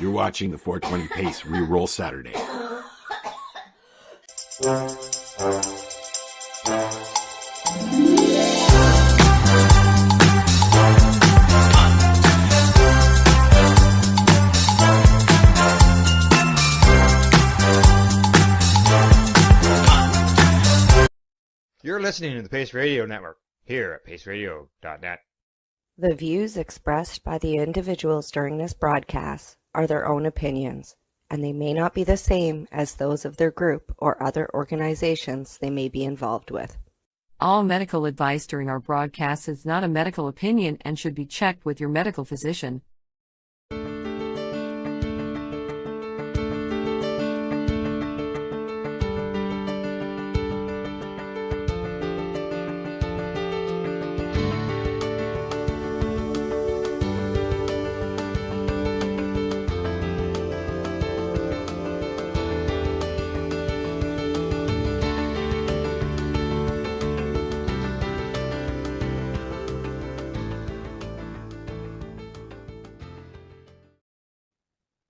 You're watching the 420 Pace Reroll Saturday. You're listening to the Pace Radio Network here at paceradio.net. The views expressed by the individuals during this broadcast are their own opinions, and they may not be the same as those of their group or other organizations they may be involved with. All medical advice during our broadcast is not a medical opinion and should be checked with your medical physician.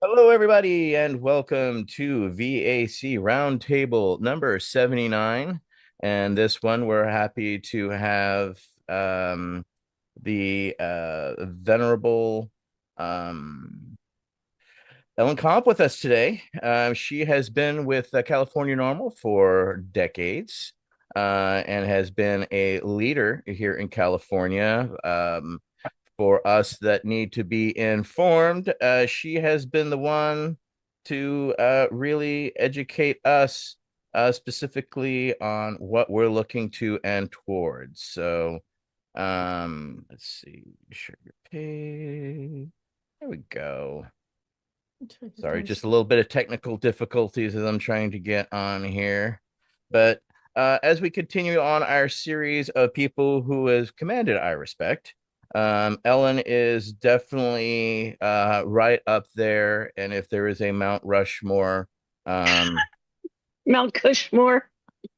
Hello, everybody, and welcome to VAC Roundtable number 79. And this one, we're happy to have the venerable Ellen Comp with us today. She has been with California Normal for decades and has been a leader here in California. For us that need to be informed, she has been the one to really educate us specifically on what we're looking to and towards. So let's see, share your page. There we go. Sorry, just a little bit of technical difficulties as I'm trying to get on here. But as we continue on our series of people who has commanded our respect, Ellen is definitely right up there, and if there is a Mount Rushmore, Mount Cushmore.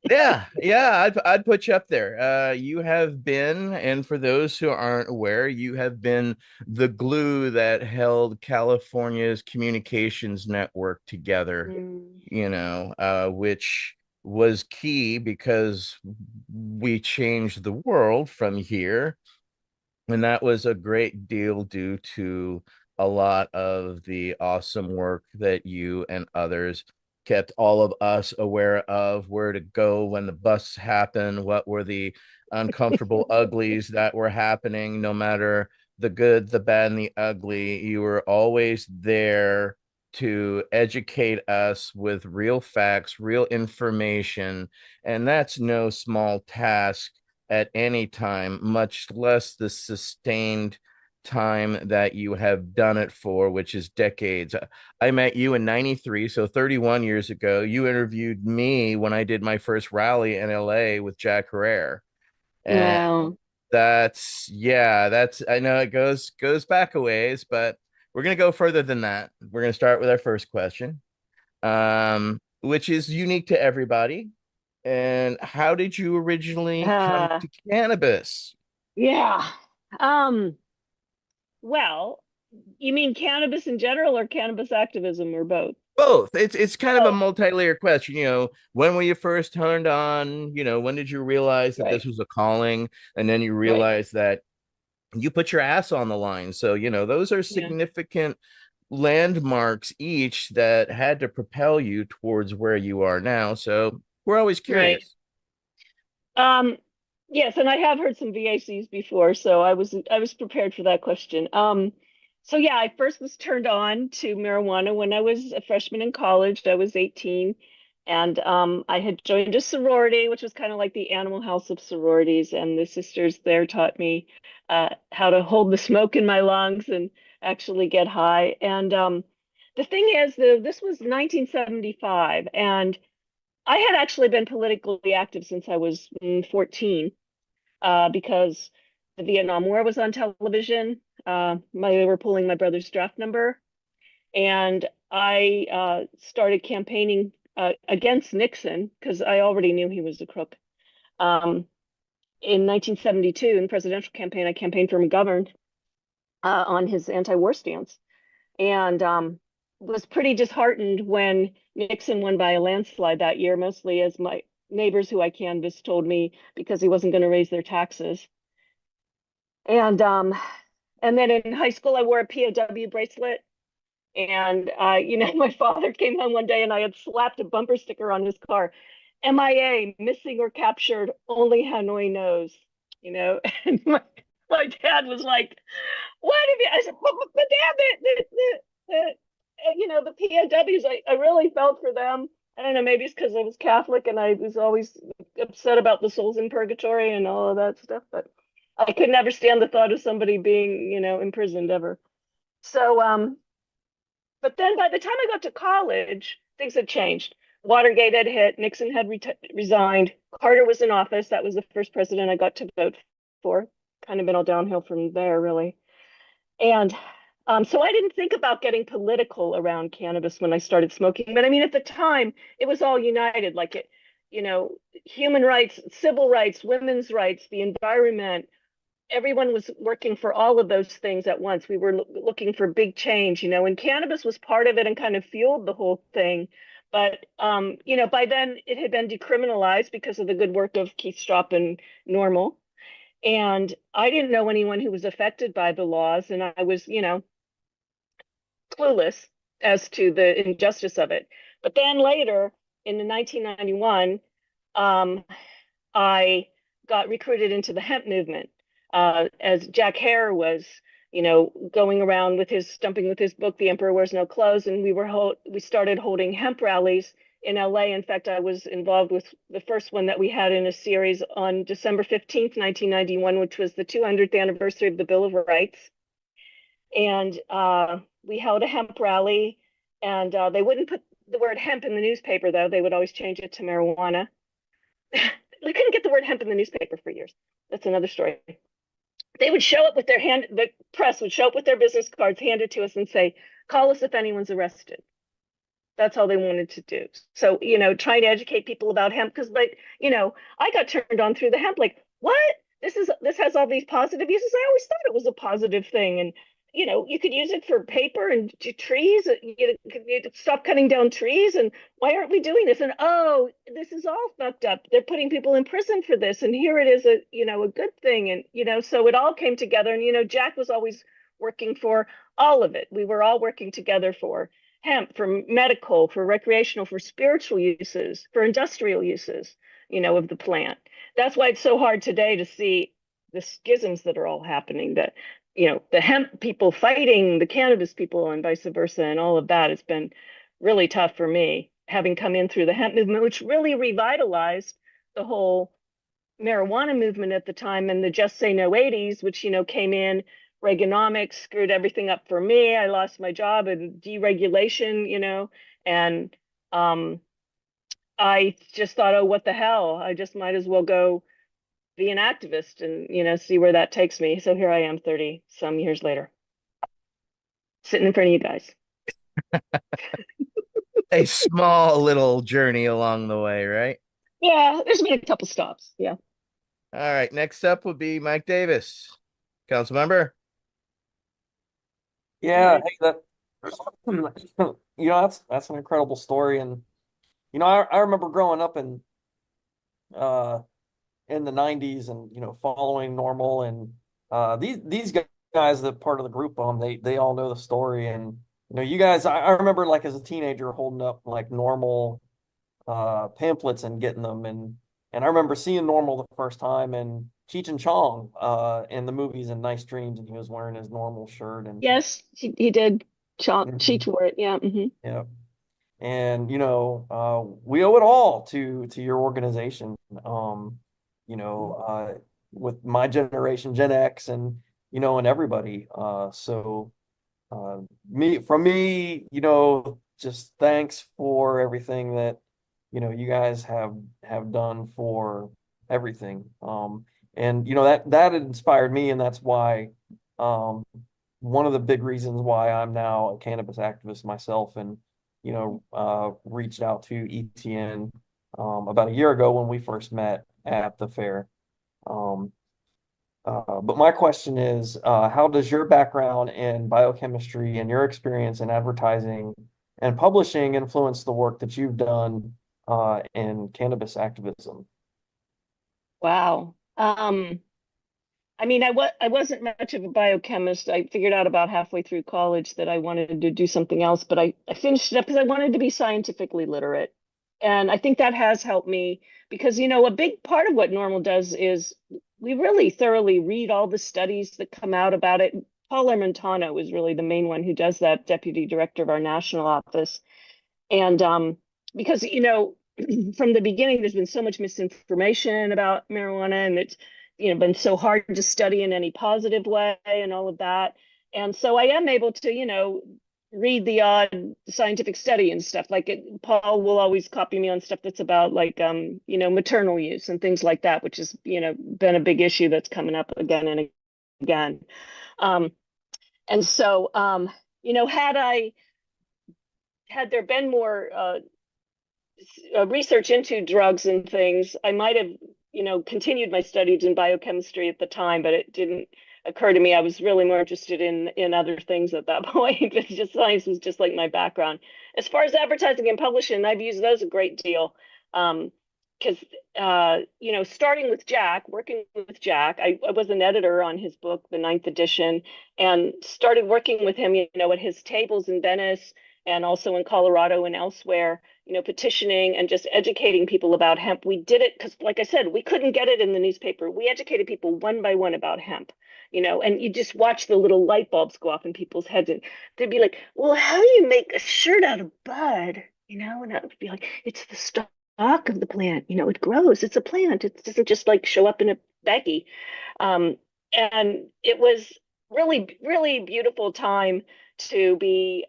I'd put you up there. You have been, and for those who aren't aware, you have been the glue that held California's communications network together, which was key because we changed the world from here. And that was a great deal due to a lot of the awesome work that you and others kept all of us aware of, where to go when the busts happen, what were the uncomfortable uglies that were happening, no matter the good, the bad, and the ugly. You were always there to educate us with real facts, real information, and that's no small task at any time, much less the sustained time that you have done it for, which is decades. I met you in 93, so 31 years ago. You interviewed me when I did my first rally in LA with Jack Herrera. And wow. that's I know it goes back a ways, but we're gonna go further than that. We're gonna start with our first question, which is unique to everybody. And how did you originally come to cannabis? Yeah. Well, you mean cannabis in general or cannabis activism, or both? Both. It's kind of a multi-layered question. When were you first turned on? When did you realize that this was a calling? And then you realize that you put your ass on the line. So, those are significant landmarks each that had to propel you towards where you are now. So we're always curious. Yes, and I have heard some VACs before, so I was prepared for that question. So yeah, I first was turned on to marijuana when I was a freshman in college. I was 18, and I had joined a sorority, which was kind of like the Animal House of sororities, and the sisters there taught me how to hold the smoke in my lungs and actually get high. And the thing is, this was 1975, and I had actually been politically active since I was 14, because the Vietnam War was on television. They were pulling my brother's draft number, and I started campaigning against Nixon because I already knew he was a crook. In 1972, in the presidential campaign, I campaigned for McGovern on his anti-war stance. And was pretty disheartened when Nixon won by a landslide that year, mostly as my neighbors who I canvassed told me, because he wasn't going to raise their taxes. And then in high school, I wore a POW bracelet. And my father came home one day and I had slapped a bumper sticker on his car, MIA, missing or captured, only Hanoi knows, And my dad was like, "What have you?" I said, "But Dad, the POWs, I really felt for them. I don't know, maybe it's because I was Catholic and I was always upset about the souls in purgatory and all of that stuff, but I could never stand the thought of somebody being, imprisoned ever. So, but then by the time I got to college, things had changed. Watergate had hit, Nixon had resigned, Carter was in office. That was the first president I got to vote for. Kind of been all downhill from there, really. And so I didn't think about getting political around cannabis when I started smoking. But I mean, at the time, it was all united, like human rights, civil rights, women's rights, the environment. Everyone was working for all of those things at once. We were looking for big change, and cannabis was part of it and kind of fueled the whole thing. But, by then it had been decriminalized because of the good work of Keith Stroup and Normal. And I didn't know anyone who was affected by the laws. And I was, clueless as to the injustice of it. But then later in 1991, I got recruited into the hemp movement. As Jack Hare was, going around stumping with his book, The Emperor Wears No Clothes, and we started holding hemp rallies in LA. In fact, I was involved with the first one that we had in a series on December 15th, 1991, which was the 200th anniversary of the Bill of Rights. And we held a hemp rally, and they wouldn't put the word hemp in the newspaper, though. They would always change it to marijuana. We couldn't get the word hemp in the newspaper for years. That's another story. They would show up with the press would show up with their business cards, hand it to us and say, "Call us if anyone's arrested." That's all they wanted to do. So, trying to educate people about hemp, because I got turned on through the hemp, like, what? This has all these positive uses. I always thought it was a positive thing. And, you could use it for paper and trees. You stop cutting down trees. And why aren't we doing this? And, oh, this is all fucked up. They're putting people in prison for this. And here it is, a good thing. And, so it all came together. And, Jack was always working for all of it. We were all working together for hemp, for medical, for recreational, for spiritual uses, for industrial uses, of the plant. That's why it's so hard today to see the schisms that are all happening, that, the hemp people fighting the cannabis people and vice versa, and all of that has been really tough for me, having come in through the hemp movement, which really revitalized the whole marijuana movement at the time, and the Just Say No 80s, which, came in. Reaganomics screwed everything up for me. I lost my job and deregulation, and I just thought, oh, what the hell? I just might as well go be an activist and, see where that takes me. So here I am 30 some years later, sitting in front of you guys. A small little journey along the way, right? Yeah, there's been a couple stops. Yeah. All right. Next up would be Mike Davis, council member. Yeah, hey, that's an incredible story. And I remember growing up in the 90s and following Normal, and these guys that part of the group, they all know the story. And you guys, I remember, like, as a teenager holding up like Normal pamphlets and getting them, and I remember seeing Normal the first time, and Cheech and Chong in the movies and Nice Dreams, and he was wearing his Normal shirt. And yes, he did. Cheech wore it. Yeah. Mm-hmm. Yeah. And we owe it all to your organization, with my generation, Gen X, and and everybody. So just thanks for everything that you guys have done for everything. And that inspired me, and that's why one of the big reasons why I'm now a cannabis activist myself, and reached out to ETN about a year ago when we first met at the fair. But my question is, how does your background in biochemistry and your experience in advertising and publishing influenced the work that you've done in cannabis activism? Wow. I mean, I wasn't much of a biochemist. I figured out about halfway through college that I wanted to do something else, but I finished it up because I wanted to be scientifically literate. And I think that has helped me because, a big part of what Normal does is we really thoroughly read all the studies that come out about it. Paul Armentano is really the main one who does that, deputy director of our national office. And because, from the beginning, there's been so much misinformation about marijuana, and it's, been so hard to study in any positive way and all of that. And so I am able to, read the odd scientific study and stuff. Like Paul will always copy me on stuff that's about like, maternal use and things like that, which has, been a big issue that's coming up again and again. And so, had there been more research into drugs and things, I might have, continued my studies in biochemistry at the time, but it didn't occur to me. I was really more interested in other things at that point. It's just science was just like my background. As far as advertising and publishing, I've used those a great deal. Because starting with Jack, working with Jack, I was an editor on his book, the 9th edition, and started working with him, at his tables in Venice and also in Colorado and elsewhere, petitioning and just educating people about hemp. We did it because, like I said, we couldn't get it in the newspaper. We educated people one by one about hemp, and you just watch the little light bulbs go off in people's heads, and they'd be like, well, how do you make a shirt out of bud? And I would be like, it's the stalk of the plant, it grows, it's a plant, it doesn't just like show up in a baggie. And it was really, really beautiful time to be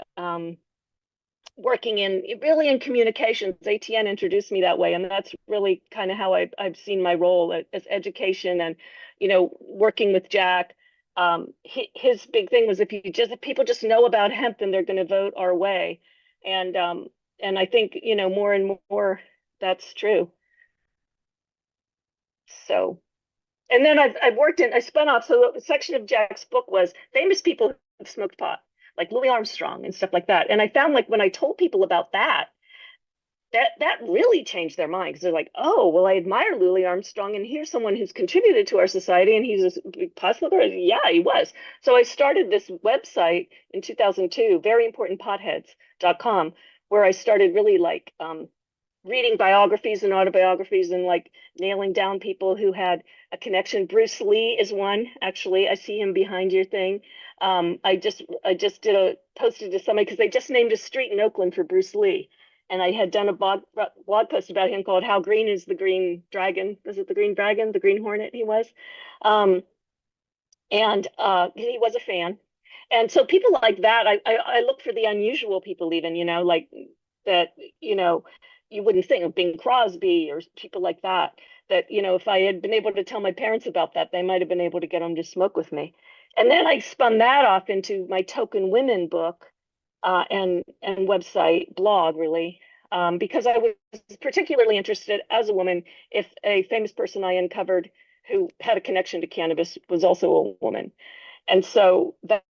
working in communications. ATN introduced me that way, and that's really kind of how I've seen my role as education and working with Jack. His big thing was if people just know about hemp, then they're going to vote our way, and I think more and more that's true. So, and then I spun off. So a section of Jack's book was famous people who smoked pot, like Louis Armstrong and stuff like that. And I found like when I told people about that really changed their mind, because they're like, oh, well, I admire Louis Armstrong, and here's someone who's contributed to our society, and he's a big pot smoker. Yeah, he was. So I started this website in 2002, veryimportantpotheads.com, where I started really like reading biographies and autobiographies and like nailing down people who had a connection. Bruce Lee is one, actually. I see him behind your thing. I just posted to somebody because they just named a street in Oakland for Bruce Lee. And I had done a blog post about him called How Green is the Green Dragon? Was it the Green Dragon? The Green Hornet he was. And he was a fan. And so people like that, I look for the unusual people even, like that, you wouldn't think of Bing Crosby or people like that, if I had been able to tell my parents about that, they might have been able to get them to smoke with me. And then I spun that off into my Token Women book and website blog, really, because I was particularly interested as a woman if a famous person I uncovered who had a connection to cannabis was also a woman. And so that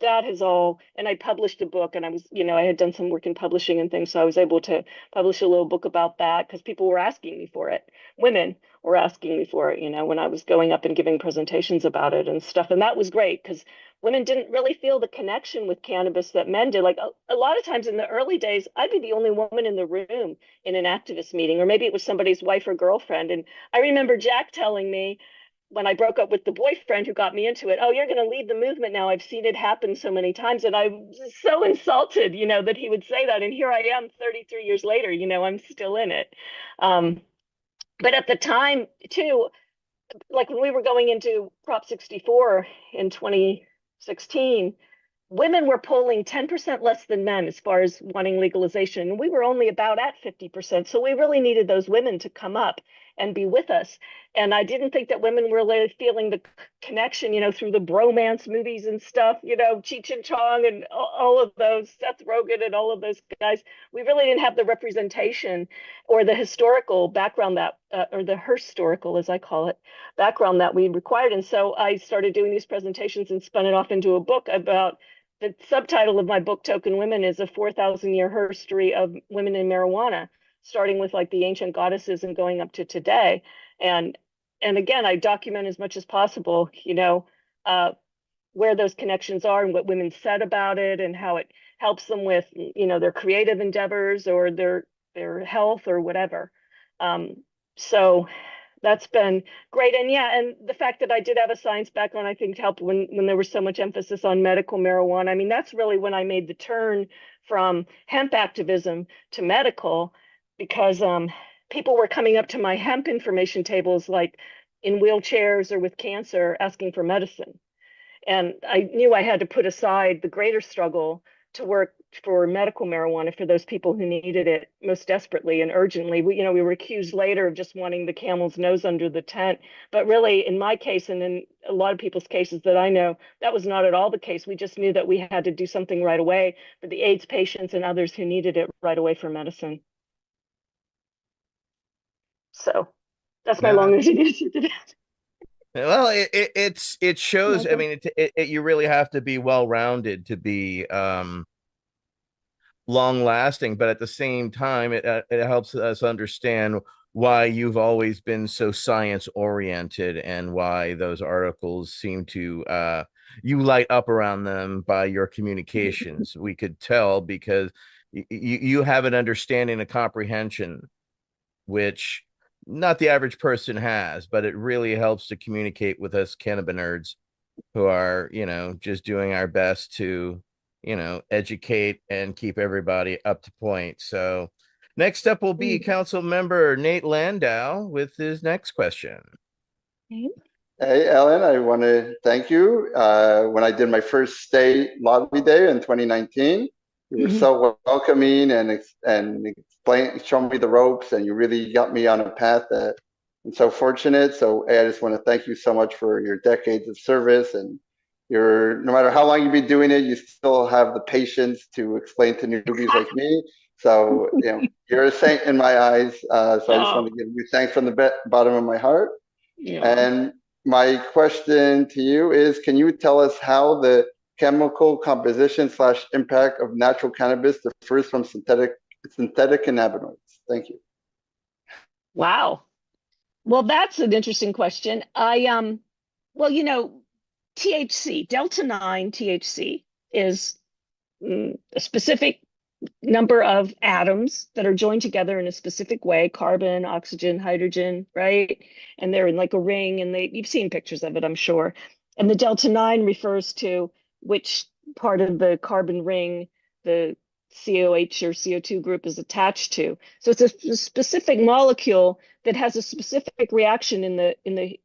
has all, and I published a book, and I was, I had done some work in publishing and things, so I was able to publish a little book about that because people were asking me for it. Women were asking me for it, when I was going up and giving presentations about it and stuff. And that was great because women didn't really feel the connection with cannabis that men did. Like a lot of times in the early days, I'd be the only woman in the room in an activist meeting, or maybe it was somebody's wife or girlfriend. And I remember Jack telling me, when I broke up with the boyfriend who got me into it, oh, you're going to leave the movement now. I've seen it happen so many times. And I was so insulted, that he would say that. And here I am 33 years later, I'm still in it. But at the time, too, like when we were going into Prop 64 in 2016, women were polling 10% less than men as far as wanting legalization. And we were only about at 50%. So we really needed those women to come up and be with us. And I didn't think that women were really feeling the connection, through the bromance movies and stuff, Cheech and Chong and all of those, Seth Rogen and all of those guys. We really didn't have the representation or the historical background that, or the historical, as I call it, background that we required. And so I started doing these presentations and spun it off into a book about the subtitle of my book, Token Women, is a 4,000-year history of women in marijuana, starting with like the ancient goddesses and going up to today. And again, I document as much as possible, where those connections are and what women said about it and how it helps them with, their creative endeavors or their health or whatever. So that's been great. And yeah, and the fact that I did have a science background, I think helped when there was so much emphasis on medical marijuana. I mean, that's really when I made the turn from hemp activism to medical, because people were coming up to my hemp information tables, like in wheelchairs or with cancer, asking for medicine. And I knew I had to put aside the greater struggle to work for medical marijuana for those people who needed it most desperately and urgently. We were accused later of just wanting the camel's nose under the tent. But really, in my case, and in a lot of people's cases that I know, that was not at all the case. We just knew that we had to do something right away for the AIDS patients and others who needed it right away for medicine. So that's my long-winded answer to that. Well, it shows. I mean, you really have to be well-rounded to be long-lasting, but at the same time, it helps us understand why you've always been so science-oriented and why those articles seem to you light up around them by your communications. We could tell because you have an understanding, a comprehension, which not the average person has, but it really helps to communicate with us cannabinoids who are, just doing our best to, educate and keep everybody up to point. So next up will be Council Member Nate Landau with his next question. Hey, Ellen, I want to thank you. When I did my first state lobby day in 2019, you were so welcoming and showing me the ropes, and you really got me on a path that I'm so fortunate. So I just want to thank you so much for your decades of service, and no matter how long you've been doing it, you still have the patience to explain to newbies like me. So you're a saint in my eyes. So I just want to give you thanks from the bottom of my heart. Yeah. And my question to you is, can you tell us how the chemical composition / impact of natural cannabis differs from synthetic cannabinoids? Thank you. Wow. Well, that's an interesting question. THC, delta-9 THC, is a specific number of atoms that are joined together in a specific way: carbon, oxygen, hydrogen, right? And they're in like a ring, and you've seen pictures of it, I'm sure. And the delta-9 refers to which part of the carbon ring the COH or CO2 group is attached to. So it's a specific molecule that has a specific reaction in the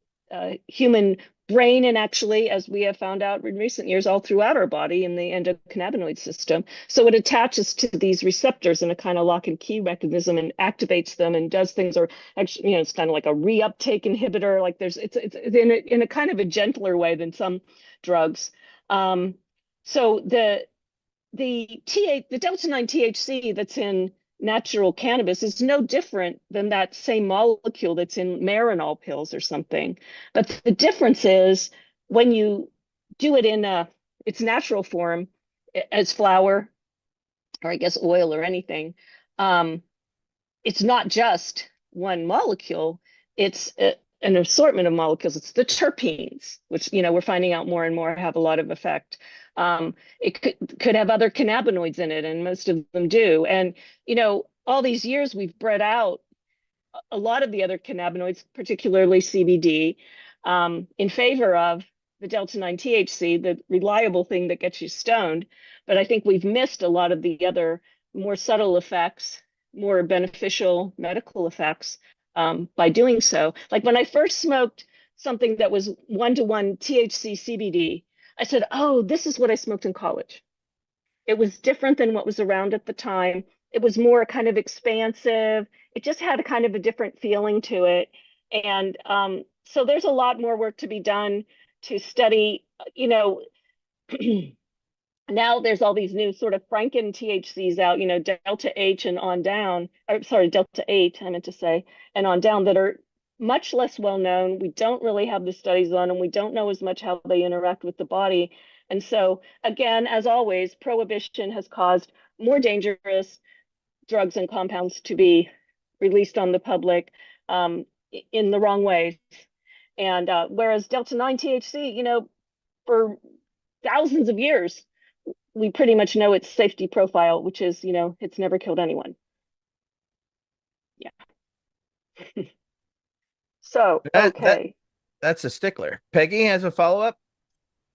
human brain, and actually, as we have found out in recent years, all throughout our body in the endocannabinoid system. So it attaches to these receptors in a kind of lock and key mechanism and activates them and does things, or actually, it's kind of like a reuptake inhibitor. Like it's in a kind of a gentler way than some drugs. So the delta-9 THC that's in natural cannabis is no different than that same molecule that's in Marinol pills or something. But the difference is when you do it in its natural form as flour, or I guess oil or anything, it's not just one molecule. It's an assortment of molecules. It's the terpenes, which we're finding out more and more have a lot of effect. It could have other cannabinoids in it, and most of them do. And all these years we've bred out a lot of the other cannabinoids, particularly CBD, in favor of the delta-9 THC, the reliable thing that gets you stoned. But I think we've missed a lot of the other more subtle effects, more beneficial medical effects by doing so. Like when I first smoked something that was 1-to-1 THC CBD, I said, oh, this is what I smoked in college. It was different than what was around at the time. It was more kind of expansive. It just had a kind of a different feeling to it. And so there's a lot more work to be done to study, now there's all these new sort of Franken THCs out, delta H and on down, or sorry, delta 8, I meant to say, and on down, that are much less well known. We don't really have the studies on them. We don't know as much how they interact with the body, And so, again, as always, prohibition has caused more dangerous drugs and compounds to be released on the public in the wrong ways. And whereas Delta 9 THC, for thousands of years, we pretty much know its safety profile, which is, it's never killed anyone. Yeah. So, okay. That's a stickler. Peggy has a follow-up?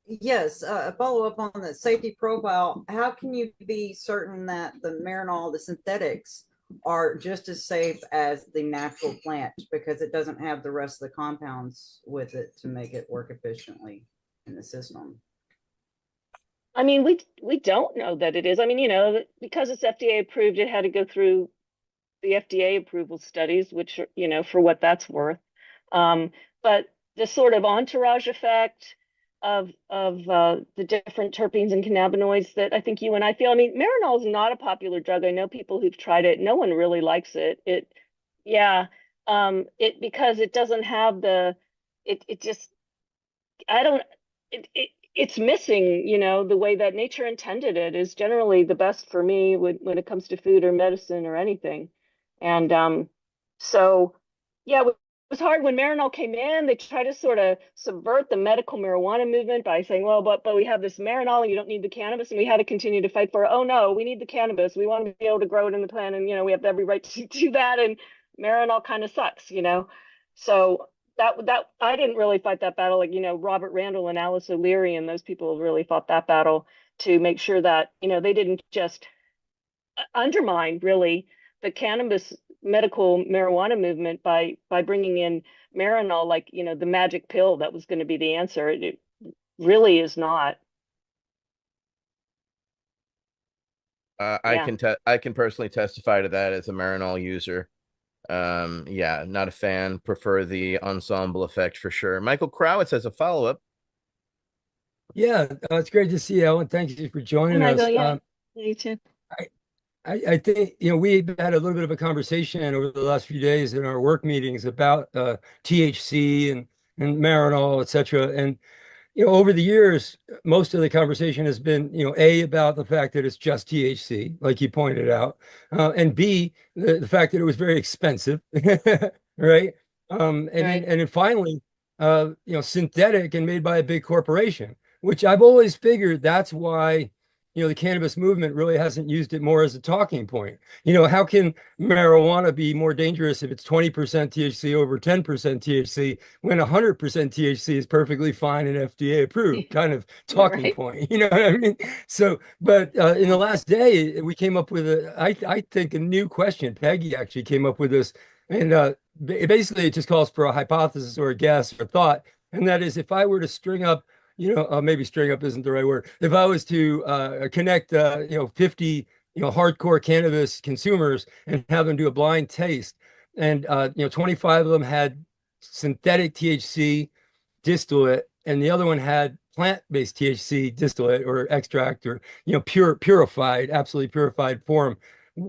Yes, a follow-up on the safety profile. How can you be certain that the Marinol, the synthetics, are just as safe as the natural plant because it doesn't have the rest of the compounds with it to make it work efficiently in the system? I mean, we don't know that it is. I mean, because it's FDA approved, it had to go through the FDA approval studies, which, for what that's worth. But the sort of entourage effect of the different terpenes and cannabinoids that I think you and I feel. I mean, Marinol is not a popular drug. I know people who've tried it. No one really likes it. Because it doesn't have it's missing, the way that nature intended it is generally the best for me when it comes to food or medicine or anything. And so, yeah, it was hard when Marinol came in. They tried to sort of subvert the medical marijuana movement by saying, well, but we have this Marinol and you don't need the cannabis. And we had to continue to fight for, oh, no, we need the cannabis. We want to be able to grow it in the plant. And, we have every right to do that. And Marinol kind of sucks, So that I didn't really fight that battle. Like, Robert Randall and Alice O'Leary and those people really fought that battle to make sure that, they didn't just undermine really the cannabis medical marijuana movement by bringing in Marinol, like, the magic pill that was going to be the answer. It really is not. I can personally testify to that as a Marinol user. Not a fan. Prefer the ensemble effect for sure. Michael Krawitz has a follow-up. Yeah, it's great to see you, Ellen. Thank you for joining us. Yeah, you too. I think, we've had a little bit of a conversation over the last few days in our work meetings about THC and Marinol, et cetera. And, over the years, most of the conversation has been, about the fact that it's just THC, like you pointed out, and B, the fact that it was very expensive, right? And then finally, synthetic and made by a big corporation, which I've always figured that's why the cannabis movement really hasn't used it more as a talking point. How can marijuana be more dangerous if it's 20% THC over 10% THC when 100% THC is perfectly fine and FDA approved? Kind of talking point. You know what I mean? So, but in the last day, we came up with I think a new question. Peggy actually came up with this, and basically it just calls for a hypothesis or a guess or thought, and that is, if I were to string up, maybe string up isn't the right word. If I was to connect, 50, hardcore cannabis consumers and have them do a blind taste, and 25 of them had synthetic THC distillate, and the other one had plant-based THC distillate or extract, or purified, absolutely purified form,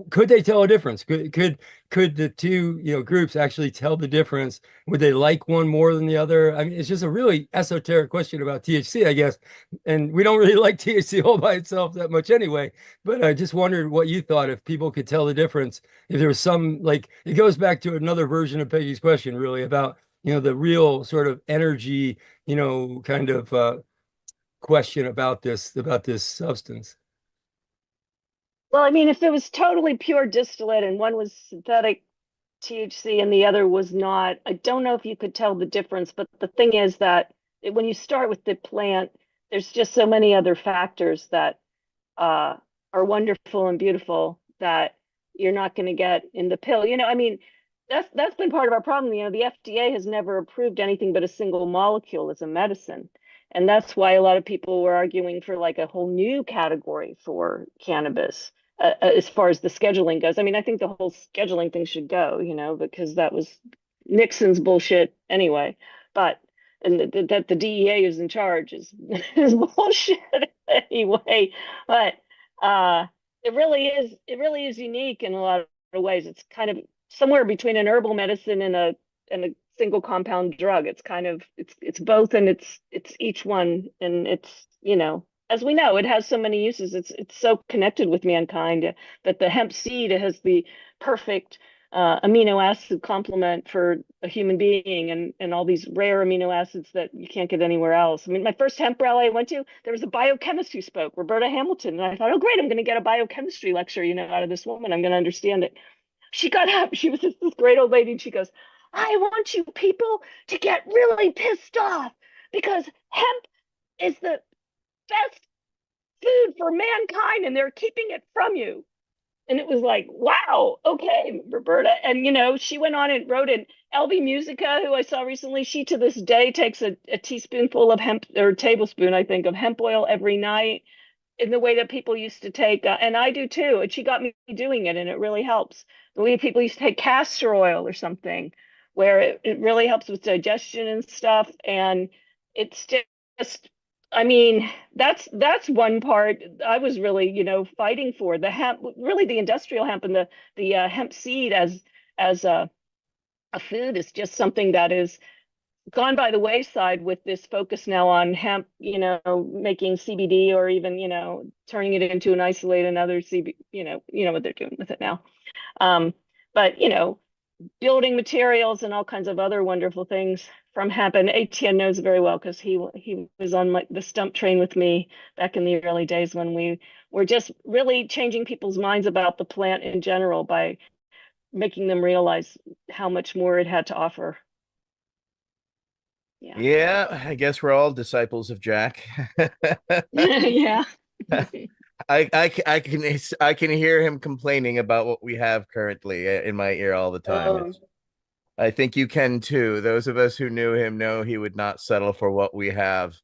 could they tell a difference? Could the two groups actually tell the difference? Would they like one more than the other? I mean, it's just a really esoteric question about THC, I guess, and we don't really like THC all by itself that much anyway. But I just wondered what you thought, if people could tell the difference, if there was some, like, it goes back to another version of Peggy's question, really, about the real sort of energy, kind of question about this substance. Well, I mean, if it was totally pure distillate and one was synthetic THC and the other was not, I don't know if you could tell the difference. But the thing is that when you start with the plant, there's just so many other factors that are wonderful and beautiful that you're not going to get in the pill. I mean, that's been part of our problem. The FDA has never approved anything but a single molecule as a medicine. And that's why a lot of people were arguing for like a whole new category for cannabis. As far as the scheduling goes. I mean, I think the whole scheduling thing should go, because that was Nixon's bullshit anyway. But that the DEA is in charge is bullshit anyway. But it really is unique in a lot of ways. It's kind of somewhere between an herbal medicine and a single compound drug. It's kind of it's both, and it's each one, and it's as we know, it has so many uses. It's so connected with mankind that the hemp seed has the perfect amino acid complement for a human being, and all these rare amino acids that you can't get anywhere else. I mean, my first hemp rally I went to, there was a biochemist who spoke, Roberta Hamilton, and I thought, oh great, I'm going to get a biochemistry lecture, out of this woman. I'm going to understand it. She got up, she was this great old lady, and she goes, I want you people to get really pissed off because hemp is the best food for mankind and they're keeping it from you. And it was like, wow, okay, Roberta. And, she went on and wrote it. LB Musica, who I saw recently, she to this day takes a teaspoonful of hemp, or a tablespoon, I think, of hemp oil every night in the way that people used to take, and I do too. And she got me doing it, and it really helps. The way people used to take castor oil or something, where it really helps with digestion and stuff. And it's just, I mean, that's one part I was really, fighting for. The hemp, really the industrial hemp, and the hemp seed as a food is just something that is gone by the wayside with this focus now on hemp, making CBD, or even, turning it into an isolate, another CBD, you know what they're doing with it now. But, building materials and all kinds of other wonderful things from hemp. And Etienne knows very well because he was on the stump train with me back in the early days when we were just really changing people's minds about the plant in general by making them realize how much more it had to offer. Yeah, I guess we're all disciples of Jack. Yeah. I can hear him complaining about what we have currently in my ear all the time. I think you can too. Those of us who knew him know he would not settle for what we have.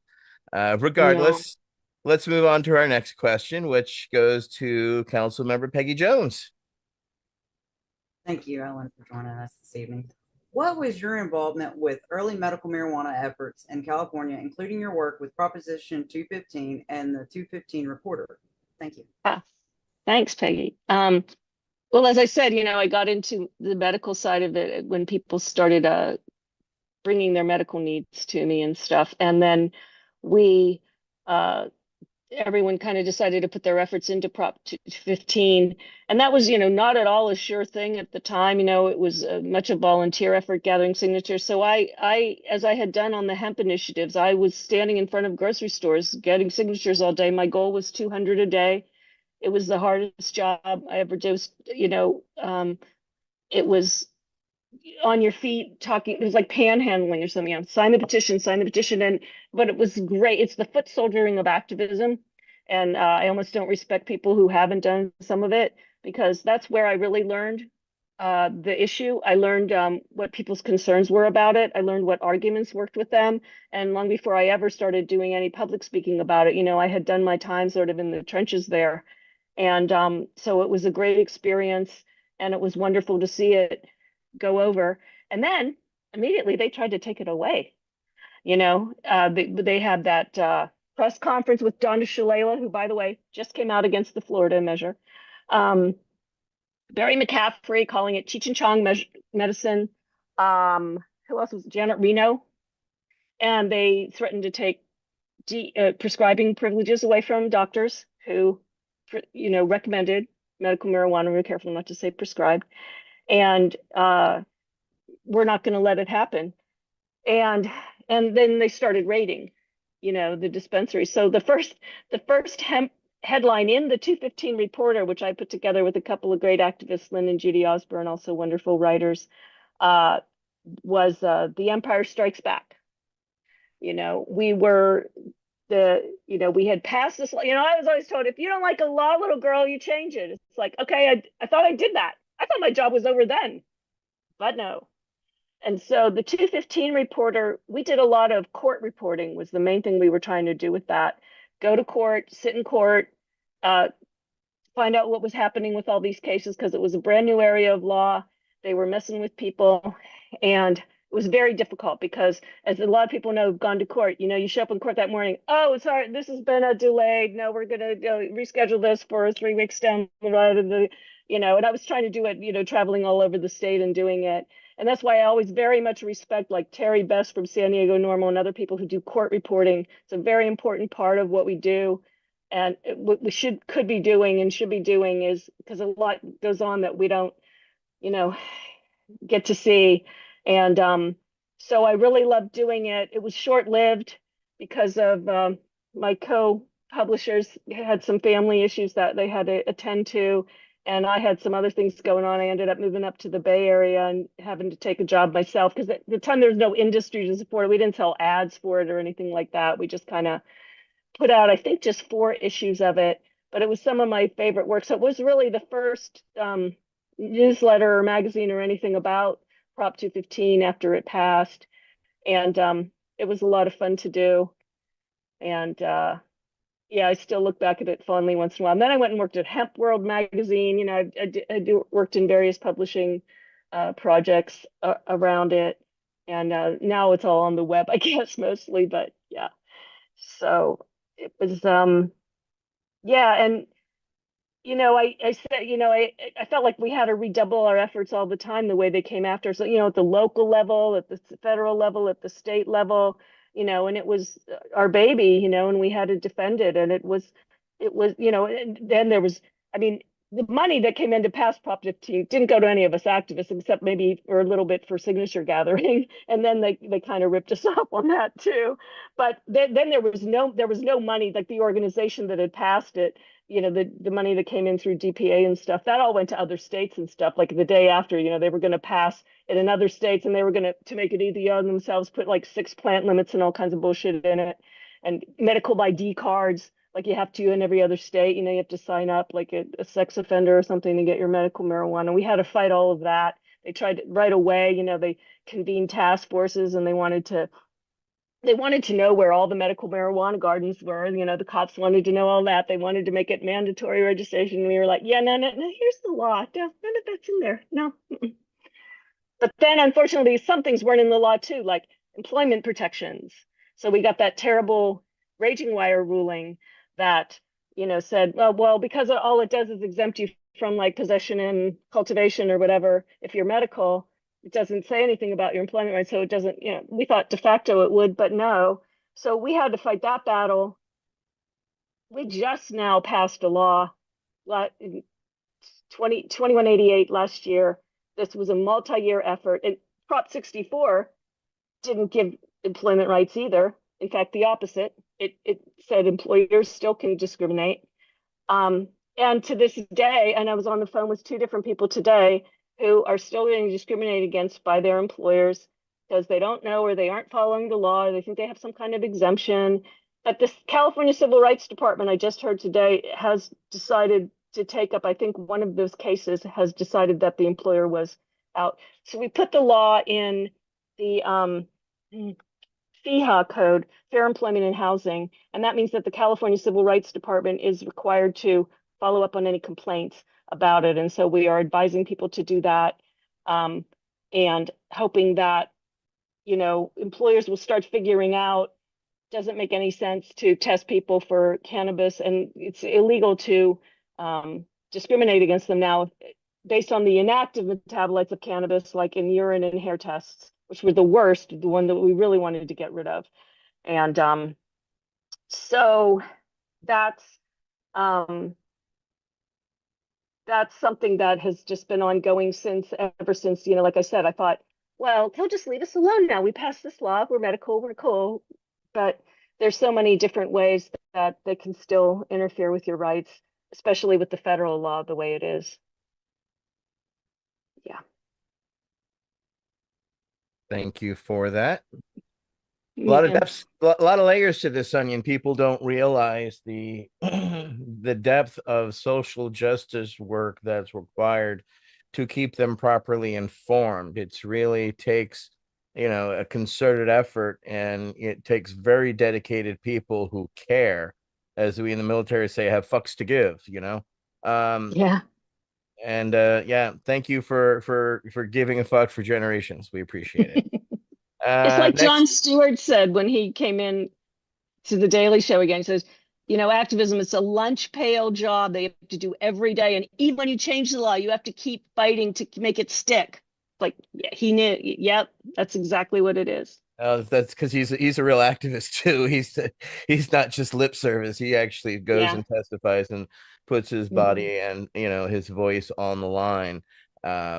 Regardless, let's move on to our next question, which goes to Council Member Peggy Jones. Thank you, Ellen, for joining us this evening. What was your involvement with early medical marijuana efforts in California, including your work with Proposition 215 and the 215 Reporter? Thank you. Thanks, Peggy. Well, as I said, I got into the medical side of it when people started bringing their medical needs to me and stuff. And then everyone kind of decided to put their efforts into Prop 215. And that was, not at all a sure thing at the time. It was much a volunteer effort gathering signatures. So as I had done on the hemp initiatives, I was standing in front of grocery stores getting signatures all day. My goal was 200 a day. It was the hardest job I ever did. It was on your feet talking. It was like panhandling or something. Sign the petition. But it was great. It's the foot soldiering of activism. And I almost don't respect people who haven't done some of it, because that's where I really learned the issue. I learned what people's concerns were about it. I learned what arguments worked with them. And long before I ever started doing any public speaking about it, I had done my time sort of in the trenches there. And so it was a great experience, and it was wonderful to see it go over. And then immediately they tried to take it away. They had that press conference with Donna Shalala, who, by the way, just came out against the Florida measure. Barry McCaffrey calling it Cheech and Chong medicine. Who else was Janet Reno? And they threatened to take prescribing privileges away from doctors who, recommended medical marijuana. We're careful not to say prescribed. And we're not going to let it happen. And then they started raiding, the dispensary. So the first hemp headline in the 215 Reporter, which I put together with a couple of great activists, Lynn and Judy Osborne, also wonderful writers, was The Empire Strikes Back. We were we had passed this, I was always told, if you don't like a law, little girl, you change it. It's like, okay, I thought I did that. I thought my job was over then, but no. And so the 215 Reporter, we did a lot of court reporting, was the main thing we were trying to do with that. Go to court, sit in court, find out what was happening with all these cases, because it was a brand new area of law. They were messing with people, and it was very difficult because, as a lot of people know, who've gone to court, you show up in court that morning, oh, sorry, this has been delayed. No, we're going to reschedule this for 3 weeks down the road. And I was trying to do it, traveling all over the state and doing it. And that's why I always very much respect like Terry Best from San Diego Normal and other people who do court reporting. It's a very important part of what we do. And what we could be doing and should be doing is, because a lot goes on that we don't, get to see. And so I really loved doing it. It was short-lived because of my co-publishers had some family issues that they had to attend to, and I had some other things going on. I ended up moving up to the Bay Area and having to take a job myself because at the time there was no industry to support it. We didn't sell ads for it or anything like that. We just kind of put out, I think, just 4 issues of it, but it was some of my favorite work. So it was really the first newsletter or magazine or anything about Prop 215 after it passed. And it was a lot of fun to do. And yeah, I still look back at it fondly once in a while. And then I went and worked at Hemp World magazine. Worked in various publishing projects around it. And now it's all on the web, I guess, mostly, but yeah. So it was, yeah. And, I said, I felt like we had to redouble our efforts all the time, the way they came after us, at the local level, at the federal level, at the state level, and it was our baby, and we had to defend it. And it was, and then there was, I mean, the money that came in to pass Prop 15 didn't go to any of us activists, except maybe for a little bit for signature gathering. And then they kind of ripped us off on that too. But then there was no money, like the organization that had passed it, the money that came in through DPA and stuff, that all went to other states and stuff. Like the day after, they were going to pass it in other states, and they were going to make it easier on themselves, put like 6 plant limits and all kinds of bullshit in it, and medical ID cards, like you have to in every other state. You have to sign up like a sex offender or something to get your medical marijuana. We had to fight all of that. They tried right away, they convened task forces, and they wanted to know where all the medical marijuana gardens were. The cops wanted to know all that. They wanted to make it mandatory registration. And we were like, yeah, no, here's the law. No, none of that's in there. No. But then, unfortunately, some things weren't in the law too, like employment protections. So we got that terrible Raging Wire ruling that, said, well, because all it does is exempt you from like possession and cultivation or whatever, if you're medical, it doesn't say anything about your employment rights. So it doesn't, we thought de facto it would, but no. So we had to fight that battle. We just now passed a law, 2188 last year. This was a multi-year effort. And Prop 64 didn't give employment rights either. In fact, the opposite. It said employers still can discriminate. And to this day, and I was on the phone with 2 different people today who are still being discriminated against by their employers because they don't know, or they aren't following the law, or they think they have some kind of exemption. But this California Civil Rights Department, I just heard today, has decided to take up, I think one of those cases has decided that the employer was out. So we put the law in the FEHA code, Fair Employment and Housing, and that means that the California Civil Rights Department is required to follow up on any complaints about it. And so we are advising people to do that, and hoping that, employers will start figuring out, doesn't make any sense to test people for cannabis, and it's illegal to discriminate against them now based on the inactive metabolites of cannabis, like in urine and hair tests, which were the worst, the one that we really wanted to get rid of. And so that's something that has just been ongoing ever since, like I said, I thought, well, they'll just leave us alone now. We passed this law, we're medical, we're cool. But there's so many different ways that they can still interfere with your rights, especially with the federal law the way it is. Yeah. Thank you for that. A lot of depths, a lot of layers to this onion. People don't realize the the depth of social justice work that's required to keep them properly informed. It's really takes, a concerted effort, and it takes very dedicated people who care, as we in the military say, have fucks to give, Yeah. And yeah, thank you for giving a fuck for generations. We appreciate it. It's like Jon Stewart said when he came in to the Daily Show again. He says, activism is a lunch pail job they have to do every day. And even when you change the law, you have to keep fighting to make it stick. Like, yeah, he knew. Yep, that's exactly what it is. That's because he's a real activist too. He's not just lip service. He actually goes and testifies and puts his body and his voice on the line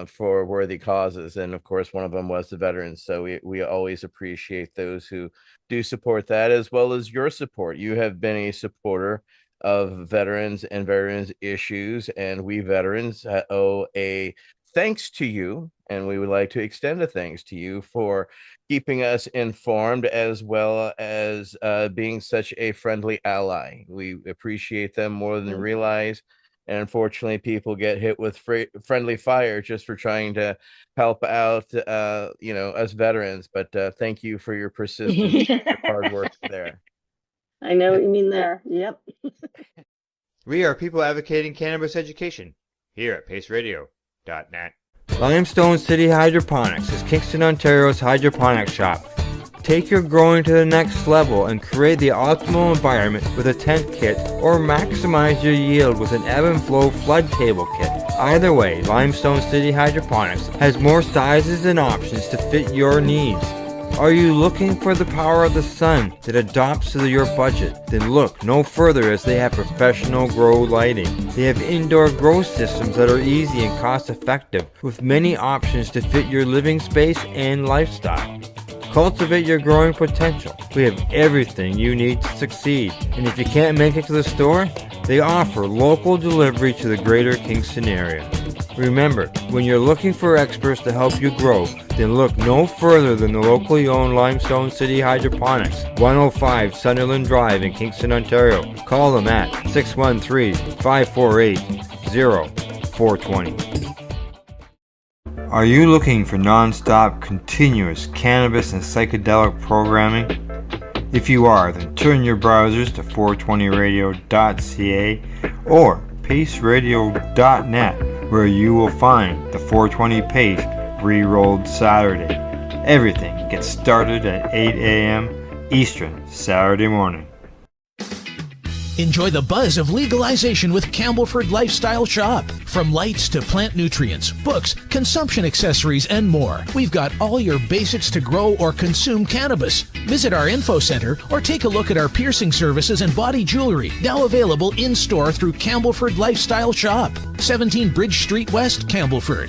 for worthy causes. And of course, one of them was the veterans. So we always appreciate those who do support that, as well as your support. You have been a supporter of veterans and veterans issues, and we veterans owe a thanks to you, and we would like to extend a thanks to you for keeping us informed, as well as being such a friendly ally. We appreciate them more than realize, and unfortunately people get hit with friendly fire just for trying to help out us veterans. But thank you for your persistence, your hard work there. I know what you mean there. Yep. We are people advocating cannabis education here at paceradio.net. Limestone City Hydroponics is Kingston, Ontario's hydroponics shop. Take your growing to the next level and create the optimal environment with a tent kit, or maximize your yield with an ebb and flow flood table kit. Either way, Limestone City Hydroponics has more sizes and options to fit your needs. Are you looking for the power of the sun that adapts to your budget? Then look no further, as they have professional grow lighting. They have indoor grow systems that are easy and cost effective, with many options to fit your living space and lifestyle. Cultivate your growing potential. We have everything you need to succeed. And if you can't make it to the store, they offer local delivery to the greater Kingston area. Remember, when you're looking for experts to help you grow, then look no further than the locally owned Limestone City Hydroponics, 105 Sunderland Drive in Kingston, Ontario. Call them at 613-548-0420. Are you looking for non-stop, continuous cannabis and psychedelic programming? If you are, then turn your browsers to 420radio.ca or paceradio.net, where you will find the 420 Pace re-rolled Saturday. Everything gets started at 8 a.m. Eastern Saturday morning. Enjoy the buzz of legalization with Campbellford Lifestyle Shop. From lights to plant nutrients, books, consumption accessories, and more, we've got all your basics to grow or consume cannabis. Visit our info center or take a look at our piercing services and body jewelry, now available in-store through Campbellford Lifestyle Shop, 17 Bridge Street West, Campbellford.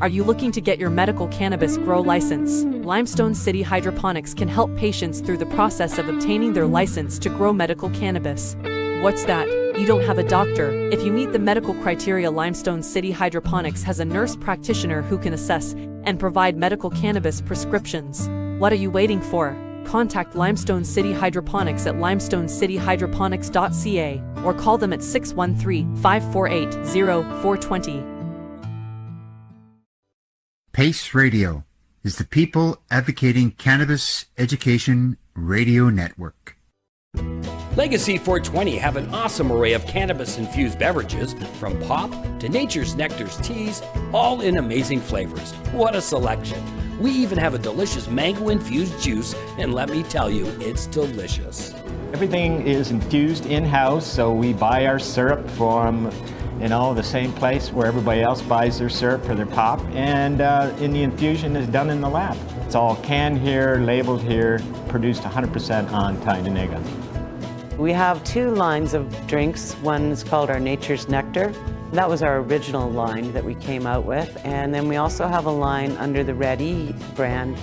Are you looking to get your medical cannabis grow license? Limestone City Hydroponics can help patients through the process of obtaining their license to grow medical cannabis. What's that? You don't have a doctor? If you meet the medical criteria, Limestone City Hydroponics has a nurse practitioner who can assess and provide medical cannabis prescriptions. What are you waiting for? Contact Limestone City Hydroponics at limestonecityhydroponics.ca or call them at 613-548-0420. PACE Radio is the People Advocating Cannabis Education Radio Network. Legacy 420 have an awesome array of cannabis-infused beverages, from pop to Nature's Nectar's teas, all in amazing flavors. What a selection! We even have a delicious mango-infused juice, and let me tell you, it's delicious. Everything is infused in-house, so we buy our syrup from the same place where everybody else buys their syrup for their pop, and the infusion is done in the lab. It's all canned here, labeled here, produced 100% on Tyendinaga. We have two lines of drinks. One is called our Nature's Nectar. That was our original line that we came out with, and then we also have a line under the Red E brand.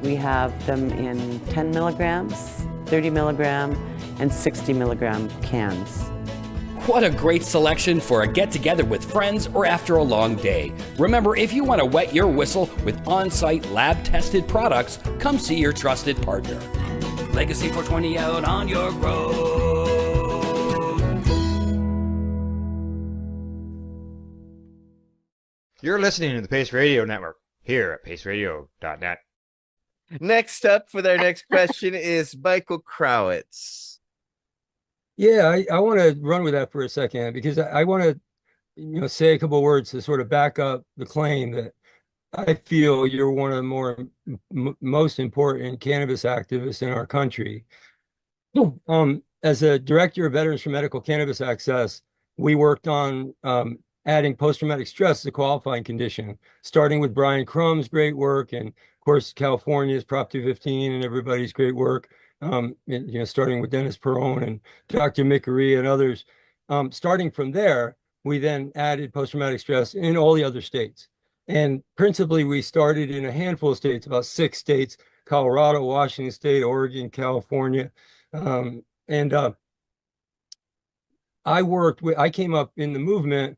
We have them in 10 milligrams, 30 milligram, and 60 milligram cans. What a great selection for a get-together with friends or after a long day. Remember, if you want to wet your whistle with on-site lab-tested products, come see your trusted partner. Legacy 420 out on your road. You're listening to the Pace Radio Network here at paceradio.net. Next up for their next question is Michael Crowitz. Yeah, I want to run with that for a second, because I want to, say a couple words to sort of back up the claim that I feel you're one of the most important cannabis activists in our country. As a director of Veterans for Medical Cannabis Access, we worked on adding post-traumatic stress as a qualifying condition, starting with Brian Crum's great work and, of course, California's Prop 215 and everybody's great work, starting with Dennis Perone and Dr. Mickery and others. Starting from there, we then added post-traumatic stress in all the other states. And principally, we started in a handful of states, about 6 states: Colorado, Washington State, Oregon, California. I came up in the movement,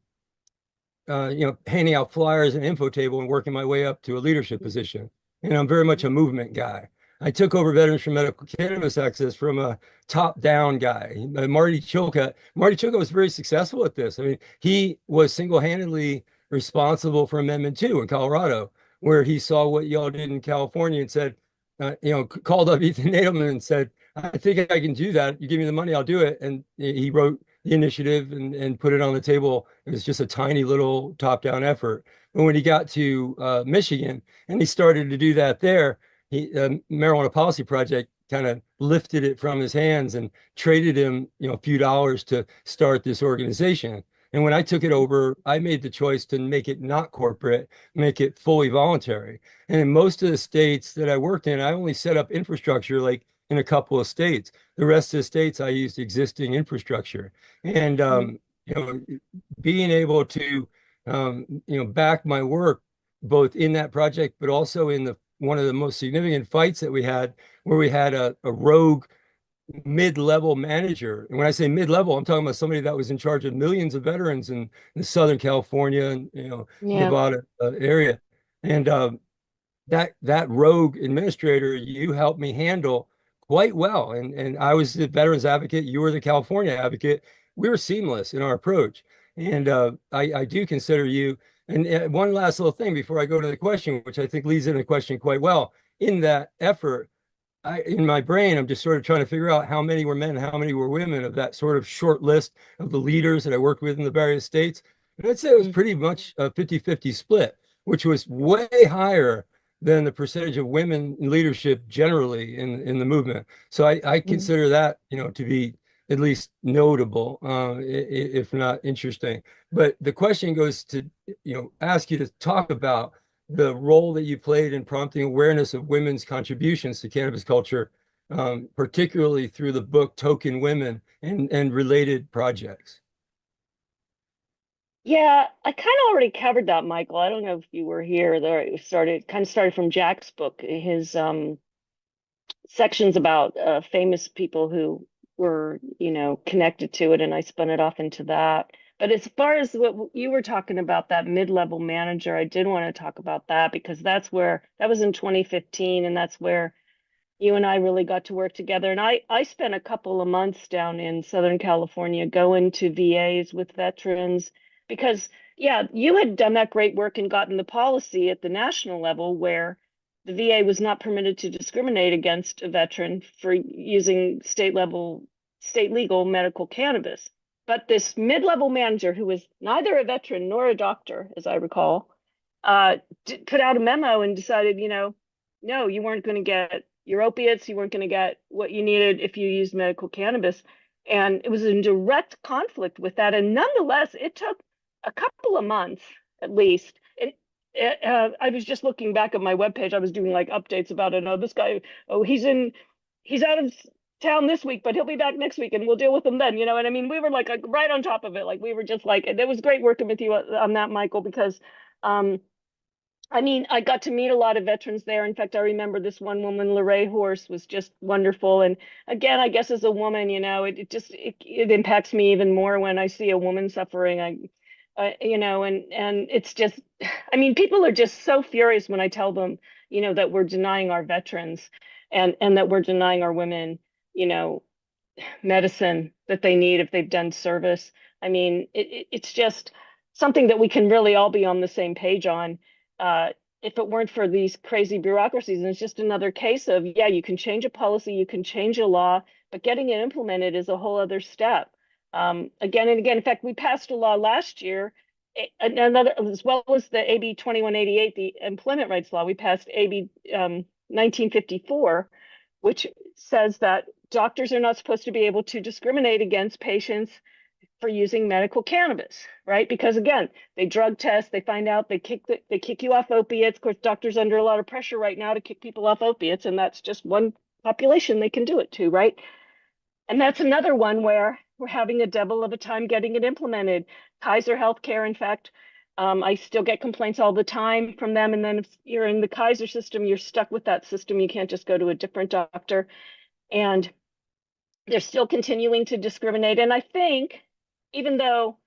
handing out flyers and info table and working my way up to a leadership position. And I'm very much a movement guy. I took over Veterans for Medical Cannabis Access from a top-down guy, Marty Chilcutt. Marty Chilcutt was very successful at this. I mean, he was single-handedly responsible for Amendment 2 in Colorado, where he saw what y'all did in California and said, called up Ethan Nadelman and said, I think I can do that. You give me the money, I'll do it. And he wrote the initiative and put it on the table. It was just a tiny little top-down effort. But when he got to Michigan and he started to do that there, Marijuana Policy Project kind of lifted it from his hands and traded him, a few dollars to start this organization. And when I took it over, I made the choice to make it not corporate, make it fully voluntary. And in most of the states that I worked in, I only set up infrastructure like in a couple of states. The rest of the states, I used existing infrastructure. And, being able to, back my work both in that project, but also in one of the most significant fights that we had, where we had a rogue mid-level manager. And when I say mid-level, I'm talking about somebody that was in charge of millions of veterans in Southern California and Nevada area. And that rogue administrator, you helped me handle quite well. And I was the veterans advocate, you were the California advocate. We were seamless in our approach. And I do consider you. And one last little thing before I go to the question, which I think leads into the question quite well. In that effort, in my brain, I'm just sort of trying to figure out how many were men, how many were women of that sort of short list of the leaders that I worked with in the various states. And I'd say it was pretty much a 50-50 split, which was way higher than the percentage of women in leadership generally in the movement. So I consider that, to be at least notable, if not interesting. But the question goes to, ask you to talk about the role that you played in prompting awareness of women's contributions to cannabis culture, particularly through the book Token Women and related projects. Yeah, I kind of already covered that, Michael. I don't know if you were here. There, it started from Jack's book, his sections about famous people who were, connected to it, and I spun it off into that. But as far as what you were talking about, that mid-level manager, I did want to talk about that because that was in 2015, and that's where you and I really got to work together. And I spent a couple of months down in Southern California going to VAs with veterans because, yeah, you had done that great work and gotten the policy at the national level where the VA was not permitted to discriminate against a veteran for using state legal medical cannabis. But this mid-level manager, who was neither a veteran nor a doctor, as I recall, put out a memo and decided, no, you weren't going to get your opiates, you weren't going to get what you needed if you used medical cannabis. And it was in direct conflict with that. And nonetheless, it took a couple of months at least. I was just looking back at my webpage. I was doing like updates about it. Oh, this guy, he's out of town this week, but he'll be back next week and we'll deal with him then, and I mean, we were like right on top of it. Like we were just like, it was great working with you on that, Michael, because I got to meet a lot of veterans there. In fact, I remember this one woman, Lorraine Horse, was just wonderful. And again, I guess as a woman, it impacts me even more when I see a woman suffering. And it's just, people are just so furious when I tell them, that we're denying our veterans and that we're denying our women, medicine that they need if they've done service. It's just something that we can really all be on the same page on. If it weren't for these crazy bureaucracies, and it's just another case of, yeah, you can change a policy, you can change a law, but getting it implemented is a whole other step. Again and again, in fact, we passed a law last year, as well as the AB 2188, the employment rights law. We passed AB 1954, which says that doctors are not supposed to be able to discriminate against patients for using medical cannabis, right? Because again, they drug test, they find out, they kick you off opiates. Of course, doctors under a lot of pressure right now to kick people off opiates, and that's just one population they can do it to, right? And that's another one where we're having a devil of a time getting it implemented. Kaiser Healthcare, in fact, I still get complaints all the time from them. And then if you're in the Kaiser system, you're stuck with that system. You can't just go to a different doctor. And they're still continuing to discriminate. And I think, even though,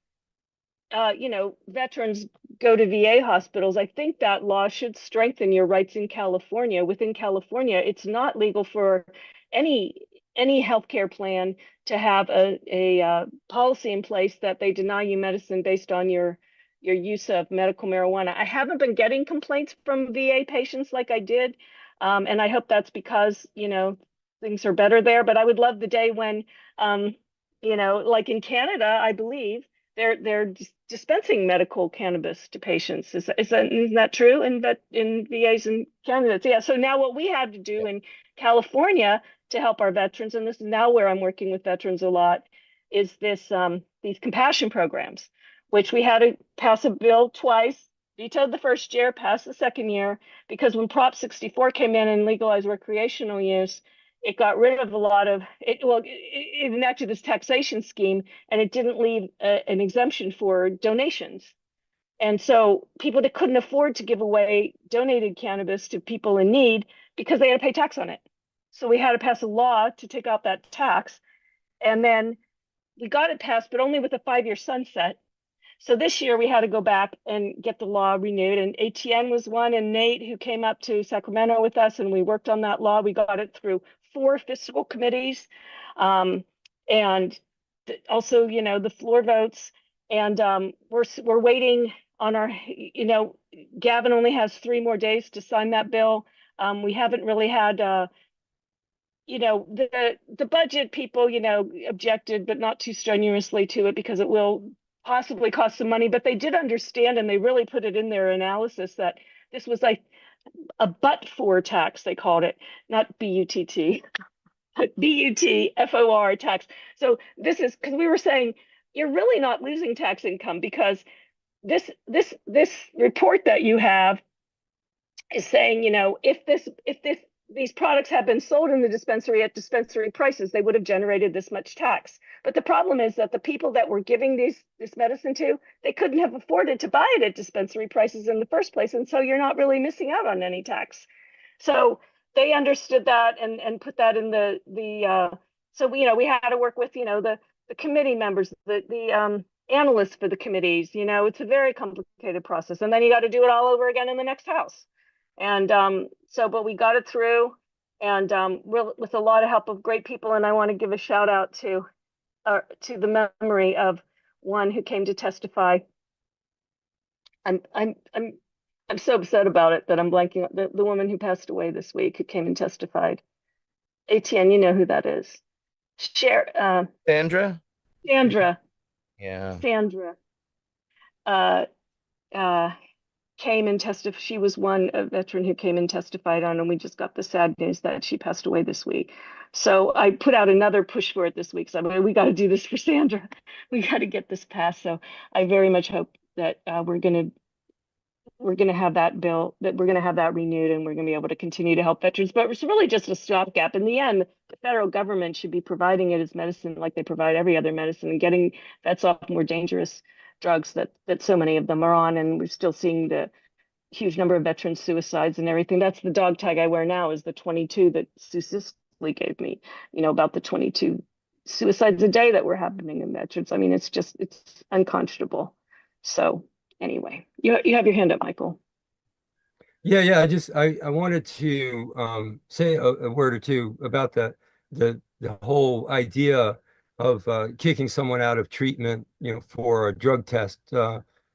veterans go to VA hospitals, I think that law should strengthen your rights in California. Within California, it's not legal for any healthcare plan to have a policy in place that they deny you medicine based on your use of medical marijuana. I haven't been getting complaints from VA patients like I did, and I hope that's because things are better there. But I would love the day when, like in Canada, I believe they're dispensing medical cannabis to patients. Isn't that true in VAs in Canada? Yeah. So now what we have to do in California to help our veterans, and this is now where I'm working with veterans a lot, is these compassion programs, which we had to pass a bill twice, vetoed the first year, passed the second year, because when Prop 64 came in and legalized recreational use, it got rid of a lot of it. Well, it enacted this taxation scheme, and it didn't leave an exemption for donations. And so people that couldn't afford to give away donated cannabis to people in need because they had to pay tax on it. So we had to pass a law to take out that tax. And then we got it passed, but only with a 5-year sunset. So this year we had to go back and get the law renewed. And ATN was one, and Nate, who came up to Sacramento with us, and we worked on that law. We got it through 4 fiscal committees, and also, the floor votes. And we're waiting on our, Gavin only has 3 more days to sign that bill. We haven't really had, the budget people, objected, but not too strenuously to it because it will possibly cost some money. But they did understand, and they really put it in their analysis, that this was like a but-for tax, they called it, not B-U-T-T, but B-U-T-F-O-R tax. So this is because we were saying you're really not losing tax income, because this report that you have is saying, if these products have been sold in the dispensary at dispensary prices, they would have generated this much tax. But the problem is that the people that we're giving this medicine to, they couldn't have afforded to buy it at dispensary prices in the first place. And so you're not really missing out on any tax. So they understood that and put that in so we had to work with, the committee members, the analysts for the committees. It's a very complicated process. And then you got to do it all over again in the next house. And but we got it through, and with a lot of help of great people. And I want to give a shout out to the memory of one who came to testify. I'm so upset about it that I'm blanking. The woman who passed away this week, who came and testified. ATN, you know who that is? Sandra. Yeah. Sandra. Came and testified. She was a veteran who came and testified on, and we just got the sad news that she passed away this week. So I put out another push for it this week. So we got to do this for Sandra. We got to get this passed. So I very much hope that we're gonna have that bill, that we're gonna have that renewed, and we're gonna be able to continue to help veterans. But it's really just a stopgap. In the end, the federal government should be providing it as medicine, like they provide every other medicine, and getting vets off more dangerous drugs that so many of them are on. And we're still seeing the huge number of veteran suicides and everything. That's the dog tag I wear now, is the 22 that Sue Sisley gave me, about the 22 suicides a day that were happening in veterans. I mean, it's unconscionable. So anyway, you have your hand up, Michael. Yeah. I wanted to say a word or two about the whole idea of kicking someone out of treatment, for a drug test,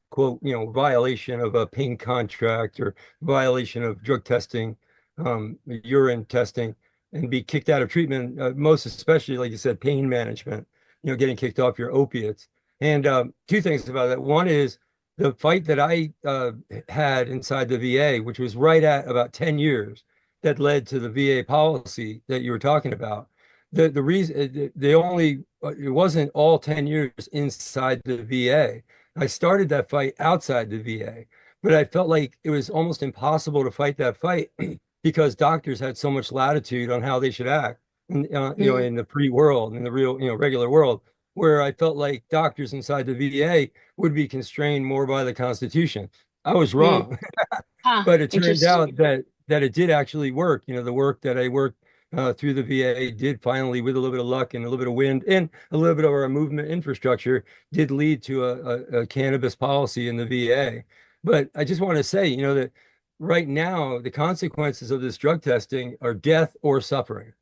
quote, violation of a pain contract or violation of drug testing, urine testing, and be kicked out of treatment, most especially, like you said, pain management, getting kicked off your opiates. And 2 things about that. One is the fight that I had inside the VA, which was right at about 10 years, that led to the VA policy that you were talking about. the reason they only it wasn't all 10 years inside the VA. I started that fight outside the VA, but I felt like it was almost impossible to fight that fight because doctors had so much latitude on how they should act, in the free world, in the real, regular world, where I felt like doctors inside the VA would be constrained more by the Constitution. I was wrong. But it turned out that it did actually work. The work that I worked through the VA did finally, with a little bit of luck and a little bit of wind and a little bit of our movement infrastructure, did lead to a cannabis policy in the VA. But I just want to say, that right now the consequences of this drug testing are death or suffering.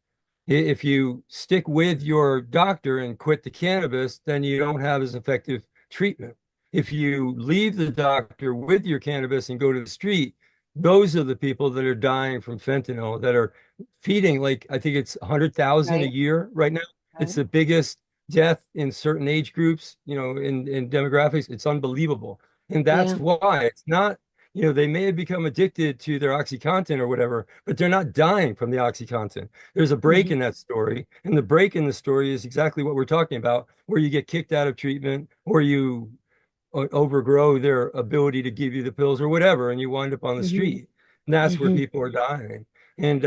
If you stick with your doctor and quit the cannabis, then you don't have as effective treatment. If you leave the doctor with your cannabis and go to the street, those are the people that are dying from fentanyl, that are feeding, like, I think it's 100,000 a year right now. It's the biggest death in certain age groups, in demographics. It's unbelievable. And that's why it's not, they may have become addicted to their OxyContin or whatever, but they're not dying from the OxyContin. There's a break in that story. And the break in the story is exactly what we're talking about, where you get kicked out of treatment, or you overgrow their ability to give you the pills or whatever, and you wind up on the street. And that's where people are dying. And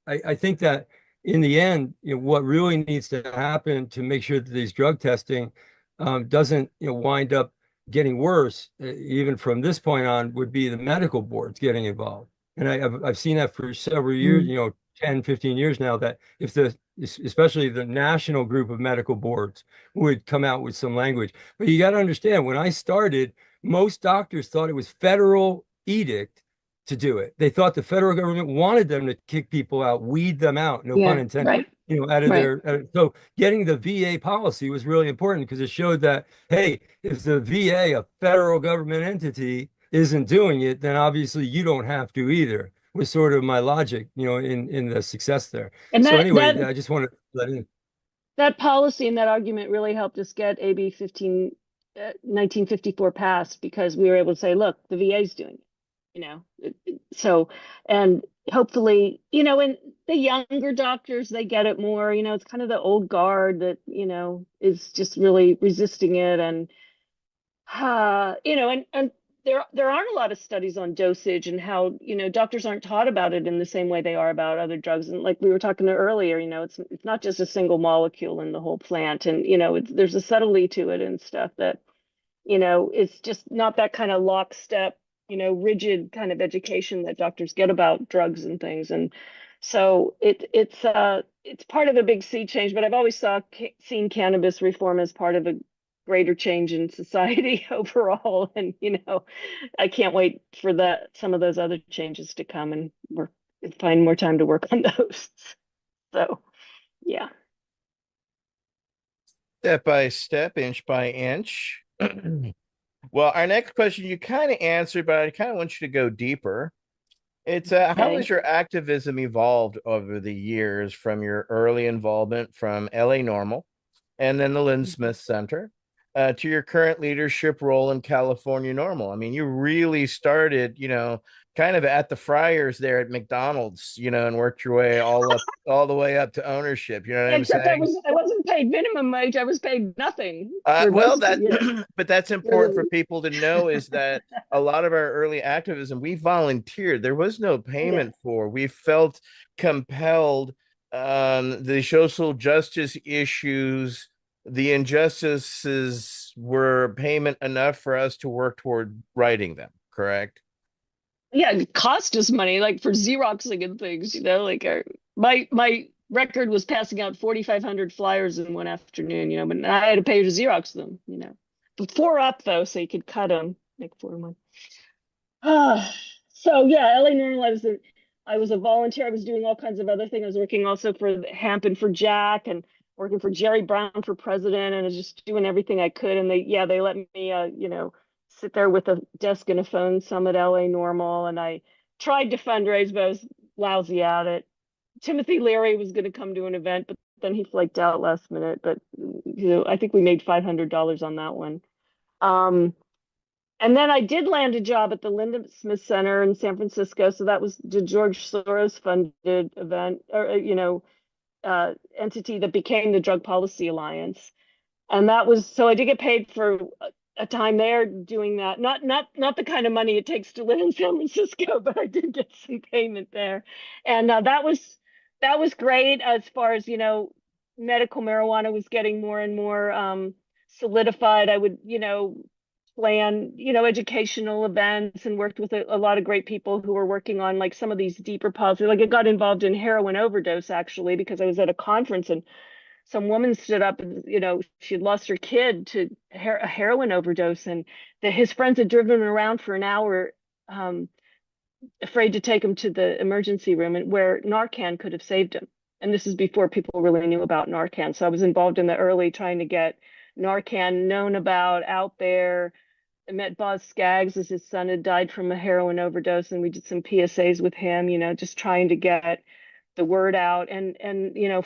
I think that in the end, what really needs to happen to make sure that these drug testing doesn't wind up getting worse, even from this point on, would be the medical boards getting involved. And I've seen that for several years, 10, 15 years now, that if especially the national group of medical boards would come out with some language. But you got to understand, when I started, most doctors thought it was federal edict to do it. They thought the federal government wanted them to kick people out, weed them out, no pun intended, out of their. So getting the VA policy was really important, because it showed that, hey, if the VA, a federal government entity, isn't doing it, then obviously you don't have to either. Was sort of my logic, in the success there. And so anyway, I just want to let in. That policy and that argument really helped us get AB 1954 passed, because we were able to say, look, the VA's doing it, so, and hopefully, and the younger doctors, they get it more, it's kind of the old guard that, is just really resisting it. And, and there aren't a lot of studies on dosage and how, doctors aren't taught about it in the same way they are about other drugs. And like we were talking earlier, it's not just a single molecule in the whole plant. And, there's a subtlety to it and stuff that, it's just not that kind of lockstep, rigid kind of education that doctors get about drugs and things. And so it's part of a big sea change, but I've always seen cannabis reform as part of a greater change in society overall. And, I can't wait for some of those other changes to come, and find more time to work on those. So, yeah. Step by step, inch by inch. Well, our next question you kind of answered, but I kind of want you to go deeper. It's how has your activism evolved over the years, from your early involvement from LA Normal and then the Lynn Smith Center, to your current leadership role in California Normal? I mean, you really started, kind of at the fryers there at McDonald's, and worked your way all the way up to ownership. You know what I'm saying? I wasn't paid minimum wage. I was paid nothing. But that's important for people to know, is that a lot of our early activism, we volunteered. There was no payment for. We felt compelled. The social justice issues, the injustices, were payment enough for us to work toward righting them. Correct? Yeah, it cost us money, like for Xeroxing and things, like my record was passing out 4,500 flyers in one afternoon, but I had to pay to Xerox them, but 4 up though, so you could cut them, make 4 a month. So yeah, LA Normal, I was a volunteer. I was doing all kinds of other things. I was working also for Hemp and for Jack, and working for Jerry Brown for president, and I was just doing everything I could. And they let me, sit there with a desk and a phone, some at LA Normal. And I tried to fundraise, but I was lousy at it. Timothy Leary was going to come to an event, but then he flaked out last minute. But, I think we made $500 on that one. And then I did land a job at the Linda Smith Center in San Francisco. So that was the George Soros funded event, or, entity that became the Drug Policy Alliance. And that was, so I did get paid for a time there doing that. Not the kind of money it takes to live in San Francisco, but I did get some payment there. And that was great as far as, medical marijuana was getting more and more solidified. I would, plan, educational events and worked with a lot of great people who were working on like some of these deeper policies. Like I got involved in heroin overdose actually, because I was at a conference and some woman stood up and, she had lost her kid to a heroin overdose, and his friends had driven him around for an hour, afraid to take him to the emergency room, and where Narcan could have saved him. And this is before people really knew about Narcan. So I was involved in the early trying to get Narcan known about out there. I met Boz Skaggs as his son had died from a heroin overdose, and we did some PSAs with him, just trying to get the word out. And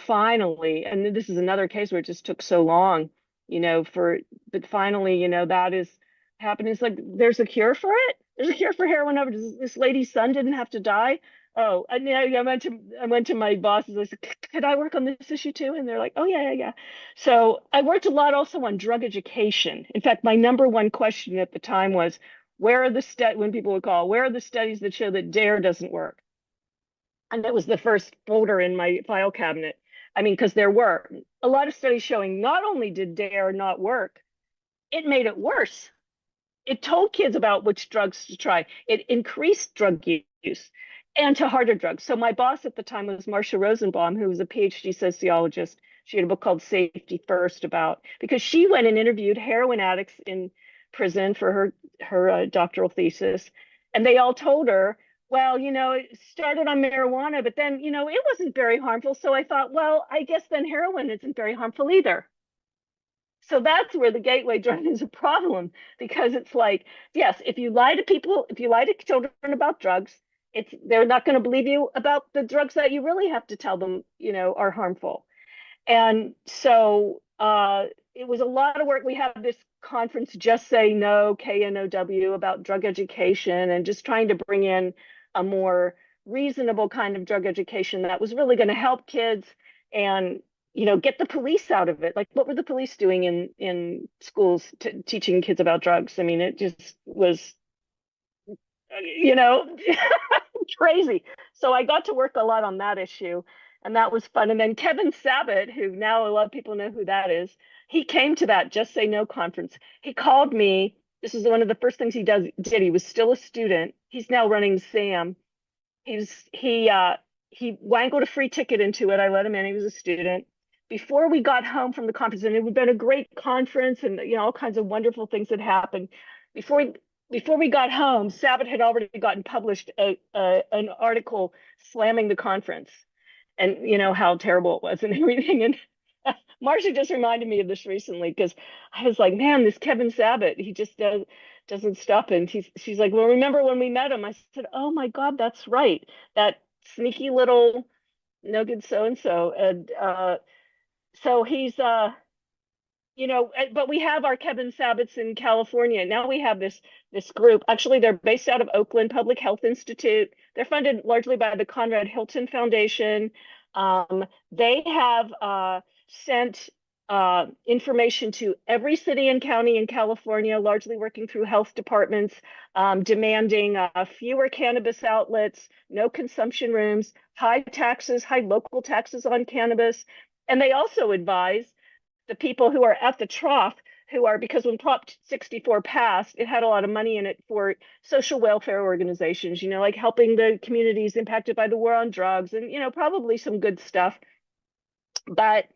finally, and this is another case where it just took so long, but finally, that is happening. It's like there's a cure for it. There's a cure for heroin overdose. This lady's son didn't have to die. Oh, and I went to my bosses. I said, could I work on this issue too? And they're like, oh yeah. So I worked a lot also on drug education. In fact, my number one question at the time was, where are the when people would call, where are the studies that show that DARE doesn't work? And that was the first folder in my file cabinet. I mean, because there were a lot of studies showing not only did DARE not work, it made it worse. It told kids about which drugs to try. It increased drug use and to harder drugs. So my boss at the time was Marcia Rosenbaum, who was a PhD sociologist. She had a book called Safety First because she went and interviewed heroin addicts in prison for her doctoral thesis. And they all told her, well, it started on marijuana, but then, it wasn't very harmful. So I thought, well, I guess then heroin isn't very harmful either. So that's where the gateway drug is a problem, because it's like, yes, if you lie to people, if you lie to children about drugs, they're not going to believe you about the drugs that you really have to tell them, are harmful. And so it was a lot of work. We have this conference, Just Say No, KNOW, about drug education, and just trying to bring in a more reasonable kind of drug education that was really going to help kids and get the police out of it. Like, what were the police doing in schools teaching kids about drugs? I mean, it just was, crazy. So I got to work a lot on that issue, and that was fun. And then Kevin Sabat, who now a lot of people know who that is, he came to that Just Say No conference. He called me. This is one of the first things he did. He was still a student. He's now running SAM. He wangled a free ticket into it. I let him in. He was a student. Before we got home from the conference, and it had been a great conference, and all kinds of wonderful things had happened. Before we got home, Sabat had already gotten published an article slamming the conference, and how terrible it was and everything. And Marcia just reminded me of this recently, because I was like, man, this Kevin Sabat, he just doesn't stop. And she's like, well, remember when we met him? I said, oh my God, that's right. That sneaky little no good so-and-so. And so he's, but we have our Kevin Sabats in California. Now we have this group. Actually, they're based out of Oakland Public Health Institute. They're funded largely by the Conrad Hilton Foundation. They have sent information to every city and county in California, largely working through health departments, demanding fewer cannabis outlets, no consumption rooms, high local taxes on cannabis. And they also advise the people who are at the trough, because when Prop 64 passed, it had a lot of money in it for social welfare organizations, like helping the communities impacted by the war on drugs, and, probably some good stuff. But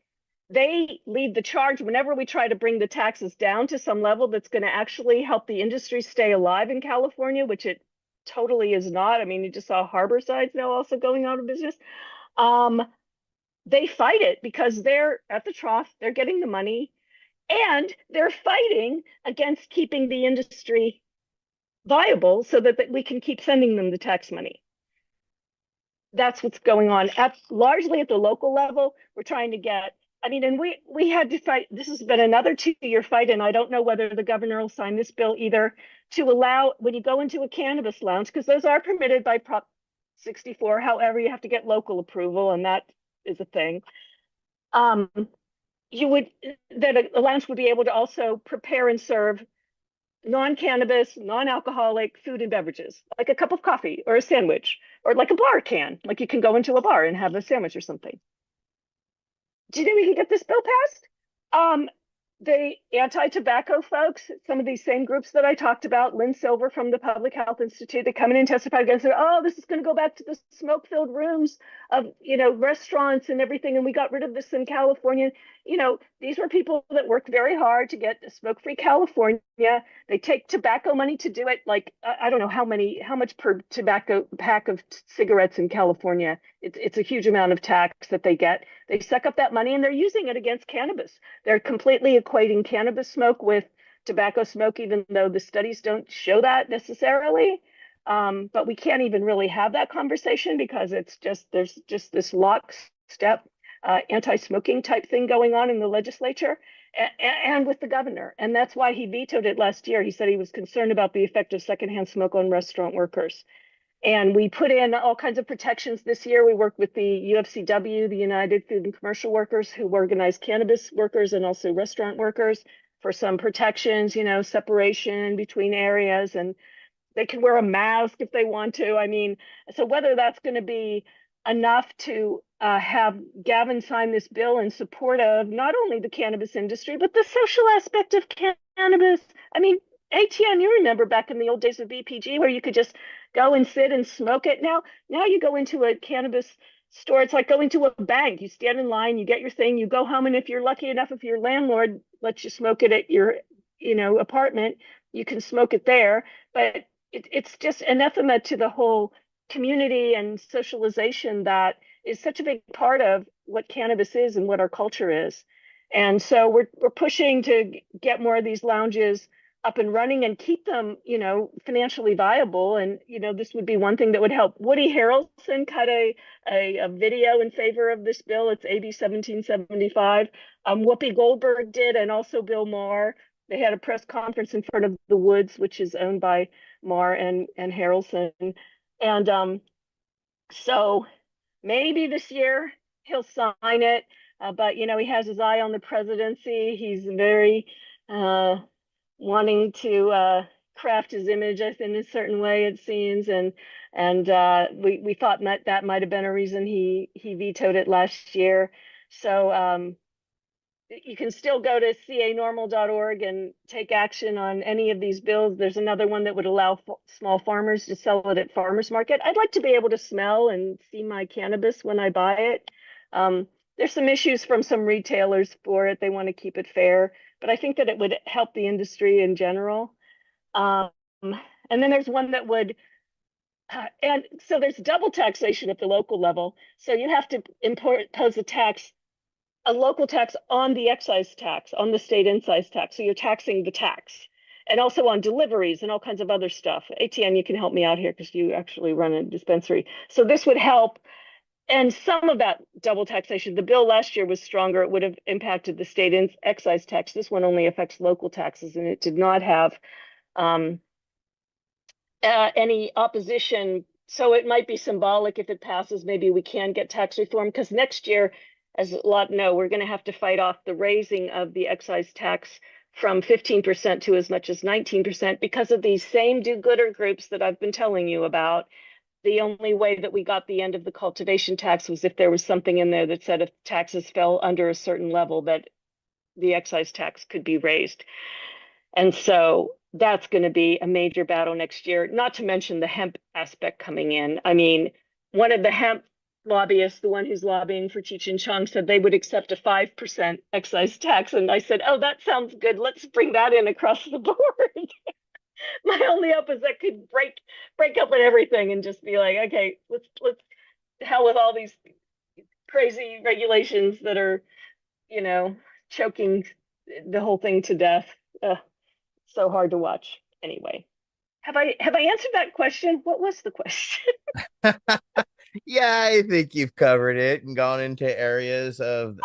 they lead the charge whenever we try to bring the taxes down to some level that's going to actually help the industry stay alive in California, which it totally is not. I mean, you just saw Harborside's now also going out of business. They fight it because they're at the trough, they're getting the money, and they're fighting against keeping the industry viable so that we can keep sending them the tax money. That's what's going on largely at the local level. We're trying to get, and we had to fight. This has been another 2-year fight, and I don't know whether the governor will sign this bill either, to allow, when you go into a cannabis lounge, because those are permitted by Prop 64. However, you have to get local approval, and that is a thing. um, you would that a lounge would be able to also prepare and serve non-cannabis, non-alcoholic food and beverages, like a cup of coffee or a sandwich, or like a bar can, like you can go into a bar and have a sandwich or something. Do you think we can get this bill passed? The anti-tobacco folks, some of these same groups that I talked about, Lynn Silver from the Public Health Institute, they come in and testify against it. Oh, this is going to go back to the smoke-filled rooms of, restaurants and everything. And we got rid of this in California. These were people that worked very hard to get smoke-free California. They take tobacco money to do it. Like, I don't know how much per tobacco pack of cigarettes in California. It's a huge amount of tax that they get. They suck up that money and they're using it against cannabis. They're completely equating cannabis smoke with tobacco smoke, even though the studies don't show that necessarily. But we can't even really have that conversation because there's just this lockstep anti-smoking type thing going on in the legislature and with the governor. And that's why he vetoed it last year. He said he was concerned about the effect of secondhand smoke on restaurant workers. And we put in all kinds of protections this year. We worked with the UFCW, the United Food and Commercial Workers, who organize cannabis workers and also restaurant workers, for some protections, separation between areas, and they can wear a mask if they want to. I mean, so whether that's going to be enough to have Gavin sign this bill in support of not only the cannabis industry, but the social aspect of cannabis. I mean, ATN, you remember back in the old days of BPG where you could just go and sit and smoke it. Now you go into a cannabis store, it's like going to a bank. You stand in line, you get your thing, you go home, and if you're lucky enough, if your landlord lets you smoke it at your apartment, you can smoke it there. But it's just anathema to the whole community and socialization that is such a big part of what cannabis is and what our culture is. And so we're pushing to get more of these lounges up and running and keep them, financially viable. And, this would be one thing that would help. Woody Harrelson cut a video in favor of this bill. It's AB 1775. Whoopi Goldberg did, and also Bill Maher. They had a press conference in front of the Woods, which is owned by Maher and Harrelson. And so maybe this year he'll sign it. But, he has his eye on the presidency. He's very wanting to craft his image in a certain way, it seems. And we thought that might have been a reason he vetoed it last year. So you can still go to canormal.org and take action on any of these bills. There's another one that would allow small farmers to sell it at farmers market. I'd like to be able to smell and see my cannabis when I buy it. There's some issues from some retailers for it. They want to keep it fair, but I think that it would help the industry in general. And then there's one that would, and so there's double taxation at the local level. So you have to impose a local tax on the excise tax, on the state excise tax. So you're taxing the tax, and also on deliveries and all kinds of other stuff. ATN, you can help me out here because you actually run a dispensary. So this would help. And some of that double taxation, the bill last year was stronger. It would have impacted the state excise tax. This one only affects local taxes, and it did not have any opposition. So it might be symbolic if it passes. Maybe we can get tax reform, because next year, as a lot know, we're going to have to fight off the raising of the excise tax from 15% to as much as 19% because of these same do-gooder groups that I've been telling you about. The only way that we got the end of the cultivation tax was if there was something in there that said if taxes fell under a certain level that the excise tax could be raised. And so that's going to be a major battle next year, not to mention the hemp aspect coming in. I mean, one of the hemp lobbyists, the one who's lobbying for Cheech and Chong, said they would accept a 5% excise tax. And I said, oh, that sounds good. Let's bring that in across the board. My only hope is that could break up with everything and just be like, okay, let's hell with all these crazy regulations that are, choking the whole thing to death. So hard to watch. Anyway, have I answered that question? What was the question? Yeah, I think you've covered it and gone into areas of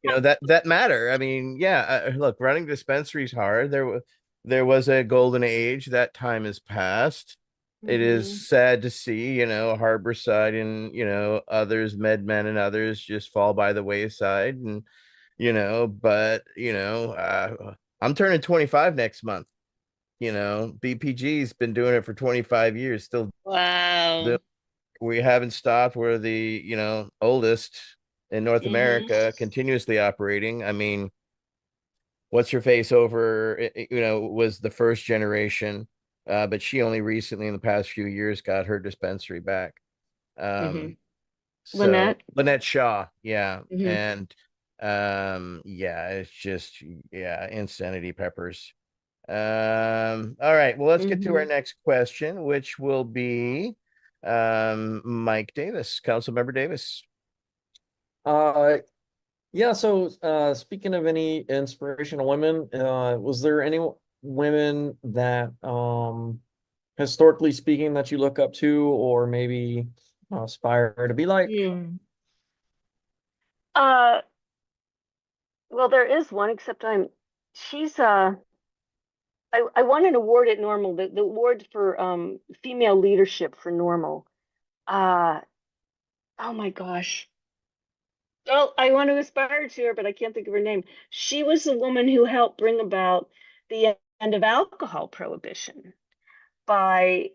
that matter. I mean, look, running dispensaries hard. There was a golden age. That time is past. it is sad to see, Harborside and, others, MedMen and others just fall by the wayside. And, but, I'm turning 25 next month. BPG's been doing it for 25 years. Still, Wow. we haven't stopped. We're the, oldest in North America, continuously operating. I mean, what's her face over, was the first generation. But she only recently in the past few years got her dispensary back. So Lynette Shaw, yeah. And yeah, it's just insanity peppers. All right, well, let's get to our next question, which will be Mike Davis, Council Member Davis. Yeah, so speaking of any inspirational women, was there any women that historically speaking that you look up to or maybe aspire to be like? Well, there is one, except she's I won an award at Normal, the award for female leadership for Normal. Oh my gosh. Well, I want to aspire to her, but I can't think of her name. She was the woman who helped bring about the end of alcohol prohibition by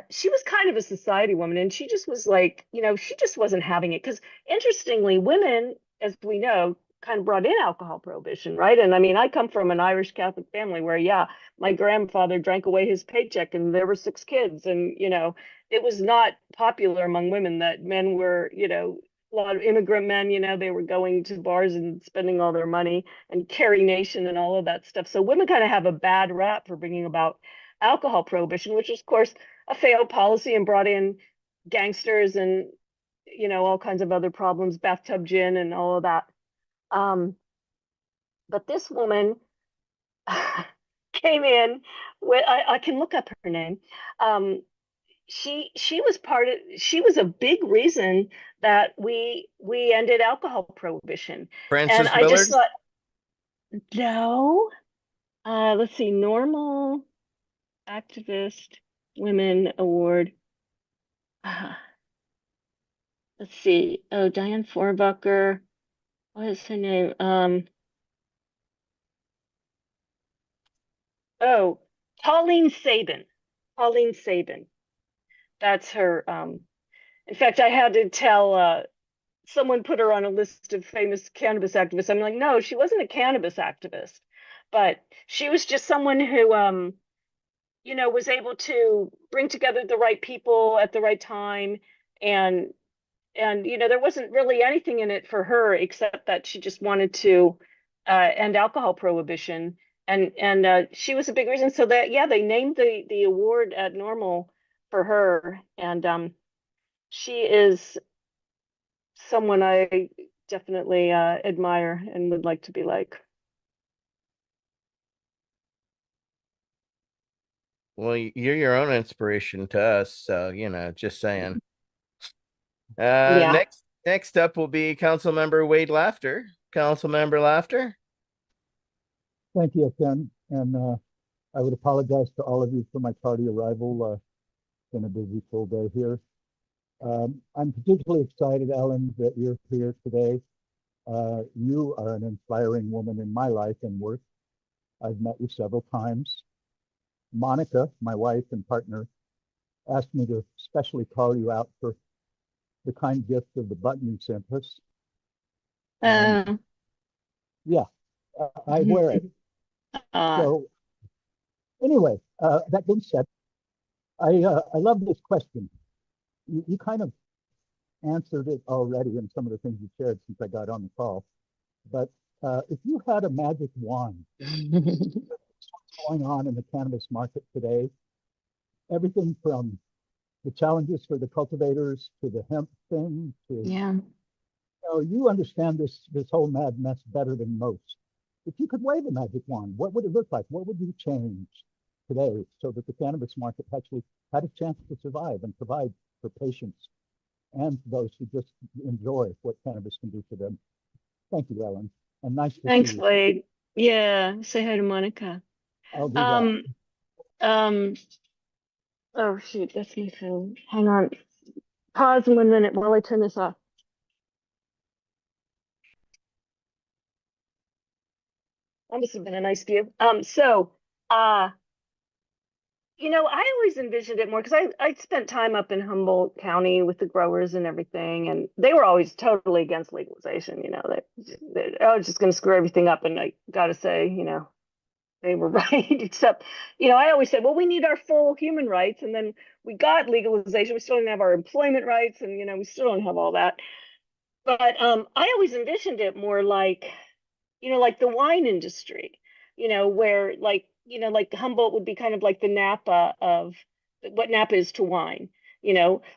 she was kind of a society woman, and she just was like, she just wasn't having it, because interestingly, women, as we know, kind of brought in alcohol prohibition, right? And I mean, I come from an Irish Catholic family where, yeah, my grandfather drank away his paycheck and there were 6 kids, and it was not popular among women that men were, a lot of immigrant men, they were going to bars and spending all their money, and Carrie Nation and all of that stuff. So women kind of have a bad rap for bringing about alcohol prohibition, which is, of course, a failed policy and brought in gangsters and all kinds of other problems, bathtub gin and all of that. But this woman came in with, I can look up her name. She was a big reason that we ended alcohol prohibition. Frances and I Willard? just thought, no. Let's see, Normal Activist Women Award. Let's see. Oh, Diane Forbucker. What is her name? Oh, Pauline Sabin. Pauline Sabin. That's her. In fact, I had to tell someone put her on a list of famous cannabis activists. I'm like, no, she wasn't a cannabis activist, but she was just someone who was able to bring together the right people at the right time. And there wasn't really anything in it for her except that she just wanted to end alcohol prohibition. And she was a big reason. So that, yeah, they named the award at Normal for her. And she is someone I definitely admire and would like to be like. Well, you're your own inspiration to us, so just saying. Yeah. Next up will be Council Member Wade Laughter. Council Member Laughter. Thank you, Ken. And I would apologize to all of you for my tardy arrival. It's been a busy full day here. I'm particularly excited, Ellen, that you're here today. You are an inspiring woman in my life and work. I've met you several times. Monica, my wife and partner, asked me to specially call you out for the kind gift of the button you sent us. Yeah, I wear it. So anyway, that being said, I love this question. You kind of answered it already in some of the things you shared since I got on the call. But if you had a magic wand, what's going on in the cannabis market today, everything from the challenges for the cultivators to the hemp thing to you understand this whole mad mess better than most. If you could wave a magic wand, what would it look like? What would you change today so that the cannabis market actually had a chance to survive and provide for patients and those who just enjoy what cannabis can do for them? Thank you, Ellen. And nice to Thanks, see you. Wade. Yeah, say hi to Monica. I'll do that. Oh shoot, that's my phone. Hang on. Pause 1 minute while I turn this off. That must have been a nice view. Uh, I always envisioned it more because I spent time up in Humboldt County with the growers and everything, and they were always totally against legalization. I was just going to screw everything up, and I got to say, they were right. Except, I always said, well, we need our full human rights, and then we got legalization. We still don't have our employment rights, and we still don't have all that. But I always envisioned it more like the wine industry, where like Humboldt would be kind of like the Napa of what Napa is to wine,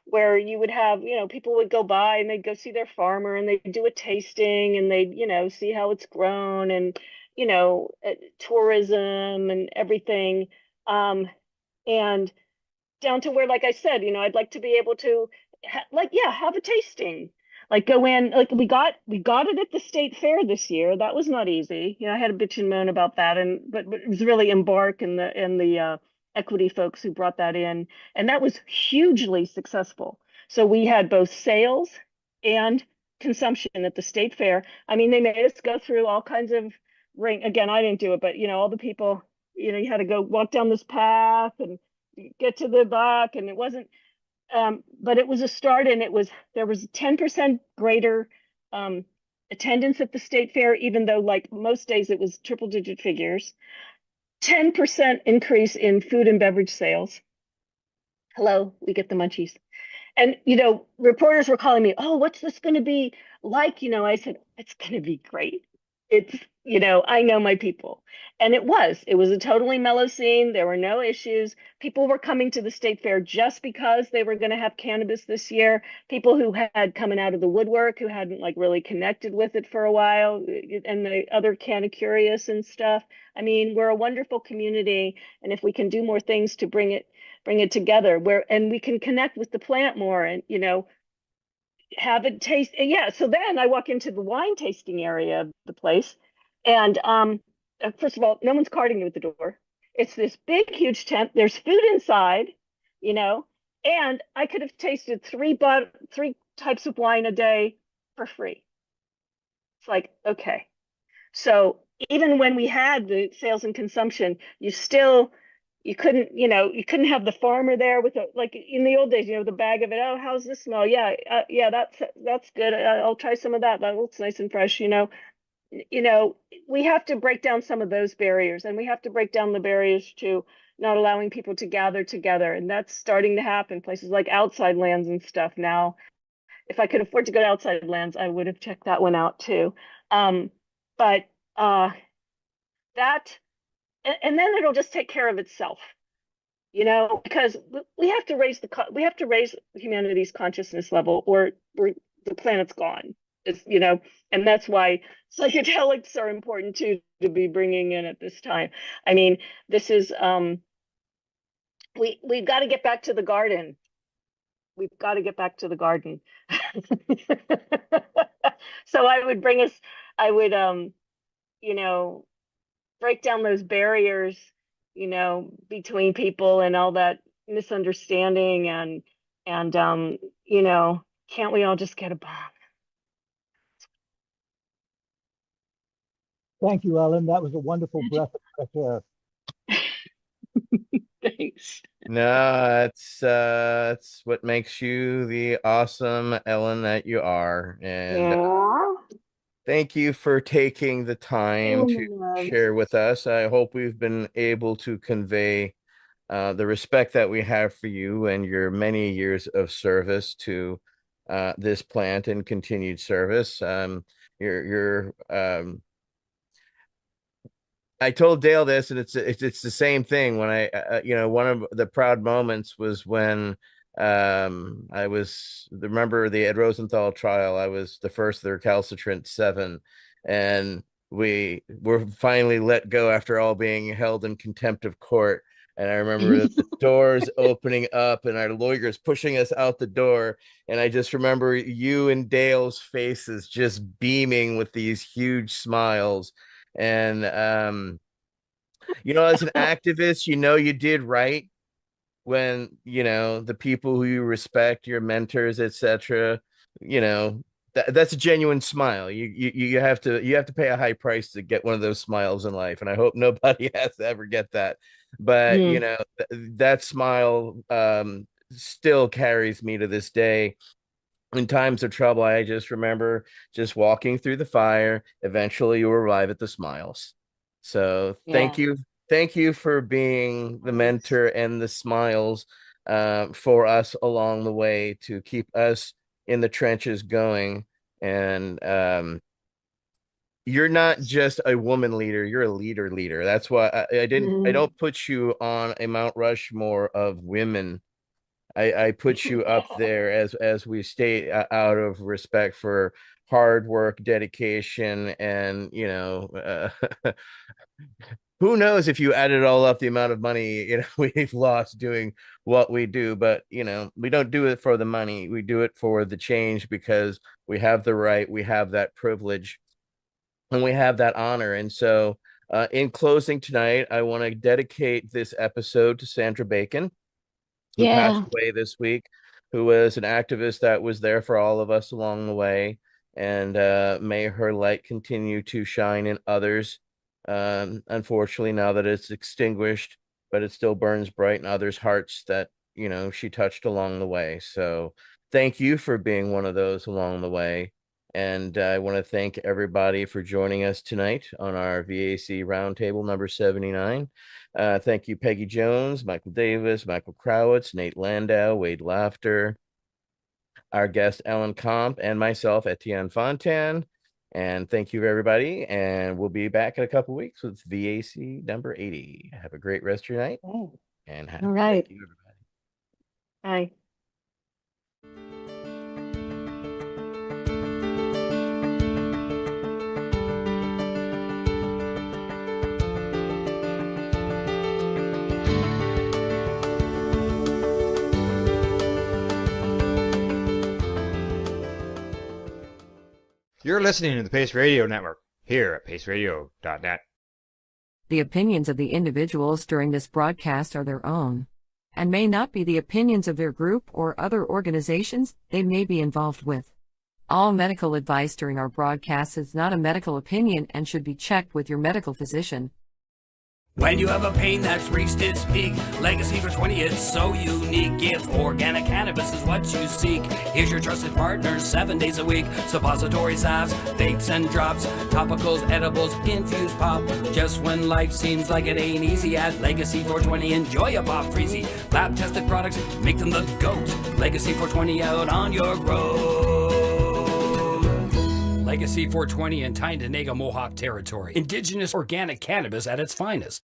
where you would have, people would go by and they'd go see their farmer and they'd do a tasting and they'd, see how it's grown and, tourism and everything. And down to where, like I said, I'd like to be able to have a tasting, like go in, like we got it at the state fair this year. That was not easy. I had a bitch and moan about that, but it was really Embark and the equity folks who brought that in, and that was hugely successful. So we had both sales and consumption at the state fair. I mean, they made us go through all kinds of ring. Again, I didn't do it, but all the people, you had to go walk down this path and get to the back, and it wasn't but it was a start, and there was 10% greater attendance at the state fair, even though like most days it was triple digit figures. 10% increase in food and beverage sales. Hello, we get the munchies. And reporters were calling me, oh, what's this going to be like? I said, it's going to be great. It's, I know my people. And it was a totally mellow scene. There were no issues. People were coming to the state fair just because they were going to have cannabis this year. People who had coming out of the woodwork, who hadn't like really connected with it for a while, and the other kind of curious and stuff. I mean, we're a wonderful community, and if we can do more things to bring it together, and we can connect with the plant more, and have it taste. Yeah, so then I walk into the wine tasting area of the place, and first of all, no one's carding you at the door. It's this big huge tent. There's food inside, and I could have tasted three types of wine a day for free. It's like, okay. So even when we had the sales and consumption, you couldn't have the farmer there with like in the old days, the bag of it. Oh, how's this smell? Yeah, yeah, that's good. I'll try some of that. That looks nice and fresh. We have to break down some of those barriers, and we have to break down the barriers to not allowing people to gather together. And that's starting to happen places like Outside Lands and stuff now. If I could afford to go to Outside Lands, I would have checked that one out too. But that, and then it'll just take care of itself, because we have to raise humanity's consciousness level, or the planet's gone. It's, and that's why psychedelics are important too, to be bringing in at this time. I mean, this is we've got to get back to the garden. We've got to get back to the garden. So I would break down those barriers, between people and all that misunderstanding, and can't we all just get a bomb? Thank you, Ellen. That was a wonderful breath of fresh air. Thanks. No, it's what makes you the awesome Ellen that you are. And thank you for taking the time to share with us. I hope we've been able to convey the respect that we have for you and your many years of service to this plant and continued service. I told Dale this, and it's the same thing. When one of the proud moments was when I was, remember the Ed Rosenthal trial. I was the first of the recalcitrant 7, and we were finally let go after all being held in contempt of court. And I remember the doors opening up and our lawyers pushing us out the door. And I just remember you and Dale's faces just beaming with these huge smiles. And as an activist, you did right. when, the people who you respect, your mentors, etc., that's a genuine smile. You have to pay a high price to get one of those smiles in life, and I hope nobody has to ever get that. But that smile still carries me to this day. In times of trouble, I just remember just walking through the fire. Eventually you arrive at the smiles. So thank you for being the mentor and the smiles for us along the way to keep us in the trenches going. And you're not just a woman leader, you're a leader. That's why I don't put you on a Mount Rushmore of women. I put you up there as we stay out of respect for hard work, dedication, and who knows if you add it all up, the amount of money we've lost doing what we do. But we don't do it for the money. We do it for the change, because we have the right, we have that privilege, and we have that honor. And so in closing tonight, I want to dedicate this episode to Sandra Bacon, who passed away this week, who was an activist that was there for all of us along the way. And may her light continue to shine in others. Unfortunately, now that it's extinguished, but it still burns bright in others' hearts that, she touched along the way. So thank you for being one of those along the way. And I want to thank everybody for joining us tonight on our VAC Roundtable number 79. Thank you, Peggy Jones, Michael Davis, Michael Crowitz, Nate Landau, Wade Laughter, our guest Ellen Comp, and myself, Etienne Fontan. And thank you, everybody. And we'll be back in a couple weeks with VAC number 80. Have a great rest of your night. And All right. Thank you, everybody. Bye. You're listening to the Pace Radio Network, here at paceradio.net. The opinions of the individuals during this broadcast are their own, and may not be the opinions of their group or other organizations they may be involved with. All medical advice during our broadcast is not a medical opinion and should be checked with your medical physician. When you have a pain that's reached its peak, Legacy for 20, it's so unique. If organic cannabis is what you seek, here's your trusted partners 7 days a week. Suppository salves, vapes and drops, topicals, edibles, infused pop. Just when life seems like it ain't easy, at Legacy 420, enjoy a pop freezy. Lab tested products, make them the GOAT. Legacy 420 out on your road. Legacy 420 in Tyndonega Mohawk territory. Indigenous organic cannabis at its finest.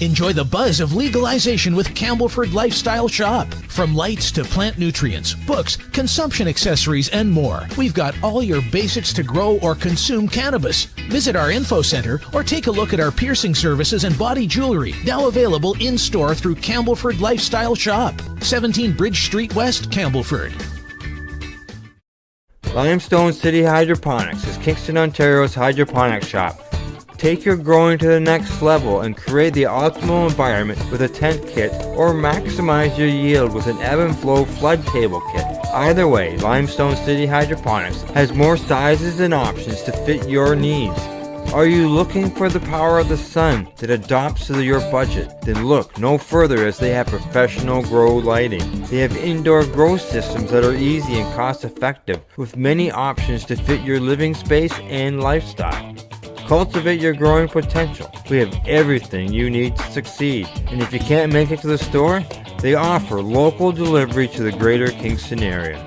Enjoy the buzz of legalization with Campbellford Lifestyle Shop. From lights to plant nutrients, books, consumption accessories, and more, we've got all your basics to grow or consume cannabis. Visit our info center or take a look at our piercing services and body jewelry, now available in-store through Campbellford Lifestyle Shop, 17 Bridge Street West, Campbellford. Limestone City Hydroponics is Kingston, Ontario's hydroponics shop. Take your growing to the next level and create the optimal environment with a tent kit, or maximize your yield with an ebb and flow flood table kit. Either way, Limestone City Hydroponics has more sizes and options to fit your needs. Are you looking for the power of the sun that adapts to your budget? Then look no further, as they have professional grow lighting. They have indoor grow systems that are easy and cost effective, with many options to fit your living space and lifestyle. Cultivate your growing potential. We have everything you need to succeed. And if you can't make it to the store, they offer local delivery to the greater Kingston area.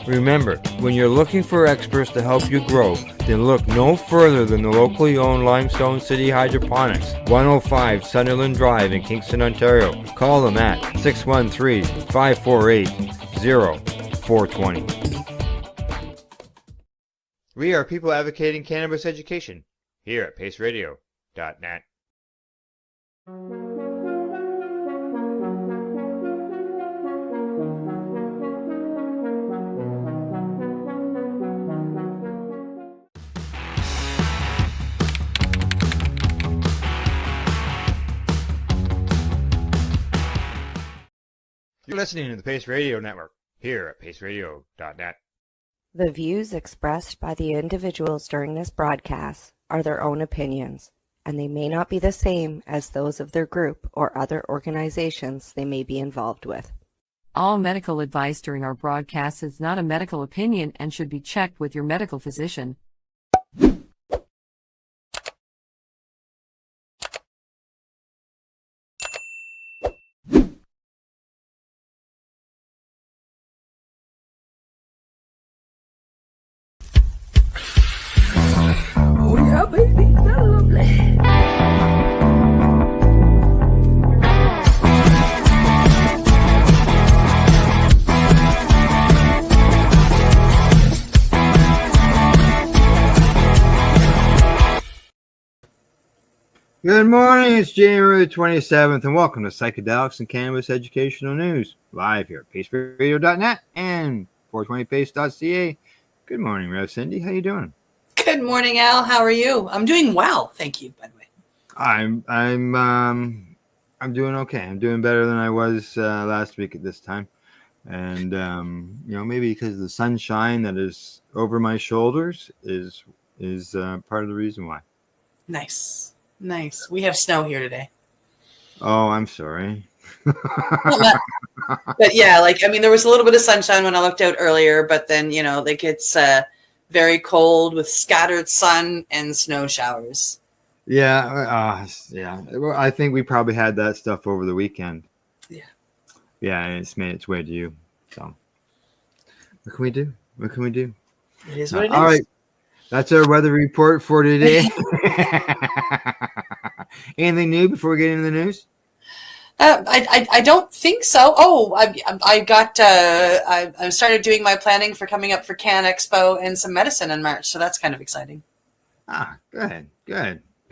Remember, when you're looking for experts to help you grow, then look no further than the locally owned Limestone City Hydroponics, 105 Sunderland Drive in Kingston, Ontario. Call them at 613-548-0420. We are people advocating cannabis education, here at paceradio.net. You're listening to the Pace Radio Network here at paceradio.net. The views expressed by the individuals during this broadcast are their own opinions, and they may not be the same as those of their group or other organizations they may be involved with. All medical advice during our broadcast is not a medical opinion and should be checked with your medical physician. Oh yeah, baby, that's lovely. Good morning, it's January 27th, and welcome to Psychedelics and Cannabis Educational News, live here at paceradio.net and 420pace.ca. Good morning, Rev Cindy. How you doing? Good morning, Al. How are you? I'm doing well, thank you, by the way. I'm doing okay. I'm doing better than I was last week at this time. And maybe because the sunshine that is over my shoulders is part of the reason why. Nice. We have snow here today. Oh, I'm sorry. But yeah, there was a little bit of sunshine when I looked out earlier, but then, it's very cold with scattered sun and snow showers. Yeah. Well, I think we probably had that stuff over the weekend. Yeah. Yeah, and it's made its way to you. So what can we do? It is what it is. All right. That's our weather report for today. Anything new before we get into the news? I don't think so. Oh, I started doing my planning for coming up for Can Expo and some medicine in March, so that's kind of exciting. Good.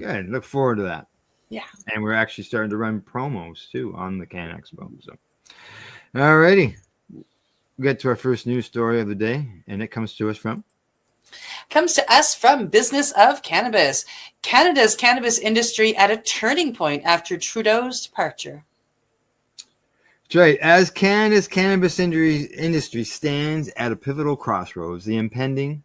Look forward to that. Yeah. And we're actually starting to run promos too on the Can Expo. So, all righty. We'll get to our first news story of the day, and it comes to us from Business of Cannabis. Canada's cannabis industry at a turning point after Trudeau's departure. That's right. As Canada's cannabis industry stands at a pivotal crossroads, the impending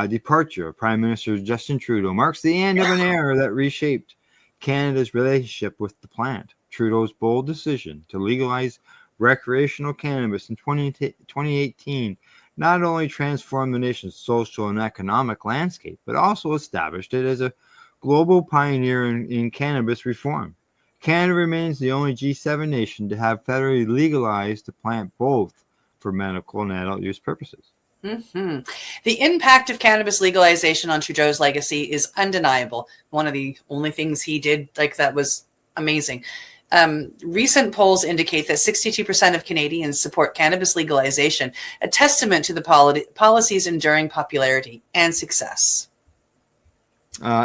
departure of Prime Minister Justin Trudeau marks the end of an era that reshaped Canada's relationship with the plant. Trudeau's bold decision to legalize recreational cannabis in 2018 not only transformed the nation's social and economic landscape, but also established it as a global pioneer in cannabis reform. Canada remains the only G7 nation to have federally legalized the plant both for medical and adult use purposes. Mm-hmm. The impact of cannabis legalization on Trudeau's legacy is undeniable. One of the only things he did that was amazing. Recent polls indicate that 62% of Canadians support cannabis legalization, a testament to the policy's enduring popularity and success.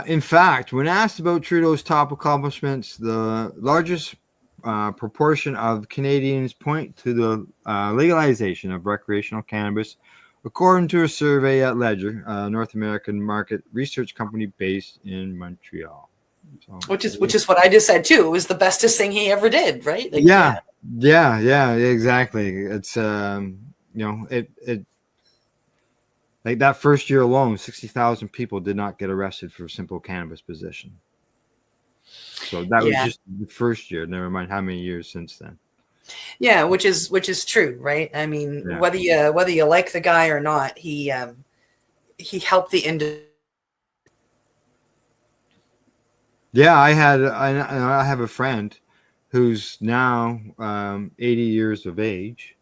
In fact, when asked about Trudeau's top accomplishments, the largest proportion of Canadians point to the legalization of recreational cannabis, according to a survey at Ledger, a North American market research company based in Montreal. So, which is what I just said too. It was the bestest thing he ever did, right? Yeah, exactly. It's it like that first year alone, 60,000 people did not get arrested for simple cannabis possession. So that was just the first year. Never mind how many years since then. Yeah, which is true, right? I mean, whether you like the guy or not, he helped the industry. Yeah, I have a friend who's now 80 years of age,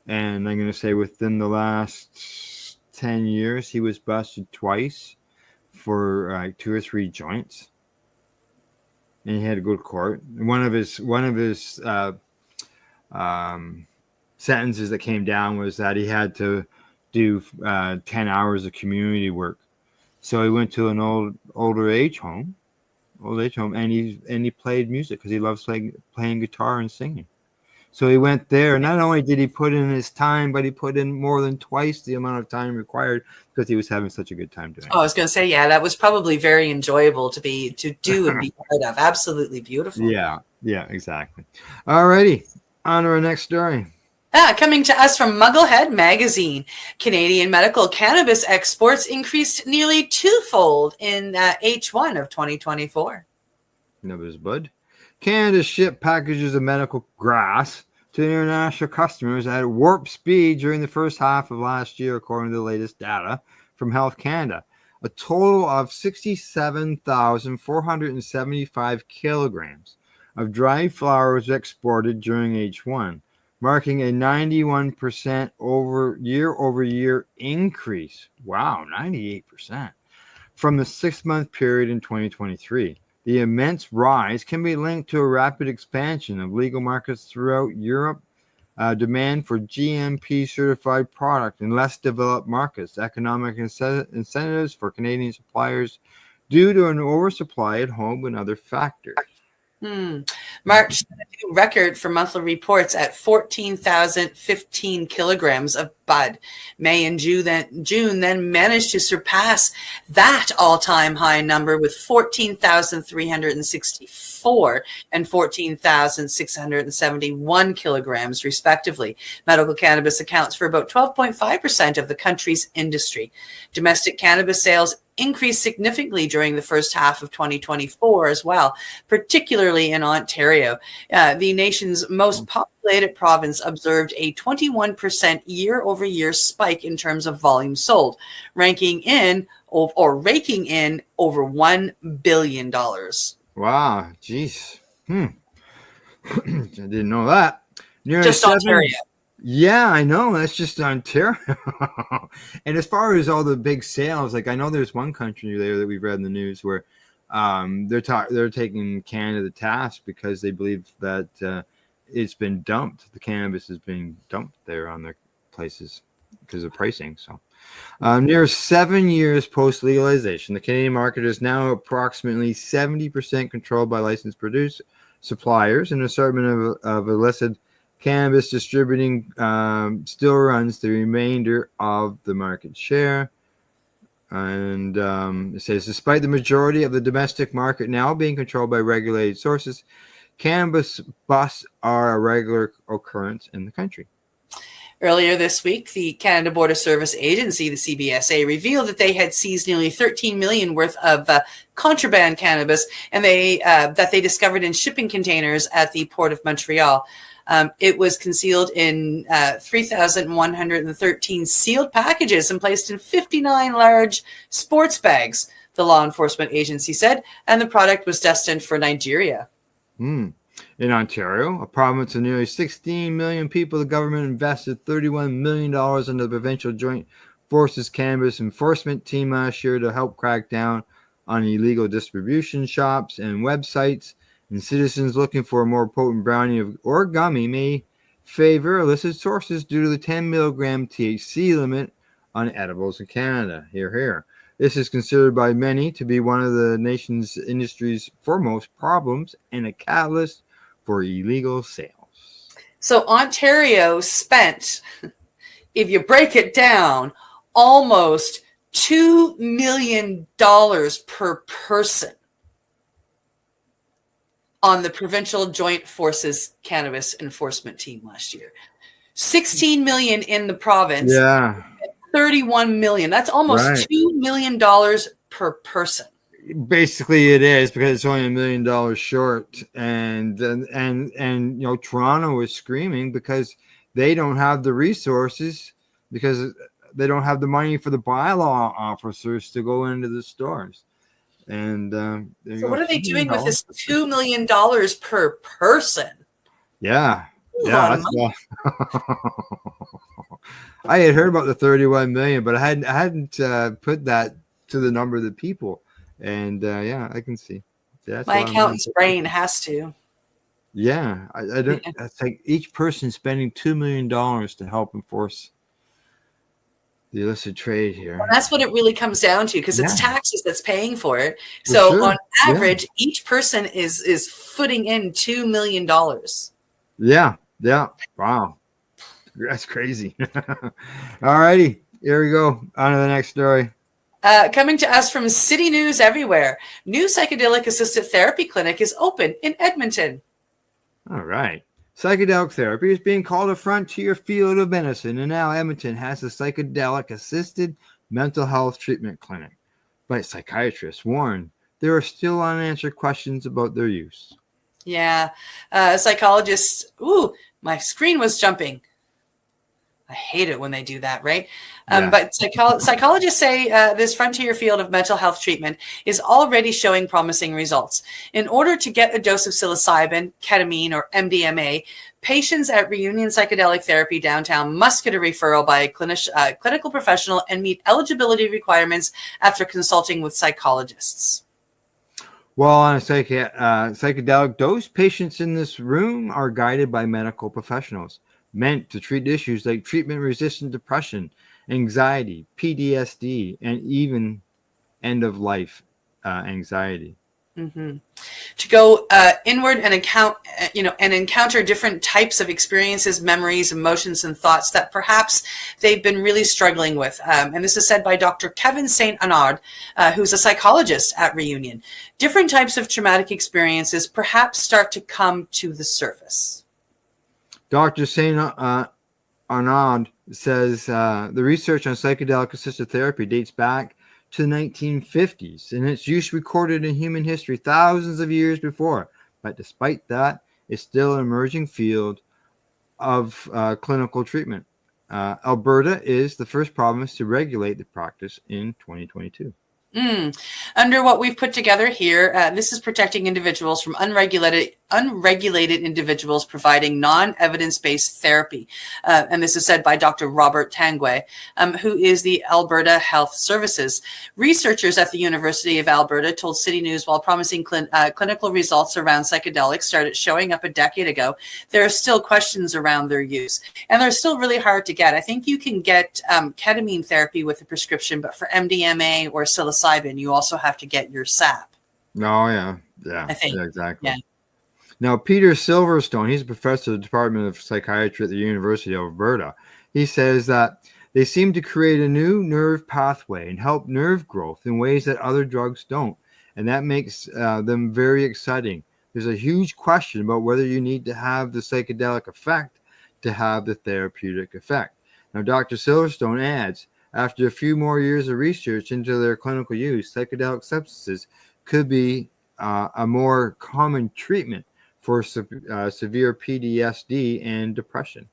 and I'm going to say within the last 10 years, he was busted twice for 2 or 3 joints, and he had to go to court. One of his sentences that came down was that he had to do 10 hours of community work. So he went to an old age home, and he played music because he loves playing guitar and singing. So he went there. Not only did he put in his time, but he put in more than twice the amount of time required because he was having such a good time doing it. Oh, I was going to say, that was probably very enjoyable to do and be part of. Absolutely beautiful. Yeah, exactly. All righty, on to our next story. Coming to us from Mugglehead Magazine, Canadian medical cannabis exports increased nearly twofold in H1 of 2024. Numbers, bud. Canada shipped packages of medical grass to international customers at warp speed during the first half of last year, according to the latest data from Health Canada. A total of 67,475 kilograms of dried flower was exported during H1, marking a 91% year-over-year increase. Wow, 98% from the 6-month period in 2023. The immense rise can be linked to a rapid expansion of legal markets throughout Europe, demand for GMP-certified product in less developed markets, economic incentives for Canadian suppliers due to an oversupply at home, and other factors. March set a new record for monthly reports at 14,015 kilograms of bud. May and June then managed to surpass that all-time high number with 14,364 and 14,671 kilograms, respectively. Medical cannabis accounts for about 12.5% of the country's industry. Domestic cannabis sales increased significantly during the first half of 2024 as well, particularly in Ontario. The nation's most populated province observed a 21% year-over-year spike in terms of volume sold, raking in over $1 billion. Wow, jeez. I didn't know that. Just Ontario. Yeah, I know. That's just Ontario. And as far as all the big sales, like I know there's one country there that we've read in the news where they're taking Canada to task because they believe that it's been dumped. The cannabis is being dumped there on their places because of pricing. So near 7 years post legalization, the Canadian market is now approximately 70% controlled by licensed suppliers, and an assortment of illicit cannabis distributing still runs the remainder of the market share. And it says, despite the majority of the domestic market now being controlled by regulated sources, cannabis busts are a regular occurrence in the country. Earlier this week, the Canada Border Service Agency, the CBSA, revealed that they had seized nearly $13 million worth of contraband cannabis, and that they discovered in shipping containers at the Port of Montreal. It was concealed in 3,113 sealed packages and placed in 59 large sports bags, the law enforcement agency said, and the product was destined for Nigeria. In Ontario, a province of nearly 16 million people, the government invested $31 million into the Provincial Joint Forces Cannabis Enforcement Team last year to help crack down on illegal distribution shops and websites. And citizens looking for a more potent brownie or gummy may favor illicit sources due to the 10 milligram THC limit on edibles in Canada. Hear, hear. This is considered by many to be one of the nation's industry's foremost problems and a catalyst for illegal sales. So Ontario spent, if you break it down, almost $2 million per person on the Provincial Joint Forces Cannabis Enforcement Team last year. 16 million in the province. Yeah. 31 million. That's almost right. $2 million per person. Basically, it is because it's only $1 million short, and you know, Toronto is screaming because they don't have the resources, because they don't have the money for the bylaw officers to go into the stores. And so what are they doing with this $2 million per person? Yeah, that's I had heard about the 31 million, but I hadn't put that to the number of the people. And yeah, I can see. That's my accountant's brain has to. Yeah, I don't. It's like each person spending $2 million to help enforce the illicit trade here. Well, that's what it really comes down to, because it's taxes that's paying for it. So sure. On average, each person is footing in $2 million. Yeah. Wow, that's crazy. All righty, here we go. On to the next story. Coming to us from City News Everywhere, new psychedelic assisted therapy clinic is open in Edmonton. All right. Psychedelic therapy is being called a frontier field of medicine, and now Edmonton has a psychedelic-assisted mental health treatment clinic. But psychiatrists warn there are still unanswered questions about their use. Yeah. Psychologists, ooh, my screen was jumping. I hate it when they do that, right? But psychologists say this frontier field of mental health treatment is already showing promising results. In order to get a dose of psilocybin, ketamine, or MDMA, patients at Reunion Psychedelic Therapy downtown must get a referral by a clinical professional and meet eligibility requirements after consulting with psychologists. While on a psychedelic dose, patients in this room are guided by medical professionals meant to treat issues like treatment-resistant depression, anxiety, PTSD, and even end-of-life anxiety. Mm-hmm. To go inward and encounter different types of experiences, memories, emotions, and thoughts that perhaps they've been really struggling with. And this is said by Dr. Kevin St. Anard, who's a psychologist at Reunion. Different types of traumatic experiences perhaps start to come to the surface. Dr. St. Arnaud says the research on psychedelic-assisted therapy dates back to the 1950s, and its use recorded in human history thousands of years before. But despite that, it's still an emerging field of clinical treatment. Alberta is the first province to regulate the practice in 2022. Under what we've put together here, this is protecting individuals from unregulated individuals providing non-evidence-based therapy. And this is said by Dr. Robert Tanguay, who is the Alberta Health Services. Researchers at the University of Alberta told City News while promising clinical results around psychedelics started showing up a decade ago, there are still questions around their use. And they're still really hard to get. I think you can get ketamine therapy with a prescription, but for MDMA or psilocybin, you also have to get your SAP. Oh, yeah, I think. Yeah, exactly. Yeah. Now, Peter Silverstone, he's a professor at the Department of Psychiatry at the University of Alberta. He says that they seem to create a new nerve pathway and help nerve growth in ways that other drugs don't. And that makes them very exciting. There's a huge question about whether you need to have the psychedelic effect to have the therapeutic effect. Now, Dr. Silverstone adds, after a few more years of research into their clinical use, psychedelic substances could be a more common treatment for severe PTSD and depression.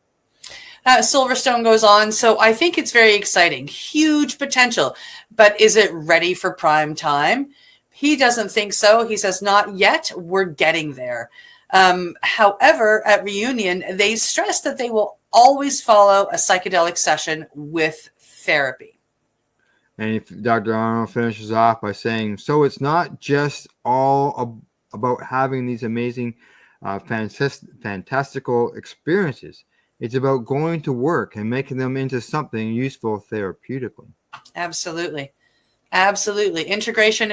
Silverstone goes on, so I think it's very exciting, huge potential, but is it ready for prime time? He doesn't think so. He says, not yet, we're getting there. However, at Reunion, they stress that they will always follow a psychedelic session with therapy. And if Dr. Arnold finishes off by saying, so it's not just all about having these amazing, fantastical experiences. It's about going to work and making them into something useful therapeutically. Absolutely. Absolutely. Integration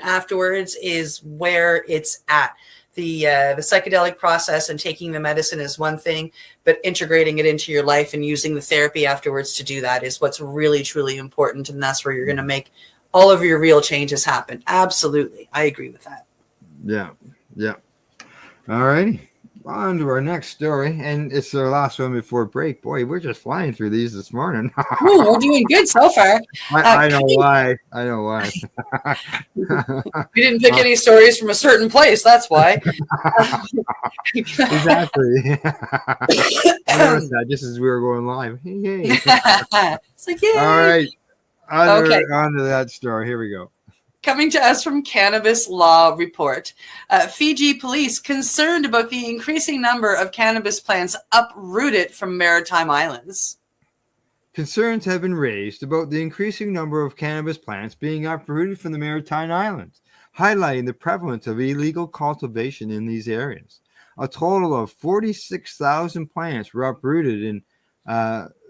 afterwards is where it's at. The psychedelic process and taking the medicine is one thing, but integrating it into your life and using the therapy afterwards to do that is what's really, truly important. And that's where you're going to make all of your real changes happen. Absolutely. I agree with that. Yeah. Yeah. All righty. On to our next story. And it's our last one before break. Boy, we're just flying through these this morning. Ooh, we're doing good so far. I know why. I know why. We didn't pick any stories from a certain place. That's why. Exactly. I noticed that just as we were going live. Hey. It's like, yay. All right. Okay. On to that story. Here we go. Coming to us from Cannabis Law Report. Fiji police concerned about the increasing number of cannabis plants uprooted from maritime islands. Concerns have been raised about the increasing number of cannabis plants being uprooted from the maritime islands, highlighting the prevalence of illegal cultivation in these areas. A total of 46,000 plants were uprooted in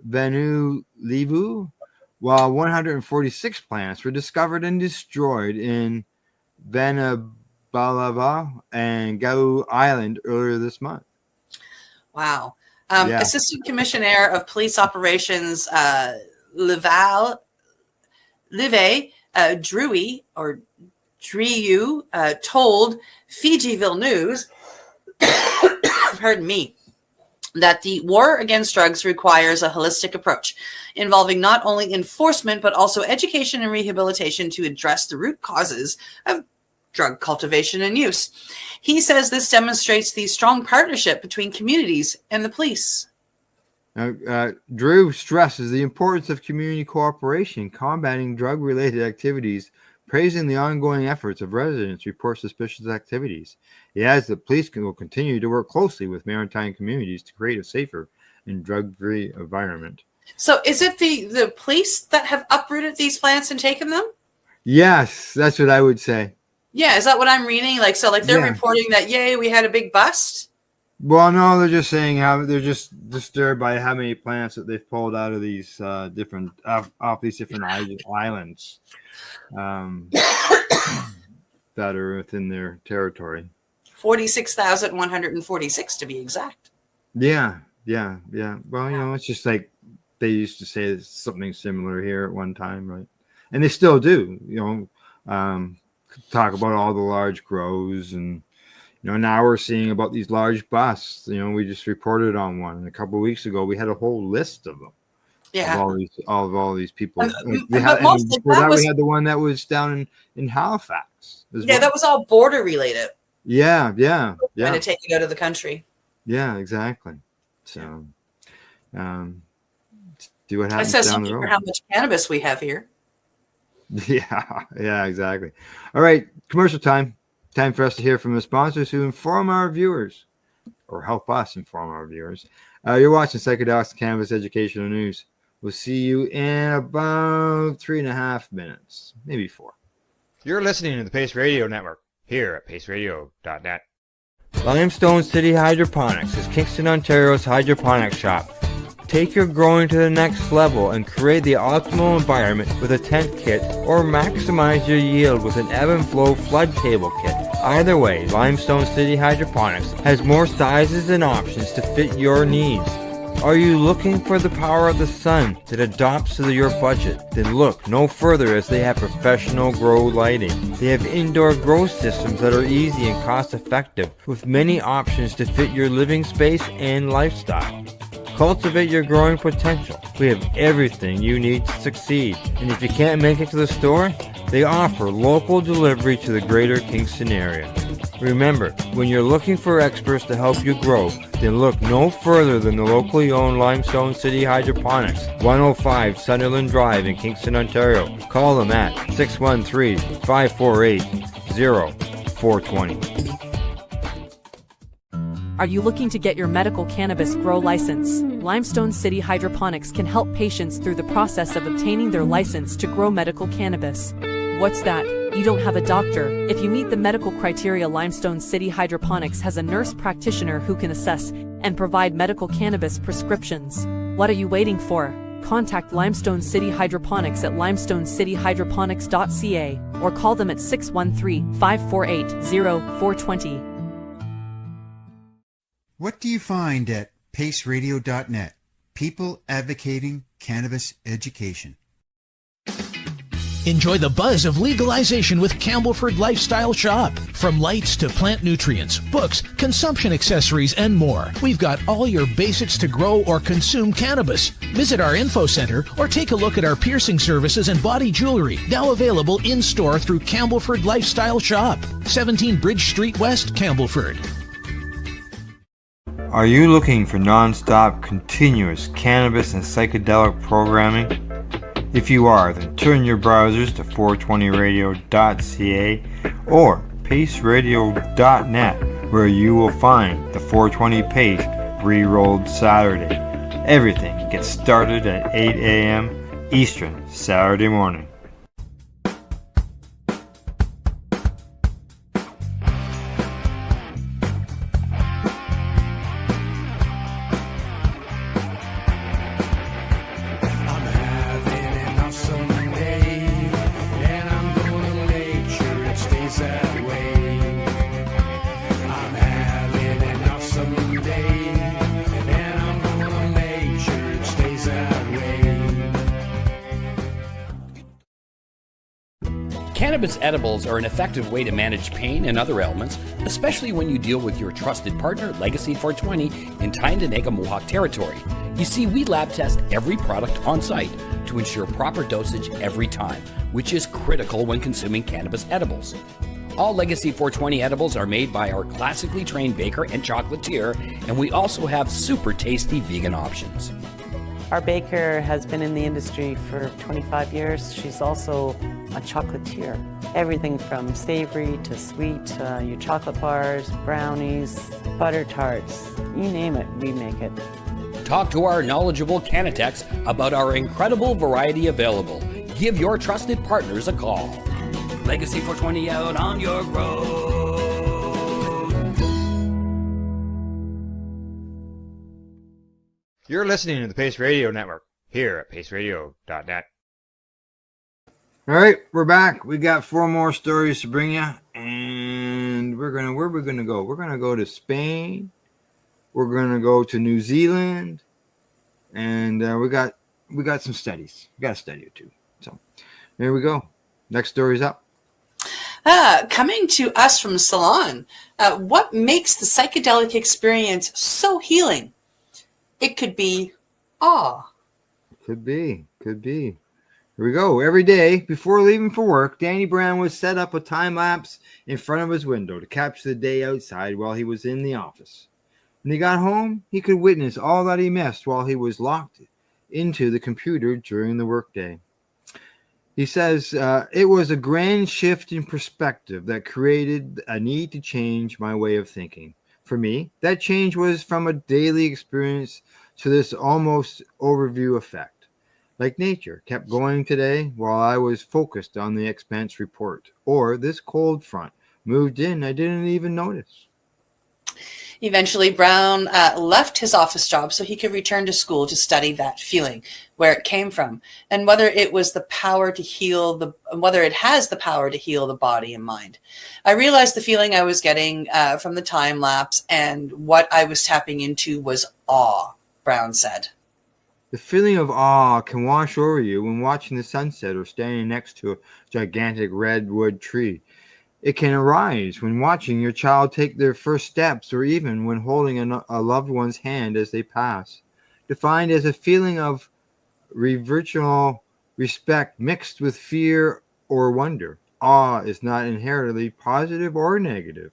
Vanuatu, while 146 plants were discovered and destroyed in Vanabalava and Gau Island earlier this month. Wow. Yeah. Assistant Commissioner of Police Operations Live Drew told Fijiville News pardon me, that the war against drugs requires a holistic approach involving not only enforcement, but also education and rehabilitation to address the root causes of drug cultivation and use. He says this demonstrates the strong partnership between communities and the police. Drew stresses the importance of community cooperation in combating drug-related activities, praising the ongoing efforts of residents to report suspicious activities. He adds that police will continue to work closely with maritime communities to create a safer and drug-free environment. So is it the police that have uprooted these plants and taken them? Yes, that's what I would say. Yeah, is that what I'm reading? Like they're reporting that, yay, we had a big bust? Well, no, they're just saying how they're just disturbed by how many plants that they've pulled out of these different off these different islands that are within their territory. 46,146 to be exact. Yeah. Well, it's just like they used to say something similar here at one time, right? And they still do, talk about all the large grows, and now we're seeing about these large busts. We just reported on one, and a couple of weeks ago we had a whole list of them. Yeah, of all these people. We had the one that was down in Halifax. That was all border related. Yeah. Trying to take it out of the country. Yeah, exactly. So, see what happens. That says down something the road. for how much cannabis we have here. Yeah, exactly. All right, commercial time. Time for us to hear from the sponsors who inform our viewers, or help us inform our viewers. You're watching Psychedelics Cannabis Educational News. We'll see you in about 3.5 minutes, maybe 4. You're listening to the Pace Radio Network here at paceradio.net. Limestone City Hydroponics is Kingston, Ontario's hydroponics shop. Take your growing to the next level and create the optimal environment with a tent kit, or maximize your yield with an ebb and flow flood table kit. Either way, Limestone City Hydroponics has more sizes and options to fit your needs. Are you looking for the power of the sun that adapts to your budget? Then look no further, as they have professional grow lighting. They have indoor grow systems that are easy and cost effective, with many options to fit your living space and lifestyle. Cultivate your growing potential. We have everything you need to succeed. And if you can't make it to the store, they offer local delivery to the greater Kingston area. Remember, when you're looking for experts to help you grow, then look no further than the locally owned Limestone City Hydroponics, 105 Sunderland Drive in Kingston, Ontario. Call them at 613-548-0420. Are you looking to get your medical cannabis grow license? Limestone City Hydroponics can help patients through the process of obtaining their license to grow medical cannabis. What's that? You don't have a doctor. If you meet the medical criteria, Limestone City Hydroponics has a nurse practitioner who can assess and provide medical cannabis prescriptions. What are you waiting for? Contact Limestone City Hydroponics at limestonecityhydroponics.ca or call them at 613-548-0420. What do you find at paceradio.net? People advocating cannabis education. Enjoy the buzz of legalization with Campbellford Lifestyle Shop. From lights to plant nutrients, books, consumption accessories, and more, we've got all your basics to grow or consume cannabis. Visit our info center or take a look at our piercing services and body jewelry, now available in-store through Campbellford Lifestyle Shop, 17 Bridge Street West, Campbellford. Are you looking for non-stop, continuous cannabis and psychedelic programming? If you are, then turn your browsers to 420radio.ca or paceradio.net, where you will find the 420 Pace re-rolled Saturday. Everything gets started at 8 a.m. Eastern Saturday morning. Cannabis edibles are an effective way to manage pain and other ailments, especially when you deal with your trusted partner, Legacy 420, in Tyendinaga Mohawk territory. You see, we lab test every product on site to ensure proper dosage every time, which is critical when consuming cannabis edibles. All Legacy 420 edibles are made by our classically trained baker and chocolatier, and we also have super tasty vegan options. Our baker has been in the industry for 25 years. She's also a chocolatier. Everything from savory to sweet, your chocolate bars, brownies, butter tarts, you name it, we make it. Talk to our knowledgeable Cannatex about our incredible variety available. Give your trusted partners a call. Legacy 420 out on your road. You're listening to the Pace Radio Network here at paceradio.net. All right, we're back. We got 4 more stories to bring you, and where are we gonna go? We're gonna go to Spain. We're gonna go to New Zealand, and we got some studies. We got a study or two. So there we go. Next story's up. Coming to us from Ceylon, what makes the psychedelic experience so healing? It could be awe. Could be. Here we go. Every day before leaving for work, Danny Brown would set up a time lapse in front of his window to capture the day outside while he was in the office. When he got home, he could witness all that he missed while he was locked into the computer during the workday. He says, it was a grand shift in perspective that created a need to change my way of thinking. For me, that change was from a daily experience to this almost overview effect. Like nature kept going today while I was focused on the expense report, or this cold front moved in, I didn't even notice. Eventually, Brown left his office job so he could return to school to study that feeling, where it came from, and whether it was the power to heal whether it has the power to heal the body and mind. I realized the feeling I was getting from the time lapse and what I was tapping into was awe, Brown said. The feeling of awe can wash over you when watching the sunset or standing next to a gigantic redwood tree. It can arise when watching your child take their first steps or even when holding a loved one's hand as they pass. Defined as a feeling of reverential respect mixed with fear or wonder. Awe is not inherently positive or negative,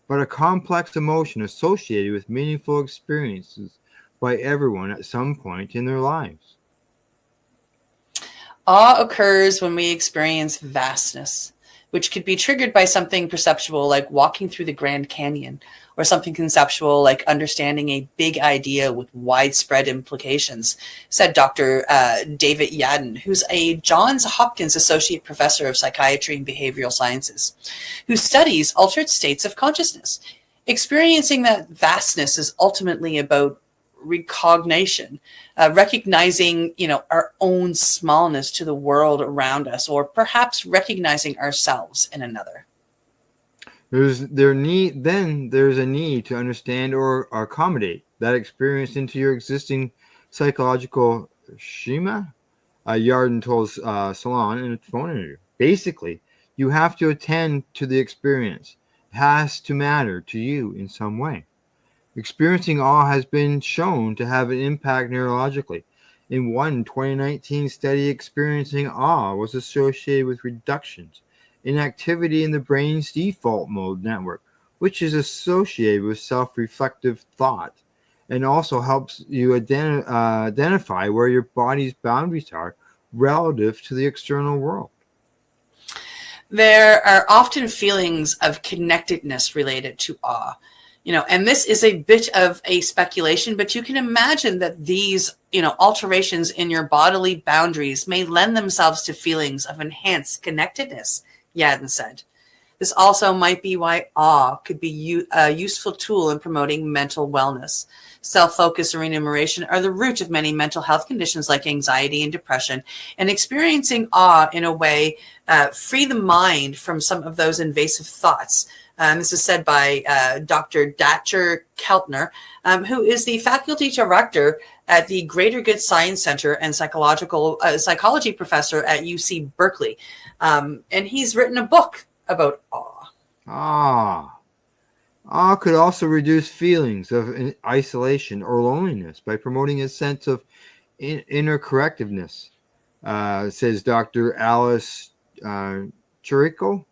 but a complex emotion associated with meaningful experiences by everyone at some point in their lives. Awe occurs when we experience vastness, which could be triggered by something perceptual like walking through the Grand Canyon, or something conceptual like understanding a big idea with widespread implications, said Dr. David Yadin, who's a Johns Hopkins Associate Professor of Psychiatry and Behavioral Sciences, who studies altered states of consciousness. Experiencing that vastness is ultimately about recognition, recognizing, our own smallness to the world around us, or perhaps recognizing ourselves in another. There's a need to understand or accommodate that experience into your existing psychological schema, Yardin told Salon in a phone interview. Basically, you have to attend to the experience. It has to matter to you in some way. Experiencing awe has been shown to have an impact neurologically. In one 2019 study, experiencing awe was associated with reductions in activity in the brain's default mode network, which is associated with self-reflective thought and also helps you identify where your body's boundaries are relative to the external world. There are often feelings of connectedness related to awe. And this is a bit of a speculation, but you can imagine that these, alterations in your bodily boundaries may lend themselves to feelings of enhanced connectedness, Yadin said. This also might be why awe could be a useful tool in promoting mental wellness. Self-focus or enumeration are the root of many mental health conditions like anxiety and depression, and experiencing awe in a way free the mind from some of those invasive thoughts This is said by Dr. Datcher Keltner, who is the faculty director at the Greater Good Science Center and psychology professor at UC Berkeley. And he's written a book about awe. Awe could also reduce feelings of isolation or loneliness by promoting a sense of inner correctiveness, says Dr. Alice Chirico.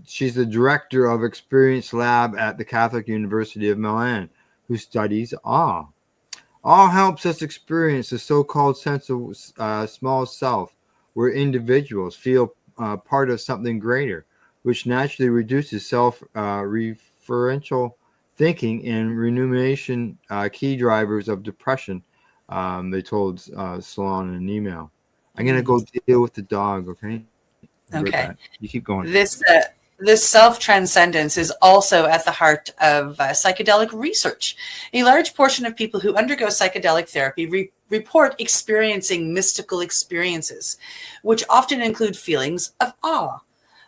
She's the director of Experience Lab at the Catholic University of Milan, who studies awe. Awe helps us experience the so-called sense of small self, where individuals feel part of something greater, which naturally reduces self-referential thinking and rumination, key drivers of depression, they told Salon in an email. I'm going to go deal with the dog, okay? Okay. You keep going. This self-transcendence is also at the heart of psychedelic research. A large portion of people who undergo psychedelic therapy report experiencing mystical experiences, which often include feelings of awe.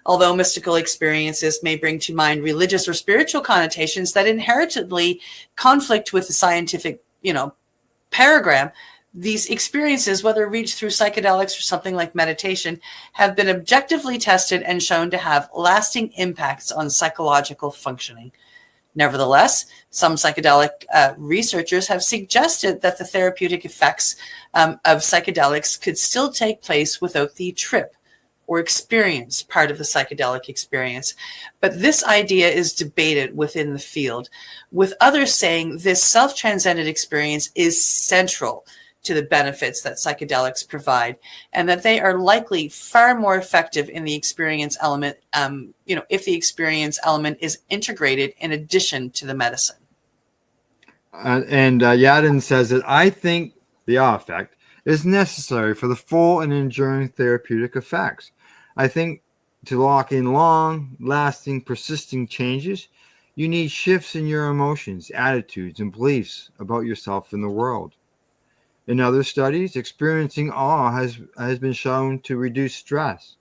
Although mystical experiences may bring to mind religious or spiritual connotations that inherently conflict with the scientific, paradigm, these experiences, whether reached through psychedelics or something like meditation, have been objectively tested and shown to have lasting impacts on psychological functioning. Nevertheless, some psychedelic researchers have suggested that the therapeutic effects of psychedelics could still take place without the trip or experience part of the psychedelic experience. But this idea is debated within the field, with others saying this self-transcendent experience is central to the benefits that psychedelics provide, and that they are likely far more effective in the experience element, if the experience element is integrated in addition to the medicine. And Yadin says that I think the awe effect is necessary for the full and enduring therapeutic effects. I think to lock in long, lasting, persisting changes, you need shifts in your emotions, attitudes, and beliefs about yourself and the world. In other studies, experiencing awe has been shown to reduce stress,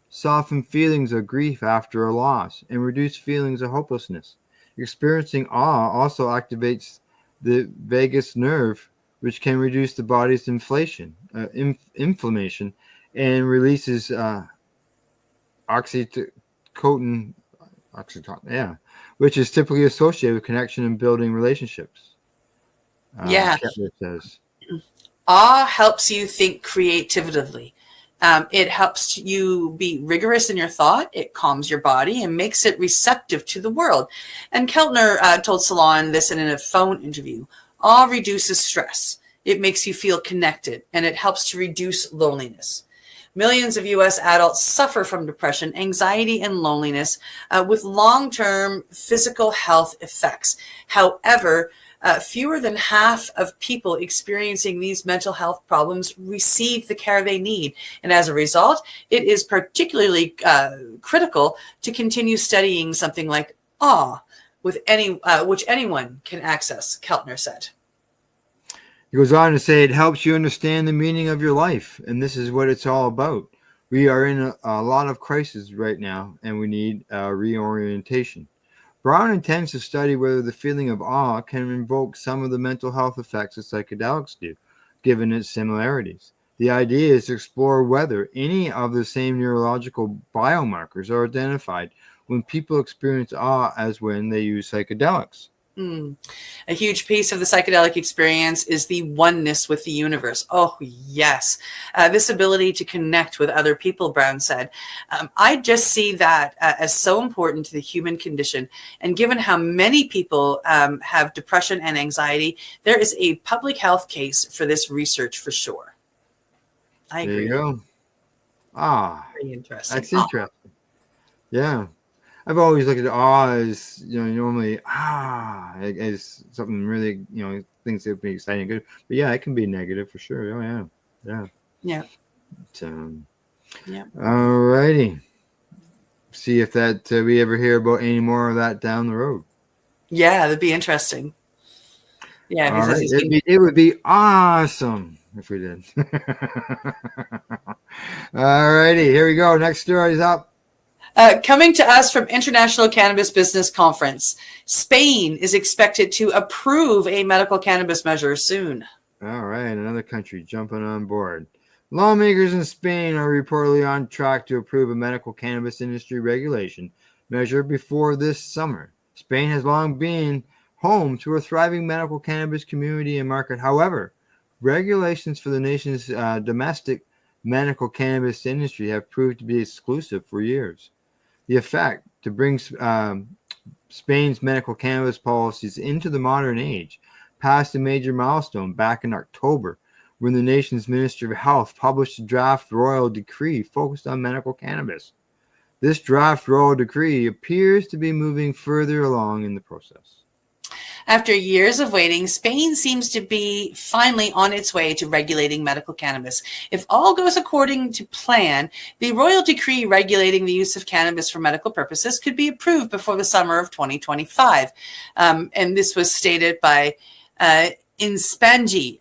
soften feelings of grief after a loss, and reduce feelings of hopelessness. Experiencing awe also activates the vagus nerve, which can reduce the body's inflammation and releases oxytocin, which is typically associated with connection and building relationships. Kettler says. Awe helps you think creatively. It helps you be rigorous in your thought. It calms your body and makes it receptive to the world. And Keltner told Salon this in a phone interview. Awe reduces stress. It makes you feel connected, and it helps to reduce loneliness. Millions of U.S. adults suffer from depression, anxiety, and loneliness with long-term physical health effects. However, fewer than half of people experiencing these mental health problems receive the care they need. And as a result, it is particularly critical to continue studying something like awe, which anyone can access, Keltner said. He goes on to say it helps you understand the meaning of your life, and this is what it's all about. We are in a lot of crises right now, and we need reorientation. Brown intends to study whether the feeling of awe can invoke some of the mental health effects that psychedelics do, given its similarities. The idea is to explore whether any of the same neurological biomarkers are identified when people experience awe as when they use psychedelics. A huge piece of the psychedelic experience is the oneness with the universe. Oh, yes. This ability to connect with other people, Brown said. I just see that as so important to the human condition. And given how many people have depression and anxiety, there is a public health case for this research for sure. I agree. There you go. Very interesting. That's interesting. Yeah. I've always looked at awe as, normally, as something really, things that would be exciting and good. But yeah, it can be negative for sure. Oh, yeah. Yeah. Yeah. Yeah. All righty. See if that we ever hear about any more of that down the road. Yeah, that'd be interesting. Yeah. All right. It would be awesome if we did. All righty. Here we go. Next story is up. Coming to us from International Cannabis Business Conference, Spain is expected to approve a medical cannabis measure soon. All right, another country jumping on board. Lawmakers in Spain are reportedly on track to approve a medical cannabis industry regulation measure before this summer. Spain has long been home to a thriving medical cannabis community and market. However, regulations for the nation's domestic medical cannabis industry have proved to be exclusive for years. The effect to bring Spain's medical cannabis policies into the modern age passed a major milestone back in October when the nation's Ministry of Health published a draft royal decree focused on medical cannabis. This draft royal decree appears to be moving further along in the process. After years of waiting, Spain seems to be finally on its way to regulating medical cannabis. If all goes according to plan, the royal decree regulating the use of cannabis for medical purposes could be approved before the summer of 2025. And this was stated by Inspangi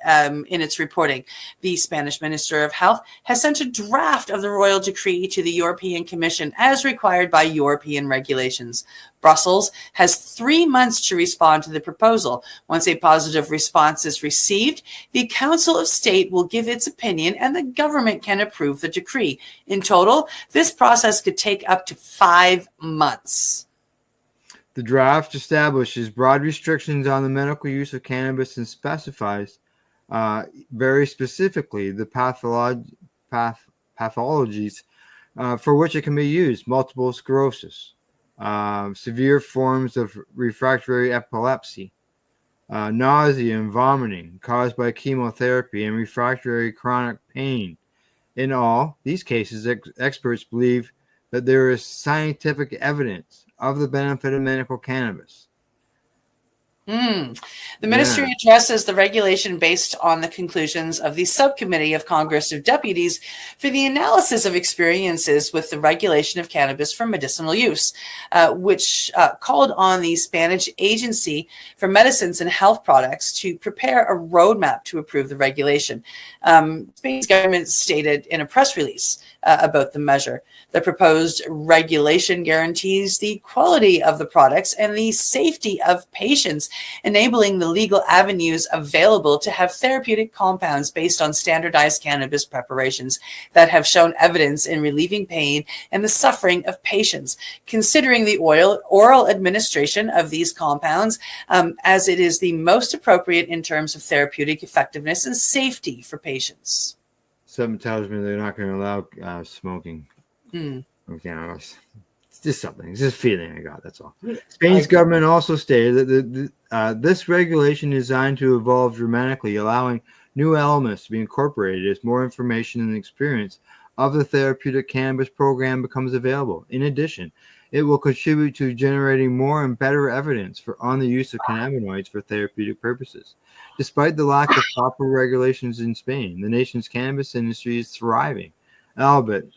in its reporting. The Spanish Minister of Health has sent a draft of the royal decree to the European Commission as required by European regulations. Brussels has 3 months to respond to the proposal. Once a positive response is received, the Council of State will give its opinion and the government can approve the decree. In total, this process could take up to 5 months. The draft establishes broad restrictions on the medical use of cannabis and specifies very specifically the pathologies for which it can be used: multiple sclerosis, severe forms of refractory epilepsy, nausea and vomiting caused by chemotherapy, and refractory chronic pain. In all these cases, experts believe that there is scientific evidence of the benefit of medical cannabis. The ministry addresses the regulation based on the conclusions of the Subcommittee of Congress of Deputies for the Analysis of Experiences with the Regulation of Cannabis for Medicinal Use, which called on the Spanish Agency for Medicines and Health Products to prepare a roadmap to approve the regulation. Spain's government stated in a press release about the measure. The proposed regulation guarantees the quality of the products and the safety of patients, enabling the legal avenues available to have therapeutic compounds based on standardized cannabis preparations that have shown evidence in relieving pain and the suffering of patients, considering the oral administration of these compounds as it is the most appropriate in terms of therapeutic effectiveness and safety for patients. Something tells me they're not going to allow smoking of cannabis. It's just something. It's just a feeling I got. That's all. Spain's government also stated that this regulation is designed to evolve dramatically, allowing new elements to be incorporated as more information and experience of the therapeutic cannabis program becomes available. In addition, it will contribute to generating more and better evidence on the use of cannabinoids for therapeutic purposes. Despite the lack of proper regulations in Spain, the nation's cannabis industry is thriving, albeit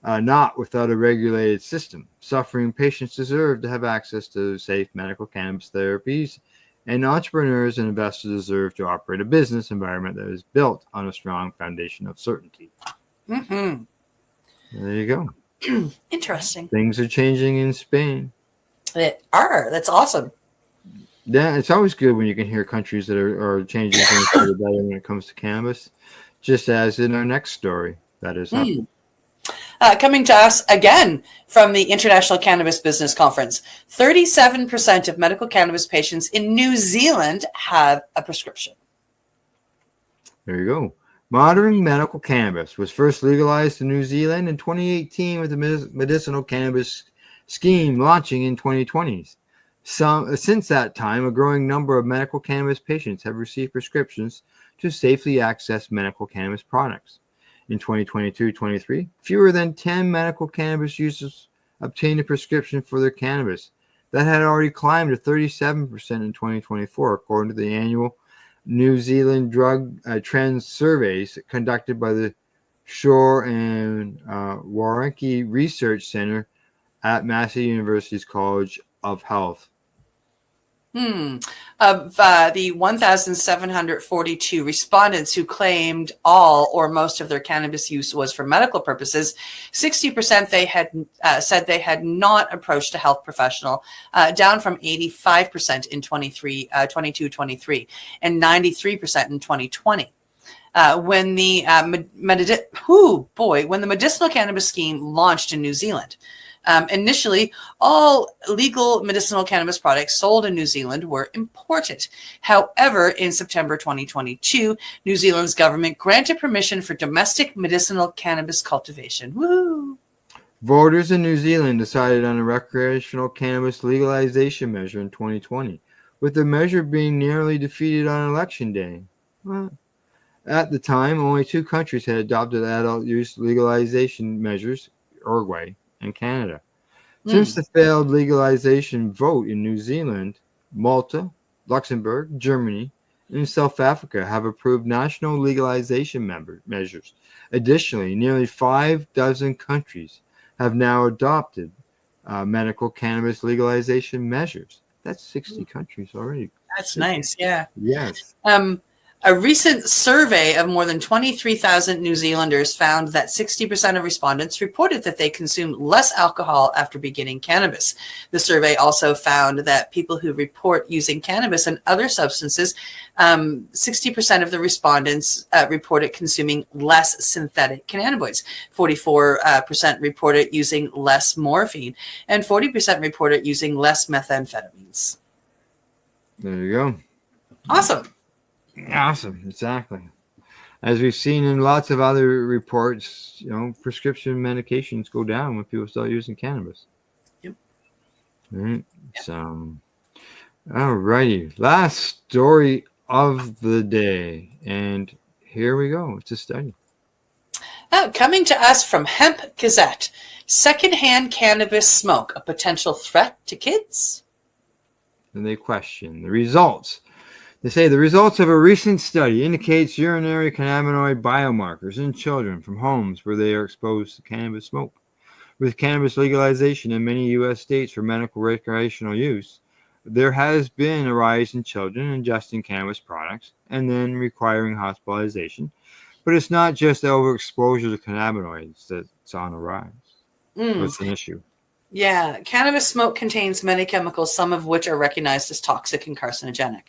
not without a regulated system. Suffering patients deserve to have access to safe medical cannabis therapies, and entrepreneurs and investors deserve to operate a business environment that is built on a strong foundation of certainty. There you go. Interesting. Things are changing in Spain. They are. That's awesome. Yeah, it's always good when you can hear countries that are changing things for the better when it comes to cannabis, just as in our next story. That is happening. Coming to us again from the International Cannabis Business Conference, 37% of medical cannabis patients in New Zealand have a prescription. There you go. Modern medical cannabis was first legalized in New Zealand in 2018 with the medicinal cannabis scheme launching in 2020s. Since that time, a growing number of medical cannabis patients have received prescriptions to safely access medical cannabis products. In 2022-23, fewer than 10 medical cannabis users obtained a prescription for their cannabis. That had already climbed to 37% in 2024, according to the annual New Zealand Drug Trends surveys conducted by the Shore and Warranty Research Center at Massey University's College of Health. Of the 1,742 respondents who claimed all or most of their cannabis use was for medical purposes, 60% they had said they had not approached a health professional, down from 85% in 22-23 and 93% in 2020. When the when the medicinal cannabis scheme launched in New Zealand. Initially, all legal medicinal cannabis products sold in New Zealand were imported. However, in September 2022, New Zealand's government granted permission for domestic medicinal cannabis cultivation. Woo! Voters in New Zealand decided on a recreational cannabis legalization measure in 2020, with the measure being nearly defeated on Election Day. Well, at the time, only 2 countries had adopted adult use legalization measures, Uruguay and Canada. Since the failed legalization vote in New Zealand, Malta, Luxembourg, Germany, and South Africa have approved national legalization measures. Additionally, nearly 6 countries have now adopted medical cannabis legalization measures. That's 60 countries already. That's nice, yeah. Yes. A recent survey of more than 23,000 New Zealanders found that 60% of respondents reported that they consumed less alcohol after beginning cannabis. The survey also found that people who report using cannabis and other substances, 60% of the respondents reported consuming less synthetic cannabinoids. 44% reported using less morphine, and 40% reported using less methamphetamines. There you go. Awesome. Awesome, exactly. As we've seen in lots of other reports, prescription medications go down when people start using cannabis. Yep. All right. Yep. So, all righty. Last story of the day. And here we go. It's a study. Coming to us from Hemp Gazette. Secondhand cannabis smoke, a potential threat to kids? And they question the results. They say the results of a recent study indicates urinary cannabinoid biomarkers in children from homes where they are exposed to cannabis smoke. With cannabis legalization in many U.S. states for medical recreational use, there has been a rise in children ingesting cannabis products and then requiring hospitalization. But it's not just overexposure to cannabinoids that's on the rise. That's an issue. Yeah, cannabis smoke contains many chemicals, some of which are recognized as toxic and carcinogenic.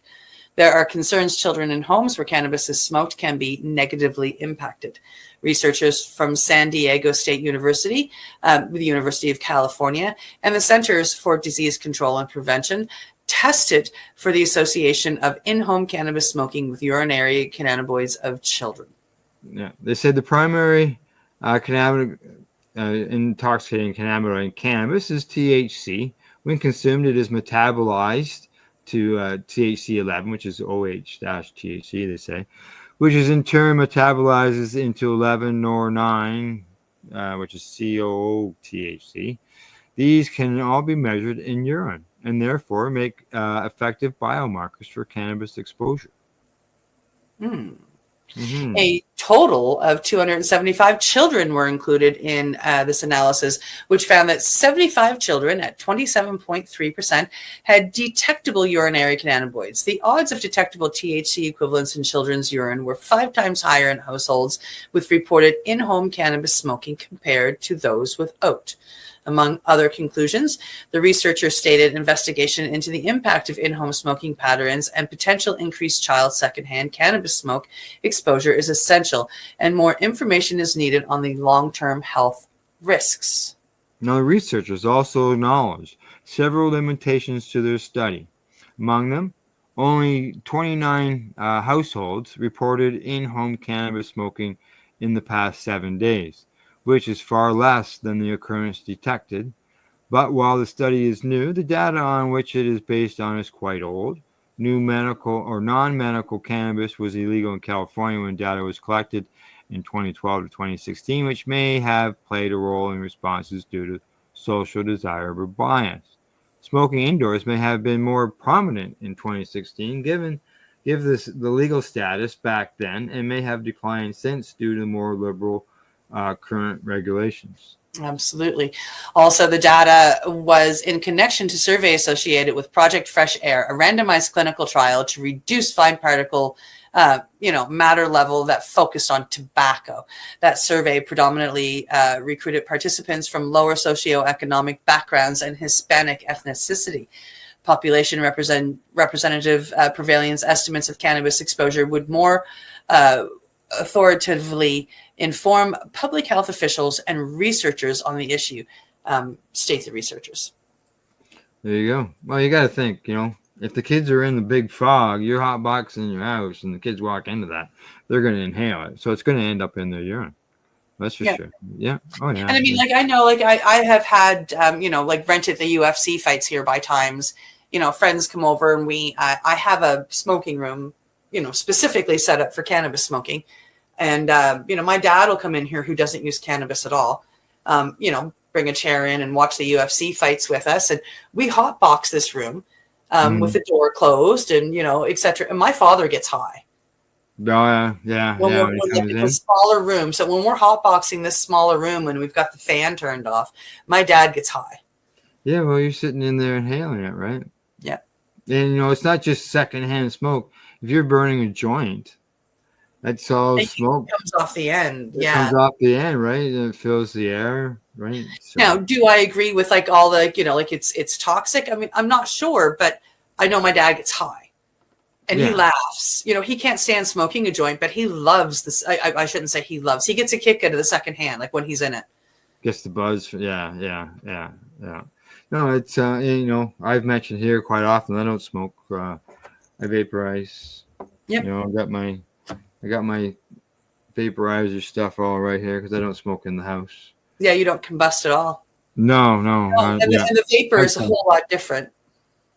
There are concerns children in homes where cannabis is smoked can be negatively impacted. Researchers from San Diego State University, the University of California, and the Centers for Disease Control and Prevention tested for the association of in-home cannabis smoking with urinary cannabinoids of children. Yeah, they said the primary intoxicating cannabinoid in cannabis is THC. When consumed, it is metabolized to THC-11, which is OH-THC, they say, which is in turn metabolizes into 11-nor-9, which is COO-THC. These can all be measured in urine and therefore make effective biomarkers for cannabis exposure. A total of 275 children were included in this analysis, which found that 75 children at 27.3% had detectable urinary cannabinoids. The odds of detectable THC equivalents in children's urine were 5 times higher in households with reported in-home cannabis smoking compared to those without. Among other conclusions, the researchers stated investigation into the impact of in-home smoking patterns and potential increased child secondhand cannabis smoke exposure is essential, and more information is needed on the long-term health risks. Now, the researchers also acknowledged several limitations to their study. Among them, only 29 households reported in-home cannabis smoking in the past 7 days, which is far less than the occurrence detected. But while the study is new, the data on which it is based on is quite old. New medical or non-medical cannabis was illegal in California when data was collected in 2012 to 2016, which may have played a role in responses due to social desire or bias. Smoking indoors may have been more prominent in 2016, given the legal status back then, and may have declined since due to more liberal current regulations. Absolutely. Also, the data was in connection to survey associated with Project Fresh Air, a randomized clinical trial to reduce fine particle matter level that focused on tobacco. That survey predominantly recruited participants from lower socioeconomic backgrounds and Hispanic ethnicity. Population representative prevalence estimates of cannabis exposure would more authoritatively inform public health officials and researchers on the issue, state the researchers. There you go. Well, you got to think, if the kids are in the big fog, you're hotboxing in your house and the kids walk into that, they're going to inhale it. So it's going to end up in their urine. That's for sure. Yeah. Oh, yeah. And I mean, I know, I have had, rented the UFC fights here by times, friends come over and I have a smoking room, specifically set up for cannabis smoking. And, my dad will come in here who doesn't use cannabis at all, bring a chair in and watch the UFC fights with us. And we hotbox this room with the door closed and, et cetera. And my father gets high. Oh, yeah. When we're in a smaller room. So when we're hotboxing this smaller room and we've got the fan turned off, my dad gets high. Yeah, well, you're sitting in there inhaling it, right? Yeah. And, it's not just secondhand smoke. If you're burning a joint, that's all smoke. It comes off the end. It comes off the end, right? And it fills the air, right? So. Now, do I agree with all the, it's toxic? I mean, I'm not sure, but I know my dad gets high and he laughs. He can't stand smoking a joint, but he loves this. I shouldn't say he loves. He gets a kick out of the secondhand, like when he's in it. Gets the buzz. Yeah. No, it's, I've mentioned here quite often, I don't smoke. I vaporize. Yep. I got my vaporizer stuff all right here because I don't smoke in the house. Yeah, you don't combust at all. No. And the vapor is a whole lot different.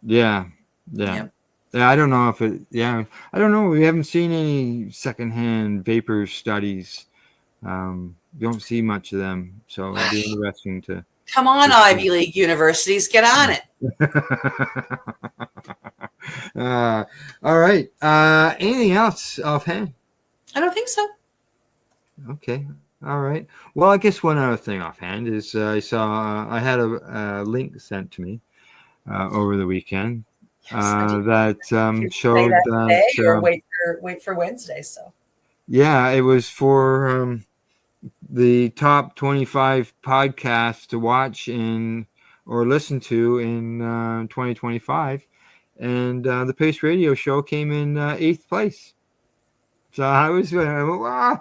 Yeah. I don't know if it. Yeah, I don't know. We haven't seen any secondhand vapor studies. You don't see much of them, so it'd be interesting to. Come on, Ivy League universities, get on it. All right. Anything else offhand? I don't think so. Okay. All right. Well, I guess one other thing offhand is I had a link sent to me over the weekend that showed that. Or wait for Wednesday. So. Yeah, it was for the top 25 podcasts to watch or listen to in 2025. And the Pace Radio Show came in 8th place. So I was wow.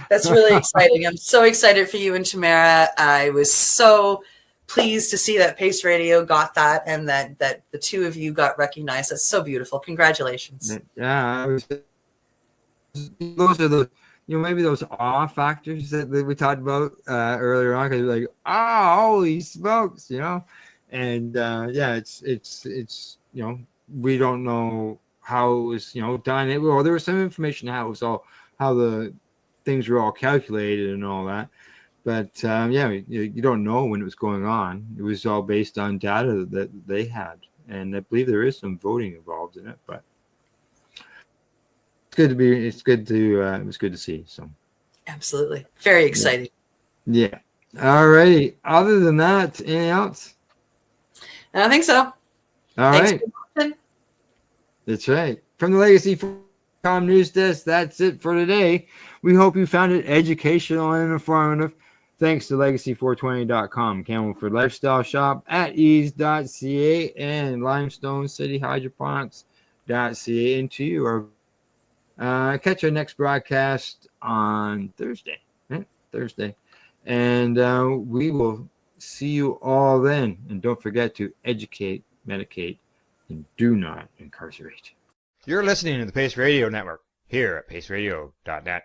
That's really exciting. I'm so excited for you and Tamara. I was so pleased to see that Pace Radio got that and that the two of you got recognized. That's so beautiful. Congratulations. Yeah, those are the maybe those awe factors that we talked about earlier on, because like, holy smokes, and it's we don't know how it was done. Well, there was some information how the things were all calculated and all that, but you don't know when it was going on. It was all based on data that they had, and I believe there is some voting involved in it, but it was good to see. So absolutely, very exciting. Yeah. All righty. Other than that, anything else? I don't think so. Thanks right. That's right. From the Legacy.com News Desk, that's it for today. We hope you found it educational and informative. Thanks to Legacy420.com, Camelford Lifestyle Shop at ease.ca, and Limestone City Hydroponics.ca. And to you, catch our next broadcast on Thursday. And we will see you all then. And don't forget to educate, medicate, and do not incarcerate. You're listening to the Pace Radio Network here at paceradio.net.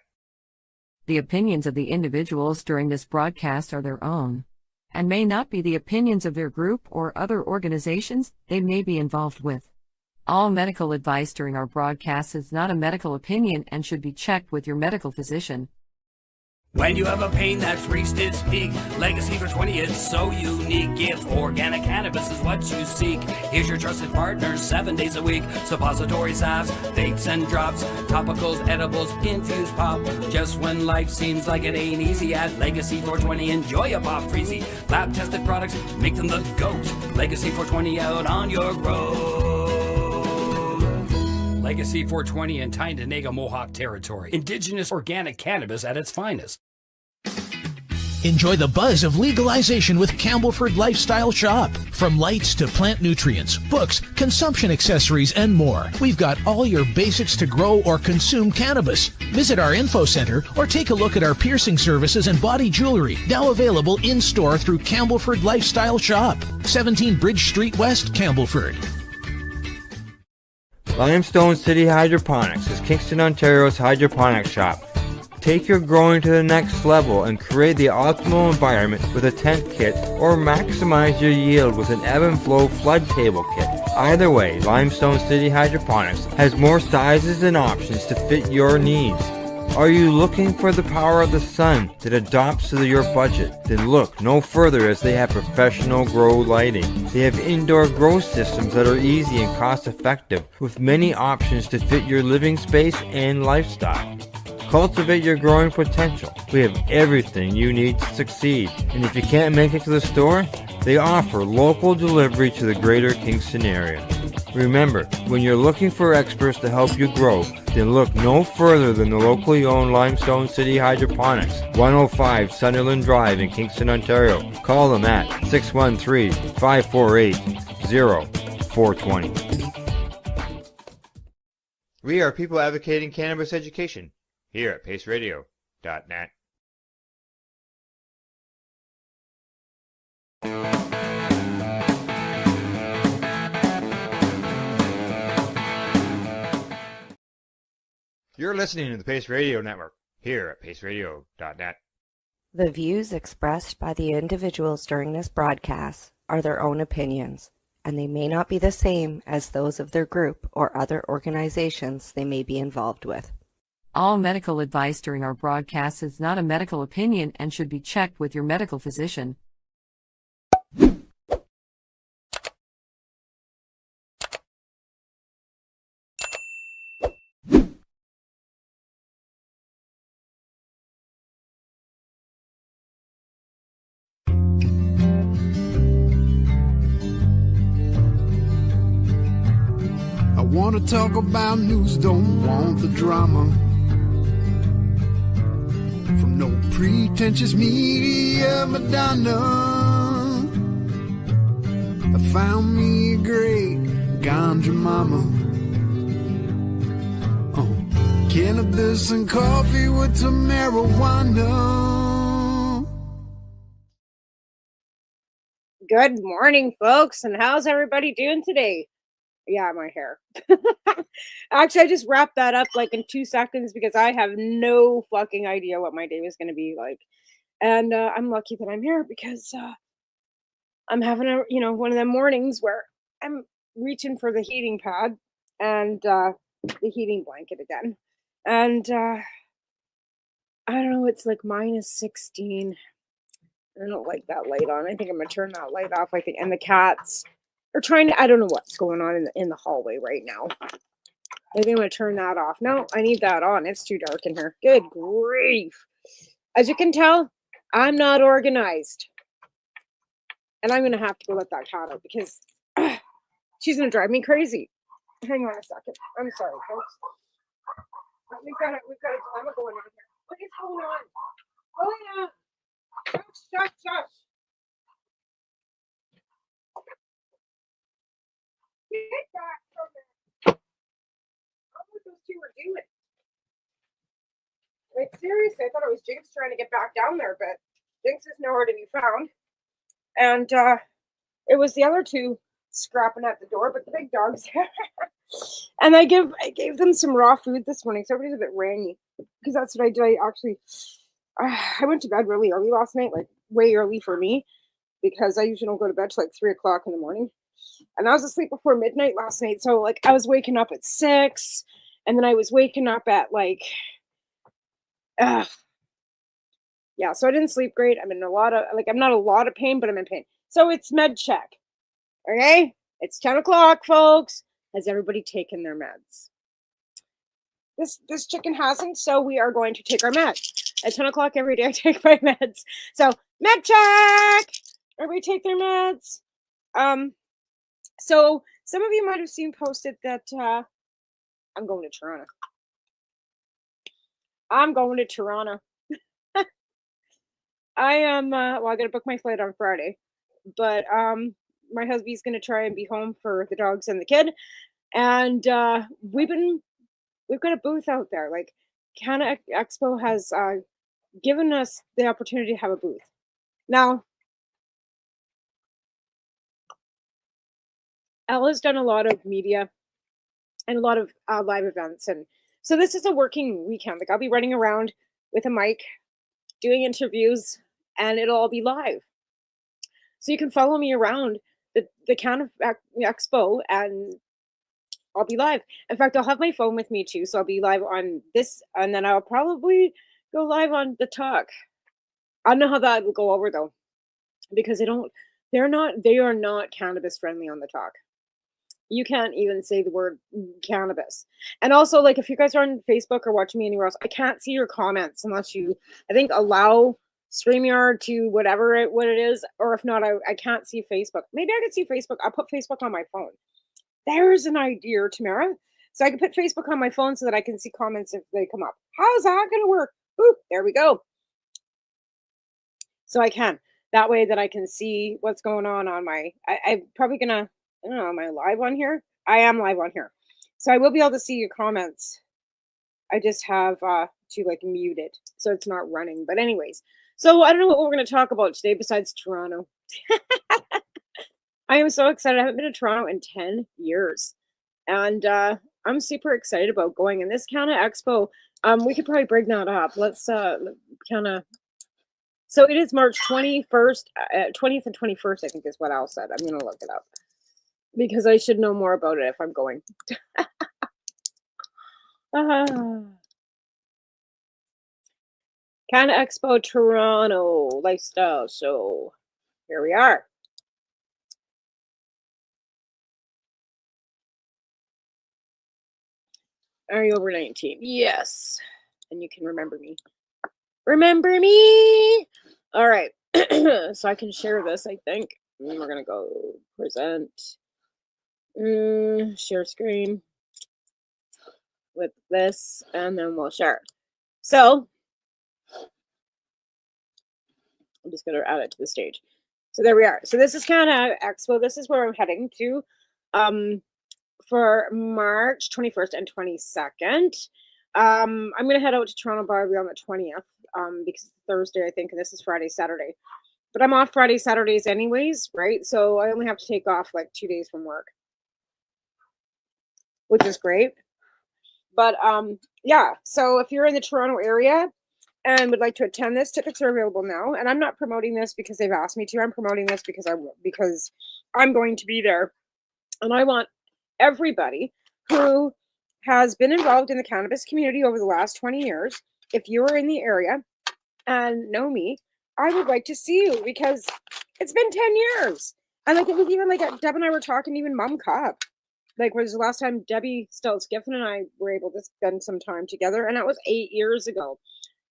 The opinions of the individuals during this broadcast are their own and may not be the opinions of their group or other organizations they may be involved with. All medical advice during our broadcast is not a medical opinion and should be checked with your medical physician. When you have a pain that's reached its peak, Legacy for 20, it's so unique. If organic cannabis is what you seek, here's your trusted partners 7 days a week. Suppository salves, vapes and drops, topicals, edibles, infused pop. Just when life seems like it ain't easy, at Legacy 420, enjoy a pop freezy. Lab tested products, make them the GOAT. Legacy 420 out on your road. Legacy 420 in Tyndonega Mohawk territory. Indigenous organic cannabis at its finest. Enjoy the buzz of legalization with Campbellford Lifestyle Shop. From lights to plant nutrients, books, consumption accessories, and more, we've got all your basics to grow or consume cannabis. Visit our info center or take a look at our piercing services and body jewelry, now available in-store through Campbellford Lifestyle Shop, 17 Bridge Street West, Campbellford. Limestone City Hydroponics is Kingston, Ontario's hydroponics shop. Take your growing to the next level and create the optimal environment with a tent kit, or maximize your yield with an ebb and flow flood table kit. Either way, Limestone City Hydroponics has more sizes and options to fit your needs. Are you looking for the power of the sun that adapts to your budget? Then look no further, as they have professional grow lighting. They have indoor grow systems that are easy and cost effective, with many options to fit your living space and lifestyle. Cultivate your growing potential. We have everything you need to succeed. And if you can't make it to the store, they offer local delivery to the greater Kingston area. Remember, when you're looking for experts to help you grow, then look no further than the locally owned Limestone City Hydroponics, 105 Sunderland Drive in Kingston, Ontario. Call them at 613-548-0420. We are people advocating cannabis education here at paceradio.net. You're listening to the Pace Radio Network here at paceradio.net. The views expressed by the individuals during this broadcast are their own opinions, and they may not be the same as those of their group or other organizations they may be involved with. All medical advice during our broadcast is not a medical opinion and should be checked with your medical physician. I want to talk about news, don't want the drama. From no pretentious media Madonna. I found me a great ganja mama. Cannabis and coffee with some marijuana. Good morning, folks, and how's everybody doing today? Yeah, my hair. Actually, I just wrapped that up like in 2 seconds because I have no fucking idea what my day was going to be like. And I'm lucky that I'm here because I'm having one of them mornings where I'm reaching for the heating pad and the heating blanket again. And I don't know, it's like -16. I don't like that light on. I think I'm going to turn that light off, I think. And the cats are trying to, I don't know what's going on in the hallway right now. I think I'm going to turn that off. No, I need that on. It's too dark in here. Good grief. As you can tell, I'm not organized. And I'm going to have to go let that cat out because she's going to drive me crazy. Hang on a second. I'm sorry, folks. We've got a dilemma going on here. What is going on? Going on. Shush. Get back from there. I don't know what those two were doing. Like, seriously, I thought it was Jinx trying to get back down there, but Jinx is nowhere to be found. And it was the other two scrapping at the door, but the big dog's there. And I gave them some raw food this morning, so everybody's a bit rangy because that's what I do. I went to bed really early last night, like way early for me, because I usually don't go to bed till like 3 o'clock in the morning. And I was asleep before midnight last night. So like I was waking up at 6, and then I was waking up at like Yeah, so I didn't sleep great. I'm in a lot of, like, I'm not a lot of pain, but I'm in pain. So it's med check. Okay? It's 10 o'clock, folks. Has everybody taken their meds? This chicken hasn't, so we are going to take our meds. At 10 o'clock every day, I take my meds. So, med check! Everybody take their meds. So some of you might have seen posted that I'm going to Toronto. I'm going to Toronto. I am, well, I got to book my flight on Friday, but my husband's going to try and be home for the dogs and the kid. And we've got a booth out there. Like, Canada Expo has given us the opportunity to have a booth. Now, Ella's done a lot of media and a lot of live events. And so this is a working weekend. Like, I'll be running around with a mic, doing interviews, and it'll all be live. So you can follow me around the Canada Expo, and I'll be live. In fact, I'll have my phone with me too, so I'll be live on this, and then I'll probably go live on the talk. I don't know how that will go over though, because they are not cannabis friendly on the talk. You can't even say the word cannabis. And also, like, if you guys are on Facebook or watching me anywhere else, I can't see your comments unless you, I think, allow StreamYard to what it is, or if not, I can't see Facebook. Maybe I could see Facebook. I'll put Facebook on my phone. There's an idea, Tamara. So I can put Facebook on my phone so that I can see comments if they come up. How's that going to work? Ooh, there we go. So I can. That way that I can see what's going on my, I'm probably going to, I don't know, am I live on here? I am live on here. So I will be able to see your comments. I just have to like mute it so it's not running. But anyways, so I don't know what we're going to talk about today besides Toronto. I am so excited. I haven't been to Toronto in 10 years. And I'm super excited about going. And this Canada Expo, we could probably bring that up. Let's kind of. So it is March 21st, 20th and 21st, I think is what Al said. I'm going to look it up because I should know more about it if I'm going. Canada Expo Toronto Lifestyle Show. Here we are. Are you over 19? Yes. And you can remember me. Remember me? All right. So I can share this, I think. And we're going to go present. Share screen with this, and then we'll share it. So I'm just going to add it to the stage. So there we are. So this is Canada Expo. This is where I'm heading to for March 21st and 22nd. I'm going to head out to Toronto probably on the 20th because it's Thursday, I think, and this is Friday, Saturday. But I'm off Friday, Saturdays anyways, right? So I only have to take off like 2 days from work, which is great. But yeah, so if you're in the Toronto area and would like to attend this, tickets are available now. And I'm not promoting this because they've asked me to. I'm promoting this because I'm going to be there. And I want everybody who has been involved in the cannabis community over the last 20 years, if you're in the area and know me, I would like to see you because it's been 10 years. And like it was even like Deb and I were talking, even Mom Cup. Like was the last time Debbie Stelz-Giffen and I were able to spend some time together, and that was 8 years ago.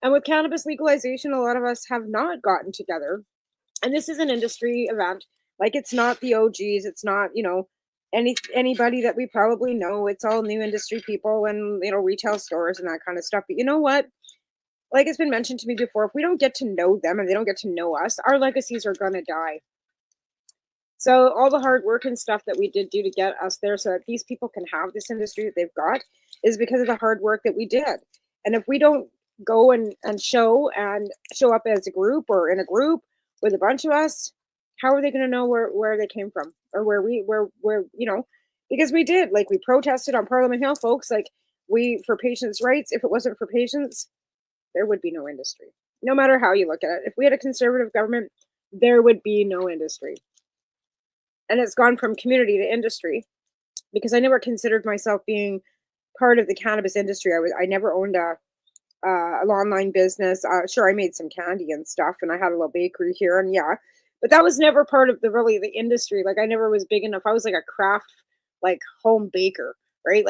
And with cannabis legalization, a lot of us have not gotten together. And this is an industry event. Like it's not the OGs, it's not, you know, anybody that we probably know. It's all new industry people and, you know, retail stores and that kind of stuff. But you know what? Like it's been mentioned to me before, if we don't get to know them and they don't get to know us, our legacies are gonna die. So all the hard work and stuff that we did do to get us there so that these people can have this industry that they've got is because of the hard work that we did. And if we don't go and show up as a group or in a group with a bunch of us, how are they going to know where they came from or where you know, because we did, like we protested on Parliament Hill, folks, like for patients' rights. If it wasn't for patients, there would be no industry, no matter how you look at it. If we had a conservative government, there would be no industry. And it's gone from community to industry because I never considered myself being part of the cannabis industry. I never owned a an online business. Sure, I made some candy and stuff, and I had a little bakery here, and yeah, but that was never part of the industry. Like I never was big enough. I was like a craft, like home baker, right?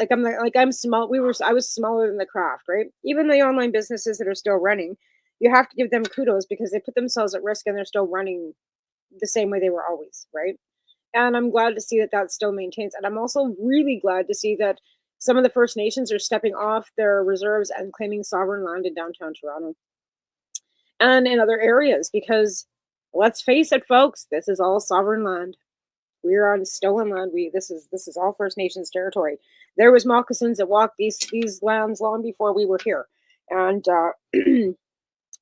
I'm small. I was smaller than the craft, right? Even the online businesses that are still running, you have to give them kudos because they put themselves at risk and they're still running the same way they were always, right? And I'm glad to see that that still maintains. And I'm also really glad to see that some of the First Nations are stepping off their reserves and claiming sovereign land in downtown Toronto and in other areas, because let's face it, folks, this is all sovereign land. We're on stolen land. This is all First Nations territory. There was moccasins that walked these lands long before we were here, and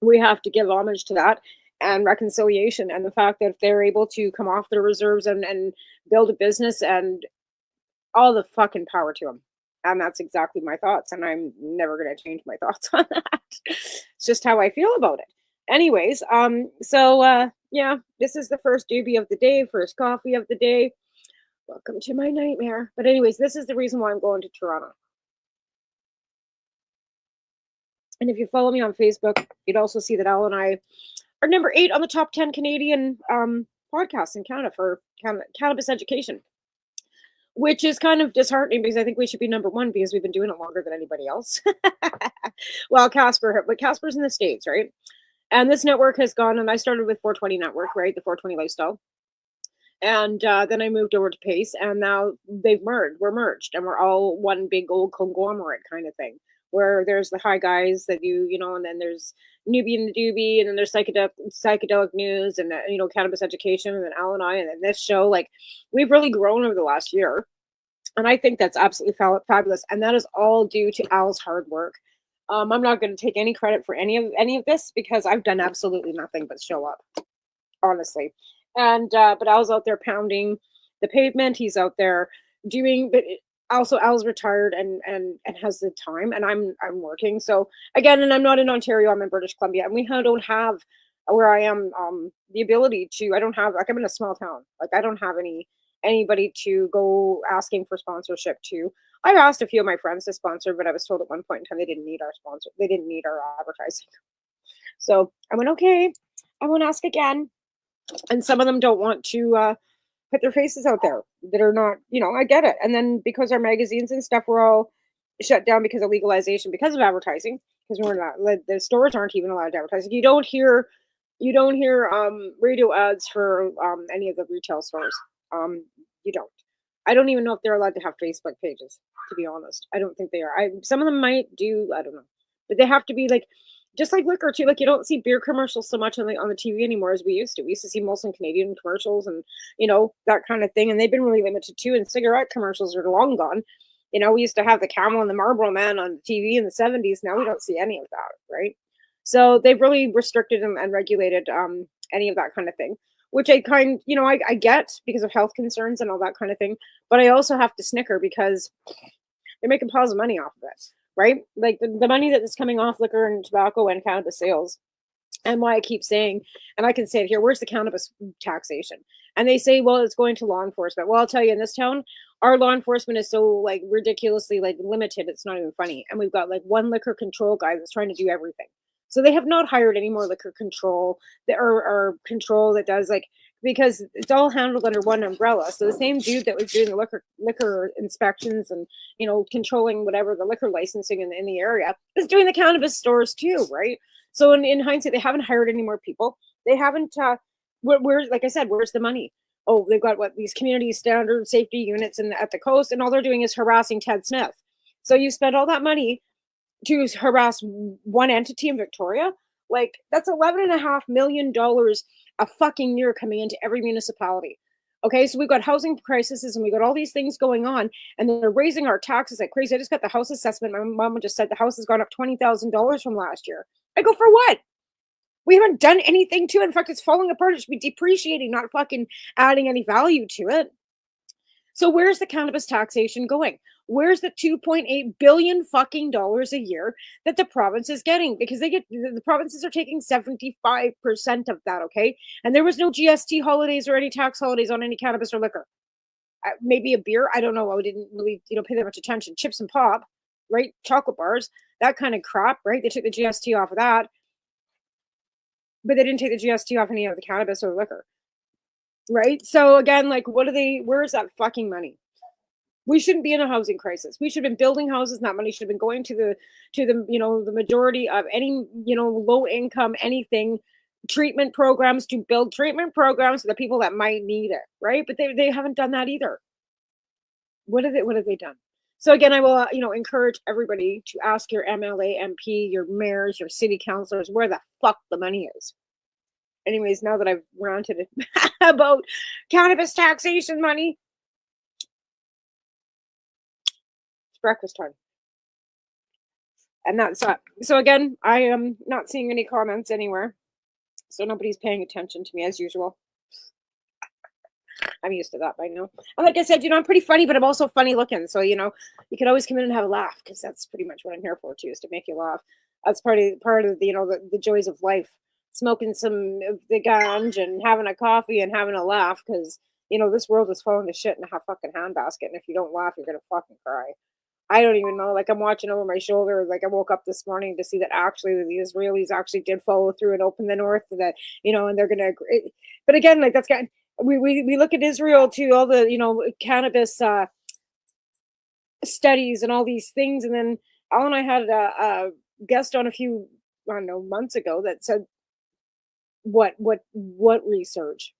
we have to give homage to that and reconciliation, and the fact that they're able to come off their reserves and build a business, and all the fucking power to them. And that's exactly my thoughts, and I'm never going to change my thoughts on that. It's just how I feel about it. Anyways, yeah, this is the first doobie of the day, first coffee of the day. Welcome to my nightmare. But anyways, this is the reason why I'm going to Toronto. And if you follow me on Facebook, you'd also see that Al and I are number 8 on the top 10 Canadian podcasts in Canada for cannabis education, which is kind of disheartening because I think we should be number 1 because we've been doing it longer than anybody else. Well, Casper's in the States, right? And this network has gone, and I started with 420 Network, right? The 420 Lifestyle. And then I moved over to Pace, and now we're merged, and we're all one big old conglomerate kind of thing, where there's the high guys that and then there's Newbie and the Doobie, and then there's psychedelic news, and cannabis education, and then Al and I, and then this show. Like, we've really grown over the last year, and I think that's absolutely fabulous, and that is all due to Al's hard work. I'm not going to take any credit for any of this because I've done absolutely nothing but show up, honestly. And but Al's out there pounding the pavement. He's out there doing, but also Al's retired and has the time, and I'm working. So again, and I'm not in Ontario, I'm in British Columbia, and we don't have where I am the ability to. I don't have, like, I'm in a small town. Like, I don't have anybody to go asking for sponsorship to. I've asked a few of my friends to sponsor, but I was told at one point in time they didn't need our sponsor. They didn't need our advertising. So I went, okay, I won't ask again. And some of them don't want to put their faces out there that are not, I get it. And then because our magazines and stuff were all shut down because of legalization, because of advertising, because we're not, the stores aren't even allowed to advertise. You don't hear radio ads for any of the retail stores. You don't. I don't even know if they're allowed to have Facebook pages, to be honest. I don't think they are. Some of them might do, I don't know. But they have to be like, just like liquor too. Like, you don't see beer commercials so much on the TV anymore as we used to. We used to see Molson Canadian commercials and, that kind of thing. And they've been really limited too. And cigarette commercials are long gone. We used to have the Camel and the Marlboro Man on TV in the 70s. Now we don't see any of that, right? So they've really restricted and regulated any of that kind of thing, which I get because of health concerns and all that kind of thing. But I also have to snicker because they're making piles of money off of it, right? Like the money that is coming off liquor and tobacco and cannabis sales. And why I keep saying, and I can say it here, where's the cannabis taxation? And they say, well, it's going to law enforcement. Well, I'll tell you, in this town, our law enforcement is so ridiculously limited. It's not even funny. And we've got one liquor control guy that's trying to do everything. So they have not hired any more liquor control or control that does because it's all handled under one umbrella. So the same dude that was doing the liquor inspections and, controlling whatever the liquor licensing in the area is doing the cannabis stores too, right? So in hindsight, they haven't hired any more people. They haven't, like I said, where's the money? Oh, they've got these community standard safety units at the coast, and all they're doing is harassing Ted Smith. So you spend all that money to harass one entity in Victoria. That's $11.5 million a fucking year coming into every municipality. Okay, so we've got housing crises and we've got all these things going on, and they're raising our taxes like crazy. I just got the house assessment. My mom just said the house has gone up $20,000 from last year. I go, for what? We haven't done anything to it. In fact, it's falling apart. It should be depreciating, not fucking adding any value to it. So where's the cannabis taxation going? Where's the $2.8 billion fucking dollars a year that the province is getting? Because the provinces are taking 75% of that, okay? And there was no GST holidays or any tax holidays on any cannabis or liquor. Maybe a beer, I don't know. I didn't really, pay that much attention. Chips and pop, right? Chocolate bars. that kind of crap, right? They took the GST off of that, but they didn't take the GST off any of the cannabis or liquor, right? So again, like, where's that fucking money? We shouldn't be in a housing crisis. We should have been building houses, and that money should have been going to the the majority of any low income anything treatment programs, to build treatment programs for the people that might need it, right? But they haven't done that either. What have they done? So again, I will encourage everybody to ask your MLA, MP, your mayors, your city councilors where the fuck the money is. Anyways, now that I've ranted about cannabis taxation money, it's breakfast time. And that's so again, I am not seeing any comments anywhere. So nobody's paying attention to me as usual. I'm used to that by now. And like I said, I'm pretty funny, but I'm also funny looking. So, you can always come in and have a laugh, because that's pretty much what I'm here for too, is to make you laugh. That's part of the joys of life. Smoking some of the ganj and having a coffee and having a laugh, because, this world is falling to shit in a fucking handbasket. And if you don't laugh, you're going to fucking cry. I don't even know. Like, I'm watching over my shoulder. Like, I woke up this morning to see that actually the Israelis actually did follow through and open the north, that, and they're going to agree. But again, like, that's kind of, we look at Israel too, all the, cannabis studies and all these things. And then Al and I had a guest on a few, I don't know, months ago that said, what research?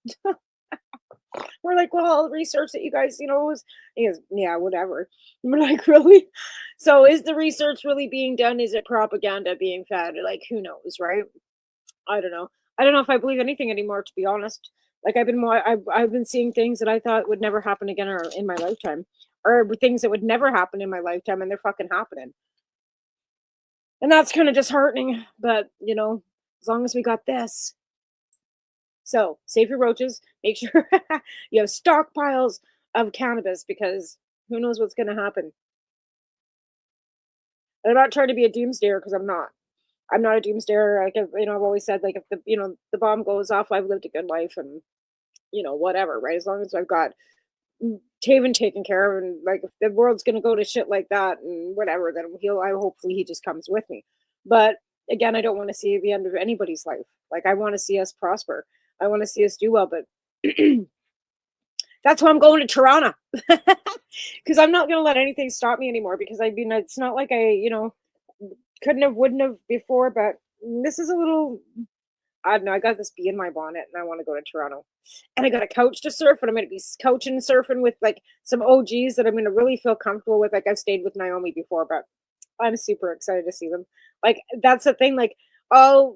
We're like, well, all the research that you guys, he goes, yeah, whatever. And we're like, really? So is the research really being done? Is it propaganda being fed? Like, who knows, right? I don't know. I don't know if I believe anything anymore, to be honest. Like, I've been seeing things that I thought would never happen again or in my lifetime, or things that would never happen in my lifetime, and they're fucking happening. And that's kind of disheartening, but as long as we got this. So save your roaches. Make sure you have stockpiles of cannabis, because who knows what's going to happen. And I'm not trying to be a doomsdayer, because I'm not. I'm not a doomsdayer. Like, I've always said, like, if the bomb goes off, I've lived a good life, and whatever, right? As long as I've got Taven taken care of, and like, if the world's going to go to shit like that and whatever, then hopefully he just comes with me. But again, I don't want to see the end of anybody's life. Like, I want to see us prosper. I want to see us do well, but that's why I'm going to Toronto, because I'm not going to let anything stop me anymore, because it's not like I, wouldn't have before, but this is a little, I don't know, I got this bee in my bonnet, and I want to go to Toronto, and I got a couch to surf, and I'm going to be coaching and surfing with like some OGs that I'm going to really feel comfortable with. Like, I've stayed with Naomi before, but I'm super excited to see them. Like, that's the thing, like, all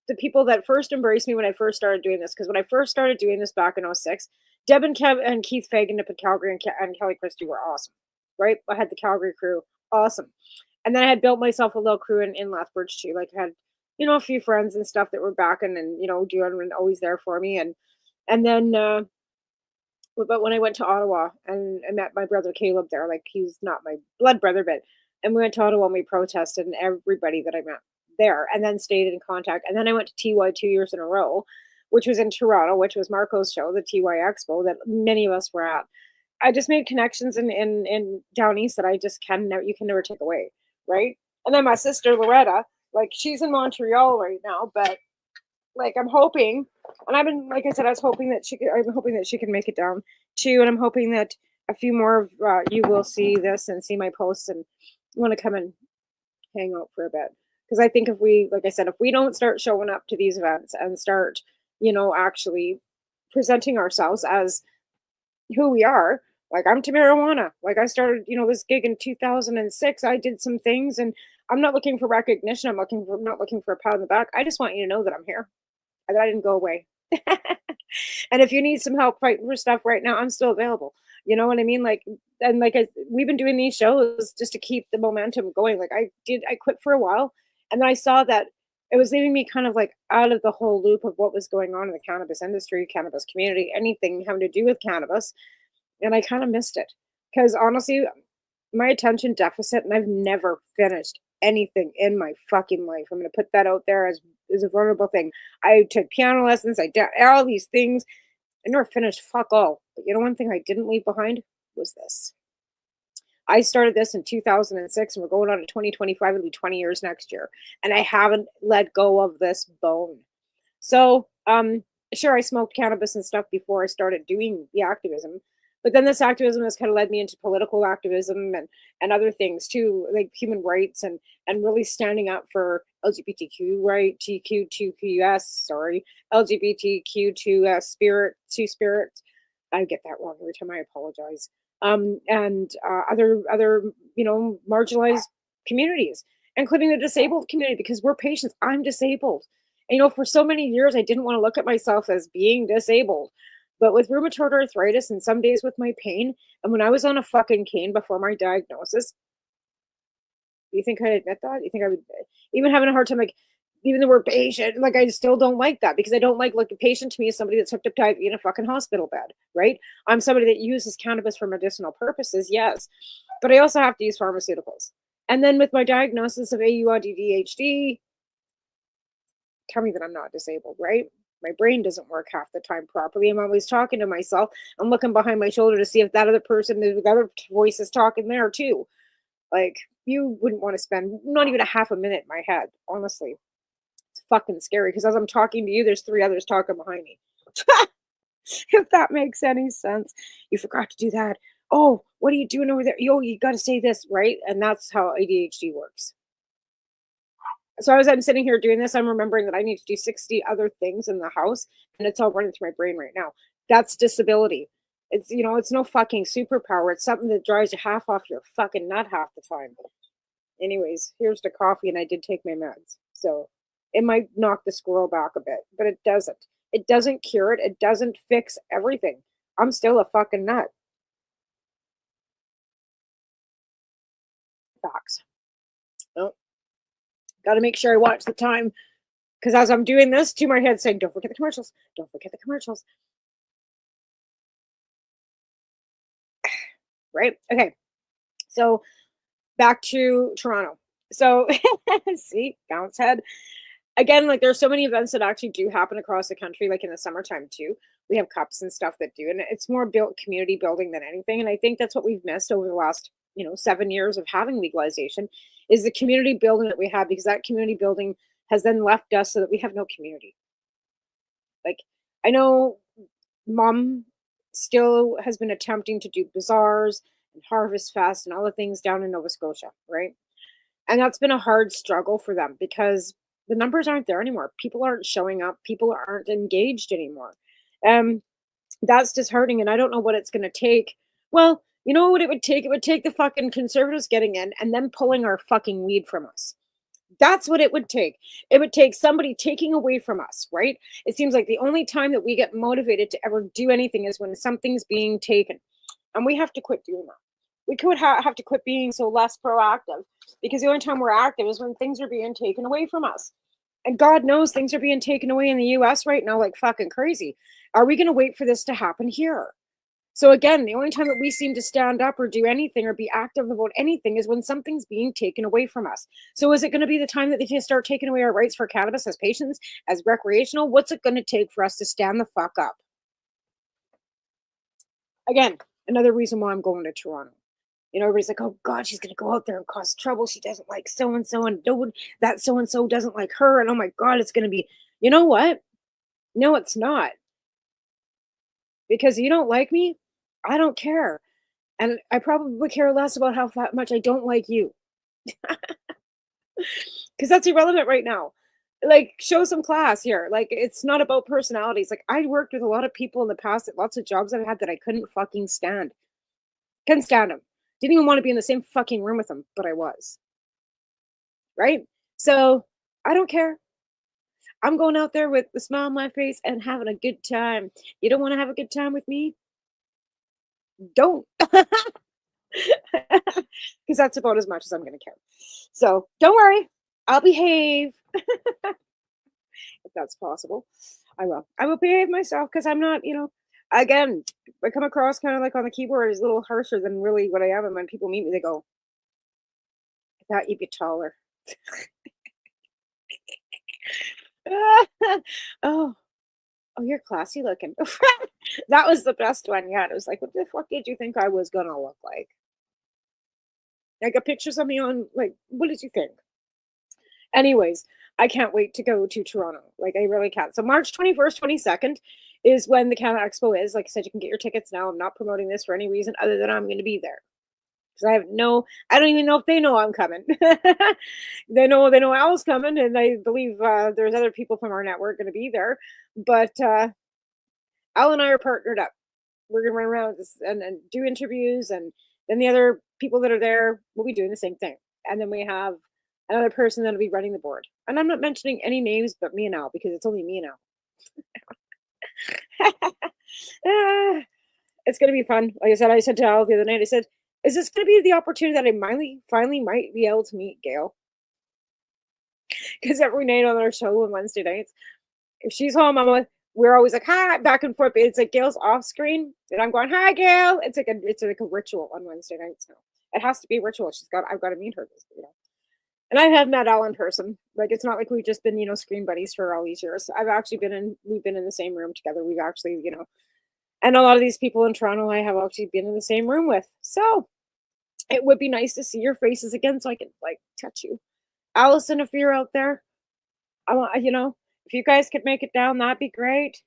the people that first embraced me when I first started doing this, because when I first started doing this back in 2006, Deb and Kev and Keith Fagan up in Calgary and Kelly Christie were awesome, right? I had the Calgary crew, awesome. And then I had built myself a little crew in Lethbridge too. Like, I had, a few friends and stuff that were backing and, doing and always there for me. And then, but when I went to Ottawa and I met my brother Caleb there, like, he's not my blood brother, and we went to Ottawa and we protested, and everybody that I met there, and then stayed in contact. And then I went to TY 2 years in a row, which was in Toronto, which was Marco's show, the TY Expo, that many of us were at. I just made connections in down east that you can never take away, right? And then my sister Loretta, like, she's in Montreal right now, but like, I'm hoping, and I've been, like I said, I'm hoping that she can make it down too, and I'm hoping that a few more of you will see this and see my posts and want to come and hang out for a bit. Because I think if we don't start showing up to these events and start, actually presenting ourselves as who we are, like, I'm to marijuana. Like, I started, this gig in 2006. I did some things, and I'm not looking for recognition. I'm not looking for a pat on the back. I just want you to know that I'm here, and I didn't go away. And if you need some help fighting for stuff right now, I'm still available. You know what I mean? Like, and like, we've been doing these shows just to keep the momentum going. Like, I quit for a while, and then I saw that it was leaving me kind of like out of the whole loop of what was going on in the cannabis industry, cannabis community, anything having to do with cannabis. And I kind of missed it, because honestly, my attention deficit, and I've never finished anything in my fucking life. I'm going to put that out there as a vulnerable thing. I took piano lessons. I did all these things. I never finished fuck all. But one thing I didn't leave behind was this. I started this in 2006 and we're going on to 2025. It'll be 20 years next year. And I haven't let go of this bone. So, sure, I smoked cannabis and stuff before I started doing the activism. But then this activism has kind of led me into political activism and other things too, like human rights and really standing up for LGBTQ right, LGBTQ2 spirit. I get that wrong every time. I apologize. And other marginalized communities, including the disabled community, because we're patients. I'm disabled. And, for so many years, I didn't want to look at myself as being disabled. But with rheumatoid arthritis and some days with my pain, and when I was on a fucking cane before my diagnosis, you think I'd admit that? You think I would, even having a hard time, like, even the word patient, like, I still don't like that, because I don't like a patient to me is somebody that's hooked up to in a fucking hospital bed, right? I'm somebody that uses cannabis for medicinal purposes, yes, but I also have to use pharmaceuticals. And then with my diagnosis of ADHD, tell me that I'm not disabled, right? My brain doesn't work half the time properly. I'm always talking to myself. I'm looking behind my shoulder to see if that other person, the other voice is talking there too. Like, you wouldn't want to spend not even a half a minute in my head, honestly. It's fucking scary, because as I'm talking to you, there's 3 others talking behind me. If that makes any sense. You forgot to do that. Oh, what are you doing over there? Yo, you got to say this, right? And that's how ADHD works. So as I'm sitting here doing this, I'm remembering that I need to do 60 other things in the house, and it's all running through my brain right now. That's disability. It's, it's no fucking superpower. It's something that drives you half off your fucking nut half the time. Anyways, here's the coffee, and I did take my meds. So it might knock the squirrel back a bit, but it doesn't. It doesn't cure it. It doesn't fix everything. I'm still a fucking nut. Facts. Oh. Got to make sure I watch the time, because as I'm doing this, to my head saying, don't forget the commercials. Don't forget the commercials. Right? Okay. So back to Toronto. So see, bounce head. Again, like, there's so many events that actually do happen across the country, like in the summertime too. We have cups and stuff that do, and it's more built community building than anything. And I think that's what we've missed over the last 7 years of having legalization, is the community building that we have, because that community building has then left us so that we have no community. Like, I know Mom still has been attempting to do bazaars and Harvest Fest and all the things down in Nova Scotia, right? And that's been a hard struggle for them, because the numbers aren't there anymore. People aren't showing up. People aren't engaged anymore. That's disheartening, and I don't know what it's going to take. Well, you know what it would take? It would take the fucking conservatives getting in and then pulling our fucking weed from us. That's what it would take. It would take somebody taking away from us, right? It seems like the only time that we get motivated to ever do anything is when something's being taken. And we have to quit doing that. We could have to quit being so less proactive, because the only time we're active is when things are being taken away from us. And God knows things are being taken away in the US right now like fucking crazy. Are we going to wait for this to happen here? So again, the only time that we seem to stand up or do anything or be active about anything is when something's being taken away from us. So is it going to be the time that they just start taking away our rights for cannabis as patients, as recreational? What's it going to take for us to stand the fuck up? Again, another reason why I'm going to Toronto. Everybody's like, oh God, she's going to go out there and cause trouble. She doesn't like so-and-so, and no one, that so-and-so doesn't like her. And oh my God, it's going to be, you know what? No, it's not. Because you don't like me, I don't care. And I probably care less about how much I don't like you. Because that's irrelevant right now. Like, show some class here. Like, it's not about personalities. Like, I worked with a lot of people in the past at lots of jobs I've had that I couldn't fucking stand. Couldn't stand them. Didn't even want to be in the same fucking room with them, but I was. Right? So, I don't care. I'm going out there with a smile on my face and having a good time. You don't want to have a good time with me? Don't. Because that's about as much as I'm going to care. So, don't worry. I'll behave. If that's possible. I will. I will behave myself, because I'm not, again, I come across kind of like on the keyboard as a little harsher than really what I am. And when people meet me, they go, I thought you'd be taller. Oh, you're classy looking. That was the best one yet. It was like, what the fuck did you think I was gonna look like? I got pictures of me on, like, what did you think? Anyways, I can't wait to go to Toronto. Like, I really can't. So March 21st, 22nd is when the Canada Expo is. Like I said, you can get your tickets now. I'm not promoting this for any reason other than I'm going to be there. Because I don't even know if they know I'm coming. They know Al's coming, and I believe there's other people from our network going to be there. But Al and I are partnered up. We're going to run around and do interviews, and then the other people that are there will be doing the same thing. And then we have another person that'll be running the board. And I'm not mentioning any names but me and Al, because it's only me and Al. It's going to be fun. Like I said to Al the other night, I said, is this going to be the opportunity that I finally might be able to meet Gail? Because every night on our show on Wednesday nights, if she's home, we're always like, hi, back and forth. It's like Gail's off screen, and I'm going, hi, Gail. It's like a ritual on Wednesday nights now. It has to be a ritual. I've got to meet her. And I have met Al in person. Like, it's not like we've just been, screen buddies for all these years. We've been in the same room together. We've actually, and a lot of these people in Toronto I have actually been in the same room with. So it would be nice to see your faces again so I can, like, touch you. Allison, if you're out there, if you guys could make it down, that'd be great.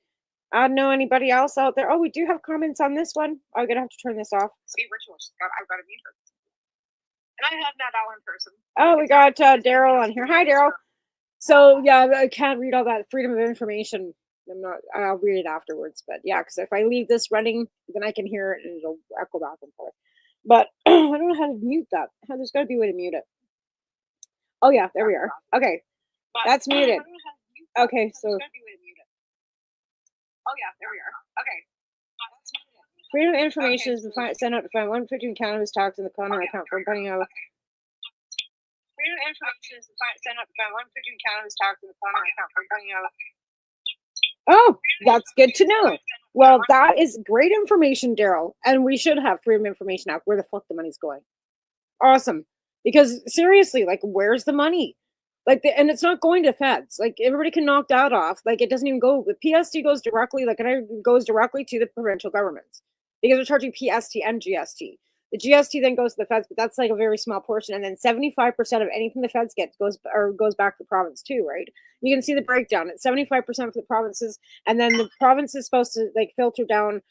I don't know anybody else out there. Oh, we do have comments on this one. I'm going to have to turn this off. I've got to meet her. And I have met Al in person. Oh, we got Daryl on here. Hi, Daryl. So, yeah, I can't read all that freedom of information. I'll read it afterwards. But, yeah, because if I leave this running, then I can hear it and it'll echo back and forth. But I don't know how to mute that. There's got to be a way to mute it. Oh, yeah, there we are. Okay, that's muted. Okay, so. Oh, yeah, there we are. Okay. Freedom of information has been sent out to find 150 cannabis tax in the Connor account for putting out. Freedom of information has been sent out to find 150 cannabis tax in the Connor account for putting out. Oh, that's good to know. Well, that is great information, Daryl. And we should have Freedom of Information Act. Where the fuck the money's going? Awesome. Because seriously, like, where's the money? Like, and it's not going to feds. Like, everybody can knock that off. Like, it doesn't even go. The PST goes directly, goes directly to the provincial governments because they're charging PST and GST. The GST then goes to the feds, but that's like a very small portion. And then 75% of anything the feds get goes back to the province too, right? You can see the breakdown. It's 75% for the provinces, and then the province is supposed to, like, filter down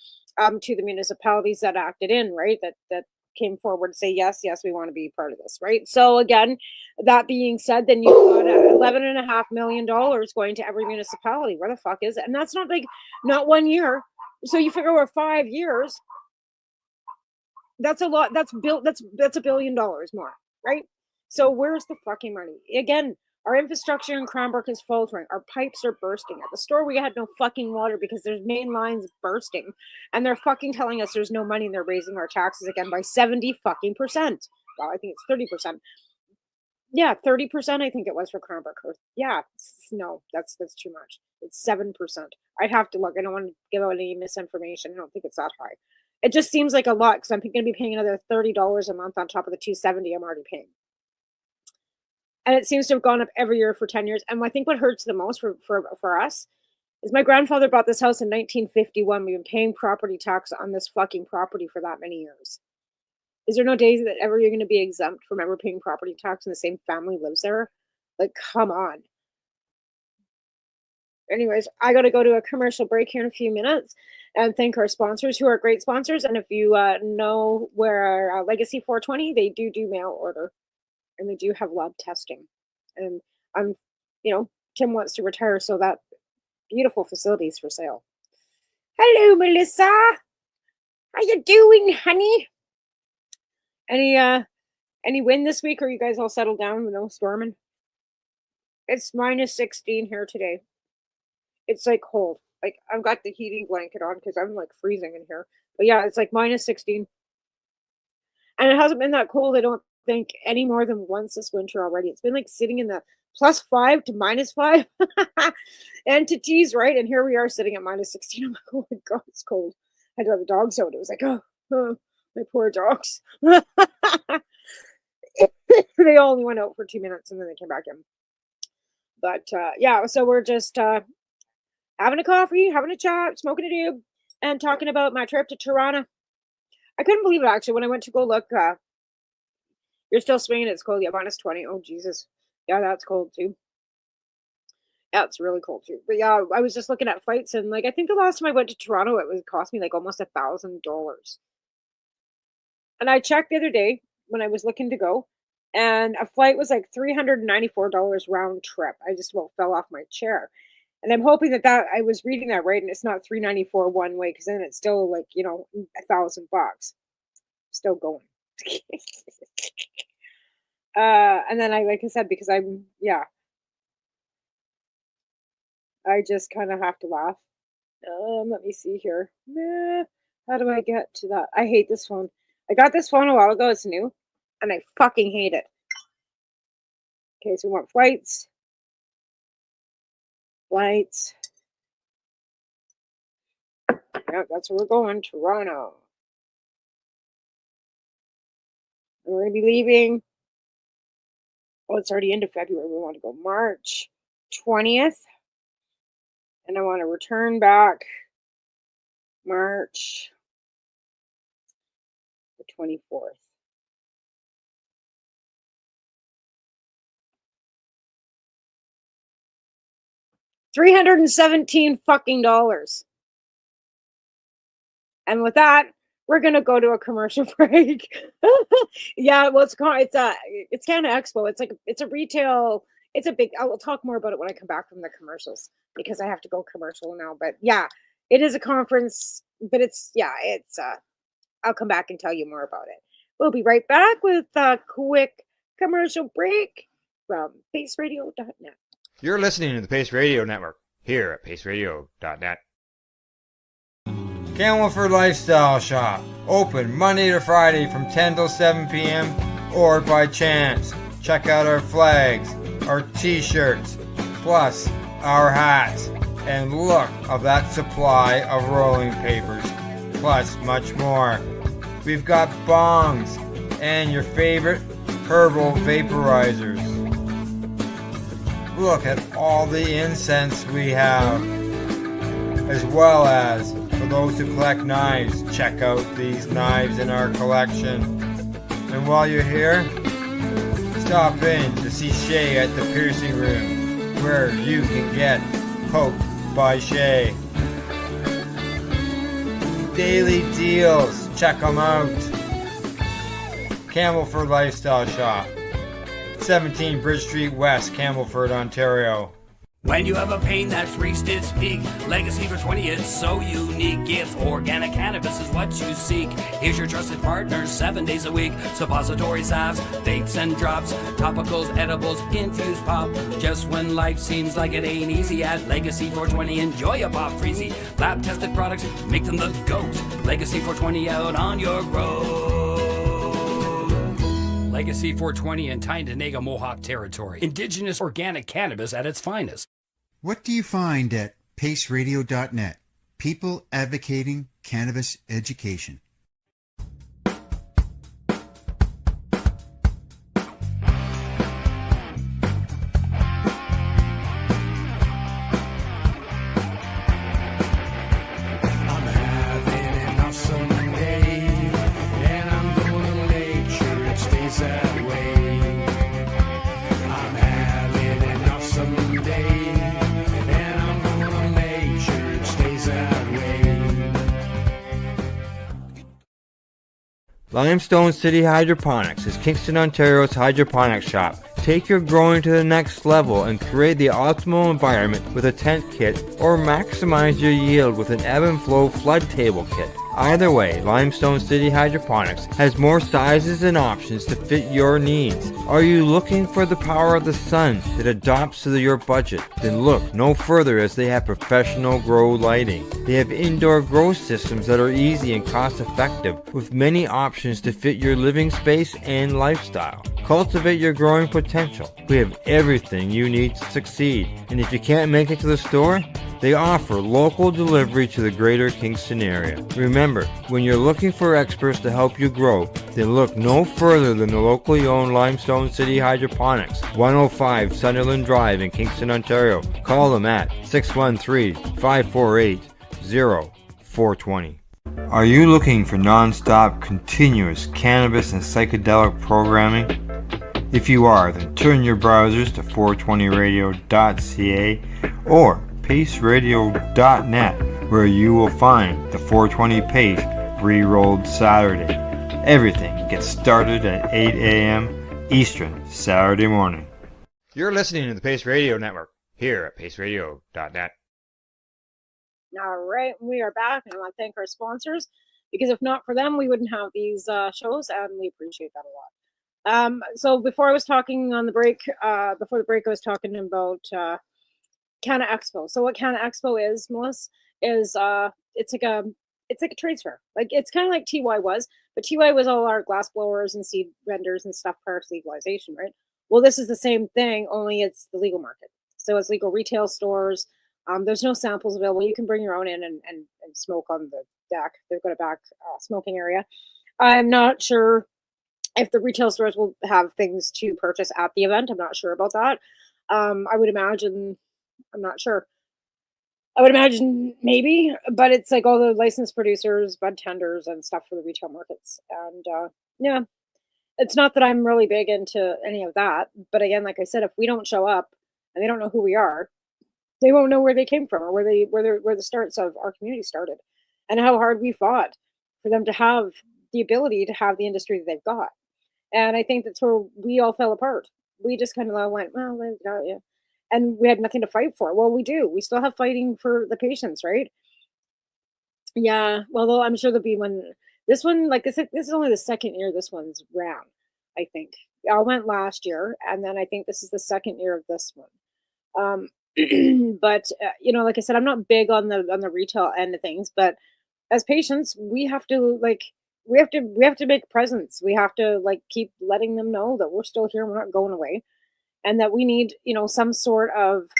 to the municipalities that acted in, right? That came forward to say, yes, we want to be part of this, right? So again, that being said, then you've got $11.5 million going to every municipality. Where the fuck is it? And that's not 1 year. So you figure over 5 years, that's a lot. That's $1 billion more, right? So where's the fucking money? Again, our infrastructure in Cranbrook is faltering. Our pipes are bursting. At the store, we had no fucking water because there's main lines bursting, and they're fucking telling us there's no money, and they're raising our taxes again by 70%. Well, I think it's 30%. Yeah, 30%. I think it was for Cranbrook. Yeah, no, that's too much. It's 7%. I'd have to look. I don't want to give out any misinformation. I don't think it's that high. It just seems like a lot because I'm going to be paying another $30 a month on top of the $270 I'm already paying. And it seems to have gone up every year for 10 years. And I think what hurts the most for us is my grandfather bought this house in 1951. We've been paying property tax on this fucking property for that many years. Is there no days that ever you're going to be exempt from ever paying property tax and the same family lives there? Like, come on. Anyways, I got to go to a commercial break here in a few minutes and thank our sponsors who are great sponsors. And if you know where our Legacy 420, they do mail order. And they do have lab testing. And Tim wants to retire, so that beautiful facility is for sale. Hello, Melissa. How you doing, honey? Any wind this week, or you guys all settled down with no storming? It's -16 here today. It's like cold. Like, I've got the heating blanket on because I'm like freezing in here. But yeah, it's like -16. And it hasn't been that cold, I don't think, any more than once this winter already. It's been like sitting in the +5 to -5 entities, right? And here we are sitting at -16. I'm like, oh my God, it's cold. I had to have the dogs out. It was like, oh, my poor dogs. They only went out for 2 minutes and then they came back in. But yeah, so we're just having a coffee, having a chat, smoking a doob, and talking about my trip to Toronto. I couldn't believe it, actually, when I went to go look. You're You're still swinging. It's cold. Yeah, -20. Oh, Jesus. Yeah, that's cold too. Yeah, it's really cold too. But yeah, I was just looking at flights and like I think the last time I went to Toronto, it would cost me like almost $1,000. And I checked the other day when I was looking to go, and a flight was like $394 round trip. I just about fell off my chair. And I'm hoping that I was reading that right, and it's not $394 one way, because then it's still like $1,000. Still going. And then like I said, because I just kind of have to laugh. Let me see here. How do I get to that? I hate this phone. I got this phone a while ago. It's new, and I fucking hate it. Okay, so we want flights. Flights. Yeah, that's where we're going. Toronto. And we're going to be leaving. Oh, it's already into February. We want to go March 20th. And I want to return back March the 24th. $317 fucking dollars. And with that, we're gonna go to a commercial break. Yeah, well, it's Canada Expo. It's a retail. It's a big. I will talk more about it when I come back from the commercials, because I have to go commercial now. But yeah, it is a conference. But it's. I'll come back and tell you more about it. We'll be right back with a quick commercial break from paceradio.net. You're listening to the Pace Radio Network here at paceradio.net. Camelford Lifestyle Shop, open Monday to Friday from 10 till 7 p.m. or by chance. Check out our flags, our t-shirts, plus our hats, and look of that supply of rolling papers, plus much more. We've got bongs and your favorite herbal vaporizers. Look at all the incense we have, as well as for those who collect knives, check out these knives in our collection. And while you're here, stop in to see Shay at the piercing room, where you can get poked by Shay. Daily deals, check them out. Camelford Lifestyle Shop, 17 Bridge Street West, Camelford, Ontario. When you have a pain that's reached its peak, Legacy for 20, it's so unique. If organic cannabis is what you seek, here's your trusted partner 7 days a week. Suppository salves, vapes and drops, topicals, edibles, infused pop. Just when life seems like it ain't easy, at Legacy 420, enjoy a pop freezy. Lab tested products, make them the GOAT. Legacy 420 out on your road. Legacy 420 in Tyendinaga Mohawk territory. Indigenous organic cannabis at its finest. What do you find at paceradio.net? People advocating cannabis education. Limestone City Hydroponics is Kingston, Ontario's hydroponics shop. Take your growing to the next level and create the optimal environment with a tent kit, or maximize your yield with an ebb and flow flood table kit. Either way, Limestone City Hydroponics has more sizes and options to fit your needs. Are you looking for the power of the sun that adapts to your budget? Then look no further, as they have professional grow lighting. They have indoor grow systems that are easy and cost effective, with many options to fit your living space and lifestyle. Cultivate your growing potential. We have everything you need to succeed. And if you can't make it to the store, they offer local delivery to the greater Kingston area. Remember, when you're looking for experts to help you grow, then look no further than the locally owned Limestone City Hydroponics, 105 Sunderland Drive in Kingston, Ontario. Call them at 613-548-0420. Are you looking for non-stop, continuous cannabis and psychedelic programming? If you are, then turn your browsers to 420radio.ca or paceradio.net, where you will find the 420 Pace re-rolled Saturday. Everything gets started at 8 a.m. Eastern Saturday morning. You're listening to the Pace Radio Network here at paceradio.net. All right, we are back, and I want to thank our sponsors, because if not for them, we wouldn't have these shows, and we appreciate that a lot. So before I was talking on the break, before the break, I was talking about Canna Expo. So what Canna Expo is, Melissa, is it's like a trade fair. Like, it's kind of like TY was, but TY was all our glass blowers and seed vendors and stuff prior to legalization, right? Well, this is the same thing, only it's the legal market. So it's legal retail stores. There's no samples available. You can bring your own in and smoke on the deck. They've got a back smoking area. I'm not sure if the retail stores will have things to purchase at the event. I'm not sure about that. I would imagine, I'm not sure. I would imagine maybe, but it's like all the licensed producers, bud tenders, and stuff for the retail markets. And yeah, it's not that I'm really big into any of that. But again, like I said, if we don't show up and they don't know who we are, they won't know where they came from or where the starts of our community started, and how hard we fought for them to have the ability to have the industry that they've got. And I think that's where we all fell apart. We just kind of went, well, yeah. And we had nothing to fight for. Well, we do. We still have fighting for the patients, right? Yeah. Well, though, I'm sure there'll be one. This one, like I said, this is only the second year this one's round, I think. I went last year, and then I think this is the second year of this one. But like I said, I'm not big on the retail end of things, but as patients, we have to we have to make presence. We have to keep letting them know that we're still here, we're not going away, and that we need some sort of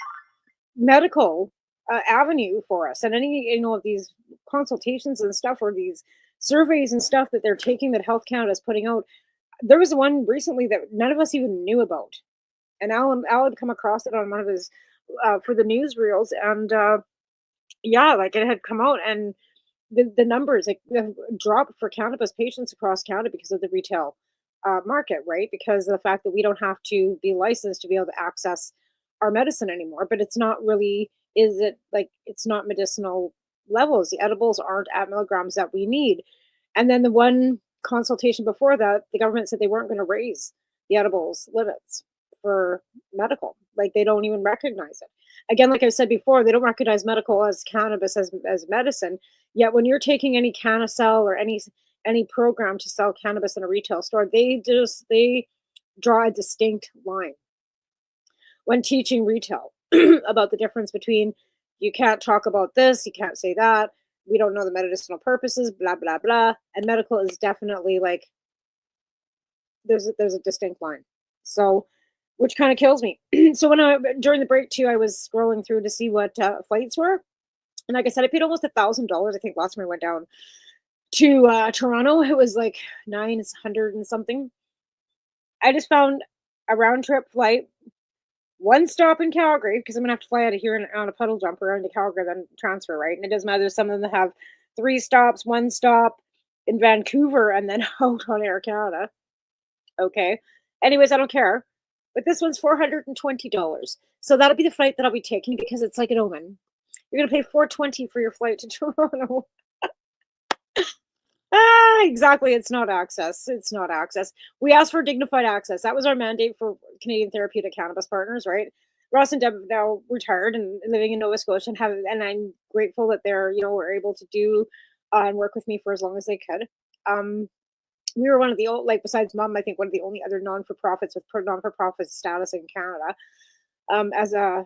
medical avenue for us. And any of these consultations and stuff, or these surveys and stuff that they're taking, that Health Canada is putting out. There was one recently that none of us even knew about, and Alan had come across it on one of his for the newsreels, and it had come out, and the numbers dropped for cannabis patients across Canada because of the retail market, right? Because of the fact that we don't have to be licensed to be able to access our medicine anymore. But it's not really, it's not medicinal levels. The edibles aren't at milligrams that we need. And then the one consultation before that, the government said they weren't going to raise the edibles limits for medical. They don't even recognize it. Again, like I said before, they don't recognize medical as cannabis as medicine. Yet when you're taking any CannaCell or any program to sell cannabis in a retail store, they draw a distinct line when teaching retail about the difference between, you can't talk about this, you can't say that, we don't know the medicinal purposes, blah blah blah. And medical is definitely there's a distinct line. So, which kind of kills me. So during the break too, I was scrolling through to see what flights were. And like I said, I paid almost $1,000. I think last time I went down to Toronto, it was like $900 and something. I just found a round trip flight, one stop in Calgary, because I'm gonna have to fly out of here on a puddle jumper into Calgary, then transfer, right? And it doesn't matter. Some of them have 3 stops, 1 stop in Vancouver, and then out on Air Canada. Okay. Anyways, I don't care. But this one's $420. So that'll be the flight that I'll be taking, because it's like an omen. You're going to pay $420 for your flight to Toronto. Exactly. It's not access. It's not access. We asked for dignified access. That was our mandate for Canadian Therapeutic Cannabis Partners, right? Ross and Deb now retired and living in Nova Scotia, and I'm grateful that they're, were able to do and work with me for as long as they could. We were one of the old, besides Mom, I think one of the only other non-for-profits with non-for-profit status in Canada, as a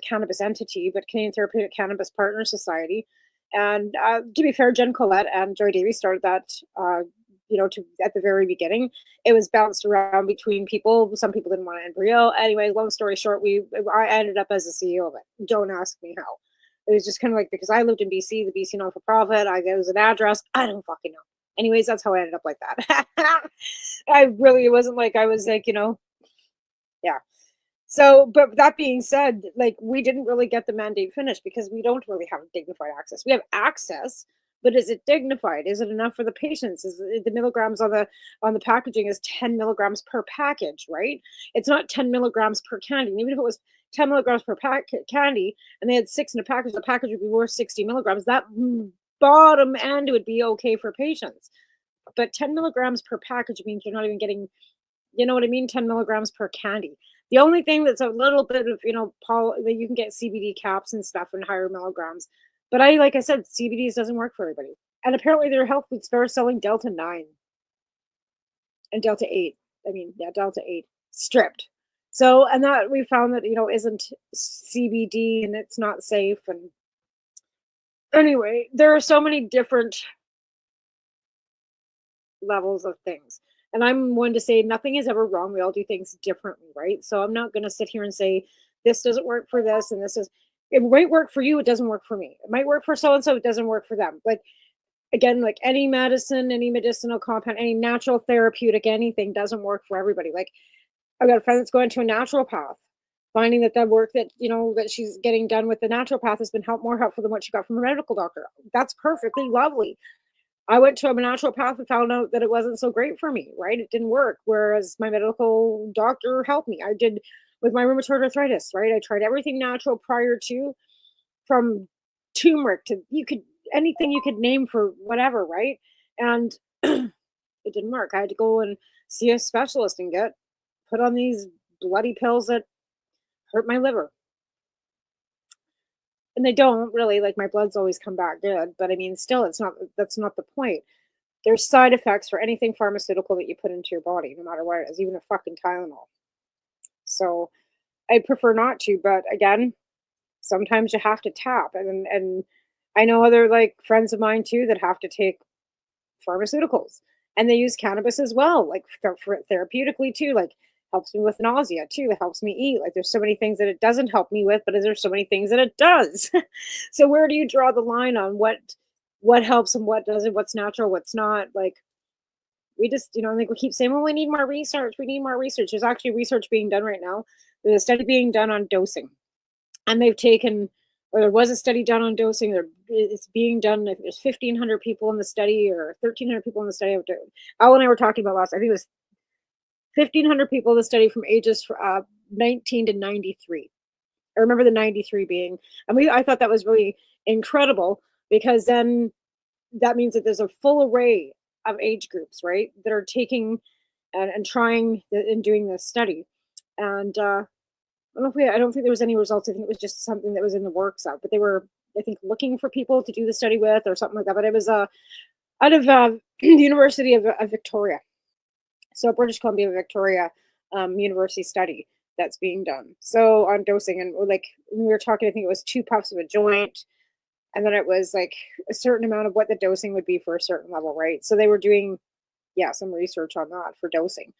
cannabis entity, but Canadian Therapeutic Cannabis Partners Society. And to be fair, Jen Collette and Joy Davies started that, at the very beginning. It was bounced around between people. Some people didn't want an embryo. Anyway, long story short, I ended up as the CEO of it. Don't ask me how. It was just kind of because I lived in BC, the BC non-for-profit. There was an address. I don't fucking know. Anyways, that's how I ended up like that. It wasn't like I was yeah. So, but that being said, we didn't really get the mandate finished because we don't really have dignified access. We have access, but is it dignified? Is it enough for the patients? Is the milligrams on the packaging is 10 milligrams per package, right? It's not 10 milligrams per candy. And even if it was 10 milligrams per candy and they had 6 in a package, the package would be worth 60 milligrams. That bottom end would be okay for patients. But 10 milligrams per package means you're not even getting, you know what I mean? 10 milligrams per candy. The only thing that's a little bit of, that you can get CBD caps and stuff in higher milligrams. But like I said, CBD doesn't work for everybody. And apparently there are health food stores selling Delta 9 and Delta 8. Delta 8 stripped. So, and that we found that, isn't CBD and it's not safe. And anyway, there are so many different levels of things. And I'm one to say nothing is ever wrong. We all do things differently, right? So I'm not going to sit here and say this doesn't work for this and this is, it might work for you, it doesn't work for me. It might work for so-and-so, it doesn't work for them. But again, like any medicine, any medicinal compound, any natural therapeutic, anything doesn't work for everybody. Like I've got a friend that's going to a naturopath, finding that the work that, that she's getting done with the naturopath has been more helpful than what she got from her medical doctor. That's perfectly lovely. I went to a naturopath and found out that it wasn't so great for me, right? It didn't work. Whereas my medical doctor helped me. I did with my rheumatoid arthritis, right? I tried everything natural prior to, from turmeric to anything you could name for whatever, right? And it didn't work. I had to go and see a specialist and get put on these bloody pills that hurt my liver. And they don't really, like my blood's always come back good, but I mean, still, that's not the point. There's side effects for anything pharmaceutical that you put into your body, no matter what it is, even a fucking Tylenol. So I prefer not to, but again, sometimes you have to tap. And I know other like friends of mine too that have to take pharmaceuticals and they use cannabis as well, like for therapeutically too, like helps me with nausea too. It helps me eat. Like there's so many things that it doesn't help me with, but there's so many things that it does. So where do you draw the line on what helps and what doesn't, what's natural, what's not? Like we just, like we keep saying, well, we need more research. We need more research. There's actually research being done right now. There's a study being done on dosing, and they've taken, or there was a study done on dosing. It's being done. There's 1,500 people in the study, or 1,300 people in the study. Al and I were talking about last. I think it was 1,500 people in the study from ages 19 to 93. I remember the 93 being, and I thought that was really incredible because then that means that there's a full array of age groups, right, that are taking and trying and doing this study. And I don't think there was any results. I think it was just something that was in the works out, but they were, I think, looking for people to do the study with or something like that. But it was out of the University of Victoria. So British Columbia, Victoria University study that's being done. So on dosing, and like we were talking, I think it was 2 puffs of a joint, and then it was like a certain amount of what the dosing would be for a certain level, right? So they were doing, some research on that for dosing.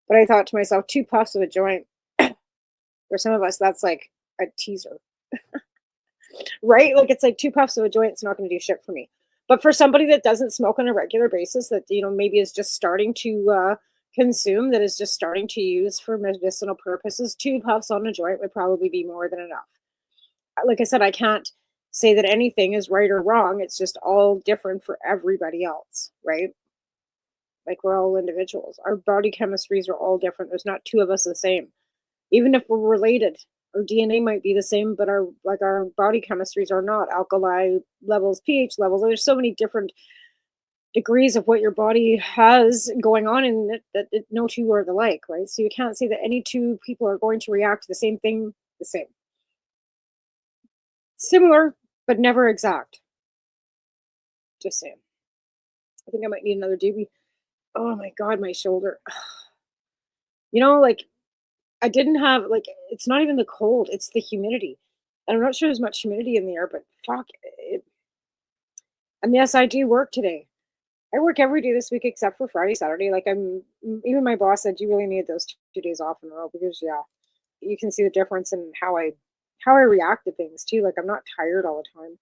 But I thought to myself, 2 puffs of a joint, for some of us, that's like a teaser, right? Like it's like 2 puffs of a joint, it's not going to do shit for me. But for somebody that doesn't smoke on a regular basis, that, maybe is just starting to consume, that is just starting to use for medicinal purposes, 2 puffs on a joint would probably be more than enough. Like I said, I can't say that anything is right or wrong. It's just all different for everybody else, right? Like we're all individuals. Our body chemistries are all different. There's not 2 of us the same. Even if we're related, our DNA might be the same, but our body chemistries are not. Alkali levels, pH levels. There's so many different degrees of what your body has going on, and that no 2 are the like, right? So you can't say that any 2 people are going to react to the same thing the same. Similar, but never exact. Just saying. I think I might need another doobie. Oh my God, my shoulder. Like I didn't have, like, it's not even the cold, it's the humidity. And I'm not sure there's much humidity in the air, but fuck it. And yes, I do work today. I work every day this week except for Friday, Saturday. Like even my boss said, you really need those 2 days off in a row because you can see the difference in how I react to things too. Like I'm not tired all the time.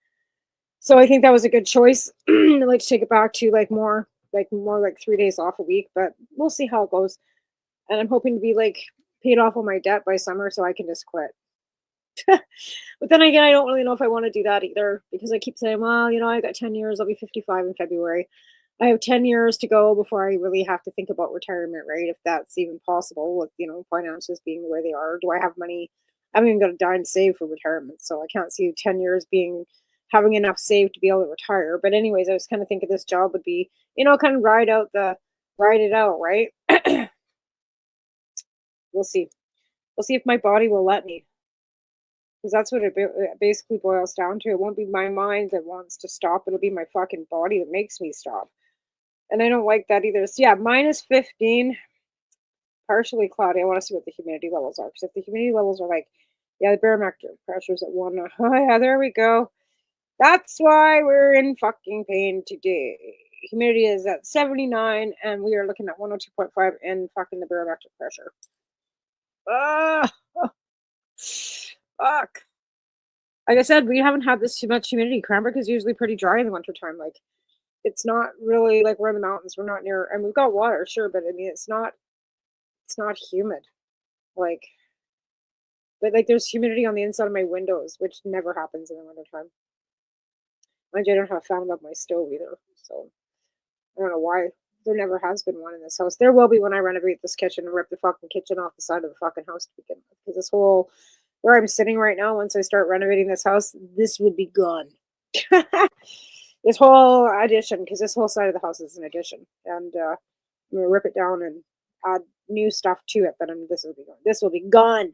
So I think that was a good choice. I'd like to take it back to more like 3 days off a week, but we'll see how it goes. And I'm hoping to be like paid off all my debt by summer so I can just quit. But then again, I don't really know if I want to do that either because I keep saying, well, I got 10 years. I'll be 55 in February. I have 10 years to go before I really have to think about retirement, right? If that's even possible with, finances being the way they are. Do I have money? I haven't even got a dime saved for retirement. So I can't see 10 years having enough saved to be able to retire. But anyways, I was kind of thinking this job would be, kind of ride it out, right? We'll see. We'll see if my body will let me. Because that's what it basically boils down to. It won't be my mind that wants to stop. It'll be my fucking body that makes me stop. And I don't like that either. So yeah, -15, partially cloudy. I want to see what the humidity levels are. Because if the humidity levels are like, yeah, the barometric pressure's at 1. Oh yeah, there we go. That's why we're in fucking pain today. Humidity is at 79, and we are looking at 102.5 in fucking the barometric pressure. Ah, fuck. Like I said, we haven't had this too much humidity. Cranbrook is usually pretty dry in the wintertime. Like, it's not really like we're in the mountains. We're not near, and we've got water, sure, but I mean, it's not humid. Like, but like there's humidity on the inside of my windows, which never happens in the wintertime. Mind you, I don't have a fan above my stove either, so I don't know why. There never has been one in this house. There will be when I renovate this kitchen and rip the fucking kitchen off the side of the fucking house to begin with. Because this whole, where I'm sitting right now, once I start renovating this house, this would be gone. This whole addition, because this whole side of the house is an addition. And I'm going to rip it down and add new stuff to it, but this will be gone. This will be gone.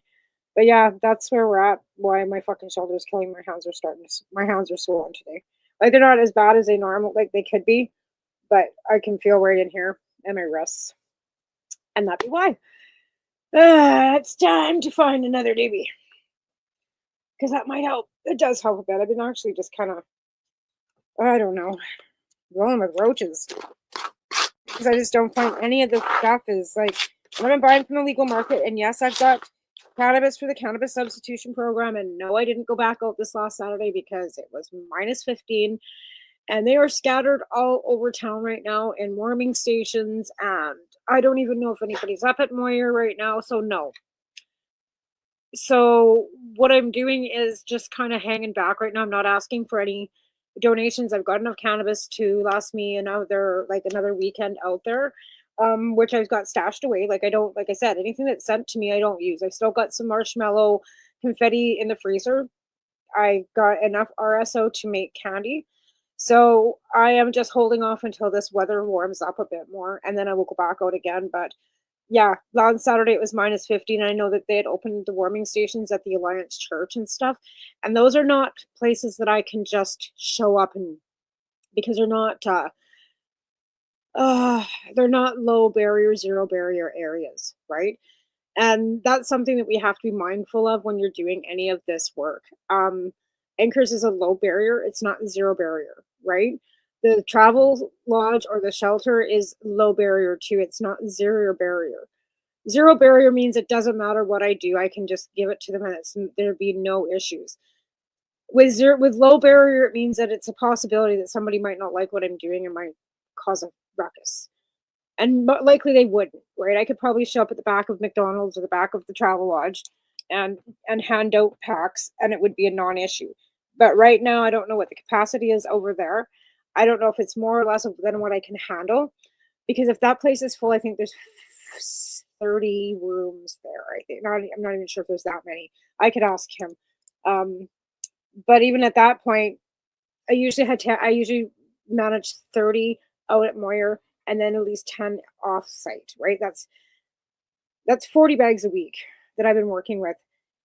But yeah, that's where we're at. Why my fucking shoulder is killing. My hands are swollen today. Like, they're not as bad as they could be, but I can feel right in here and my wrists. And that'd be why. It's time to find another DB. Because that might help. It does help a bit. I've been actually just kind of, I don't know, rolling with roaches. Because I just don't find any of the stuff is like, I've been buying from the legal market. And yes, I've got cannabis for the cannabis substitution program. And no, I didn't go back out this last Saturday because it was -15. And they are scattered all over town right now in warming stations. And I don't even know if anybody's up at Moyer right now. So no. So what I'm doing is just kind of hanging back right now. I'm not asking for any donations. I've got enough cannabis to last me another weekend out there, which I've got stashed away. Like I said, anything that's sent to me, I don't use. I've still got some marshmallow confetti in the freezer. I got enough RSO to make candy. So I am just holding off until this weather warms up a bit more, and then I will go back out again. But yeah, on Saturday it was -15. I know that they had opened the warming stations at the Alliance Church and stuff, and those are not places that I can just show up and because they're not low barrier, zero barrier areas, right? And that's something that we have to be mindful of when you're doing any of this work. Anchors is a low barrier, it's not zero barrier, right? The travel lodge or the shelter is low barrier too. It's not zero barrier. Zero barrier means it doesn't matter what I do. I can just give it to them and there'd be no issues. With low barrier, it means that it's a possibility that somebody might not like what I'm doing and might cause a ruckus. And likely they wouldn't, right? I could probably show up at the back of McDonald's or the back of the travel lodge and hand out packs and it would be a non-issue. But right now, I don't know what the capacity is over there. I don't know if it's more or less than what I can handle. Because if that place is full, I think there's 30 rooms there. I think I'm not even sure if there's that many. I could ask him. But even at that point, I usually manage 30 out at Moyer and then at least 10 off site, right? That's 40 bags a week that I've been working with.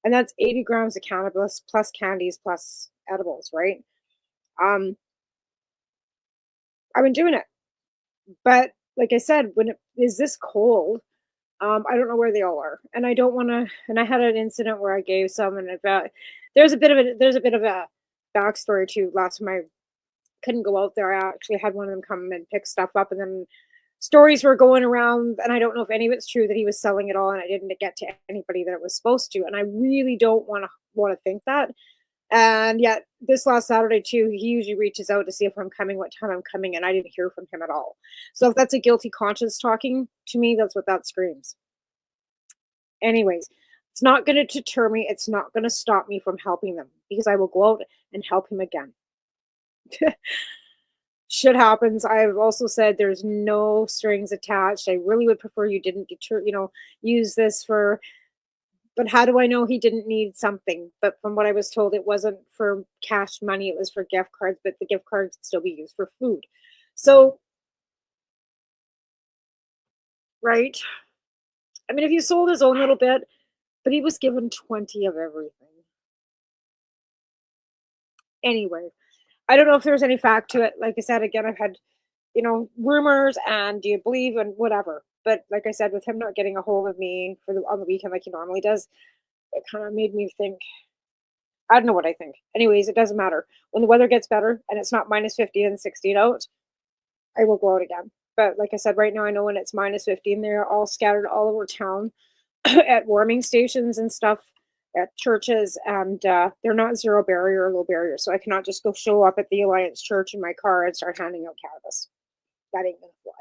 And that's 80 grams of cannabis plus candies plus edibles, right? I've been doing it. But like I said, when it is this cold, I don't know where they all are. And I don't want to, and I had an incident where I gave some and there's a bit of a backstory too. Last time I couldn't go out there, I actually had one of them come and pick stuff up, and then stories were going around, and I don't know if any of it's true that he was selling it all, and I didn't get to anybody that it was supposed to, and I really don't want to think that. And yet this last Saturday too, he usually reaches out to see if I'm coming, what time I'm coming, and I didn't hear from him at all. So if that's a guilty conscience talking to me, that's what that screams. Anyways, It's not going to deter me. It's not going to stop me from helping them because I will go out and help him again. Shit happens. I've also said there's no strings attached. I really would prefer you didn't use this for, but how do I know he didn't need something? But from what I was told, it wasn't for cash money. It was for gift cards, but the gift cards could still be used for food. So, right. I mean, if he sold his own little bit, but he was given 20 of everything. Anyway, I don't know if there's any fact to it. Like I said, again, I've had, rumors and do you believe and whatever. But like I said, with him not getting a hold of me on the weekend like he normally does, it kind of made me think. I don't know what I think. Anyways, it doesn't matter. When the weather gets better and it's not minus 50 and 16 out, I will go out again. But like I said, right now I know when it's minus 50 and they're all scattered all over town at warming stations and stuff, at churches, and they're not zero barrier or low barrier. So I cannot just go show up at the Alliance Church in my car and start handing out cannabis. That ain't gonna fly.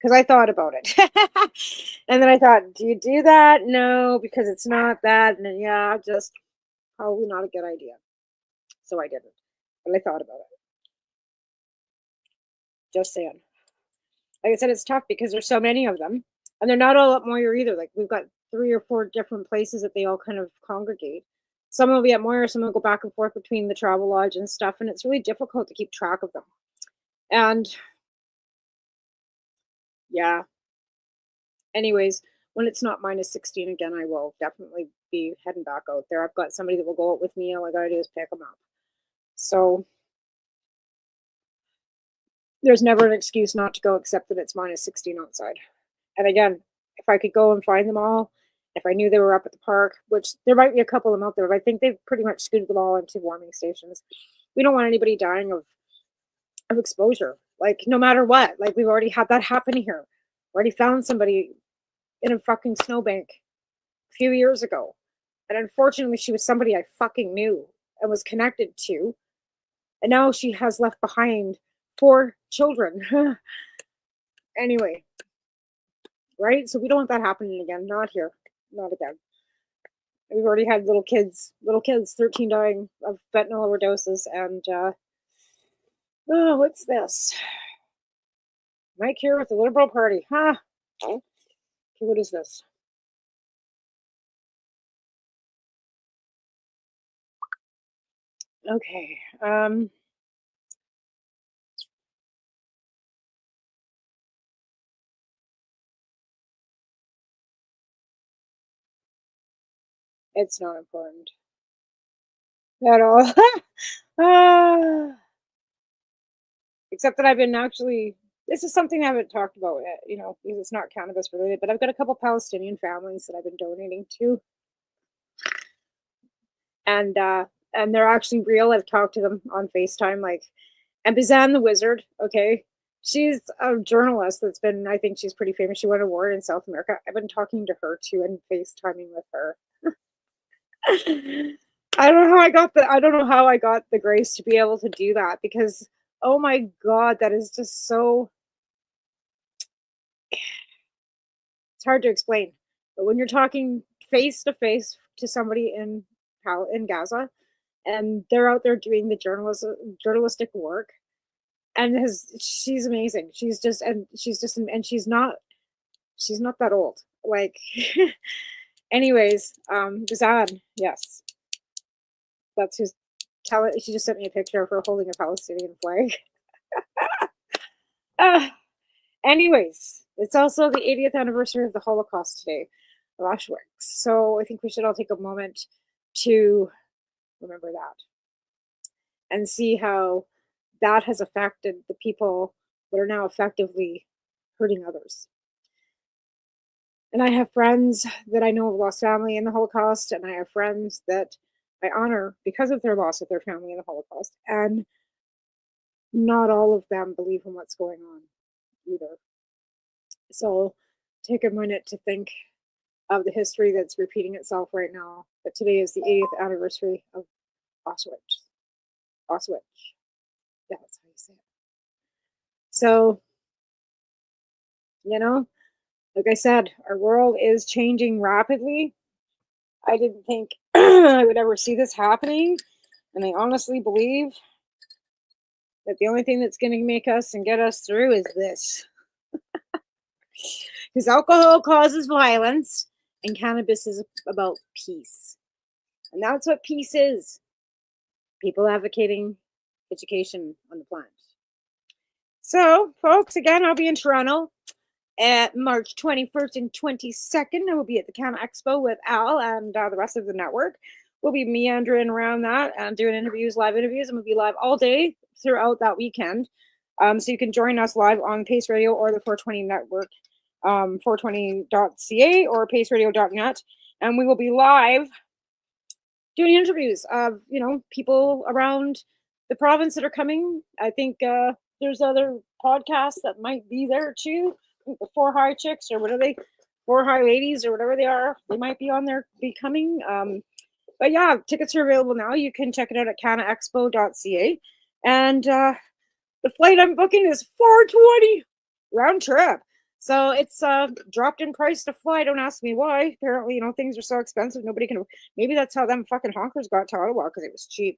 Because I thought about it. And then I thought, do you do that? No, because it's not that. And then, yeah, just probably not a good idea. So I didn't. But I thought about it. Just saying. Like I said, it's tough because there's so many of them. And they're not all up Moyer either. Like we've got 3 or 4 different places that they all kind of congregate. Some will be at Moyer, some will go back and forth between the travel lodge and stuff. And it's really difficult to keep track of them. And yeah. Anyways, when it's not minus 16 again, I will definitely be heading back out there. I've got somebody that will go out with me. All I gotta do is pick them up. So there's never an excuse not to go except that it's minus 16 outside. And again, if I could go and find them all, if I knew they were up at the park, which there might be a couple of them out there, but I think they've pretty much scooted them all into warming stations. We don't want anybody dying of exposure, like no matter what. Like we've already had that happen here. Already found somebody in a fucking snowbank a few years ago. And unfortunately, she was somebody I fucking knew and was connected to. And now she has left behind 4 children. Anyway, right? So we don't want that happening again. Not here. Not again. We've already had little kids, 13 dying of fentanyl overdoses. And, oh, what's this? Mike here with the Liberal Party. Huh? Okay, what is this? Okay. It's not important at all. Except that I've been actually, this is something I haven't talked about, because it's not cannabis related, but I've got a couple Palestinian families that I've been donating to. And they're actually real. I've talked to them on FaceTime, and Bizanne the Wizard, okay? She's a journalist that's been, I think she's pretty famous. She won an award in South America. I've been talking to her too and FaceTiming with her. I don't know how I got the grace to be able to do that because, oh my God, that is just so, it's hard to explain. But when you're talking face to face to somebody in Gaza, and they're out there doing the journalistic work, and she's amazing. She's not that old. Anyways, Bizad, yes. That's who's she just sent me a picture of her holding a Palestinian flag. Anyways, it's also the 80th anniversary of the Holocaust today of Auschwitz. So I think we should all take a moment to remember that and see how that has affected the people that are now effectively hurting others. And I have friends that I know have lost family in the Holocaust, and I have friends that I honor because of their loss of their family in the Holocaust. And not all of them believe in what's going on either. So take a minute to think of the history that's repeating itself right now. But today is the 80th anniversary of Auschwitz. Yeah, that's how you say it. So, like I said, our world is changing rapidly. I didn't think I would ever see this happening. And I honestly believe that the only thing that's going to make us and get us through is this. Because alcohol causes violence and cannabis is about peace. And that's what peace is. People advocating education on the plant. So, folks, again, I'll be in Toronto at March 21st and 22nd. I will be at the Canna Expo with Al and the rest of the network. We'll be meandering around that and doing interviews, live interviews. I'm going to be live all day throughout that weekend. So you can join us live on Pace Radio or the 420 network, 420.ca or paceradio.net. And we will be live doing interviews of, people around the province that are coming. I think there's other podcasts that might be there too. I think the Four High Chicks or what are they? Four High Ladies or whatever they are. They might be on there, be coming. But yeah, tickets are available now. You can check it out at cannaexpo.ca. And the flight I'm booking is $420 round trip. So it's dropped in price to fly. Don't ask me why. Apparently, things are so expensive. Nobody can. Maybe that's how them fucking honkers got to Ottawa, because it was cheap.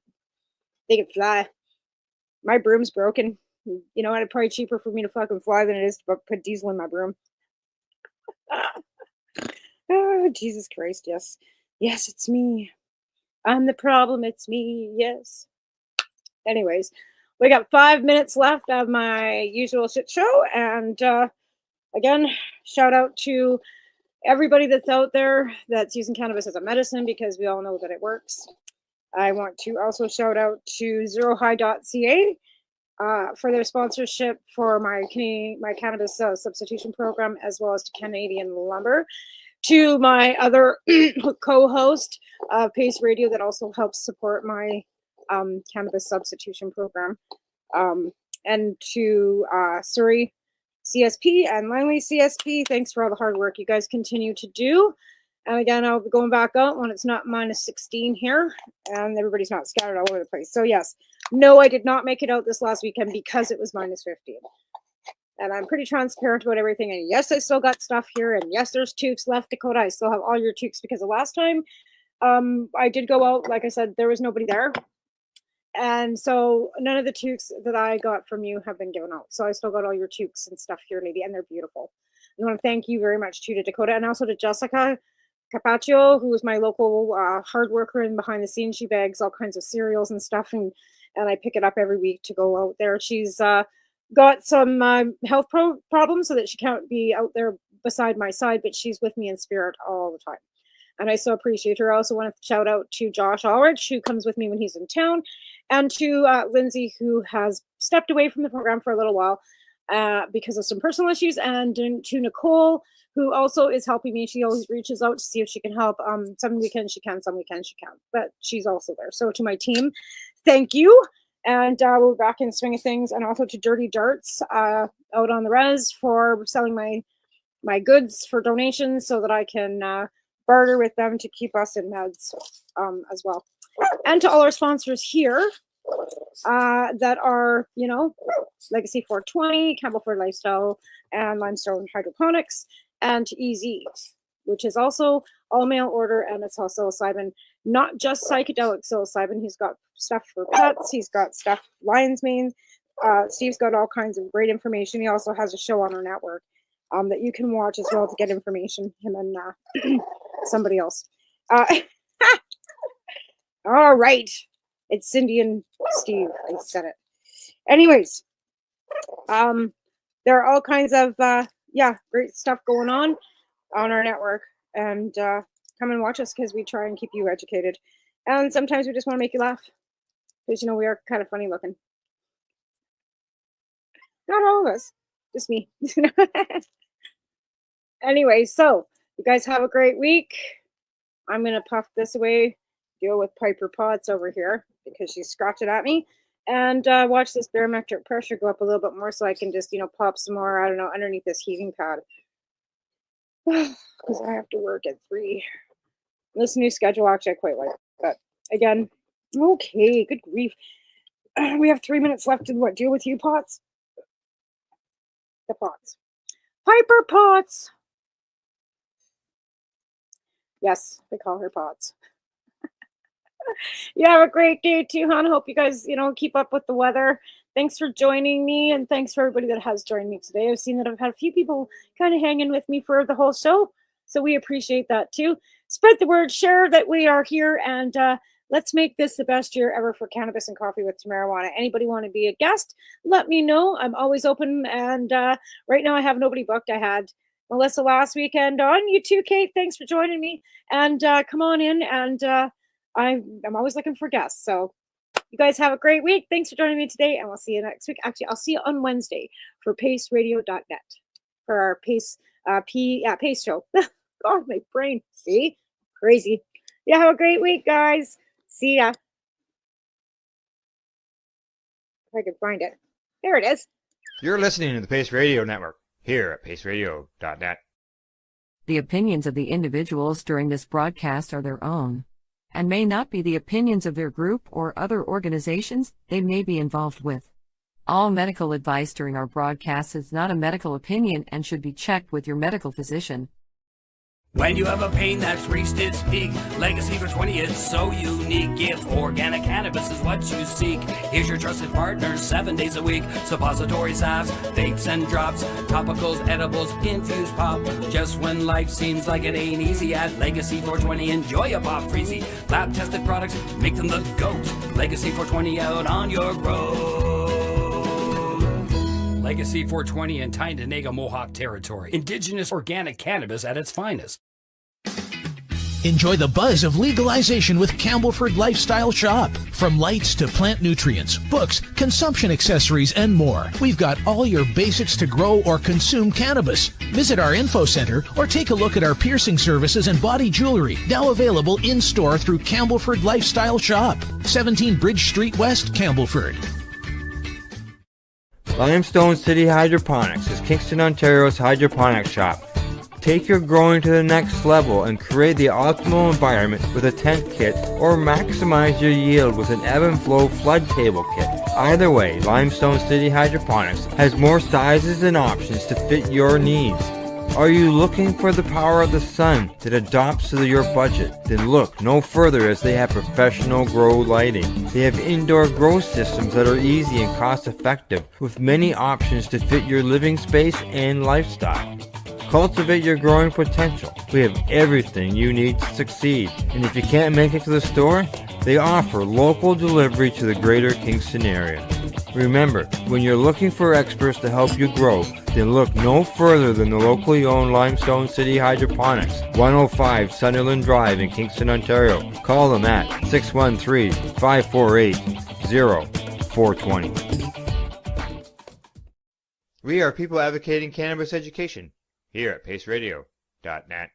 They could fly. My broom's broken. You know what? It's probably cheaper for me to fucking fly than it is to put diesel in my broom. Oh, Jesus Christ, yes. Yes, it's me. I'm the problem. It's me. Yes. Anyways, we got 5 minutes left of my usual shit show. And again, shout out to everybody that's out there that's using cannabis as a medicine, because we all know that it works. I want to also shout out to zerohigh.ca for their sponsorship for my cannabis substitution program, as well as to Canadian Lumber. To my other co-host of Pace Radio that also helps support my cannabis substitution program. And to Surrey CSP and Langley CSP, thanks for all the hard work you guys continue to do. And again, I'll be going back out when it's not minus 16 here and everybody's not scattered all over the place. So yes, no, I did not make it out this last weekend because it was minus 15. And I'm pretty transparent about everything. And yes, I still got stuff here. And yes, there's toques left, Dakota. I still have all your toques, because the last time I did go out, like I said, there was nobody there. And so none of the toques that I got from you have been given out. So I still got all your toques and stuff here, lady, and they're beautiful. I want to thank you very much to Dakota, and also to Jessica Capaccio, who is my local hard worker and behind the scenes. She bags all kinds of cereals and stuff, and I pick it up every week to go out there. She's got some health problems, so that she can't be out there beside my side, but she's with me in spirit all the time. And I so appreciate her. I also want to shout out to Josh Ulrich, who comes with me when he's in town, and to Lindsay, who has stepped away from the program for a little while because of some personal issues, and to Nicole, who also is helping me. She always reaches out to see if she can help. Some weekends she can, some weekends she can't, but she's also there. So to my team, thank you. And we're back in the swing of things. And also to Dirty Darts out on the res for selling my goods for donations, so that I can barter with them to keep us in meds as well. And to all our sponsors here that are, Legacy 420, Campbellford Lifestyle, and Limestone Hydroponics, and to EZ, which is also all mail order, and it's also psilocybin, not just psychedelic psilocybin. He's got stuff for pets. He's got stuff lion's mane. Steve's got all kinds of great information. He also has a show on our network that you can watch as well to get information. Him and somebody else. All right. It's Cindy and Steve. I said it. Anyways, there are all kinds of great stuff going on our network, and come and watch us, because we try and keep you educated, and sometimes we just want to make you laugh, because we are kind of funny looking. Not all of us, just me. Anyway, so you guys have a great week. I'm gonna puff this away, deal with Piper Potts over here, because she's scratching at me, and watch this barometric pressure go up a little bit more, so I can just pop some more, I don't know, underneath this heating pad, because I have to work at 3. This new schedule, actually I quite like, but again, okay, good grief. We have 3 minutes left to deal with you, Potts. The Potts. Piper Potts. Yes, they call her Pots. You have a great day too, hon. Hope you guys, keep up with the weather. Thanks for joining me, and thanks for everybody that has joined me today. I've seen that I've had a few people kind of hanging with me for the whole show, so we appreciate that too. Spread the word, share that we are here, and let's make this the best year ever for cannabis and coffee with marijuana. Anybody want to be a guest? Let me know. I'm always open, and right now I have nobody booked. I had Melissa last weekend on. You too, Kate. Thanks for joining me, and come on in and. I'm always looking for guests. So you guys have a great week. Thanks for joining me today, and we'll see you next week. Actually, I'll see you on Wednesday for paceradio.net for our Pace Pace show. God, my brain. See? Crazy. Yeah, have a great week, guys. See ya. If I can find it. There it is. You're listening to the Pace Radio Network here at paceradio.net. The opinions of the individuals during this broadcast are their own, and may not be the opinions of their group or other organizations they may be involved with. All medical advice during our broadcast is not a medical opinion and should be checked with your medical physician. When you have a pain that's reached its peak, Legacy for 20, it's so unique. If organic cannabis is what you seek, here's your trusted partner 7 days a week. Suppository salves, vapes and drops, topicals, edibles, infused pop. Just when life seems like it ain't easy, at Legacy 420, enjoy a pop freezy. Lab tested products, make them the GOAT. Legacy 420 out on your road. Legacy 420 in Tyndonega, Mohawk territory. Indigenous organic cannabis at its finest. Enjoy the buzz of legalization with Campbellford Lifestyle Shop. From lights to plant nutrients, books, consumption accessories, and more, we've got all your basics to grow or consume cannabis. Visit our info center or take a look at our piercing services and body jewelry, now available in-store through Campbellford Lifestyle Shop, 17 Bridge Street West, Campbellford. Limestone City Hydroponics is Kingston, Ontario's hydroponics shop. Take your growing to the next level and create the optimal environment with a tent kit, or maximize your yield with an ebb and flow flood table kit. Either way, Limestone City Hydroponics has more sizes and options to fit your needs. Are you looking for the power of the sun that adapts to your budget? Then look no further, as they have professional grow lighting. They have indoor grow systems that are easy and cost effective, with many options to fit your living space and lifestyle. Cultivate your growing potential. We have everything you need to succeed. And if you can't make it to the store, they offer local delivery to the greater Kingston area. Remember, when you're looking for experts to help you grow, then look no further than the locally owned Limestone City Hydroponics, 105 Sunderland Drive in Kingston, Ontario. Call them at 613-548-0420. We are people advocating cannabis education here at paceradio.net.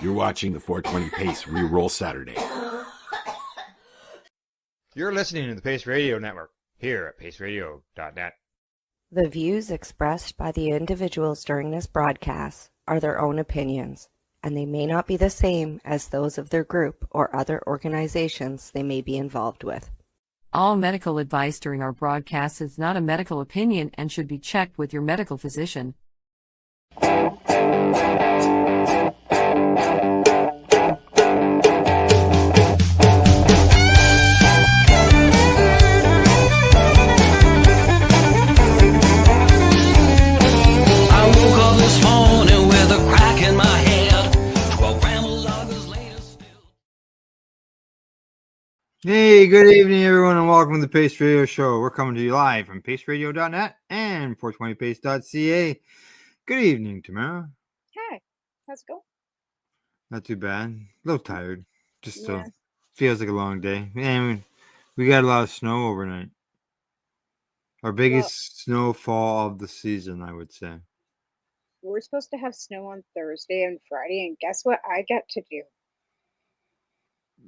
You're watching the 420 Pace Reroll Saturday. You're listening to the Pace Radio Network here at paceradio.net. The views expressed by the individuals during this broadcast are their own opinions, and they may not be the same as those of their group or other organizations they may be involved with. All medical advice during our broadcast is not a medical opinion and should be checked with your medical physician. Hey, good evening, everyone, and welcome to the Pace Radio Show. We're coming to you live from paceradio.net and 420pace.ca. Good evening, Tamara. Hi, how's it going? Not too bad. A little tired. Just feels like a long day. And we got a lot of snow overnight. Our biggest snowfall of the season, I would say. We're supposed to have snow on Thursday and Friday, and guess what I get to do?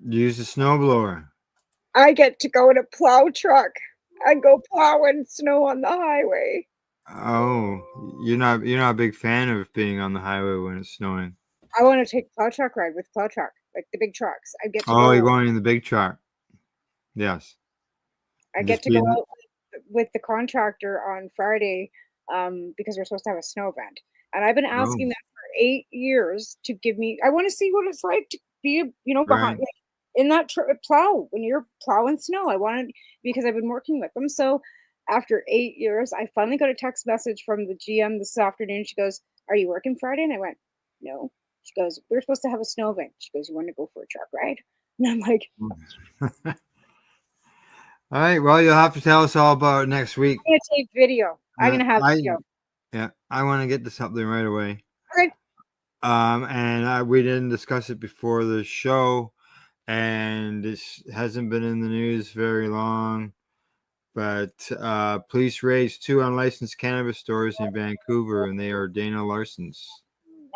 Use the snowblower. I get to go in a plow truck and go plowing snow on the highway. Oh, you're not a big fan of being on the highway when it's snowing. I want to take a plow truck ride with plow truck, like the big trucks. I get to Oh, you're going in the big truck. Yes. I get to go out with the contractor on Friday because we're supposed to have a snow event. And I've been asking them for 8 years to give me, I want to see what it's like to be, behind, like, in that plow, when you're plowing snow. I wanted, because I've been working with them. So after 8 years, I finally got a text message from the GM this afternoon. She goes, "Are you working Friday?" And I went, "No." She goes, "We're supposed to have a snow event." She goes, "You want to go for a truck ride?" And I'm like, All right. Well, you'll have to tell us all about it next week. I'm going to take video. I'm going to have video. Yeah, I want to get to something right away. Okay. And we didn't discuss it before the show, and this hasn't been in the news very long. But police raised 2 unlicensed cannabis stores in Vancouver, and they are Dana Larson's.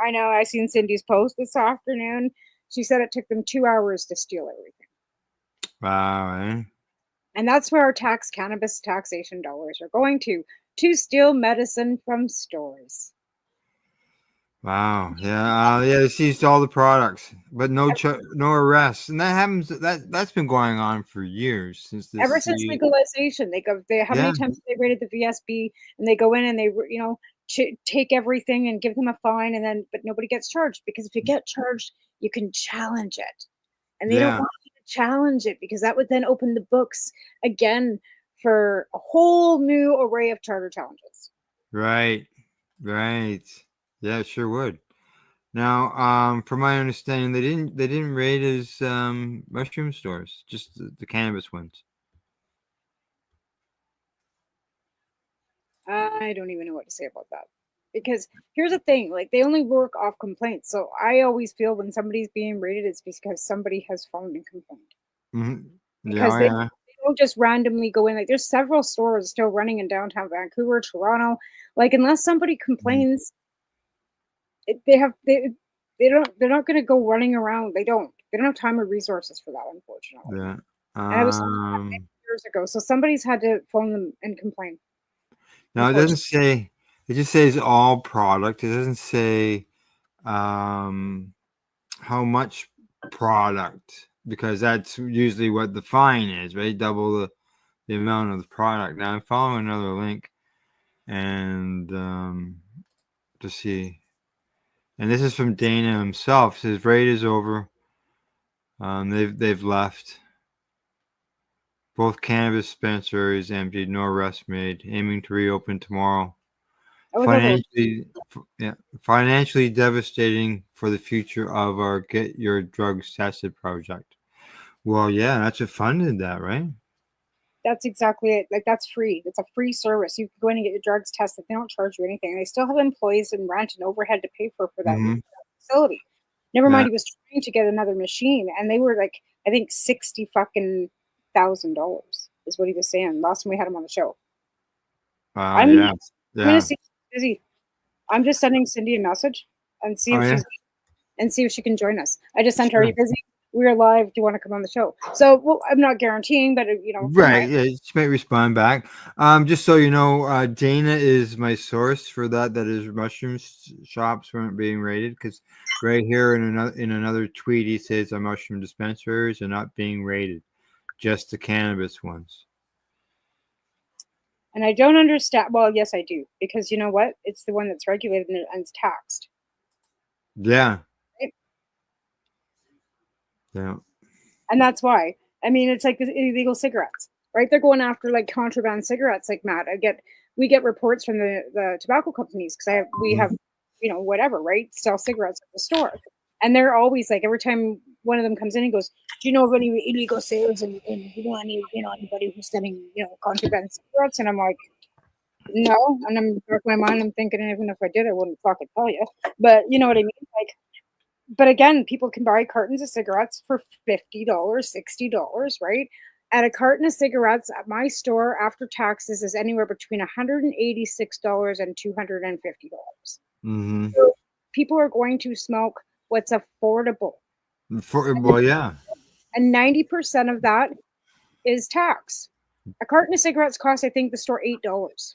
I know. I seen Cindy's post this afternoon. She said it took them 2 hours to steal everything. Wow, eh? And that's where our cannabis taxation dollars are going to steal medicine from stores. Wow. Yeah. They seized all the products, but no arrests, and that happens. That's been going on for years since since legalization. How many times they raided the VSB, and they go in and they take everything and give them a fine, but nobody gets charged, because if you get charged, you can challenge it, and they don't want you to challenge it, because that would then open the books again for a whole new array of charter challenges. Right. Yeah, it sure would. Now, from my understanding, they didn't raid his mushroom stores, just the cannabis ones. I don't even know what to say about that, because here's the thing: like, they only work off complaints. So I always feel when somebody's being raided, it's because somebody has phoned and complained. Mm-hmm. Because they don't just randomly go in. Like, there's several stores still running in downtown Vancouver, Toronto. Like, unless somebody complains, they're not going to go running around. They don't have time or resources for that, unfortunately. Yeah. And I was years ago, so somebody's had to phone them and complain. No, it doesn't say. It just says all product. It doesn't say how much product, because that's usually what the fine is, right? Double the amount of the product. Now I'm following another link, and to see. And this is from Dana himself. It says raid is over. They've left. Both cannabis dispensaries emptied, no arrests made. Aiming to reopen tomorrow. Financially devastating for the future of our Get Your Drugs Tested project. Well, yeah, that's what funded that, right? That's exactly it. Like, that's free. It's a free service. You can go in and get your drugs tested. They don't charge you anything. They still have employees and rent and overhead to pay for that facility. Never mind, he was trying to get another machine, and they were like, I think $60,000 is what he was saying last time we had him on the show. I'm gonna see if she's busy. I'm just sending Cindy a message and see if she can join us. I just sent her, "Are you busy? We're live. Do you want to come on the show?" So, well, I'm not guaranteeing, but right. Yeah, she may respond back. Just so you know, Dana is my source for that. That is, mushroom shops weren't being raided, because right here in another tweet he says our mushroom dispensaries are not being raided, just the cannabis ones. And I don't understand. Well, yes, I do, because you know what? It's the one that's regulated and it's taxed. Yeah. Right? Yeah. And that's why. I mean, it's like the illegal cigarettes, right? They're going after like contraband cigarettes. Like, Matt, we get reports from the tobacco companies, because we have whatever, right? Sell cigarettes at the store, and they're always like, every time one of them comes in and goes, "Do you know of any illegal sales and you know anybody who's selling contraband cigarettes?" And I'm like, no. And I'm back in my mind, I'm thinking, even if I did, I wouldn't fucking tell you. But you know what I mean? Like, but again, people can buy cartons of cigarettes for $50, $60, right? And a carton of cigarettes at my store after taxes is anywhere between $186 and $250. Mm-hmm. So people are going to smoke what's affordable. Well, yeah. And 90% of that is tax. A carton of cigarettes costs, I think, the store $8.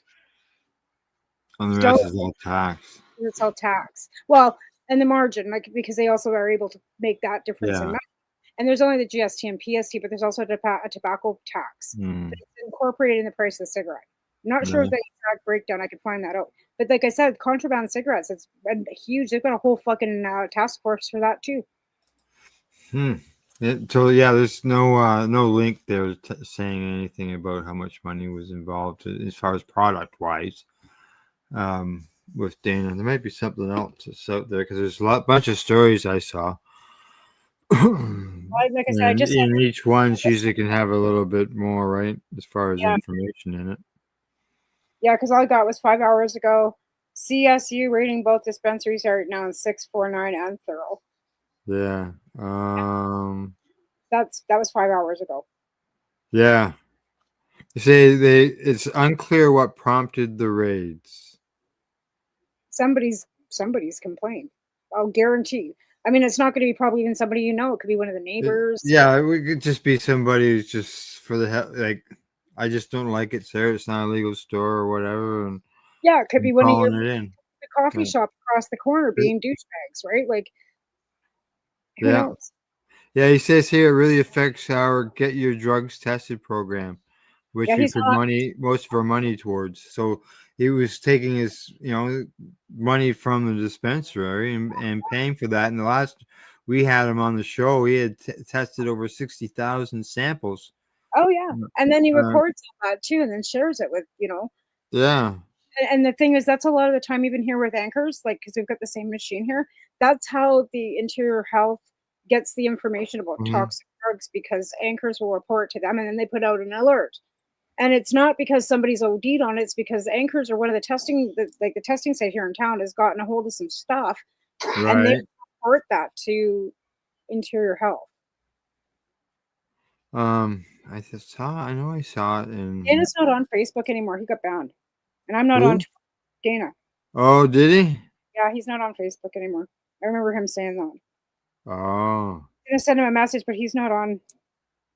And the rest is all tax. It's all tax. Well, and the margin, like, because they also are able to make that difference in money. And there's only the GST and PST, but there's also a tobacco tax. Hmm. But it's incorporated in the price of the cigarette. I'm not sure Yeah. the exact breakdown. I could find that out. But like I said, contraband cigarettes, it's huge. They've got a whole fucking task force for that too. So yeah, there's no link there saying anything about how much money was involved as far as product wise. With Dana, there might be something else out there because there's a bunch of stories I saw. Like I said, I And just in each one, she usually can have a little bit more, right, as far as Yeah. information in it. Yeah, because all I got was 5 hours ago. CSU rating both dispensaries are now in 649 and thorough. Yeah. That was 5 hours ago. Yeah. You say it's unclear what prompted the raids. Somebody's complained. I'll guarantee. I mean, it's not going to be probably even somebody you know. It could be one of the neighbors. Yeah, it could just be somebody who's just for the hell, like, I just don't like it, sir. It's not a legal store or whatever. And Yeah, it could be I'm one of your calling it in. the coffee Right. shop across the corner being douchebags, right? Like, who Yeah. knows? Yeah, he says here it really affects our Get Your Drugs Tested program, which Yeah, we he's put not. most of our money towards. So he was taking his, money from the dispensary and paying for that. And the last we had him on the show, he had tested over 60,000 samples. Oh yeah, and then he Uh, records all that too, and then shares it with yeah. And the thing is, that's a lot of the time, even here with Anchors, like, because we've got the same machine here. That's how the Interior Health gets the information about Mhm. toxic drugs, because Anchors will report to them, and then they put out an alert. And it's not because somebody's OD'd on it; it's because Anchors are one of the the testing site here in town has gotten a hold of some stuff, and they Right. report that to Interior Health. I know I saw it in. Dana's not on Facebook anymore. He got banned, and I'm not Who? on Dana. Oh, did he? Yeah, he's not on Facebook anymore. I remember him saying that. Oh, I'm gonna send him a message, but he's not on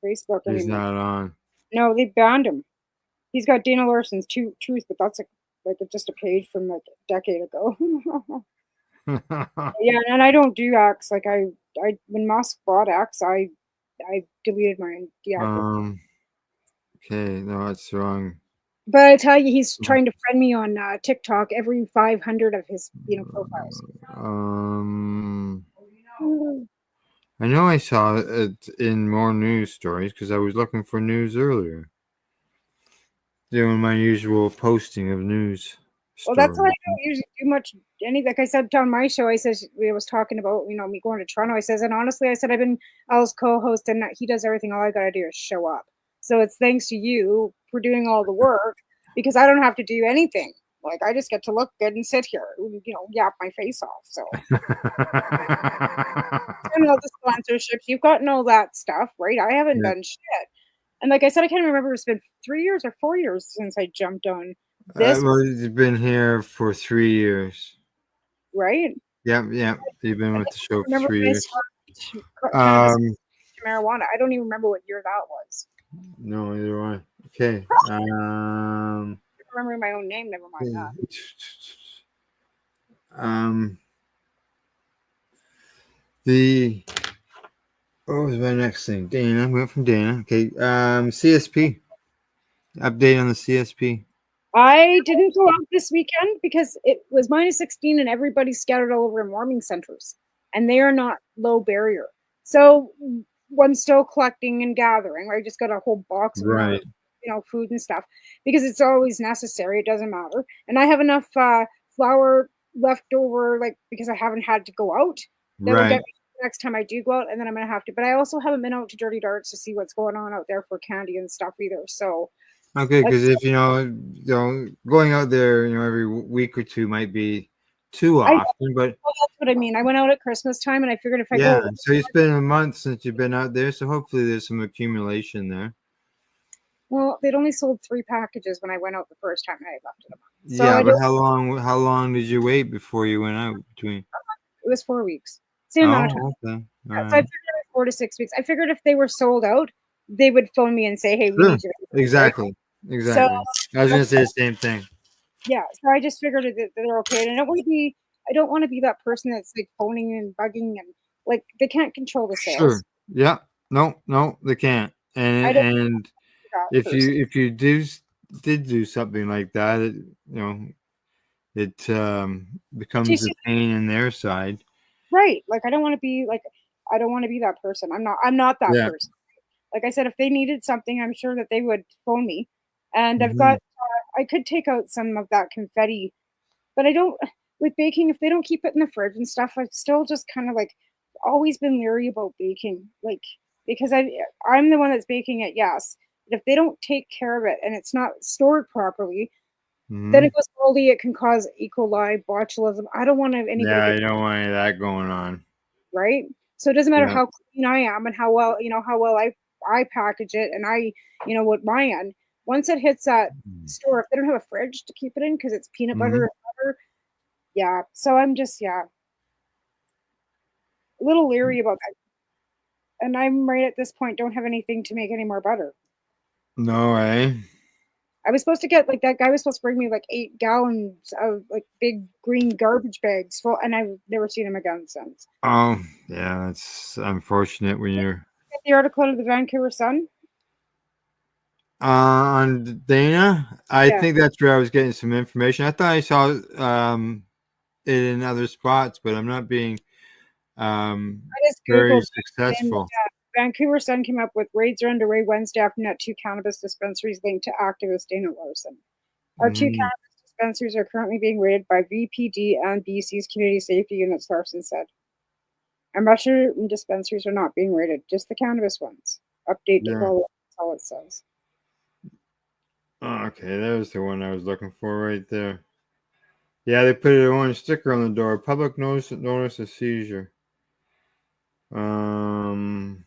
Facebook he's anymore. not on. No, they banned him. He's got Dana Larson's Truth, but that's just a page from like a decade ago. Yeah, and I don't do X. Like I when Musk bought X, I deleted my deactivated. Okay, no, that's wrong. But I tell you, he's trying to friend me on TikTok every 500 of his profiles. I know I saw it in more news stories because I was looking for news earlier. Doing my usual posting of news. Well, that's why I stories. don't usually do much. Like I said on my show, I was talking about me going to Toronto. I says, and honestly, I said I've been Al's co-host, and he does everything. All I gotta do is show up. So it's thanks to you for doing all the work, because I don't have to do anything. Like I just get to look good and sit here, yap my face off. So and all the sponsorships, you've gotten all that stuff, right? I haven't Yeah. done shit. And like I said, I can't remember if it's been 3 years or 4 years since I jumped on this, Well, you've been here for 3 years. right? Yep. You've been with the show for Remember 3 when I years. started cannabis Um, marijuana? I don't even remember what year that was. no, neither do I. Okay. Remembering my own name, never mind that. What was my next thing? Dana. We went from Dana. Okay. CSP. Update on the CSP. I didn't go out this weekend because it was -16 and everybody's scattered all over in warming centers, and they are not low barrier. So I'm still collecting and gathering. I just got a whole box of Right. food and stuff, because it's always necessary. It doesn't matter. And I have enough flour left over, like, because I haven't had to go out. That'll get Right. me next time I do go out, and then I'm gonna have to. But I also haven't been out to Dirty Darts to see what's going on out there for candy and stuff either. So Okay, that's- because if going out there, every week or two might be too I, often, but well, that's what I mean. I went out at Christmas time, and I figured if I yeah. go, So it's been a month since you've been out there, so hopefully there's some accumulation there. well, they'd only sold 3 packages when I went out the first time, and I left it a month. So Yeah, I but don't. how long did you wait before you went out between? It was 4 weeks, same amount of time. Oh, okay. All So I right. figured 4 to 6 weeks. I figured if they were sold out, they would phone me and say, "Hey, we Sure. need you." Exactly. So I was gonna say the same thing. yeah, so I just figured that they're okay. And I don't want to be that person that's like phoning and bugging, and like they can't control the sales. Sure. Yeah. No, they can't. I don't And that if person. you did do something like that, it Do you becomes a see? pain in their side. Right. Like I don't want to be like I don't want to be that person. I'm not that Yeah. person. Like I said, if they needed something, I'm sure that they would phone me. And I've got Mhm. I could take out some of that confetti, but I don't with baking if they don't keep it in the fridge and stuff, I've still just kind of like always been leery about baking. Like because I'm the one that's baking it, yes. But if they don't take care of it and it's not stored properly, then it Mhm. goes moldy, it can cause E. coli, botulism. I don't want anybody Yeah, get you don't want any of that going on. right? So it doesn't matter Yeah. how clean I am and how well, how well I package it and what my end. Once it hits that store, if they don't have a fridge to keep it in because it's peanut butter Mhm. and butter, yeah. So I'm just a little leery about that. And I'm right at this point, don't have anything to make any more butter. No way. I was supposed to get like that guy was supposed to bring me like 8 gallons of like big green garbage bags full, and I've never seen him again since. Oh, yeah, that's unfortunate when you're Get the article out of the Vancouver Sun. on Dana. I Yeah. think that's where I was getting some information. I thought I saw it in other spots, but I'm not being I just very Googled it, and successful. Vancouver Sun came up with raids are underway Wednesday afternoon at 2 cannabis dispensaries linked to activist Dana Larson. Our 2 Mhm. cannabis dispensaries are currently being raided by VPD and BC's community safety units, Larson said. Our mushroom dispensaries are not being raided, just the cannabis ones. Update to Yeah. follow. That's all it says. Oh, okay, there's the one I was looking for right there. Yeah, they put an orange sticker on the door. Public notice of seizure. Um,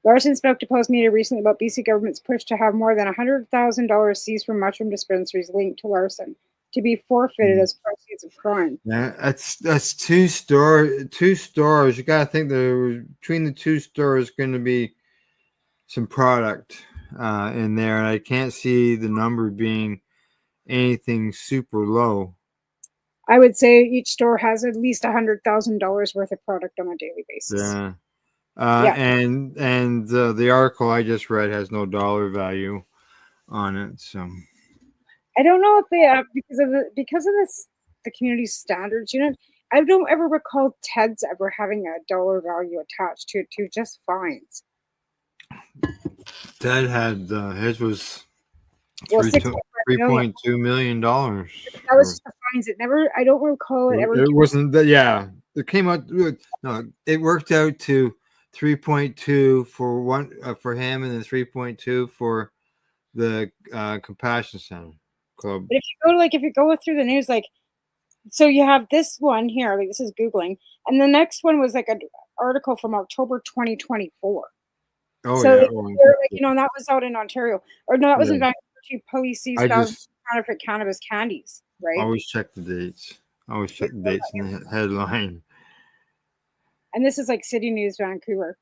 Larson spoke to Post Media recently about BC government's push to have more than $100,000 seized from mushroom dispensaries linked to Larson to be forfeited as proceeds of crime. yeah, that's two stores. You gotta think there between the two stores going to be some product in there, and I can't see the number being anything super low. I would say each store has at least $100,000 worth of product on a daily basis. Yeah. Yeah. And the article I just read has no dollar value on it. So I don't know if they because of this the community standards unit. I don't ever recall Ted's ever having a dollar value attached to it to just fines. Ted had his was Well, three 6.5 million. $3.2 million. That was just the fines. It never. I don't recall it ever. It wasn't that. Yeah, it came out. No, it worked out to 3.2 for one for him, and then 3.2 for the Compassion Center Club. But if you go through the news, like, so you have this one here, like this is Googling, and the next one was like an article from October 2024. Oh So yeah, they're like, and that was out in Ontario, or no, that was in yeah. Vancouver. Police seized I thousands just of counterfeit cannabis candies, right? always check the dates. Always check the dates in the headline. And this is like City News, Vancouver.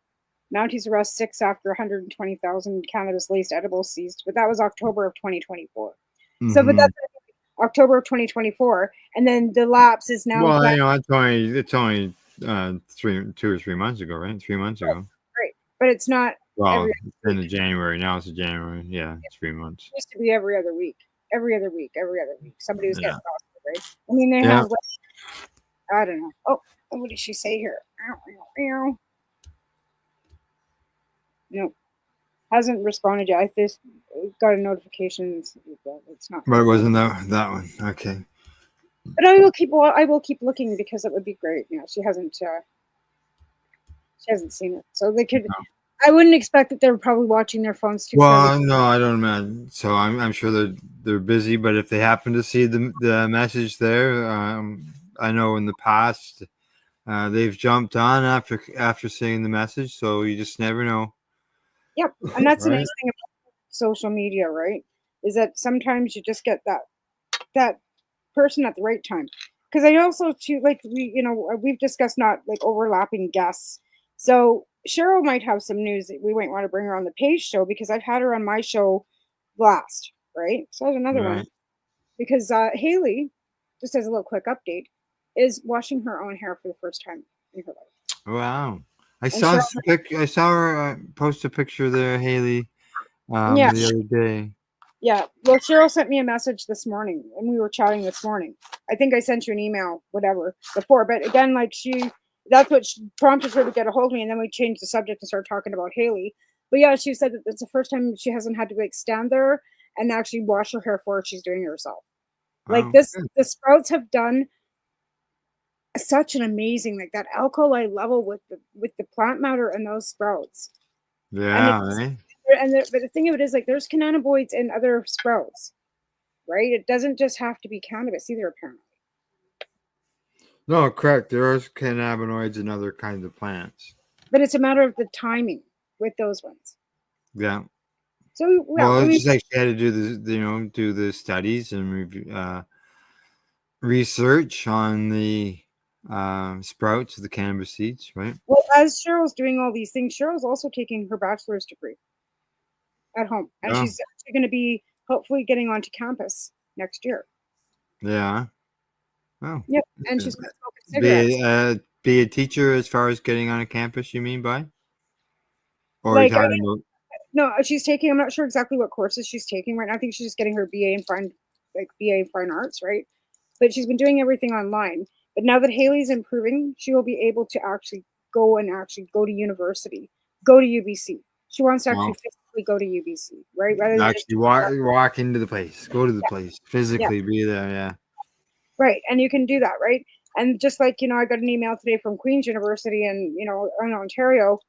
Mounties arrest 6 after 120,000 cannabis-laced edibles seized, but that was October of 2024. So, but that's October of 2024, and then the lapse is now. Well, it's only 2 or 3 months ago, right? 3 months ago. Right, but it's not. Well, it's end of January now. It's January. Yeah, 3 months. It used to be every other week. Every other week. Somebody was getting Yeah. busted, right? I mean, they Yeah. have. I don't know. Oh, what did she say here? No, hasn't responded yet. I just got a notification. It's not. But it wasn't that one. Okay. But I will keep looking because it would be great. She hasn't seen it, so they could. No. I wouldn't expect that they're probably watching their phones too. Well, no, I don't imagine. So I'm sure they're busy. But if they happen to see the message there, I know in the past they've jumped on after seeing the message. So you just never know. Yep, and that's the Right. nice thing about social media, right? Is that sometimes you just get that person at the right time. Because I also too we've discussed not like overlapping guests. So Cheryl might have some news that we might want to bring her on the Page show because I've had her on my show last, right? So there's another one. Right. Because Haley, just as a little quick update, is washing her own hair for the first time in her life. Wow. I And saw Cheryl, I saw her post a picture there, Haley, yeah, the other day. yeah. Well, Cheryl sent me a message this morning, and we were chatting this morning. I think I sent you an email, whatever, before. But again, like that's what prompted her to get a hold of me, and then we changed the subject and started talking about Haley. But yeah, she said that it's the first time she hasn't had to like stand there and actually wash her hair for it. She's doing it herself. Like Wow. the sprouts have done such an amazing, like that alkali level with the plant matter and those sprouts. And Yeah, it's eh? but the thing of it is, like, there's cannabinoids in other sprouts, right? It doesn't just have to be cannabis either, apparently. No, correct. There are cannabinoids in other kinds of plants. But it's a matter of the timing with those ones. Yeah. So yeah, Well, I it's mean, just like she had to do do the studies and research on the sprouts of the cannabis seeds, right? well, as Cheryl's doing all these things, Cheryl's also taking her bachelor's degree at home, and Oh, she's actually going to be hopefully getting onto campus next year. yeah. Oh, Yep, and she's going to smoke cigarettes. be a teacher as far as getting on a campus, you mean by? Or are you Like, talking about? no, she's taking. I'm not sure exactly what courses she's taking right now. I think she's just getting her BA in fine arts, right? But she's been doing everything online. But now that Haley's improving, she will be able to actually go to university, go to UBC. She wants to actually Well, physically go to UBC, right? Rather than just actually walk into the place, go to the place, yeah, physically be there. Yeah. right. And you can do that, right? And just like I got an email today from Queen's University in in Ontario.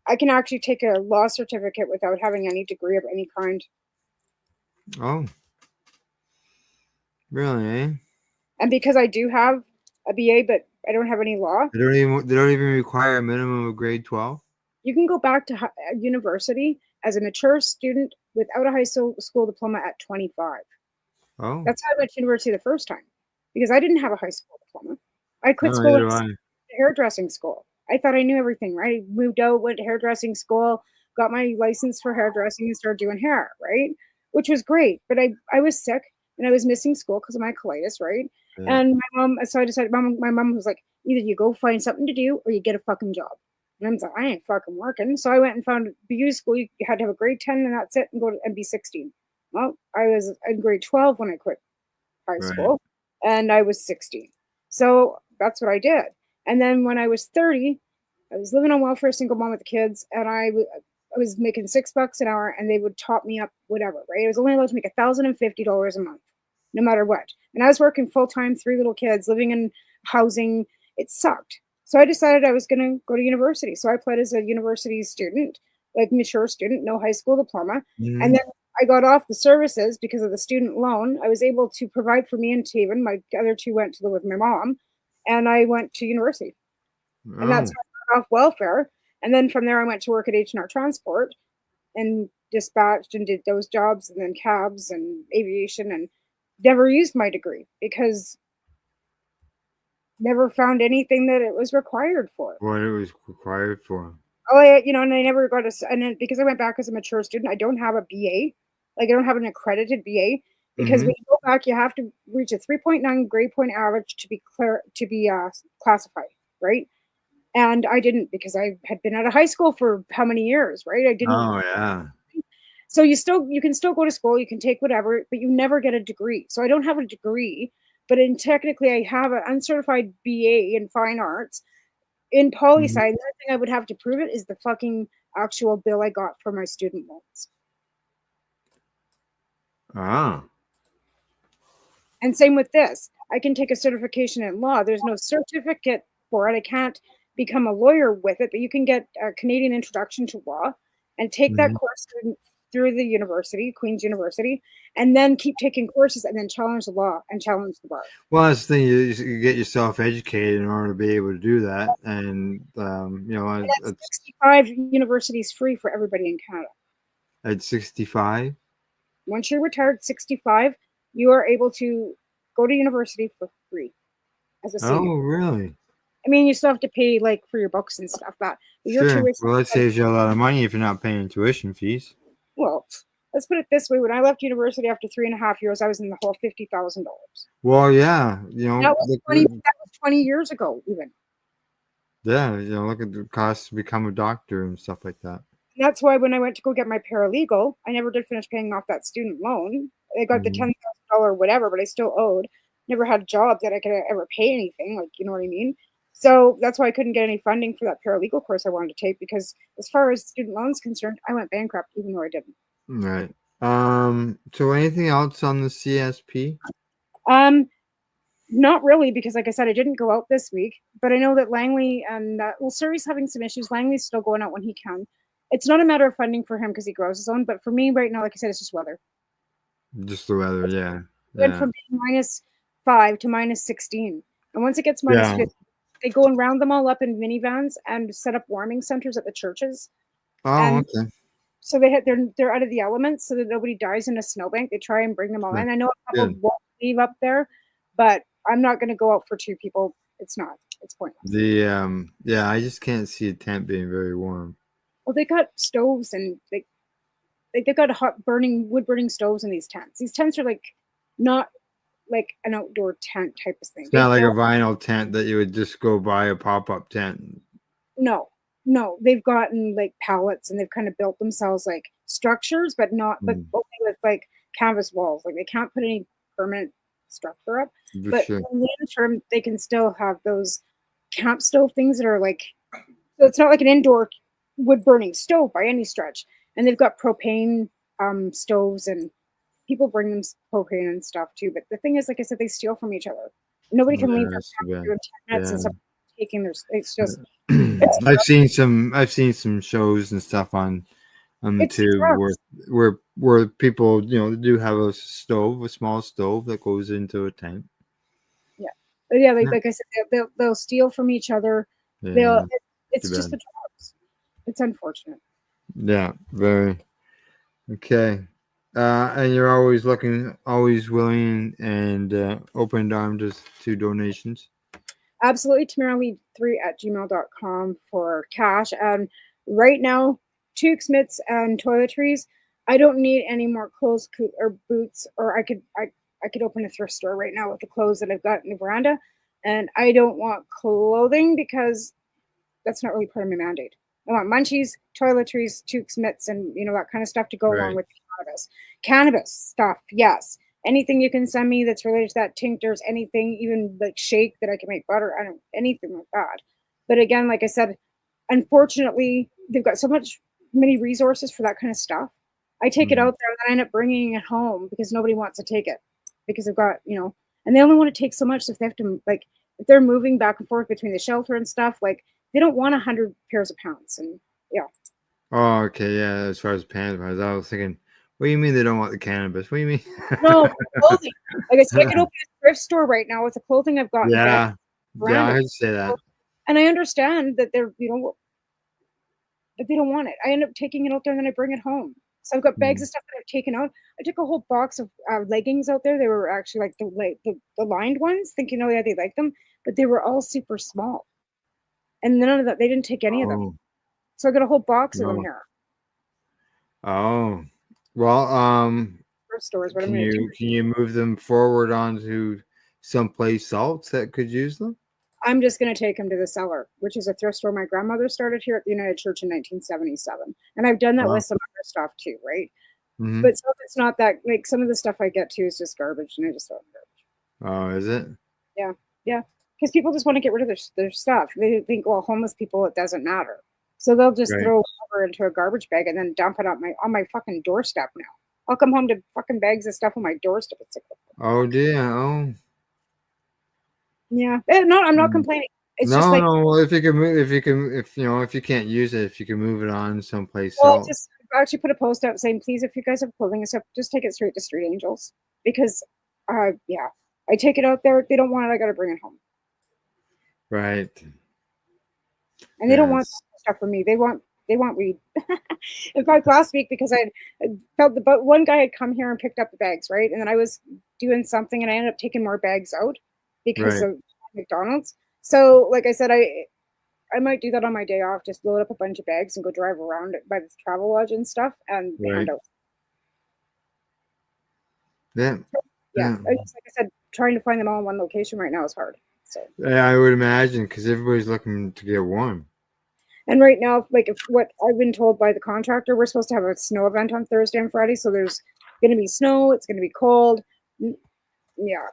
I can actually take a law certificate without having any degree of any kind. Oh, really? Eh? And because I do have a BA, but I don't have any law, They don't even require a minimum of grade 12. you can go back to university as a mature student without a high school diploma at 25. Oh, That's how I went to university the first time, because I didn't have a high school diploma. I quit no, school neither and do I. started hairdressing school. I thought I knew everything, right? Moved out, went to hairdressing school, got my license for hairdressing, and started doing hair, right? Which was great. But I was sick and I was missing school because of my colitis, right? Yeah. And so I decided, my mom was like, either you go find something to do or you get a fucking job. And I was like, I ain't fucking working. So I went and found beauty school. You had to have a grade 10 and that's it, and go to and be 16. Well, I was in grade 12 when I quit high Right. school, and I was 16. So that's what I did. And then when I was 30, I was living on welfare, single mom with the kids, and I was making $6 an hour, and they would top me up, whatever, right? I was only allowed to make $1,050 a month, no matter what. And I was working full time, 3 little kids, living in housing. It sucked. So I decided I was going to go to university. So I applied as a university student, like mature student, no high school diploma. Mhm. And then I got off the services because of the student loan. I was able to provide for me and Taven. My other 2 went to live with my mom, and I went to university. And that's Oh, how I got off welfare. And then from there, I went to work at H&R Transport and dispatched and did those jobs, and then cabs and aviation, and never used my degree because never found anything that it was required for. what it was required for. Oh, and I never got and then because I went back as a mature student, I don't have a BA. Like, I don't have an accredited BA, because Mhm. when you go back, you have to reach a 3.9 grade point average to be classified, right? And I didn't, because I had been out of high school for how many years, right? I didn't. Oh, yeah. So you can still go to school, you can take whatever, but you never get a degree. So I don't have a degree, but technically I have an uncertified BA in fine arts in poli sci. Mhm. The only thing I would have to prove it is the fucking actual bill I got for my student loans. Ah. And same with this. I can take a certification in law. There's no certificate for it. I can't become a lawyer with it, but you can get a Canadian Introduction to Law and take that Mhm. course through the university, Queen's University, and then keep taking courses and then challenge the law and challenge the bar. Well, that's the thing. You get yourself educated in order to be able to do that, and And at 65, universities free for everybody in Canada. at 65. Once you're retired, 65, you are able to go to university for free as a senior. Oh, really? I mean, you still have to pay like for your books and stuff, but your Sure. tuition. Well, that saves you a lot of money if you're not paying tuition fees. Well, let's put it this way: when I left university after 3.5 years, I was in the hole $50,000. Well, yeah, That was 20 years ago, even. Yeah, look at the cost to become a doctor and stuff like that. That's why when I went to go get my paralegal, I never did finish paying off that student loan. I got the Mhm. $10,000 whatever, but I still owed. Never had a job that I could ever pay anything, like, you know what I mean? So that's why I couldn't get any funding for that paralegal course I wanted to take, because as far as student loans concerned, I went bankrupt even though I didn't. Right. So anything else on the CSP? Not really, because like I said, I didn't go out this week, but I know that Langley and Surrey's having some issues. Langley's still going out when he can. It's not a matter of funding for him because he grows his own, but for me right now, like I said, it's just weather. Just the weather, yeah. Went Yeah. from being -5 to -16, and once it gets Yeah. -50, they go and round them all up in minivans and set up warming centers at the churches. Oh, And okay. so they're out of the elements so that nobody dies in a snowbank. They try and bring them all Yeah. in. I know a couple Good. won't leave up there, but I'm not going to go out for 2 people. It's not. It's pointless. Yeah, I just can't see a tent being very warm. Well, they got stoves and they got wood burning stoves in these tents. These tents are like not like an outdoor tent type of thing. It's not like a vinyl tent that you would just go buy a pop-up tent. No, they've gotten like pallets and they've kind of built themselves like structures, but only with like canvas walls. Like they can't put any permanent structure up, For but sure. in the interim, they can still have those camp stove things that are like, so it's not like an indoor wood burning stove by any stretch. And they've got propane stoves, and people bring them propane and stuff too. But the thing is, like I said, they steal from each other. Nobody can leave their that's too camp bad. in 10 minutes and Yeah. stuff taking their. It's just. I've seen some shows and stuff on the It's tube drugs. where people do have a small stove that goes into a tent. Yeah, but yeah, like I said, they'll steal from each other. Yeah, It's too just bad. the drugs. It's unfortunate. Yeah, very. Okay. And you're always willing and open armed to donations. Absolutely, tamaralead3@gmail.com for cash. And right now, toques, mitts, and toiletries. I don't need any more clothes or boots, or I could open a thrift store right now with the clothes that I've got in the veranda. And I don't want clothing because that's not really part of my mandate. I want munchies, toiletries, toques, mitts, and that kind of stuff to go along Right. with cannabis. Cannabis stuff, yes. Anything you can send me that's related to that, tinctures, anything, even like shake that I can make butter, anything like that. But again, like I said, unfortunately, they've got many resources for that kind of stuff. I take it out there and then I end up bringing it home because nobody wants to take it because they've got, and they only want to take so much. So if they have to, like, if they're moving back and forth between the shelter and stuff, like, they don't want 100 pairs of pants. And yeah. Oh, okay, yeah. As far as pants, I was thinking, what do you mean they don't want the cannabis? What do you mean? No, clothing. Like I said, I could open a thrift store right now with the clothing I've got. Yeah, I heard you say that. And I understand that they're, that they don't want it. I end up taking it out there and then I bring it home. So I've got bags of stuff that I've taken out. I took a whole box of leggings out there. They were actually like the lined ones, thinking, oh yeah, they like them, but they were all super small. And none of that, they didn't take any of them. So I got a whole box of them No. here. Oh, well, Thrift stores, what I'm can gonna you do. can you move them forward onto someplace else that could use them? I'm just going to take them to the Cellar, which is a thrift store my grandmother started here at the United Church in 1977. And I've done that Wow. with some other stuff too, right? Mhm. But some of it's not that, like, some of the stuff I get to is just garbage, and I just throw it in garbage. Oh, is it? Yeah. Because people just want to get rid of their stuff. They think, well, homeless people, it doesn't matter. So they'll just Right. throw whatever into a garbage bag and then dump it on my fucking doorstep now. I'll come home to fucking bags of stuff on my doorstep. It's like, Oh dear. Oh. yeah. No, I'm not complaining. It's no, just like, no. Well, if you can't use it, if you can move it on someplace well, else. I actually put a post out saying, please, if you guys have clothing and stuff, just take it straight to Street Angels. Because, yeah, I take it out there. If they don't want it, I got to bring it home. Right. And they don't want stuff from me. They want weed. In fact, last week, because I felt but one guy had come here and picked up the bags, right? And then I was doing something and I ended up taking more bags out because Right. of McDonald's. So, like I said, I might do that on my day off, just load up a bunch of bags and go drive around by the travel lodge and stuff and Right. hand out. Yeah. Yeah. Like I said, trying to find them all in one location right now is hard. So. Yeah, I would imagine because everybody's looking to get warm. And right now, like if what I've been told by the contractor, we're supposed to have a snow event on Thursday and Friday. So there's going to be snow. It's going to be cold. Yeah.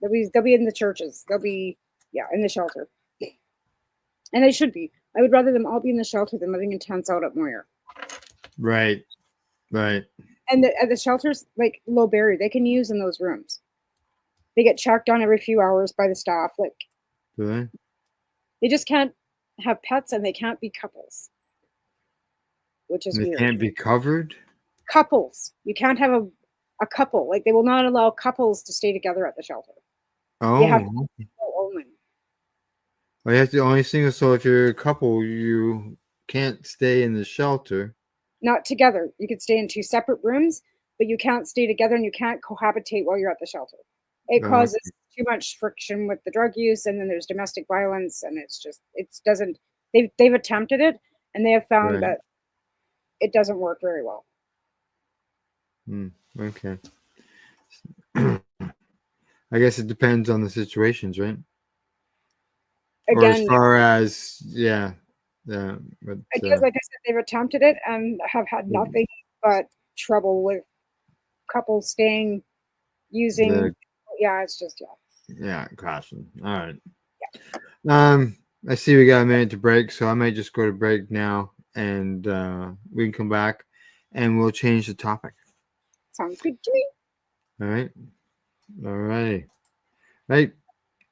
They'll be in the churches. They'll be, in the shelter. And they should be. I would rather them all be in the shelter than living in tents out at Moyer. Right. Right. And the shelters, like low barrier, they can use in those rooms. They get checked on every few hours by the staff. Like, Do they? they just can't have pets and they can't be couples, which is They weird. can't be covered? Couples. You can't have a couple. Like, they will not allow couples to stay together at the shelter. Oh. They have to be only. Well, you have to only single. So if you're a couple, you can't stay in the shelter. Not together. You could stay in 2 separate rooms, but you can't stay together and you can't cohabitate while you're at the shelter. It Oh, causes too much friction with the drug use, and then there's domestic violence, and it doesn't. They've attempted it, and they have found Right. that it doesn't work very well. Okay. I guess it depends on the situations, right? Or as Again, far as but I guess, like I said, they've attempted it and have had nothing but trouble with couples staying, using. The- It's just caution. All right. I see we got a minute to break, so I might just go to break now, and we can come back, and we'll change the topic. Sounds good to me. All right. All righty. Right.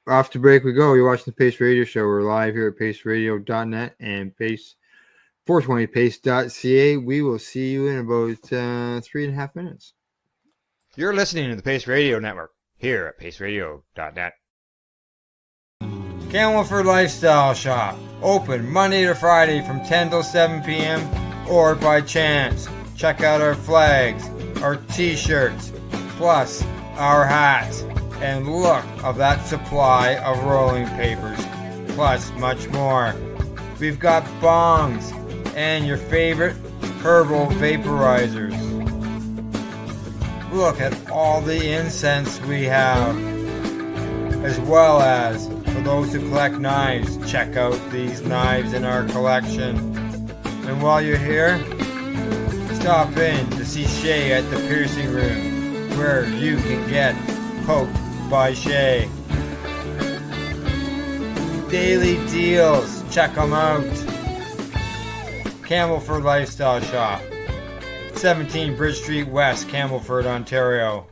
Off to break we go. You're watching the Pace Radio Show. We're live here at paceradio.net and pace420pace.ca. We will see you in about 3.5 minutes. You're listening to the Pace Radio Network here at paceradio.net. Camelford Lifestyle Shop. Open Monday to Friday from 10 till 7 p.m. or by chance. Check out our flags, our t-shirts, plus our hats. And look of that supply of rolling papers, plus much more. We've got bongs and your favorite herbal vaporizers. Look at all the incense we have. As well as, for those who collect knives, check out these knives in our collection. And while you're here, stop in to see Shay at the piercing room, where you can get poked by Shay. Daily deals, check them out. Camelford Lifestyle Shop, 17 Bridge Street West, Camelford, Ontario.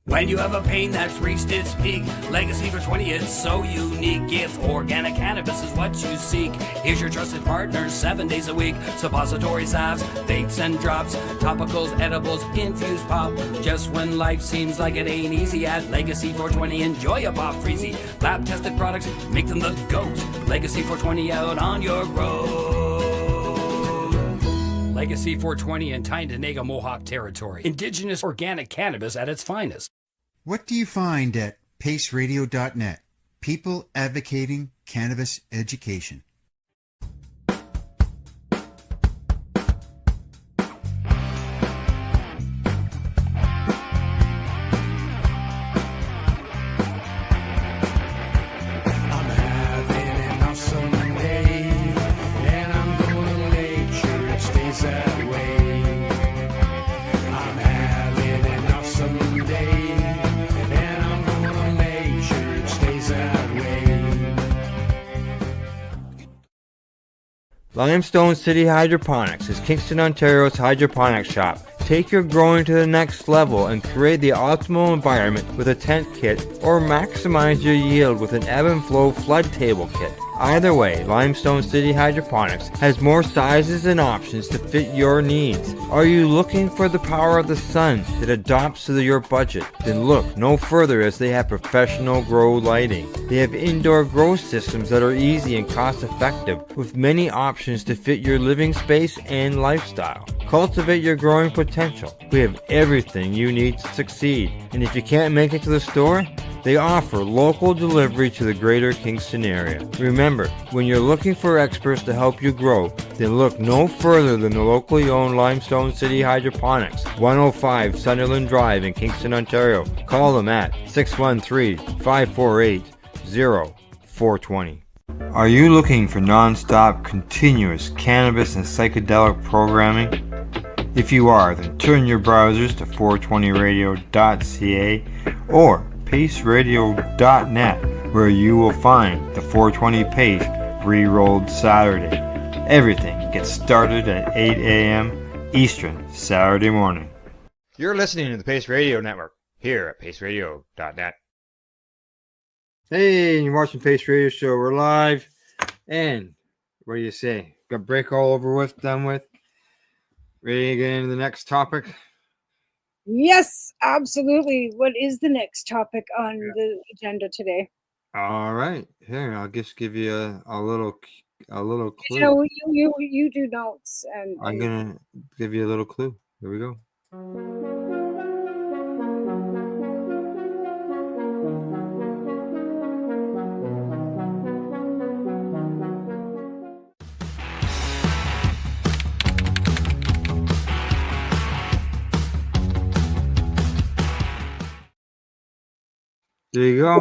When you have a pain that's reached its peak, Legacy for 20, it's so unique. If organic cannabis is what you seek, here's your trusted partner 7 days a week. Suppository salves, vapes and drops, topicals, edibles, infused pop. Just when life seems like it ain't easy, at Legacy 420, enjoy a pop freezy. Lab tested products, make them the GOAT. Legacy 420 out on your road. Legacy 420 in Tyndonega Mohawk territory. Indigenous organic cannabis at its finest. What do you find at paceradio.net? People advocating cannabis education. Limestone City Hydroponics is Kingston, Ontario's hydroponics shop. Take your growing to the next level and create the optimal environment with a tent kit, or maximize your yield with an ebb and flow flood table kit. Either way, Limestone City Hydroponics has more sizes and options to fit your needs. Are you looking for the power of the sun that adapts to your budget? Then look no further, as they have professional grow lighting. They have indoor grow systems that are easy and cost effective, with many options to fit your living space and lifestyle. Cultivate your growing potential. We have everything you need to succeed. And if you can't make it to the store, they offer local delivery to the greater Kingston area. Remember, when you're looking for experts to help you grow, then look no further than the locally owned Limestone City Hydroponics, 105 Sunderland Drive in Kingston, Ontario. Call them at 613-548-0000 420. Are you looking for non-stop, continuous cannabis and psychedelic programming? If you are, then turn your browsers to 420radio.ca or paceradio.net, where you will find the 420 Pace re-rolled Saturday. Everything gets started at 8 a.m. Eastern Saturday morning. You're listening to the Pace Radio Network here at paceradio.net. Hey, you're watching Pace Radio Show. We're live. And what do you say? Got break all over with, done with? Ready to get into the next topic? Yes, absolutely. What is the next topic on the agenda today? All right. Here, I'll just give you a little clue. You know, you do notes, and I'm gonna give you a little clue. Here we go. There you go.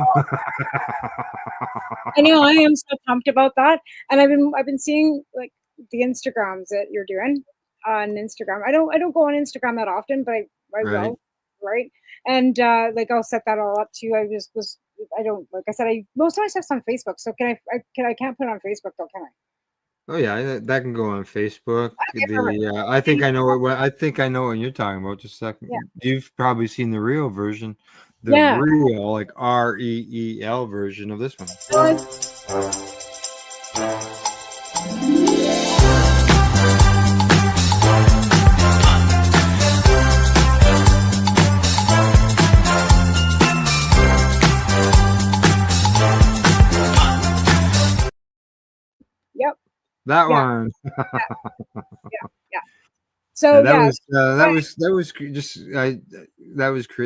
I know I am so pumped about that, and I've been seeing like the Instagrams that you're doing on Instagram. I don't go on Instagram that often, but I Right. will, right? And like I'll set that all up too. I just was I don't like I said I most of my stuff's on Facebook, so I can't put it on Facebook though, can I? Oh yeah, that can go on Facebook. Okay, perfect. I think I know what you're talking about. Just a second. Yeah. You've probably seen the real version, the Yeah. real like REEL version of this one. Yep. That Yeah. one. Yeah. So Yeah, that yeah, was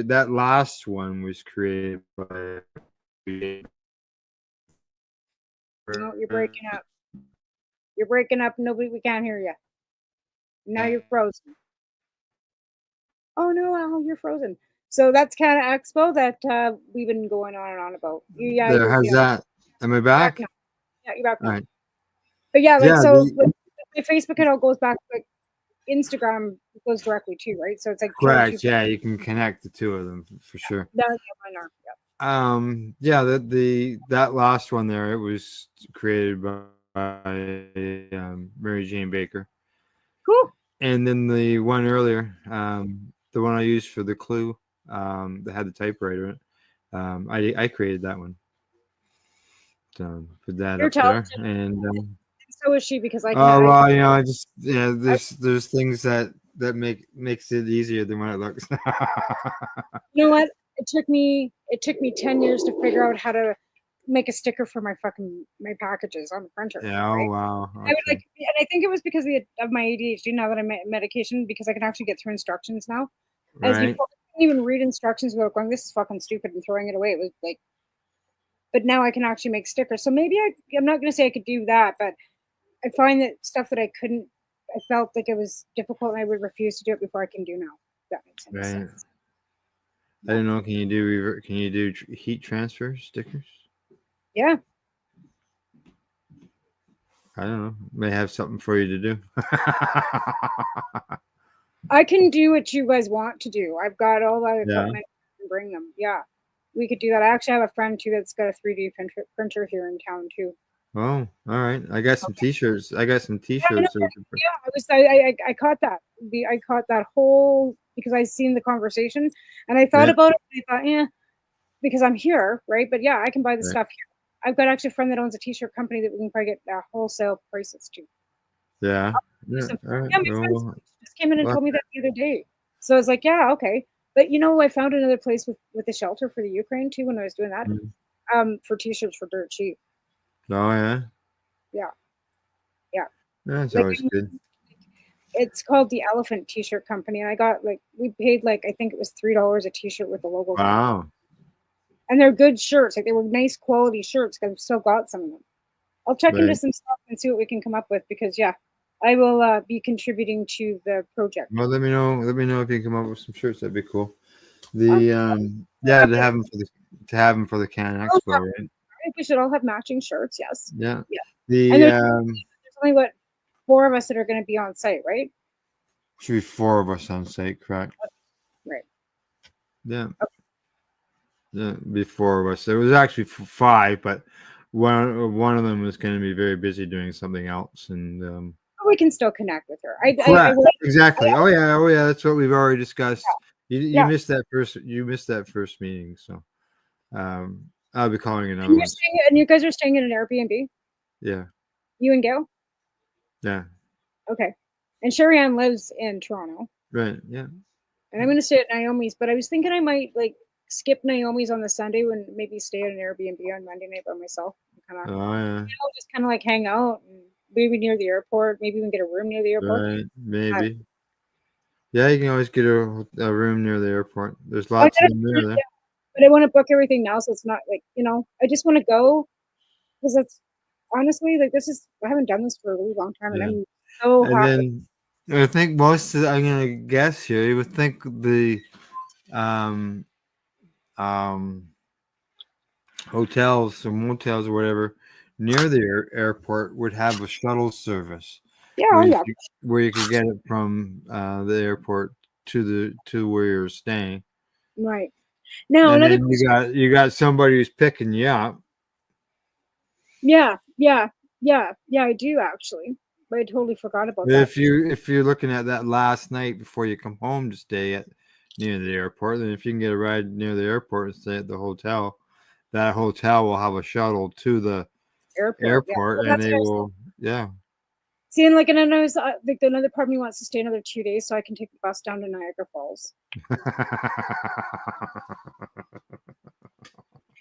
that last one was created by. no, you're breaking up. You're breaking up. Nobody, we can't hear you. Now you're frozen. Oh no, Al, you're frozen. So that's kind of Expo that we've been going on and on about. Yeah, There, how's that? Am I back? now. Yeah, you're back now. All right. But yeah, like Yeah, so the- like, my Facebook account goes back like Instagram goes directly too, right? So it's like Correct. Yeah, you can connect the two of them for sure. Mine are. Yeah. Yeah, that last one there, it was created by Mary Jane Baker. Cool. And then the one earlier, the one I used for the clue, that had the typewriter in it. I created that one. So put that You're up there, talented. and So is she because I oh can't. well, you know, I just there's things that makes it easier than when it looks. You know what? It took me 10 years to figure out how to make a sticker for my packages on the printer. Yeah. Oh right? wow. I would like, and I think it was because of my ADHD. Now that I'm on medication, because I can actually get through instructions now. As Right. before, I couldn't even read instructions without going, "This is fucking stupid," and throwing it away. It was like, but now I can actually make stickers. So maybe I'm not going to say I could do that, but I find that stuff that I couldn't, I felt like it was difficult, and I would refuse to do it before I can do now. If that makes any Right. sense. I don't know. Can you do heat transfer stickers? Yeah. I don't know. May have something for you to do. I can do what you guys want to do. I've got all that Yeah. equipment. I can bring them. Yeah, we could do that. I actually have a friend too that's got a 3D printer here in town too. Oh, all right. I got some t-shirts. Yeah, I know T-shirts. that. I caught that. I caught that whole because I seen the conversation and I thought Yeah. about it. And I thought, yeah, because I'm here, right? But yeah, I can buy the Right. stuff here. I've got actually a friend that owns a t-shirt company that we can probably get wholesale prices to. Yeah. Yeah. So, All right. yeah, my friend Well, just came in and well, told me that the other day. So I was like, yeah, okay. But you know, I found another place with the shelter for the Ukraine too when I was doing that. For t-shirts for dirt cheap. oh yeah. Yeah. Yeah. That's Like, always good. It's called the Elephant T-shirt Company, and I got we paid I think it was $3 a t-shirt with the logo. on it. Wow. And they're good shirts. Like they were nice quality shirts because I've still got some of them. I'll check into Right. some stuff and see what we can come up with because yeah, I will be contributing to the project. Well, let me know. Let me know if you can come up with some shirts. That'd be cool. The yeah, to have them for the Can Expo, right? think we should all have matching shirts. Yes. Yeah. Yeah. And The there's only what 4 of us that are going to be on site, right? should be 4 of us on site, correct? Right. Yeah. Yeah, be 4 of us. There was actually 5, but one of them was going to be very busy doing something else, and We can still connect with her. correct. Exactly. Oh yeah. That's what we've already discussed. You Yeah. missed that first. You missed that first meeting, so I'll be calling another And one. you guys are staying in an Airbnb? Yeah. You and Gail? Yeah. Okay. And Sherry Ann lives in Toronto. Right. Yeah. And I'm going to stay at Naomi's, but I was thinking I might like skip Naomi's on the Sunday and maybe stay at an Airbnb on Monday night by myself. And kind of, Oh yeah. just kind of like hang out and maybe near the airport. Maybe we can get a room near the airport. Right. Maybe. Yeah, you can always get a room near the airport. There's lots of them there. But I want to book everything now, so it's not like I just want to go because it's honestly like I haven't done this for a really long time, and I'm so And happy. then I think I'm gonna guess here. You would think the hotels or motels or whatever near the airport would have a shuttle service. Yeah, where you could get it from the airport to where you're staying. Right. Now and another then you got somebody who's picking you up. Yeah, I do actually. But I totally forgot about But that. if you're looking at that last night before you come home to stay near the airport, then if you can get a ride near the airport and stay at the hotel, that hotel will have a shuttle to the airport, Well, and that's they what I was will, yeah. See, and like, and I was like, another part of me wants to stay another 2 days so I can take the bus down to Niagara Falls.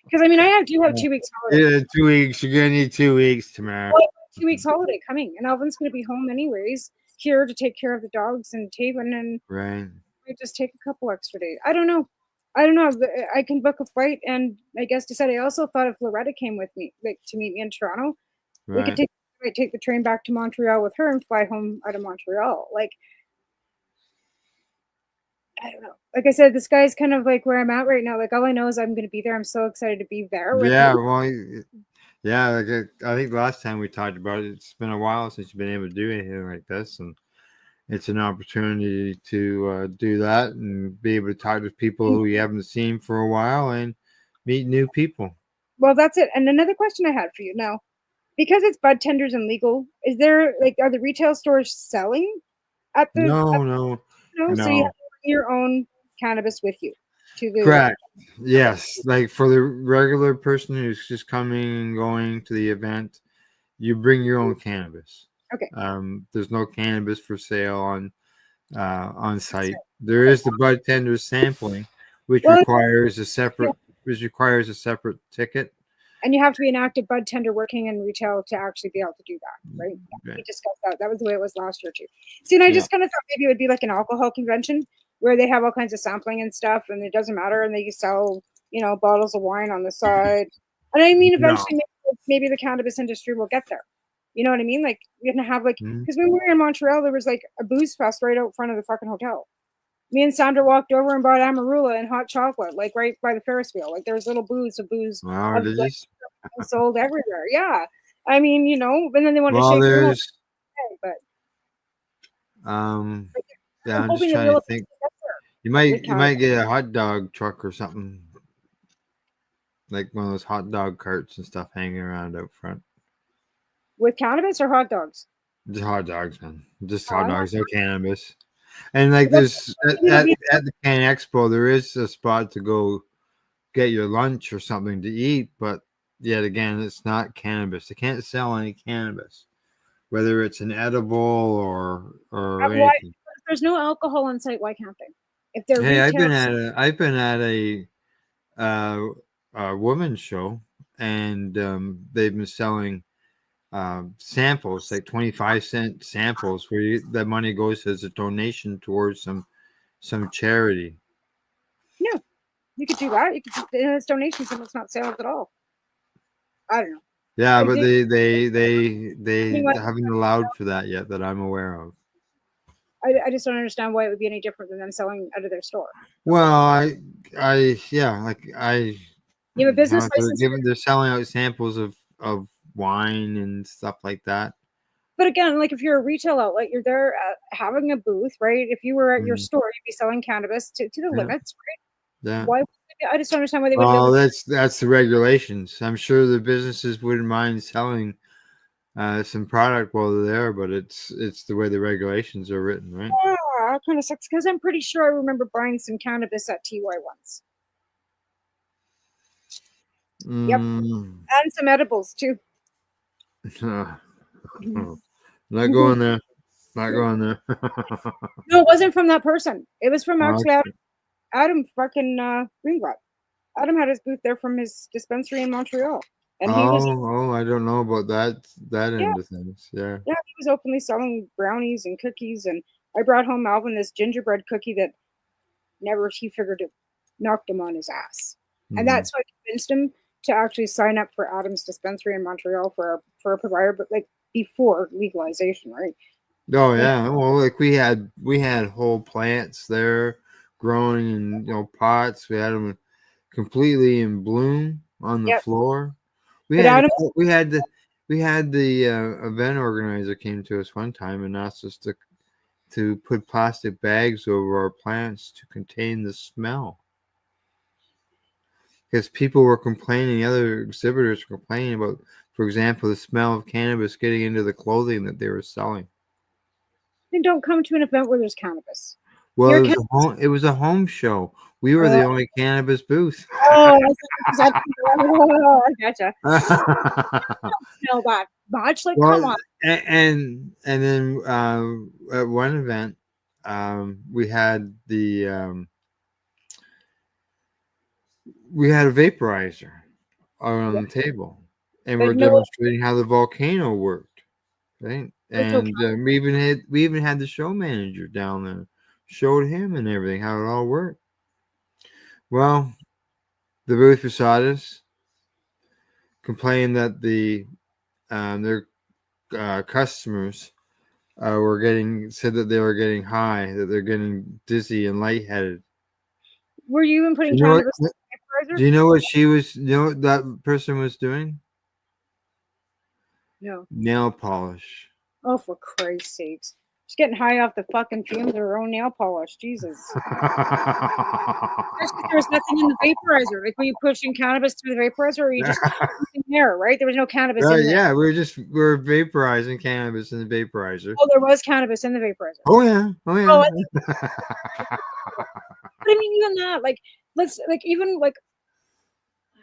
Because I mean, I do have 2 weeks holiday. Yeah, 2 weeks. You're gonna need 2 weeks, Tamara. Well, I have 2 weeks holiday coming, and Alvin's going to be home anyways, here to take care of the dogs and Taven, and Right. I just take a couple extra days. I don't know. I can book a flight, and I guess decide. I also thought if Loretta came with me, like to meet me in Toronto, we could take the train back to Montreal with her and fly home out of Montreal. Like, I don't know. Like I said, this guy's kind of like where I'm at right now. Like, all I know is I'm going to be there. I'm so excited to be there. Yeah, well, yeah. Like I think last time we talked about it, it's been a while since you've been able to do anything like this, and it's an opportunity to do that and be able to talk to people who you haven't seen for a while and meet new people. Well, that's it. And another question I had for you now, because it's bud tenders and legal, is there are the retail stores selling at the? No. So you have to bring your own cannabis with you to the. Correct. Yes, like for the regular person who's just coming and going to the event, you bring your own cannabis. Okay. There's no cannabis for sale on site. There is the bud tender sampling, which requires a separate ticket. And you have to be an active bud tender working in retail to actually be able to do that, right? We discussed that. That was the way it was last year too. See, and I just kind of thought maybe it would be like an alcohol convention where they have all kinds of sampling and stuff, and it doesn't matter, and they sell bottles of wine on the side. And I mean, eventually, maybe the cannabis industry will get there. You know what I mean? Like, we're gonna have because when we were in Montreal, there was like a booze fest right out front of the fucking hotel. Me and Sandra walked over and bought Amarula and hot chocolate, like right by the Ferris wheel. Like there was little booze Wow, sold everywhere. Yeah, I mean, and then they wanted to shake your own, but yeah, I'm just trying to think. You might get a hot dog truck or something, like one of those hot dog carts and stuff hanging around out front. With cannabis or hot dogs? Just hot dogs, man. Just hot dogs, no cannabis. And like there's at the Can Expo, there is a spot to go get your lunch or something to eat, but yet again, it's not cannabis. They can't sell any cannabis, whether it's an edible or anything. If there's no alcohol on site, why can't they? If they're I've been at a women's show, and they've been selling samples, like 25-cent samples, where that money goes as a donation towards some charity. Yeah, you could do that. You could it's donations and it's not sales at all. I don't know. Yeah, but they haven't allowed for that yet that I'm aware of. I just don't understand why it would be any different than them selling out of their store. Well, You have a business No, they're license. they're selling out samples of wine and stuff like that. But again, like if you're a retail outlet, you're there having a booth, right? If you were at your Mm. store, you'd be selling cannabis to the Yeah. limits, right? Yeah. Why? I just don't understand why they would. Well, that's the regulations. I'm sure the businesses wouldn't mind selling some product while they're there, but it's the way the regulations are written, right? Yeah, kind of sucks because I'm pretty sure I remember buying some cannabis at TY once. Yep, Mm. and some edibles too. Not going there. Not going there. No, it wasn't from that person. It was from Oh, actually okay. Adam fucking Greenblatt. Adam had his booth there from his dispensary in Montreal, and he was I don't know about that yeah, end of things. Yeah. yeah, he was openly selling brownies and cookies, and I brought home Alvin this gingerbread cookie that he figured it knocked him on his ass, and Mhm. that's what convinced him to actually sign up for Adam's dispensary in Montreal for a provider, but like before legalization, right? Oh Like, yeah. Well, like we had whole plants there growing in pots. We had them completely in bloom on the yep. floor. We But had Adam, the event organizer came to us one time and asked us to put plastic bags over our plants to contain the smell. Because people were complaining, other exhibitors were complaining about, for example, the smell of cannabis getting into the clothing that they were selling. then don't come to an event where there's cannabis. Well, You're it was a home show. We were the only cannabis booth. Oh, I gotcha. Don't smell that much. Like, come on. And then at one event, we had a vaporizer on the table, and But we're no, demonstrating how the volcano worked, right? It's And okay. we even had the show manager down there, showed him and everything how it all worked. Well, the booth beside us complained that their customers said that they were getting high, that they're getting dizzy and lightheaded. Were you even putting You know what? cannabis in the vaporizer? Do you know what you know what that person was doing? No. Nail polish. Oh, for Christ's sakes. She's getting high off the fucking fumes of her own nail polish. Jesus. There was nothing in the vaporizer. Like, were you pushing cannabis through the vaporizer, or were you just in there, right? There was no cannabis in there. Yeah, we were vaporizing cannabis in the vaporizer. Oh, there was cannabis in the vaporizer. Oh yeah. But I mean, even that, like, even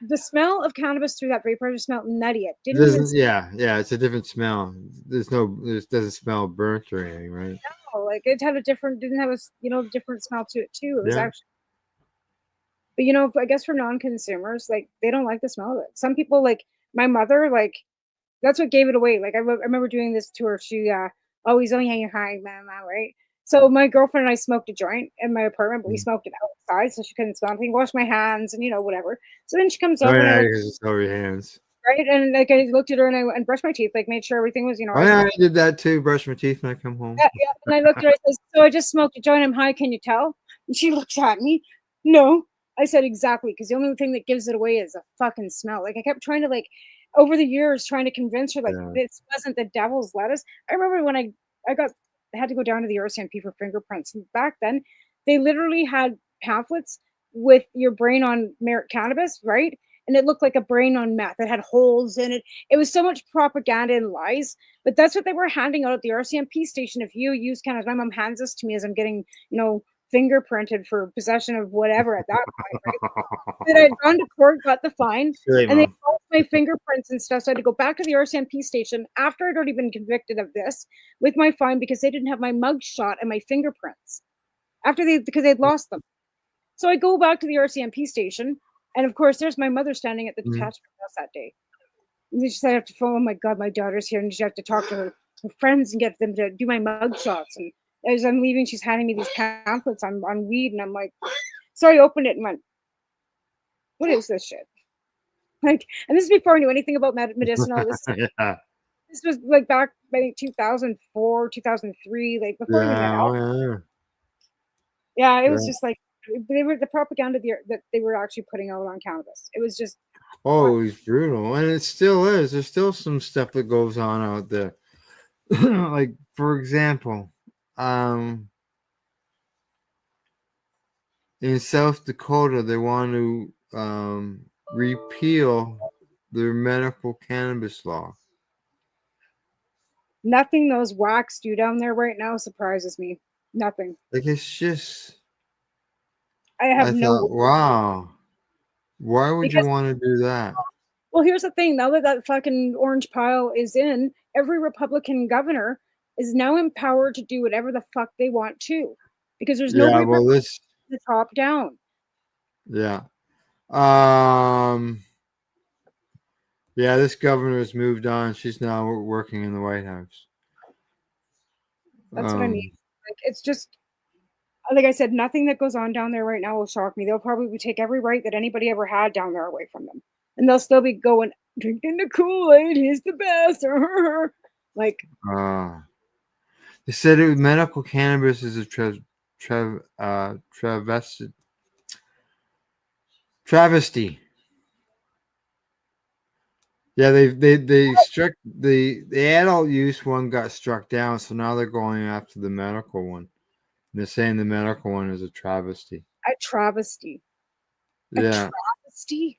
the smell of cannabis through that vaporizer smelled nutty. It didn't even Yeah, it's a different smell. It doesn't smell burnt or anything, right? smell. Like, it had didn't have a different smell to it too. It was Yeah. actually, but I guess for non-consumers, like, they don't like the smell of it. Some people, like my mother, like, that's what gave it away. Like, I remember doing this to her. She always, oh yeah, you're high, mama, right? So my girlfriend and I smoked a joint in my apartment, but we smoked it outside, so she couldn't smell anything. Wash my hands and whatever. So then she comes Oh over, yeah, and because it's over your hands. right, and like I looked at her and I brushed my teeth, like made sure everything was, Oh yeah, I did that too. Brush my teeth when I come home. yeah. And I looked at her. I said, "So I just smoked a joint. I'm high. Can you tell?" And she looks at me. No, I said exactly, because the only thing that gives it away is a fucking smell. Like, I kept trying to, over the years, trying to convince her, like, this wasn't the devil's lettuce. I remember when I had to go down to the RCMP for fingerprints. And back then, they literally had pamphlets with your brain on cannabis, right? And it looked like a brain on meth. It had holes in it. It was so much propaganda and lies. But that's what they were handing out at the RCMP station. If you use cannabis, my mom hands this to me as I'm getting, fingerprinted for possession of whatever at that point, right? That I'd gone to court, got the fine, Silly and they mom. lost my fingerprints and stuff. So I had to go back to the RCMP station after I'd already been convicted of this with my fine, because they didn't have my mug shot and my fingerprints because they'd lost them. So I go back to the RCMP station, and of course, there's my mother standing at the detachment house that day. And she said, I have to phone, oh my God, my daughter's here, and she have to talk to her friends and get them to do my mug shots. And as I'm leaving, she's handing me these pamphlets on weed, and I'm like, so I opened it and went, what is this shit? Like, and this is before I knew anything about medicinal. Yeah. This was like back, I think, 2004, 2003, like before I even had alcohol. Yeah. Yeah, it was Yeah. just like, the propaganda that they were actually putting out on cannabis. It was just Oh, it was brutal, and it still is. There's still some stuff that goes on out there. Like, for example, in South Dakota, they want to repeal their medical cannabis law. nothing those whacks do down there right now surprises me. Nothing. Like, it's just. I have I no. thought, wow, why would you Because want to do that? well, here's the thing. Now that fucking orange pile is in, every Republican governor is now empowered to do whatever the fuck they want to, because there's Yeah, nobody well, this. the top down. Yeah. Yeah, this governor has moved on. She's now working in the White House. That's what I mean. Like, it's just like I said, nothing that goes on down there right now will shock me. They'll probably take every right that anybody ever had down there away from them, and they'll still be going drinking the Kool-Aid. He's the best. Like, They said medical cannabis is a travesty. Yeah, they struck the adult use one got struck down, so now they're going after the medical one. They're saying the medical one is a travesty. a travesty. A Yeah. travesty?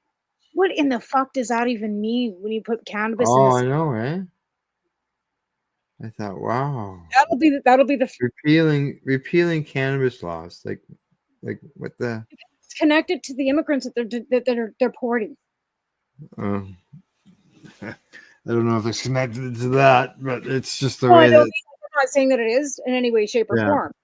What in the fuck does that even mean when you put cannabis in Oh, this? I know, right? I thought, wow. That'll be the Repealing cannabis laws, like what the? It's connected to the immigrants that they're deporting. I don't know if it's connected to that, but it's just the No, way I'm that. not saying that it is in any way, shape, or Yeah. form.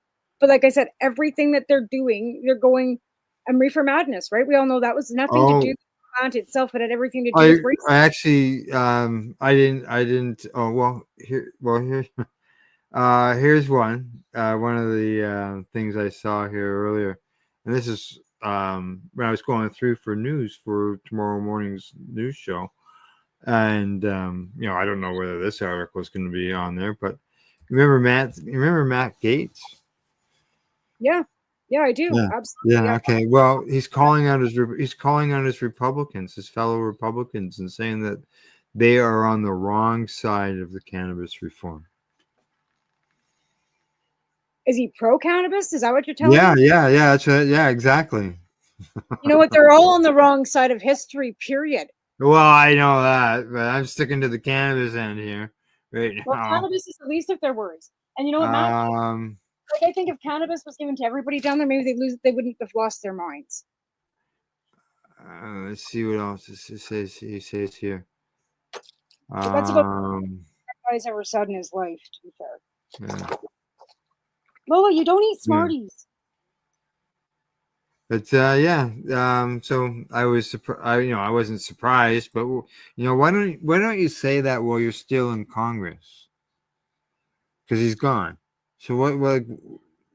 But like I said, everything that they're doing, they're going and reefer madness, right? We all know that was nothing to do with the plant itself, but it had everything to do with race. I actually I didn't oh well here here's one of the things I saw here earlier, and this is when I was going through for news for tomorrow morning's news show, and I don't know whether this article is going to be on there, but remember Matt Gaetz? Yeah, I do. Yeah. Absolutely. Yeah. Okay. Well, he's calling out his Republicans, his fellow Republicans, and saying that they are on the wrong side of the cannabis reform. Is he pro cannabis? Is that what you're telling Yeah. me? Yeah. Yeah. That's right. Yeah. Exactly. You know what? They're all on the wrong side of history. Period. Well, I know that, but I'm sticking to the cannabis end here right Well, now. cannabis is the least of their worries. And you know what, Matt? Like, I think if cannabis was given to everybody down there, maybe they wouldn't have lost their minds. Let's see what else he says here. That's about what guy's ever said in his life, to be fair. Yeah. Lola, you don't eat Smarties. But so I was surprised. I wasn't surprised, but why don't you say that while you're still in Congress? Because he's gone. So what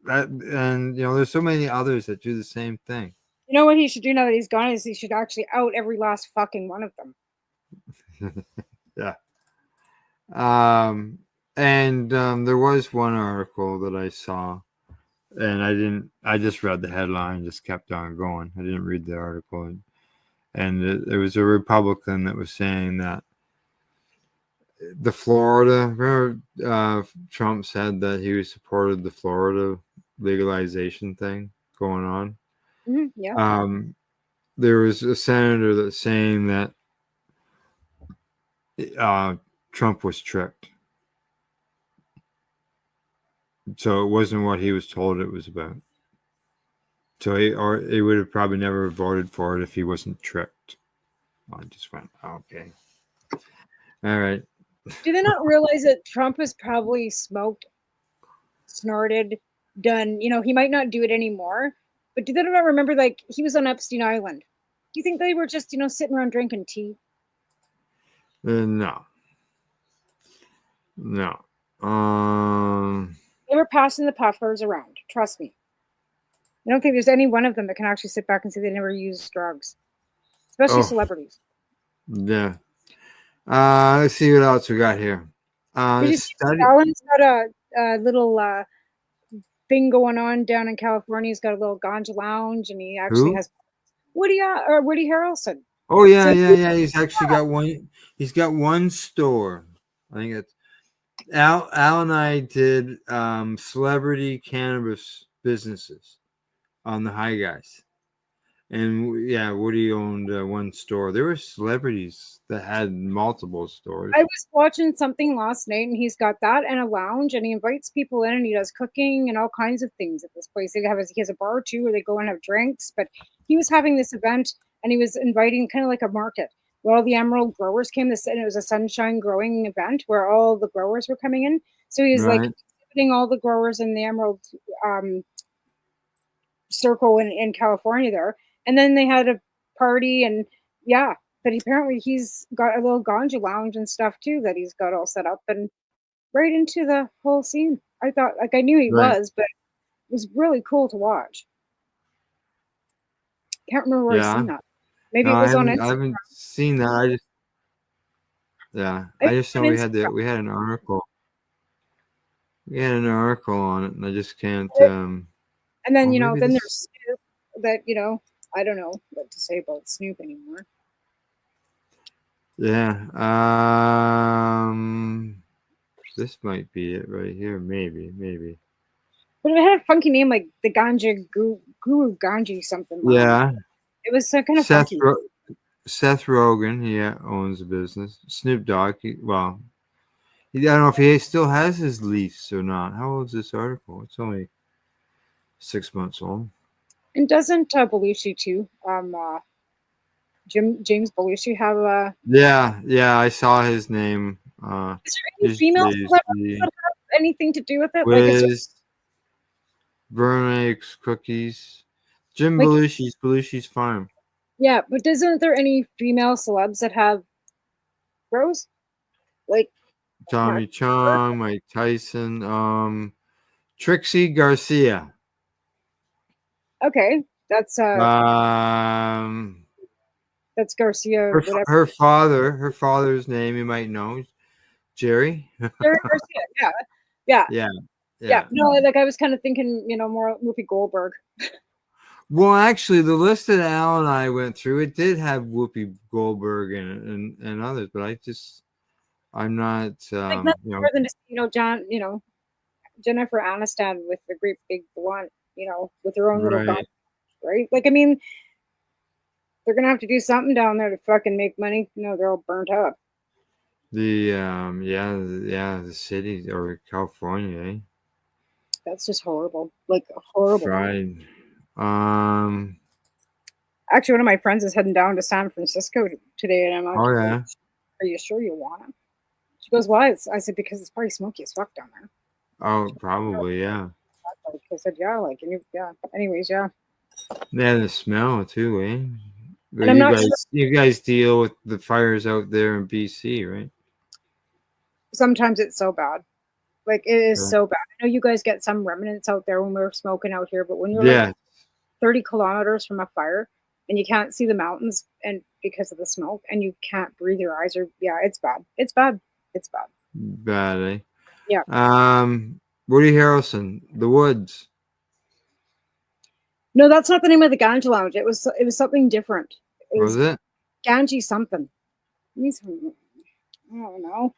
that, and there's so many others that do the same thing. You know what he should do now that he's gone is he should actually out every last fucking one of them. Yeah. And there was one article that I saw, and I just read the headline, just kept on going. I didn't read the article. And there was a Republican that was saying that the Florida, remember Trump said that he supported the Florida legalization thing going on. Mm-hmm, yeah. There was a senator that's saying that Trump was tricked. So it wasn't what he was told it was about. So he would have probably never voted for it if he wasn't tricked. I just went, okay. All right. Do they not realize that Trump has probably smoked, snorted, done, he might not do it anymore, but do they not remember, like, he was on Epstein Island? Do you think they were just, sitting around drinking tea? No. They were passing the puffers around. Trust me. I don't think there's any one of them that can actually sit back and say they never used drugs, especially celebrities. Yeah. Let's see what else we got here. Did you see Stalin's got a little thing going on down in California. He's got a little ganja lounge, and he actually Who? has Woody Harrelson. Oh yeah, So yeah. He's actually got one. He's got one store. I think it's Al and I did celebrity cannabis businesses on the High Guys, and yeah, Woody owned one store. There were celebrities that had multiple stores. I was watching something last night, and he's got that and a lounge, and he invites people in, and he does cooking and all kinds of things at this place. He has a bar too, where they go and have drinks. But he was having this event, and he was inviting kind of like a market where all the emerald growers came. And it was a sunshine growing event where all the growers were coming in. So he was like exhibiting all the growers in the emerald circle in California there, and then they had a party, and yeah. But apparently he's got a little ganja lounge and stuff too that he's got all set up and right into the whole scene. I thought, like, I knew he was, but it was really cool to watch. Can't remember where I seen that. Maybe it was on Instagram. I haven't seen that. I just know we had an article. We had an article on it, and I just can't. And then then there's Snoop that I don't know what to say about Snoop anymore. Yeah. This might be it right here. Maybe. But it had a funky name like the Ganja Guru Ganji something. Yeah. It was kind of funky. Seth Rogen, he owns a business. Snoop Dogg, I don't know if he still has his lease or not. How old is this article? It's only 6 months old. And doesn't Belushi too? James Belushi have a? Yeah, I saw his name. Is there any female celebrities that have anything to do with it? Wiz, Burn Eggs, Cookies, Jim Belushi's Farm. Yeah, but isn't there any female celebs that have grows? Like Tommy Chong, Mike Tyson, Trixie Garcia. Okay, that's Garcia. Her father's name you might know, Jerry. Jerry Garcia. Yeah. No, like I was kind of thinking, more Whoopi Goldberg. Well, actually, the list that Al and I went through, it did have Whoopi Goldberg and others, but I'm not. Like nothing more than just John, Jennifer Aniston with the great big blunt, with her own little gun, right? Like, I mean, they're gonna have to do something down there to fucking make money. They're all burnt up. The the city or California, eh? That's just horrible. Like horrible. Right. Actually, one of my friends is heading down to San Francisco today, and I'm like, "Oh yeah, are you sure you want to?" She goes, "Why?" I said, "Because it's probably smoky as fuck down there." Oh, probably, yeah. I said, "Yeah, like, anyways, yeah." Yeah, the smell too, eh? And you guys deal with the fires out there in BC, right? Sometimes it's so bad. Like, it is so bad. I know you guys get some remnants out there when we're smoking out here, but when you're like 30 kilometers from a fire and you can't see the mountains and because of the smoke and you can't breathe, your eyes are, it's bad. It's bad. It's bad. Bad, eh? Yeah. Woody Harrelson, The Woods. No, that's not the name of the ganja lounge. It was something different. Was it? Ganji something. I don't know.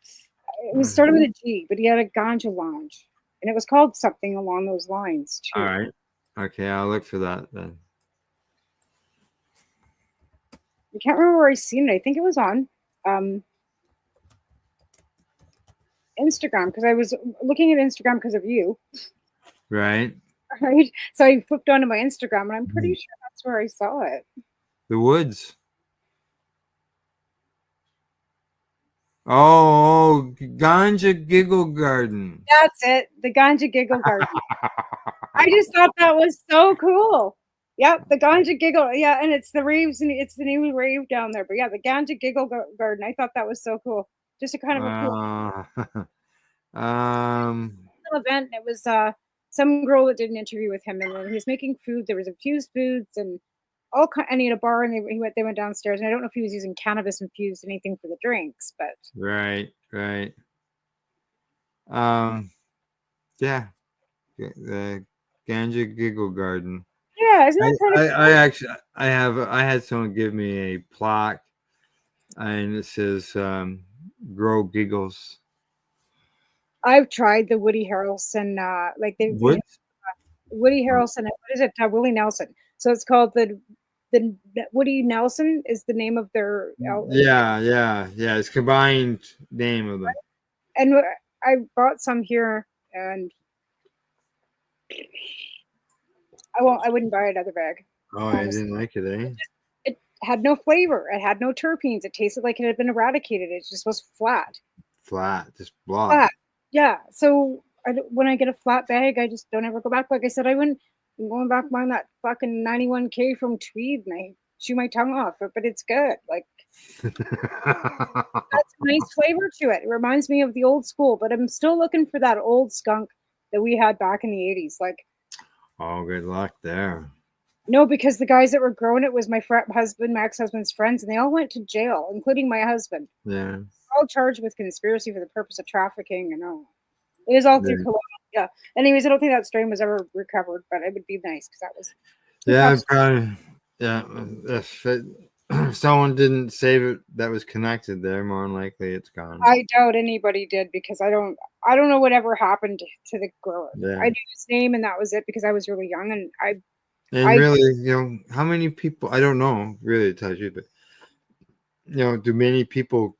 It was started with a G, but he had a ganja lounge, and it was called something along those lines too. All right. Okay, I'll look for that then. I can't remember where I seen it. I think it was on Instagram because I was looking at Instagram because of you. Right. Right. So I flipped onto my Instagram, and I'm pretty sure that's where I saw it. The Woods. Oh, Ganja Giggle Garden. That's it. The Ganja Giggle Garden. I just thought that was so cool. Yep, the Ganja Giggle. Yeah, and it's the raves, and it's the new rave down there. But yeah, the Ganja Giggle Garden. I thought that was so cool. Just a kind of a cool event. It was some girl that did an interview with him, and he was making food. There was infused foods and all kind. And he had a bar, and they went downstairs. And I don't know if he was using cannabis infused anything for the drinks, but right. Yeah. The Ganja Giggle Garden. Yeah, isn't that kind of I actually I had someone give me a plaque, and it says "Grow Giggles." I've tried the Woody Harrelson, like What? Woody Harrelson. What is it? Willie Nelson. So it's called the Woody Nelson is the name of their. Yeah. It's combined name of them. And I bought some here, and I won't. I wouldn't buy another bag. Oh, I didn't like it, eh? It had no flavor. It had no terpenes. It tasted like it had been eradicated. It just was flat. Flat, just blah. Flat. Yeah. So when I get a flat bag, I just don't ever go back. Like I said, I'm going back buying that fucking 91K from Tweed, and I chew my tongue off it, but it's good. Like that's a nice flavor to it. It reminds me of the old school, but I'm still looking for that old skunk that we had back in the 80s. Like, oh, good luck there. no, because the guys that were growing it was my husband, my ex-husband's friends, and they all went to jail, including my husband. Yeah. All charged with conspiracy for the purpose of trafficking and all. It was all through Kelowna. Yeah. Anyways, I don't think that strain was ever recovered, but it would be nice because that was. Yeah, probably. Yeah, if someone didn't save it that was connected there, more than likely it's gone. I doubt anybody did because I don't know whatever happened to the grower. Yeah. I knew his name and that was it because I was really young and really, how many people? I don't know, really, to tell you, but do many people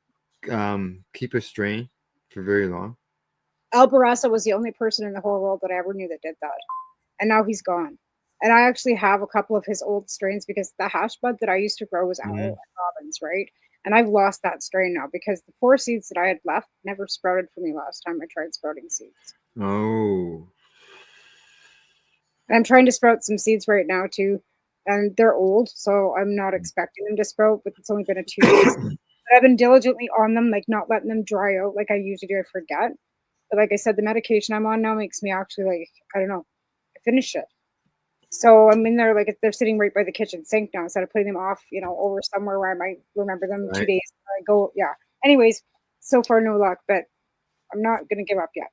keep a strain for very long? Al Barassa was the only person in the whole world that I ever knew that did that, and now he's gone. And I actually have a couple of his old strains because the hash bud that I used to grow was Owl and Robbins, right? And I've lost that strain now because the 4 seeds that I had left never sprouted for me last time I tried sprouting seeds. Oh. And I'm trying to sprout some seeds right now too, and they're old, so I'm not expecting them to sprout. But it's only been 2 days. But I've been diligently on them, like not letting them dry out like I usually do. I forget. But like I said, the medication I'm on now makes me actually like I don't know, I finish it. So I'm in there like they're sitting right by the kitchen sink now instead of putting them off, over somewhere where I might remember them 2 days. I go, yeah. Anyways, so far no luck, but I'm not gonna give up yet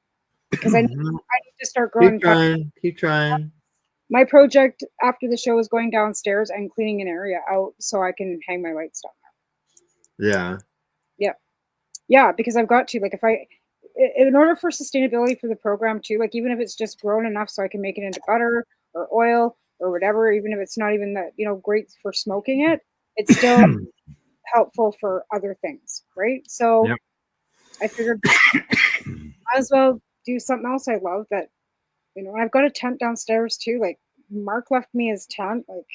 because I need to start growing. Keep trying. My project after the show is going downstairs and cleaning an area out so I can hang my lights down there. Yeah. Yeah, because I've got to like in order for sustainability for the program too, like even if it's just grown enough so I can make it into butter or oil or whatever, even if it's not even that great for smoking it, it's still helpful for other things, right? So I figured might as well do something else I love that I've got a tent downstairs too. Like Mark left me his tent, like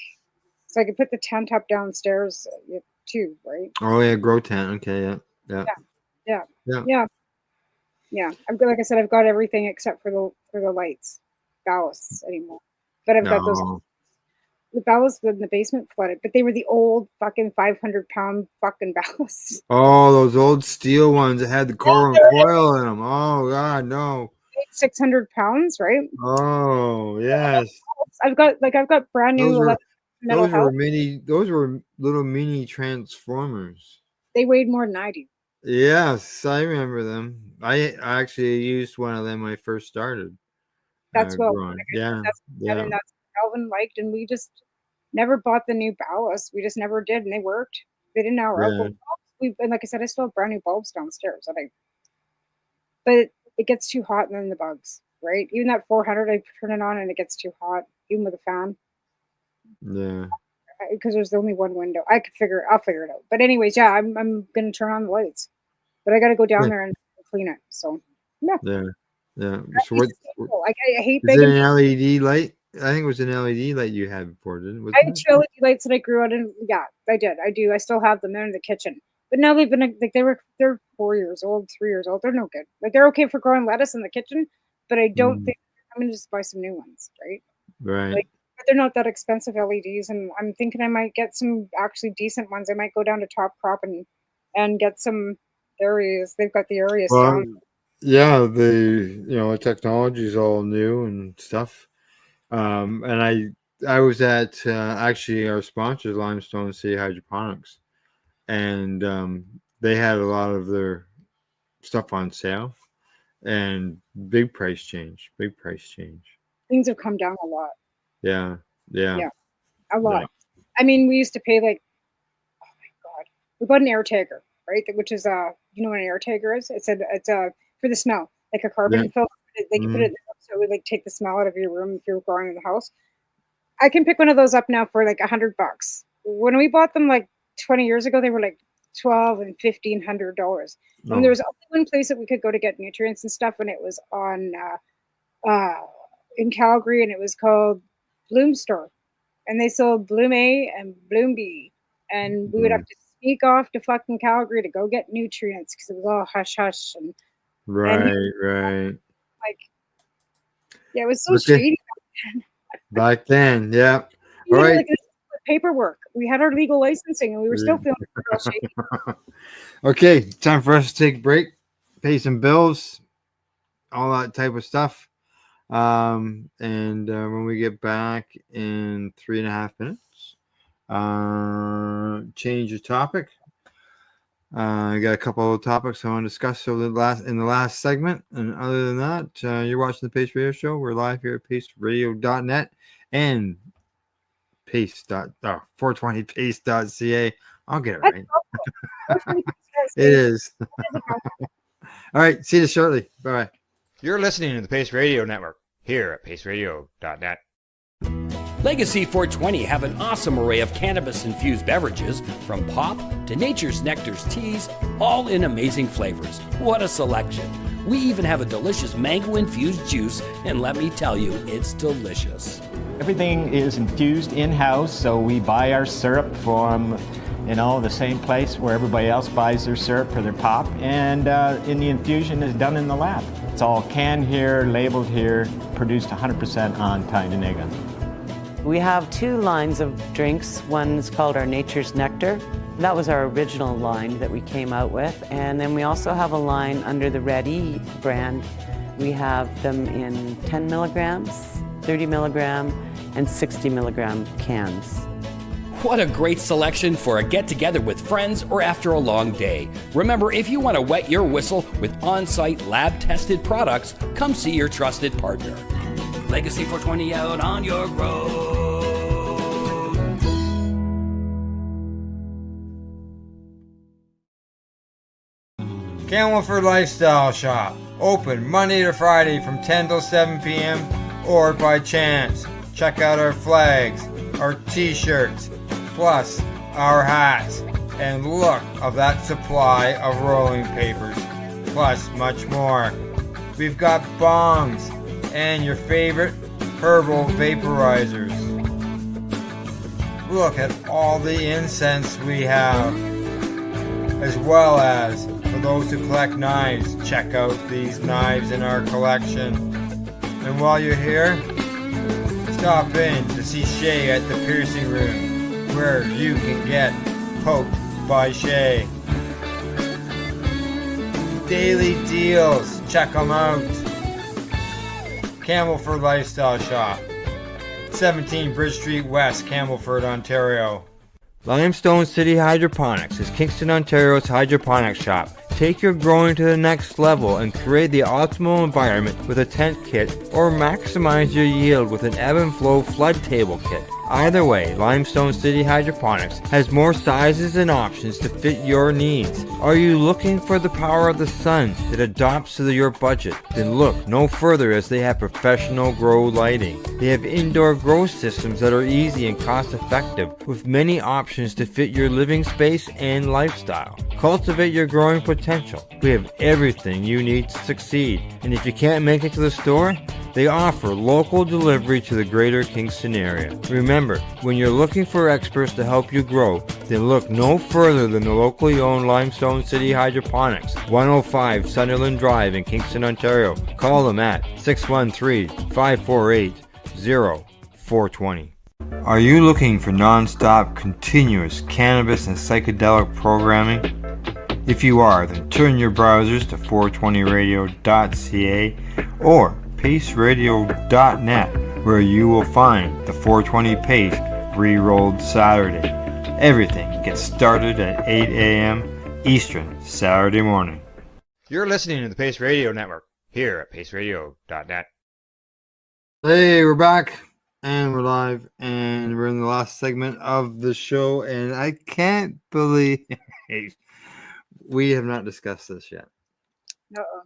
so I could put the tent up downstairs too, right? Oh yeah, grow tent. Okay, yeah. I've got, like I said, I've got everything except for the lights, ballasts anymore. But I've got those. The ballasts in the basement flooded, but they were the old fucking 500-pound fucking ballasts. Oh, those old steel ones that had the coil in them. Oh God, no. 600 pounds, right? Oh yes. I've got brand new those were little mini transformers. They weighed more than I do. Yes, I remember them. I actually used one of them when I first started. That's and that's what Alvin liked, and we just never bought the new ballast. We just never did, and they worked. They didn't hour out. And like I said, I still have brand new bulbs downstairs. But it gets too hot and then the bugs, right? Even that 400, I turn it on and it gets too hot, even with a fan. Yeah. Because there's only one window. I'll figure it out. But anyways, yeah, I'm gonna turn on the lights, but I got to go down there and clean it. So yeah. So what? I hate. Is it an LED light? I think it was an LED light you had before, didn't it? I had 2 LED lights that I grew out in. Yeah, I did. I do. I still have them. They're in the kitchen. But now they've been like they're 4 years old, 3 years old. They're no good. Like they're okay for growing lettuce in the kitchen, but I don't think I'm gonna just buy some new ones, right? Right. Like, but they're not that expensive LEDs, and I'm thinking I might get some actually decent ones. I might go down to Top Crop and get some areas. They've got the areas down. Yeah, the technology is all new and stuff. And I was at actually our sponsors, Limestone City Hydroponics, and they had a lot of their stuff on sale, and big price change. things have come down a lot. Yeah. Yeah, a lot. I mean, we used to pay like, oh my God, we bought an air tagger, right? Which is you know what an air tagger is? It's for the smell, like a carbon filter. They can put it so it would like take the smell out of your room if you're growing in the house. I can pick one of those up now for like $100. When we bought them like 20 years ago, they were like $1,200 and $1,500. And there was only one place that we could go to get nutrients and stuff, and it was on in Calgary, and it was called Bloom Store, and they sold Bloom A and Bloom B, and we would have to sneak off to fucking Calgary to go get nutrients because it was all hush hush and Right. like, yeah, it was so shady back then. Yeah. You All know, right. like, this paperwork. We had our legal licensing, and we were still feeling real shady. Okay, time for us to take a break, pay some bills, all that type of stuff. And when we get back in 3.5 minutes, change the topic. I got a couple of topics I want to discuss in the last segment. And other than that, you're watching the Pace Radio Show. We're live here at paceradio.net and 420pace.ca. I'll get it right. It is. All right. See you shortly. Bye. You're listening to the Pace Radio Network here at paceradio.net. Legacy 420 have an awesome array of cannabis-infused beverages, from pop to Nature's Nectar's teas, all in amazing flavors. What a selection! We even have a delicious mango-infused juice, and let me tell you, it's delicious. Everything is infused in-house, so we buy our syrup from, the same place where everybody else buys their syrup for their pop, and the infusion is done in the lab. It's all canned here, labeled here, produced 100% on Tyndonega. We have 2 lines of drinks. One's called our Nature's Nectar. That was our original line that we came out with. And then we also have a line under the Ready brand. We have them in 10 milligrams, 30 milligram, and 60 milligram cans. What a great selection for a get-together with friends or after a long day. Remember, if you want to wet your whistle with on-site lab-tested products, come see your trusted partner. Legacy 420 out on your road. Camelford Lifestyle Shop. Open Monday to Friday from 10 till 7 p.m. or by chance. Check out our flags, our t-shirts, plus our hats, and look of that supply of rolling papers, plus much more. We've got bongs and your favorite herbal vaporizers. Look at all the incense we have, as well as for those who collect knives, check out these knives in our collection. And while you're here, stop in to see Shay at the piercing room, where you can get poked by Shay. Daily deals, check them out. Camelford Lifestyle Shop, 17 Bridge Street West, Camelford, Ontario. Limestone City Hydroponics is Kingston, Ontario's hydroponics shop. Take your growing to the next level and create the optimal environment with a tent kit, or maximize your yield with an ebb and flow flood table kit. Either way, Limestone City Hydroponics has more sizes and options to fit your needs. Are you looking for the power of the sun that adapts to your budget? Then look no further, as they have professional grow lighting. They have indoor grow systems that are easy and cost effective, with many options to fit your living space and lifestyle. Cultivate your growing potential. We have everything you need to succeed. And if you can't make it to the store, they offer local delivery to the greater Kingston area. Remember, when you're looking for experts to help you grow, then look no further than the locally owned Limestone City Hydroponics, 105 Sunderland Drive in Kingston, Ontario. Call them at 613-548-0420. Are you looking for non-stop, continuous cannabis and psychedelic programming? If you are, then turn your browsers to 420radio.ca or paceradio.net, where you will find the 420 Pace re-rolled Saturday. Everything gets started at 8 a.m. Eastern Saturday morning. You're listening to the Pace Radio Network here at paceradio.net. Hey, we're back and we're live and we're in the last segment of the show, and I can't believe we have not discussed this yet Uh-oh.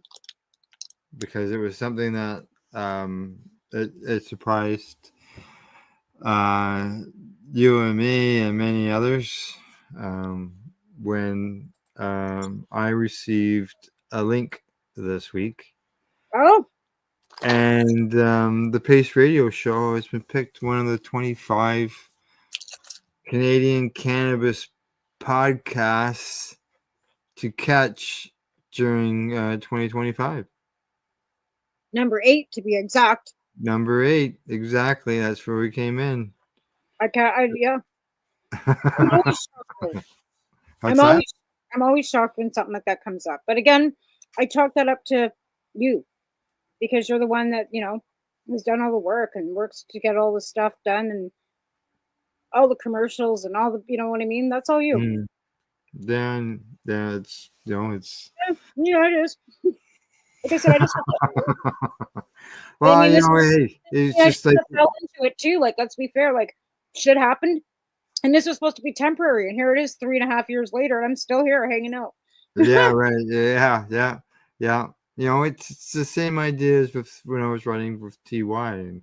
because it was something that it surprised uh, you and me and many others when I received a link this week. Oh, And the Pace Radio Show has been picked one of the 25 Canadian cannabis podcasts to catch during 2025. number 8 to be exact. Number 8, exactly. That's where we came in. Yeah. I'm always shocked, though. What's that? I'm always shocked when something like that comes up. But again, I chalk that up to you because you're the one that, has done all the work and works to get all the stuff done and all the commercials and all the, you know what I mean? That's all you. Mm. Then, yeah, it's, it's. Yeah, it is. Like I said, I just. Well, I mean, hey, it's just like. I fell into it too. Like, let's be fair. Like, shit happened. And this was supposed to be temporary. And here it is 3.5 years later. And I'm still here hanging out. Yeah, right. Yeah. It's the same idea as with when I was running with TY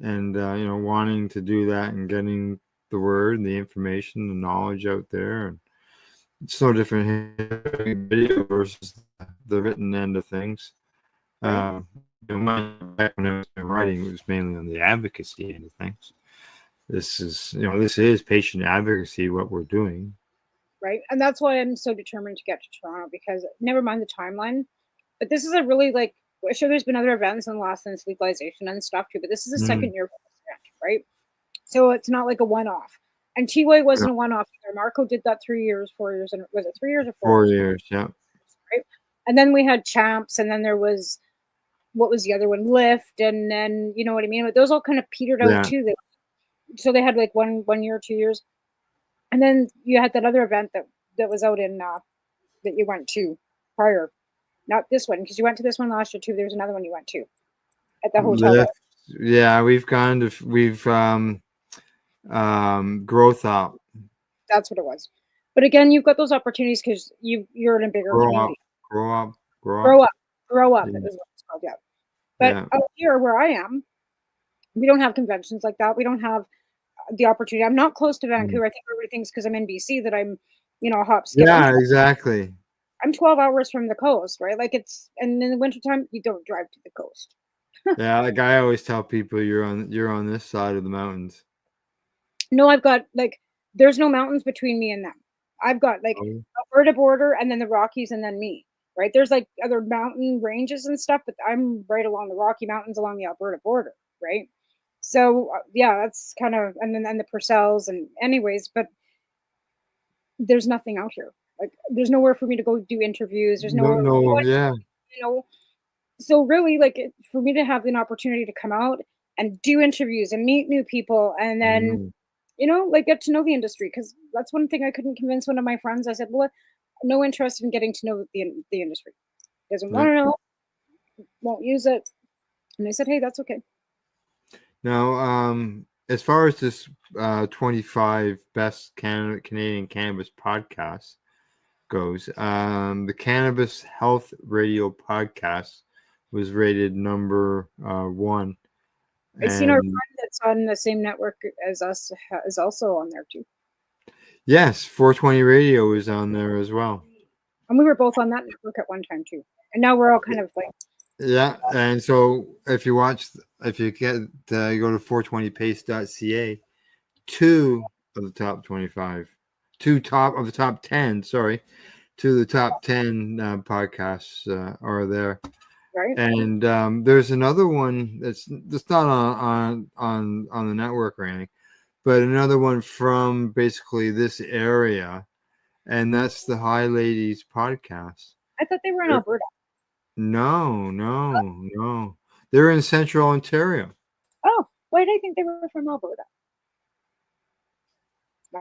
and wanting to do that and getting the word and the information, the knowledge out there. And it's no different hearing video versus the written end of things. Back when I was writing, it was mainly on the advocacy end of things. This is patient advocacy, what we're doing. Right. And that's why I'm so determined to get to Toronto, because never mind the timeline, but this is a really sure there's been other events in the last since legalization and stuff too, but this is the second year of the event, right? So it's not like a one-off. And TY wasn't a one-off either. Marco did that 3 years, 4 years, and was it 3 years or 4 years? Yeah. Right. And then we had Champs, and then there was, what was the other one? Lift, and then you know what I mean? But those all kind of petered out too. So they had like 1 year, 2 years. And then you had that other event that was out in that you went to prior, not this one, because you went to this one last year too. There's another one you went to at the hotel. Yeah, we've growth up. That's what it was. But again, you've got those opportunities because you're in a bigger community. Grow up. Yeah. Is what it's called, yeah. But out here where I am, we don't have conventions like that. We don't have the opportunity. I'm not close to Vancouver. I think everybody thinks because I'm in BC that I'm, hop, skip. Yeah, exactly. I'm 12 hours from the coast, right? And in the wintertime, you don't drive to the coast. Yeah, like I always tell people, you're on this side of the mountains. No, I've got there's no mountains between me and them. I've got Alberta border and then the Rockies and then me, right? There's other mountain ranges and stuff, but I'm right along the Rocky Mountains along the Alberta border, right? So yeah, that's kind of, and then the Purcells and anyways, but there's nothing out here. There's nowhere for me to go do interviews. There's nowhere. So really, for me to have an opportunity to come out and do interviews and meet new people, and then get to know the industry, because that's one thing I couldn't convince one of my friends. I said, well, no interest in getting to know the industry. Doesn't want to know, won't use it. And I said, hey, that's okay. Now, as far as this 25 best Canadian cannabis podcasts goes, the Cannabis Health Radio podcast was rated number 1. I've seen our friend that's on the same network as us is also on there too. Yes, 420 Radio is on there as well. And we were both on that network at one time too. And now we're all kind of Yeah, and so if you go to 420pace.ca, 2 of the top 25, 2 of the top 10, 2 of the top 10 podcasts are there. Right. And there's another one that's not on the network or anything, but another one from basically this area, and that's the High Ladies podcast. I thought they were in Alberta. No. They're in Central Ontario. Oh, why did I think they were from Alberta?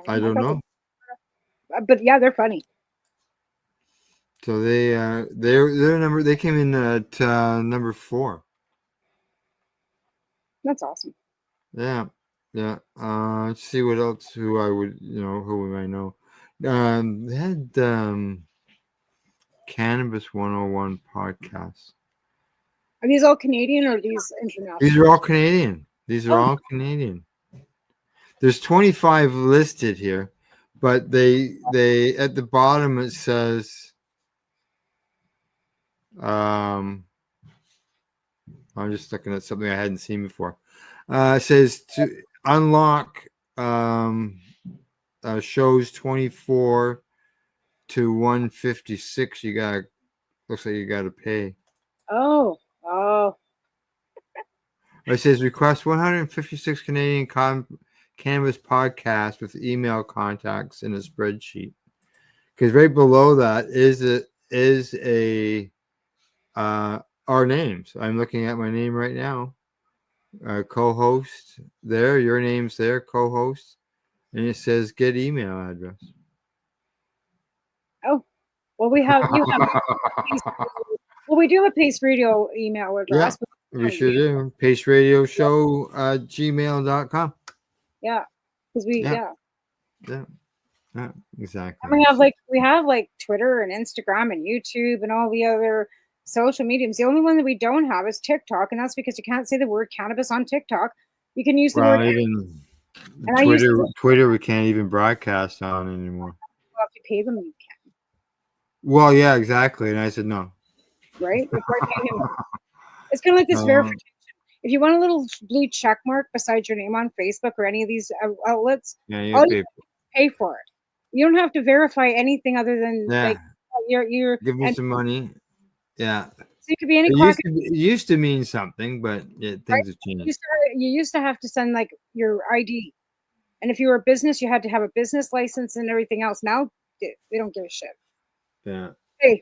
I don't know. But yeah, they're funny. So they came in at number 4. That's awesome. Yeah, yeah. Let's see what else. Who I would, who we might know. They had Cannabis 101 podcast. Are these all Canadian or are these international? These are all Canadian. These are Oh. all Canadian. There's 25 listed here, but they at the bottom it says I'm just looking at something I hadn't seen before. It says to unlock shows 24 to 156. Looks like you gotta pay. Oh. It says request 156 Canadian cannabis podcasts with email contacts in a spreadsheet. Because right below that is our names. I'm looking at my name right now. Co-host there, your name's there, co-host, and it says get email address. Oh. Well, we have well, we do have a Pace Radio email address. Yeah, we sure do. Pace Radio Show gmail.com. Yeah, because Yeah, exactly. And we have like Twitter and Instagram and YouTube and all the other social mediums. The only one that we don't have is TikTok, and that's because you can't say the word cannabis on TikTok. You can use the word. Even and Twitter, we can't even broadcast on anymore. Well, if you pay them, you can. Well, yeah, exactly. And I said no. Right? It's kind of like this verification. If you want a little blue check mark beside your name on Facebook or any of these outlets, all you pay for it. You don't have to verify anything other than like you're give me some money. Yeah. So you could be any it used to mean something, but things have changed. You used to have to send like your ID, and if you were a business, you had to have a business license and everything else. Now they don't give a shit. Yeah. Hey,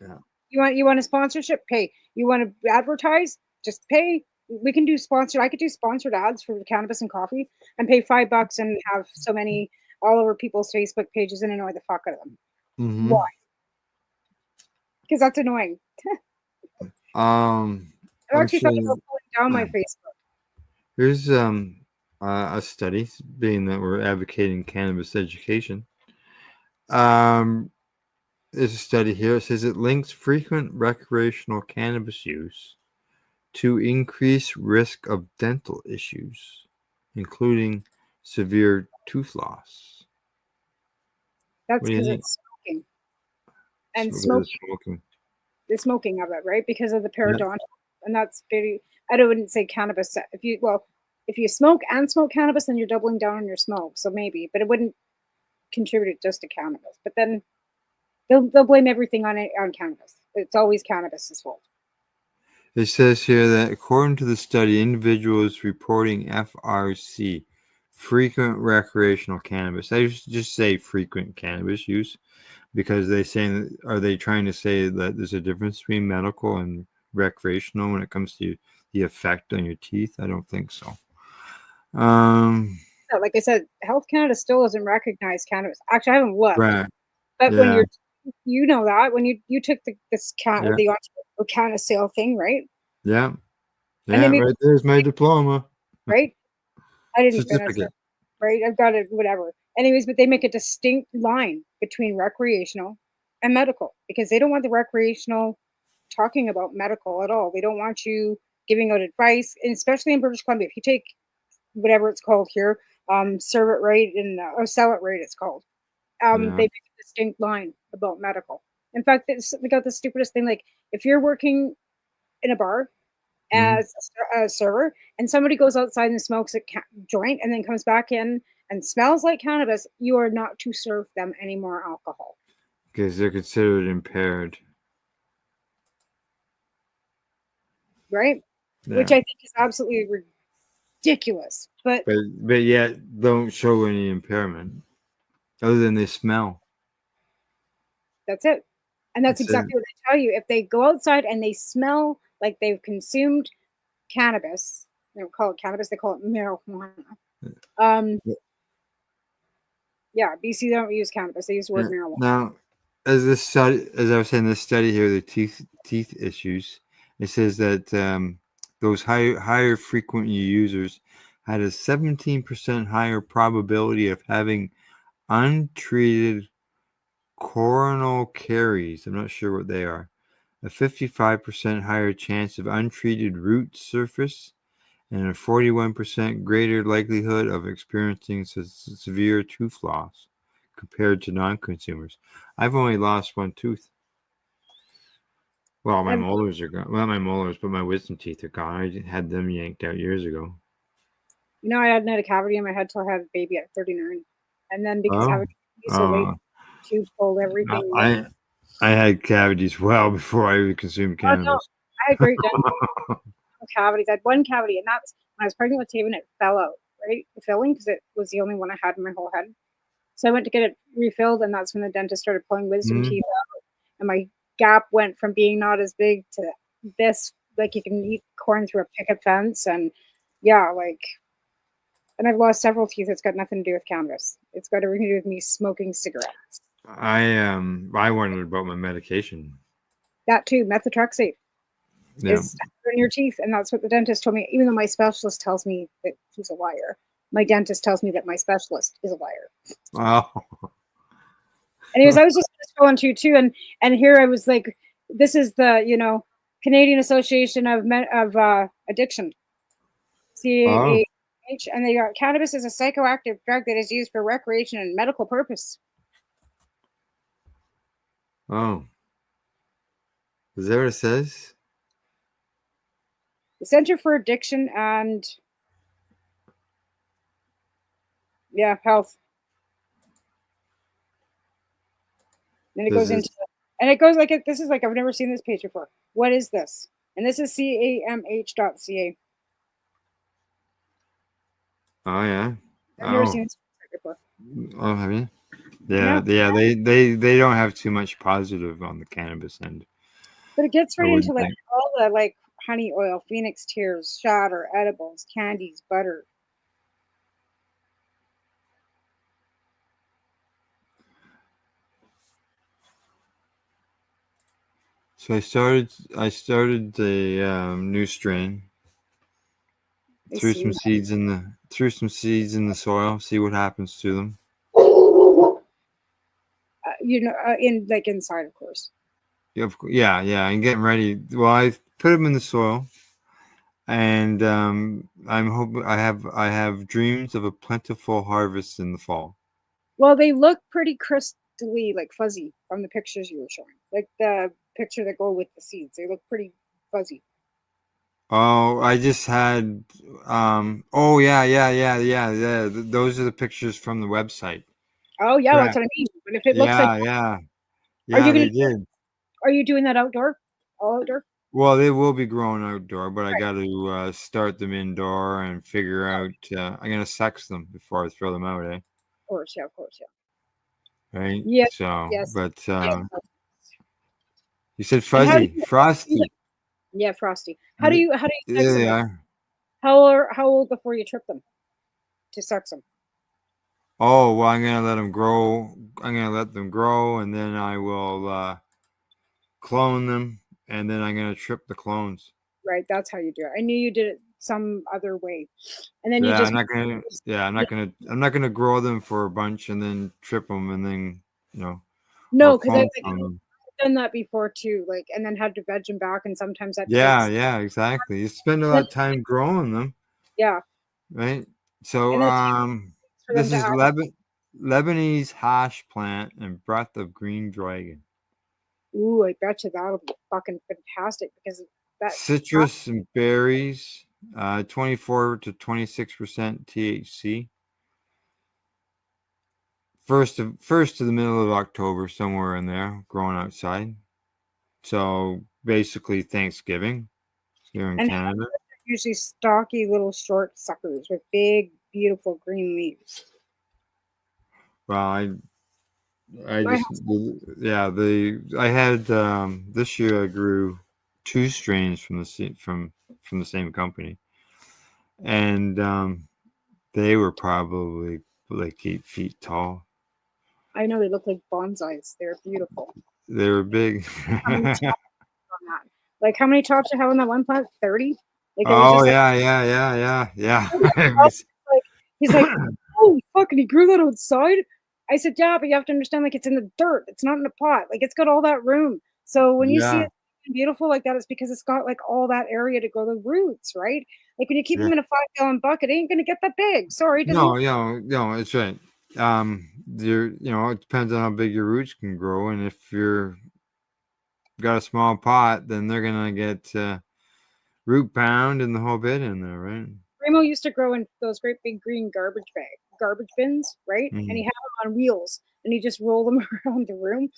you want a sponsorship? Pay. You want to advertise? Just pay. We can do sponsored. I could do sponsored ads for cannabis and coffee and pay $5 and have so many all over people's Facebook pages and annoy the fuck out of them. Mm-hmm. Why? Because that's annoying. I'm actually thought about pulling down my Facebook. Here's a study, being that we're advocating cannabis education. There's a study here. It says it links frequent recreational cannabis use to increase risk of dental issues, including severe tooth loss. That's because it's smoking. And smoking. The smoking of it, right? Because of the periodontal. Yeah. And that's very, I wouldn't say cannabis. If you smoke and smoke cannabis, then you're doubling down on your smoke. So maybe, but it wouldn't contribute just to cannabis. But then they'll blame everything on cannabis. It's always cannabis's fault. It says here that according to the study, individuals reporting FRC, frequent recreational cannabis. I just say frequent cannabis use because are they trying to say that there's a difference between medical and recreational when it comes to the effect on your teeth? I don't think so. Like I said, Health Canada still doesn't recognize cannabis. Actually, I haven't looked. Right. But when when you took the Canna sale thing, right? Yeah. Yeah, right there's my diploma. Right? I didn't finish it. Right? I've got it, whatever. Anyways, but they make a distinct line between recreational and medical because they don't want the recreational talking about medical at all. They don't want you giving out advice, and especially in British Columbia. If you take whatever it's called here, serve it right or sell it right, it's called. They make a distinct line about medical. In fact, they got the stupidest thing. Like if you're working in a bar as a server and somebody goes outside and smokes a joint and then comes back in and smells like cannabis, you are not to serve them any more alcohol. Because they're considered impaired. Right? Yeah. Which I think is absolutely ridiculous. But yet don't show any impairment other than they smell. That's it. And that's exactly what they tell you. If they go outside and they smell like they've consumed cannabis, they don't call it cannabis, they call it marijuana. Yeah, BC don't use cannabis, they use the word marijuana. Now, as I was saying, this study here, the teeth issues, it says that those higher frequent users had a 17% higher probability of having untreated coronal caries. I'm not sure what they are. A 55% higher chance of untreated root surface, and a 41% greater likelihood of experiencing severe tooth loss compared to non-consumers. I've only lost one tooth. Well, my molars are gone. Well, not my molars, but my wisdom teeth are gone. I had them yanked out years ago. You know, I hadn't had a cavity in my head till I had a baby at 39. And then because I have so late to pull everything. I had cavities well before I even consumed cannabis. No, I had great dental cavities. I had one cavity, and that's when I was pregnant with Taven, it fell out, right? The filling, because it was the only one I had in my whole head. So I went to get it refilled, and that's when the dentist started pulling wisdom teeth out. And my gap went from being not as big to this, like you can eat corn through a picket fence. And yeah, like, and I've lost several teeth. It's got nothing to do with cannabis. It's got everything to do with me smoking cigarettes. I wondered about my medication. That too, methotrexate is in your teeth, and that's what the dentist told me. Even though my specialist tells me that he's a liar, my dentist tells me that my specialist is a liar. Wow. Anyways, I was just going to too, and here I was like, this is the Canadian Association of Addiction, CAH, and they got cannabis is a psychoactive drug that is used for recreation and medical purpose. Oh, is that what it says? The Center for Addiction and Health. Then it goes into, and it goes like this is like I've never seen this page before. What is this? And this is camh.ca. Oh yeah. I've never seen this before. Oh, have you? Yeah. They don't have too much positive on the cannabis end. But it gets right into like all the like honey oil, phoenix tears, shatter, edibles, candies, butter. So I started the new strain. Threw some seeds in the soil. See what happens to them. In like inside, of course. Yeah. I'm getting ready. Well, I put them in the soil, and I'm hoping I have dreams of a plentiful harvest in the fall. Well, they look pretty crystally, like fuzzy from the pictures you were showing, like the picture that go with the seeds. They look pretty fuzzy. Oh, I just had. Yeah. Those are the pictures from the website. Oh yeah, that's what I mean. But if it looks like yeah, they did. Are you doing that outdoor? All outdoor? Well, they will be growing outdoor, but I got to start them indoor and figure out. I'm gonna sex them before I throw them out, eh? Of course, yeah. Right. Yeah. So, yes. but you said fuzzy, frosty. Yeah, frosty. How do you sex them? They are. How old before you trip them to sex them? Oh well, I'm gonna let them grow. I'm gonna let them grow, and then I will clone them, and then I'm gonna trip the clones. Right, that's how you do it. I knew you did it some other way, and then I'm not gonna grow them for a bunch and then trip them, and then No, because I've done that before too. Like, and then had to veg them back, and sometimes that. Yeah, exactly. You spend a lot of time growing them. Yeah. Right. So this is Lebanese hash plant and breath of green dragon. Ooh, I bet you that'll be fucking fantastic because that citrus and berries, 24 to 26% THC. First to the middle of October, somewhere in there, growing outside. So basically Thanksgiving here in Canada. Usually stocky little short suckers with big, beautiful green leaves. Well, I had this year I grew 2 strains from the same company, and they were probably like 8 feet tall. I know, they look like bonsais. They're beautiful. They were big. Like how many tops you have on that one plant? 30? Like it was Oh just like, yeah. like he's like, holy fuck, and he grew that outside. I said, yeah, but you have to understand, like it's in the dirt. It's not in a pot. Like it's got all that room. So when you see Yeah. it beautiful like that, it's because it's got like all that area to grow the roots, right? Like when you keep Yeah. them in a 5-gallon bucket, it ain't gonna get that big. Sorry, it doesn't. No, it's right. It depends on how big your roots can grow, and if you're got a small pot, then they're gonna get root pound and the whole bit in there, right? Remo used to grow in those great big green garbage bins, right? And he Mhm. had them on wheels, and he just rolled them around the room.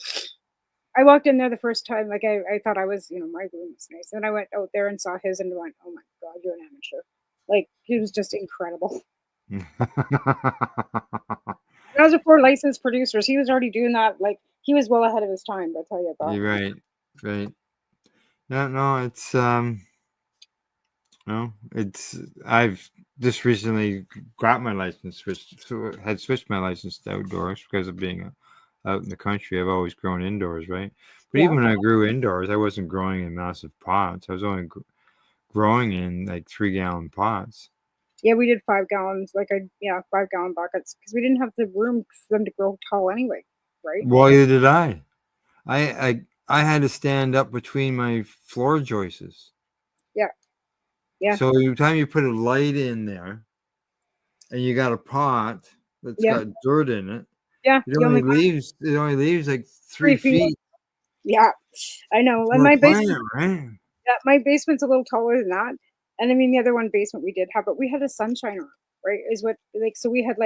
I walked in there the first time, like I thought I was, my room was nice. And I went out there and saw his and went, oh my God, you're an amateur. Like he was just incredible. That was before licensed producers. He was already doing that. Like he was well ahead of his time. I'll tell you that. You're right. No, it's no, it's I've just recently got my license switched my license to outdoors because of being out in the country. I've always grown indoors, right? But Yeah. even when I grew indoors, I wasn't growing in massive pots. I was only growing in like 3-gallon pots. Yeah, we did 5 gallons, 5-gallon buckets because we didn't have the room for them to grow tall anyway, right? Well, either did I. I had to stand up between my floor joists. Yeah. Yeah. So every time you put a light in there and you got a pot that's Yeah. got dirt in it, Yeah. it only leaves like 3 feet Yeah, I know. And for a my plant, basement, right? yeah, my basement's a little taller than that. And I mean, the other one basement we did have, but we had a sunshine on, right? Is what like so we had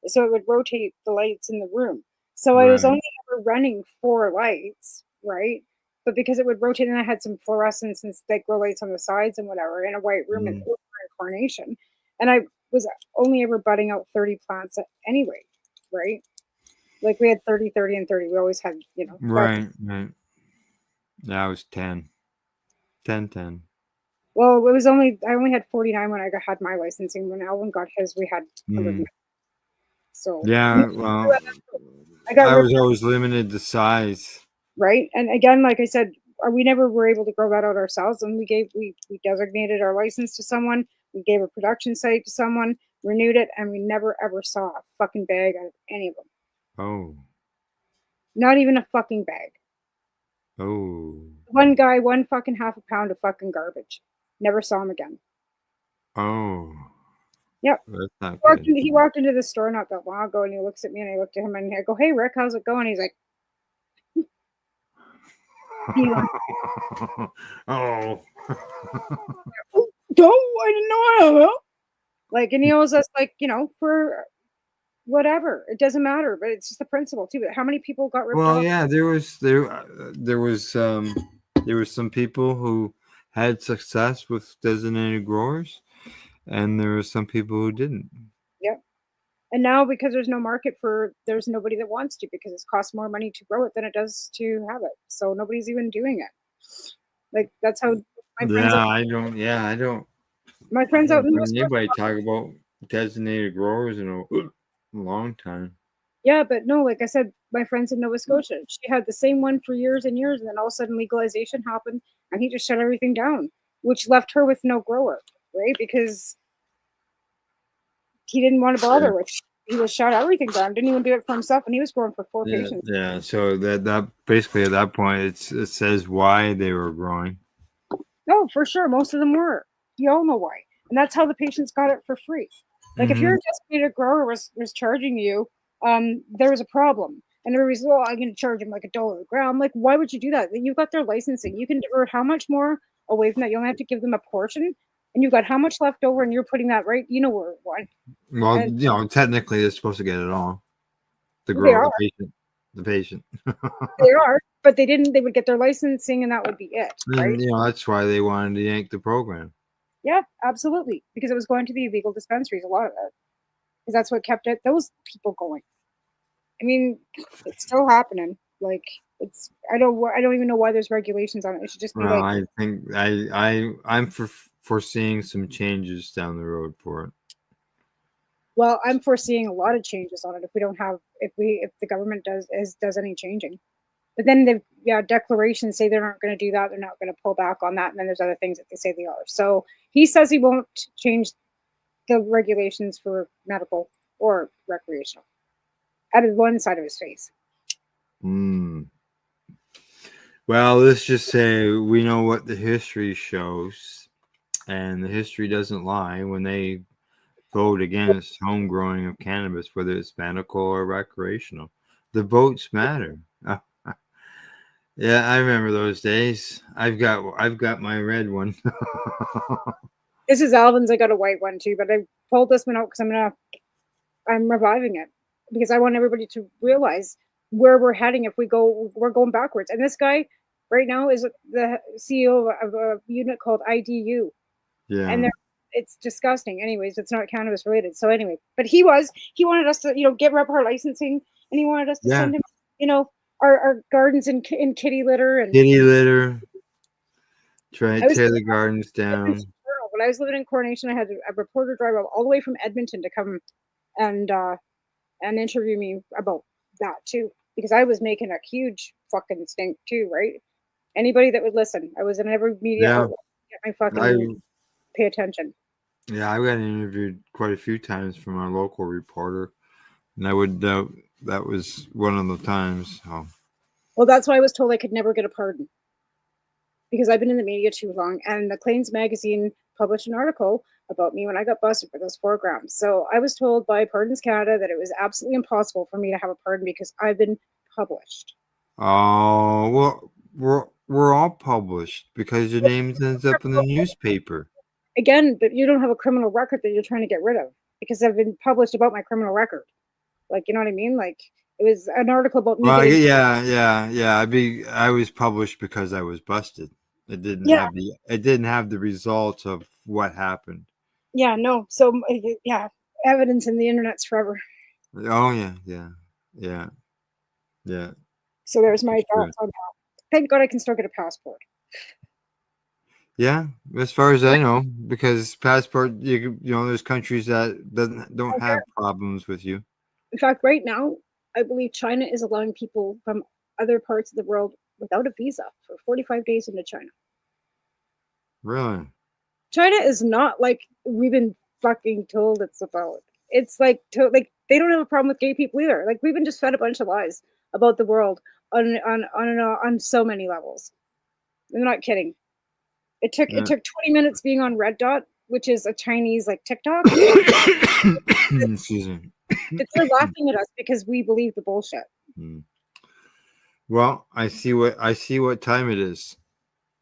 so it would rotate the lights in the room. So I was Right. only ever running 4 lights, right? But because it would rotate, and I had some fluorescence and like glow lights on the sides and whatever, in a white room and carnation, and I was only ever budding out 30 plants anyway, right? Like we had 30, 30, and 30. We always had, Right. Yeah, I was 10. 10. Well, I only had 49 when I had my licensing. When Alvin got his, we had 100. So Yeah, well, I got I ripped, was always limited to size. right? And again, like I said, we never were able to grow that out ourselves. And we designated our license to someone. We gave a production site to someone, renewed it, and we never ever saw a fucking bag out of any of them. Oh. Not even a fucking bag. Oh. One guy, one fucking half a pound of fucking garbage. Never saw him again. Oh. Yep. That's not good. He walked into the store not that long ago, and he looks at me, and I looked at him, and I go, "Hey, Rick, how's it going?" He's like, Oh. "Don't, I didn't know I don't know." Like, and he owes us for whatever. It doesn't matter, but it's just the principle too. But how many people got ripped Well, off? yeah, there was some people who had success with designated growers, and there were some people who didn't. Yep. And now because there's no market there's nobody that wants to because it costs more money to grow it than it does to have it. So nobody's even doing it. Like that's how my friends. I don't. My friends out in Nova Scotia. Anybody talk about designated growers in a long time. Yeah, but no, like I said, my friends in Nova Scotia, she had the same one for years and years, and then all of a sudden legalization happened, and he just shut everything down, which left her with no grower, right? Because he didn't want to bother with. He just shut everything down, didn't even do it for himself, and he was growing for 4 patients. Yeah. So that basically at that point it says why they were growing. No, for sure, most of them were. You all know why, and that's how the patients got it for free. Like if your designated grower was charging you, there was a problem. And everybody's, well, I'm going to charge them like $1 a gram. Like, why would you do that? You've got their licensing. You can divert how much more away from that? You only have to give them a portion. And you've got how much left over, and you're putting that right. You know where it went. Well, technically, they're supposed to get it all. The They grower, are. the patient. They are, but they didn't. They would get their licensing, and that would be it, right? And, that's why they wanted to yank the program. Yeah, absolutely, because it was going to the illegal dispensaries. A lot of it, because that's what kept those people going. I mean, it's still happening. Like I don't even know why there's regulations on it. It should just be Well, like. I think I'm foreseeing some changes down the road for it. Well, I'm foreseeing a lot of changes on it if the government does any changing. But then the declarations say they're not going to do that. They're not going to pull back on that. And then there's other things that they say they are. So he says he won't change the regulations for medical or recreational. Out of one side of his face. Well, let's just say we know what the history shows, and the history doesn't lie when they vote against home growing of cannabis, whether it's medical or recreational. The votes matter. Yeah, I remember those days. I've got my red one. This is Alvin's. I got a white one too, but I pulled this one out because I'm reviving it because I want everybody to realize where we're heading. If we're going backwards. And this guy right now is the CEO of a unit called IDU. Yeah. And it's disgusting. Anyways, it's not cannabis related. So anyway, but he wanted us to, get rid of our licensing, and he wanted us to send him, our gardens in kitty litter and kitty litter. Try to tear the gardens down. When I was living in Coronation, I had a reporter drive all the way from Edmonton to come and interview me about that too, because I was making a huge fucking stink too, right? Anybody that would listen, I was in every media outlet. Get my fucking pay attention. Yeah, I got interviewed quite a few times from our local reporter, and I would doubt that was one of the times. So. Well, that's why I was told I could never get a pardon, because I've been in the media too long. And the Claims magazine published an article about me when I got busted for those 4 grams. So I was told by Pardons Canada that it was absolutely impossible for me to have a pardon because I've been published. Oh, well, we're all published because your name ends up in the newspaper. Again, but you don't have a criminal record that you're trying to get rid of because I've been published about my criminal record. Like, you know what I mean? Like, it was an article about me. Well, yeah. I was published because I was busted. It didn't have the results of what happened. Yeah, no. So evidence in the internet's forever. Oh yeah. So there's my thoughts on that. Thank God I can still get a passport. Yeah, as far as I know, because passport, there's countries that don't have problems with you. In fact, right now, I believe China is allowing people from other parts of the world without a visa for 45 days into China. Really? China is not like we've been fucking told it's about. It's like they don't have a problem with gay people either. Like, we've been just fed a bunch of lies about the world on so many levels. I'm not kidding. It took 20 minutes being on Red Dot, which is a Chinese like TikTok. Excuse me. They're laughing at us because we believe the bullshit. Well, I see what time it is.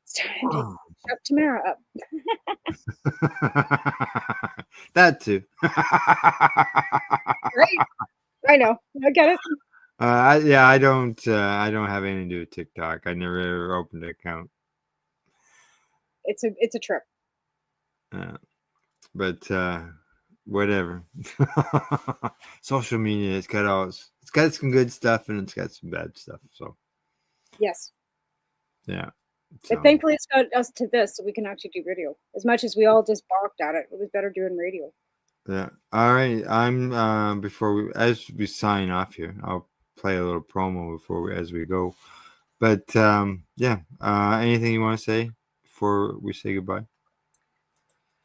It's time to shut Tamara up. That too. Right? I know. I get it. I don't have anything to do with TikTok. I never ever opened an account. It's a trip. But whatever. Social media, it's got some good stuff and it's got some bad stuff. So yes. Yeah. But thankfully it's got us to this, so we can actually do video. As much as we all just balked at it, it was better doing radio. Yeah. All right. I'm as we sign off here, I'll play a little promo as we go. But anything you want to say before we say goodbye?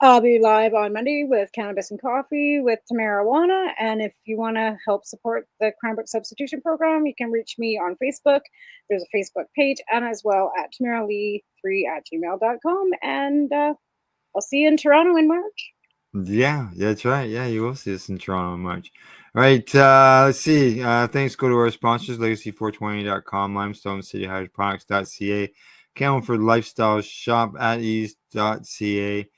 I'll be live on Monday with Cannabis and Coffee with Tamarawana. And if you want to help support the Cranbrook Substitution Program, you can reach me on Facebook. There's a Facebook page, and as well at tamaralee3@gmail.com. And I'll see you in Toronto in March. Yeah, that's right. Yeah, you will see us in Toronto in March. All right. Let's see. Thanks go to our sponsors, legacy420.com, limestone city hydroponics.ca, Camelford Lifestyle Shop at ease.ca.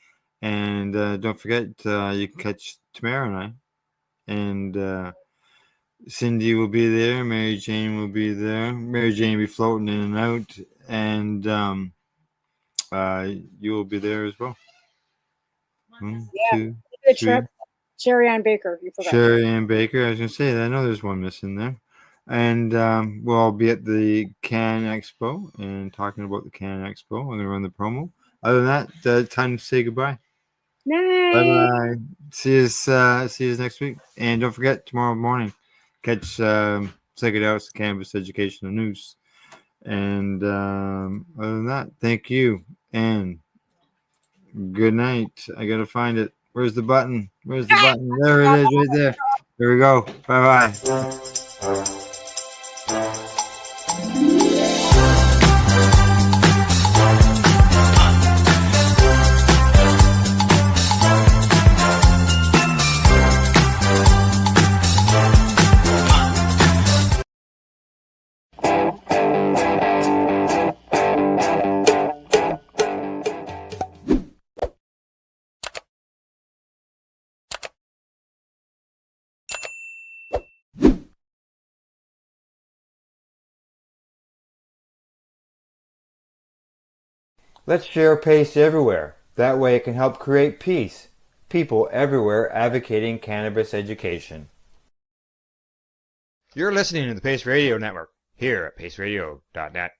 And don't forget, you can catch Tamara and I. And Cindy will be there. Mary Jane will be there. Mary Jane will be floating in and out. And you will be there as well. 1, 2, 3. Sherry Ann Baker. You forgot. Sherry Ann Baker. I was going to say, I know there's one missing there. And we'll all be at the Can Expo and talking about the Can Expo. I'm going to run the promo. Other than that, time to say goodbye. Night. Bye-bye. See you next week. And don't forget, tomorrow morning, catch Psychedelics, Cannabis Educational News. And other than that, thank you and good night. I gotta find it. Where's the button? Where's the button? There it is, right there. There we go. Bye bye. Let's share PACE everywhere. That way it can help create peace. People everywhere advocating cannabis education. You're listening to the Pace Radio Network here at paceradio.net.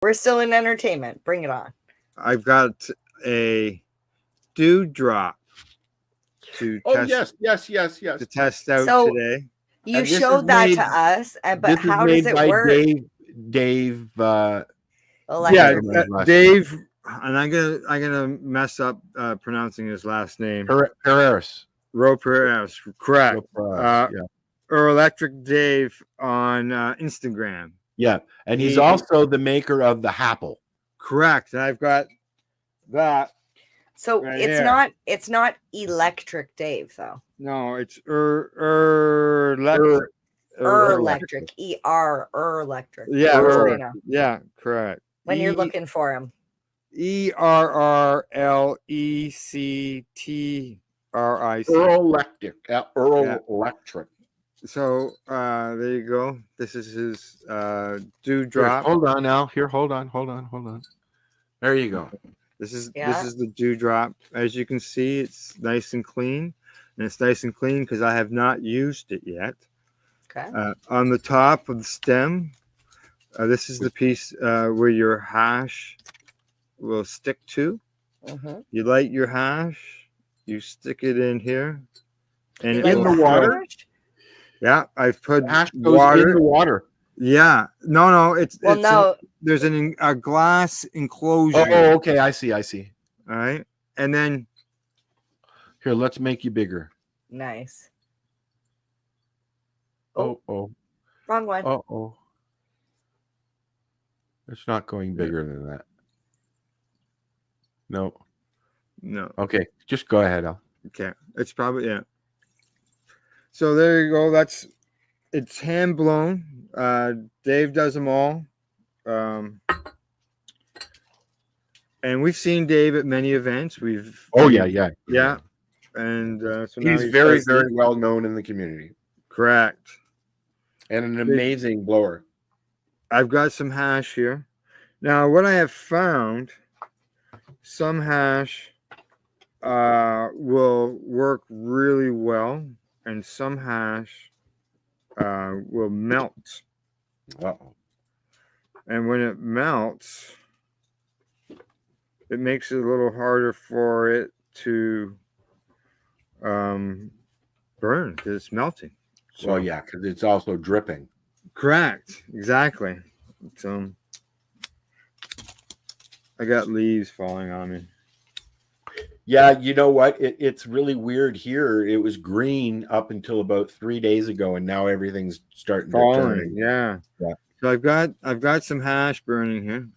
We're still in entertainment. Bring it on. I've got a dewdrop to test. Yes. To test out So, today. You showed that to us, but how does it work? Dave. Dave, and I'm gonna mess up pronouncing his last name. Pereira. Pereira, correct. Yeah. Or Electric Dave on Instagram. Yeah, and he's also the maker of the Happle. Correct. And I've got that. So right it's here. it's not Electric Dave though. No, it's electric. Electric. Electric. Yeah, yeah, correct. When you're looking for him. ERRLECTRIC. Electric. So there you go. This is his dewdrop. Here, hold on now. Here, hold on. There you go. This is the dewdrop. As you can see, it's nice and clean, and it's nice and clean because I have not used it yet. Okay. On the top of the stem, this is the piece where your hash will stick to. You light your hash, you stick it in here, and in the water. Yeah, I've put hash goes in the water. Yeah, no, it's no. There's a glass enclosure. Oh, okay, I see. All right, and then here, let's make you bigger. Nice. Oh. Wrong one. Oh. It's not going bigger than that. No. Okay, just go ahead, Al. Okay, it's probably So there you go. It's hand blown. Dave does them all. And we've seen Dave at many events. Yeah. And so he's very well known in the community. Correct. And an amazing blower. I've got some hash here. Now, what I have found, some hash will work really well, and some hash will melt. And when it melts, it makes it a little harder for it to burn because it's melting. So, well, yeah, because it's also dripping. Correct. Exactly. So I got leaves falling on me. Yeah, you know what? It's really weird here. It was green up until about 3 days ago, and now everything's starting to turn. Yeah. So I've got some hash burning here.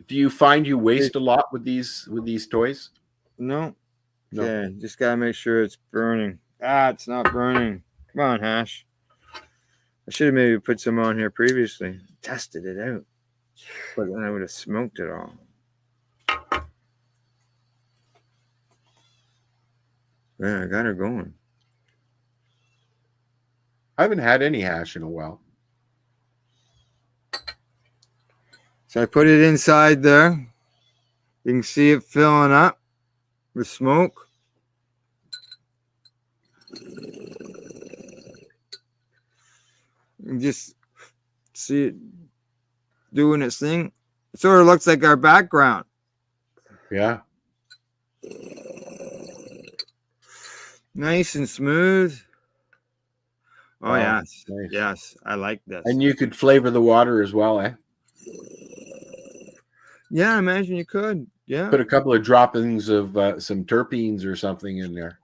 Do you find you waste a lot with these toys? No. Yeah, just gotta make sure it's burning. It's not burning. Come on, hash. I should have maybe put some on here previously. Tested it out. But then I would have smoked it all. Yeah, I got her going. I haven't had any hash in a while. So I put it inside there. You can see it filling up with smoke. You just see it doing its thing. It sort of looks like our background. Yeah. Nice and smooth. Oh, Wow, yes. nice. Yes, I like this. And you could flavor the water as well, eh? Yeah, I imagine you could. Yeah. Put a couple of droppings of some terpenes or something in there.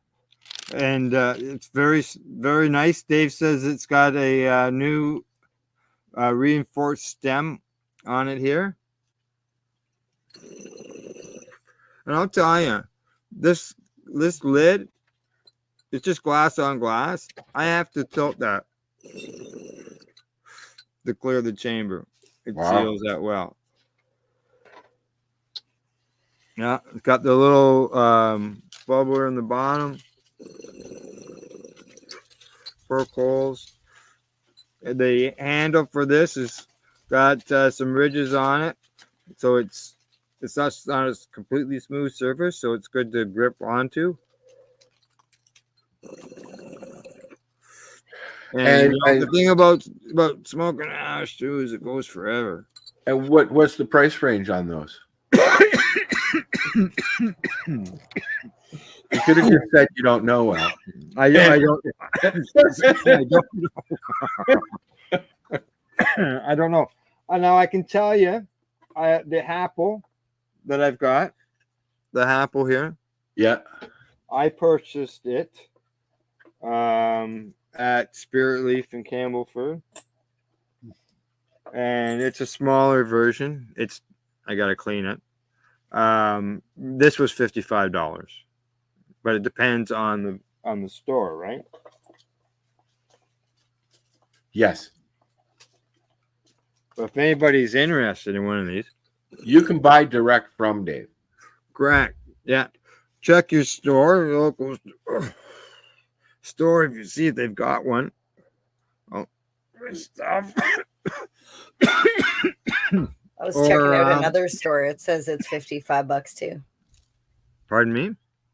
And it's very, very nice. Dave says it's got a new reinforced stem on it here. And I'll tell you, this lid, it's just glass on glass. I have to tilt that to clear the chamber. It seals that well. Yeah, it's got the little bubbler in the bottom. Pork holes. The handle for this has got some ridges on it, so it's not a completely smooth surface, so it's good to grip onto. And, the thing about smoking hash too is it goes forever. And what's the price range on those? You could have just said you don't know. I don't. I don't know. I don't know. Now I can tell you, the apple that I've got, the apple here. Yeah. I purchased it at Spirit Leaf in Campbellford, and it's a smaller version. I gotta clean it. This was $55, but it depends on the store, right? Yes. But if anybody's interested in one of these, you can buy direct from Dave. Correct. Yeah. Check your store, your local store, if you see if they've got one. Oh, stuff. I was checking out another store. It says it's $55 too. Pardon me?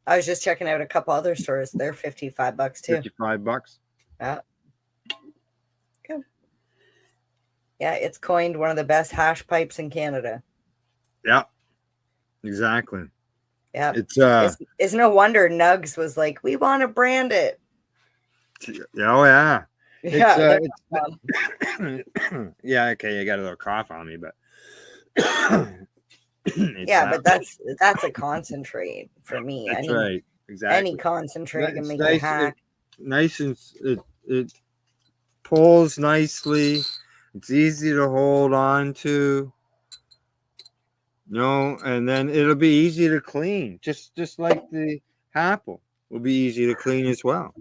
I was just checking out a couple other stores. They're $55 too. $55. Yeah. Good. Yeah, it's coined one of the best hash pipes in Canada. Yeah. Exactly. Yeah. It's no wonder Nugs was like, we want to brand it. Oh yeah. Yeah. Yeah, okay, I got a little cough on me, but yeah, but that's a concentrate for me. That's right. Exactly. Any concentrate can make nice, it hack. Nice, and it pulls nicely. It's easy to hold on to. And then it'll be easy to clean. Just like the apple will be easy to clean as well.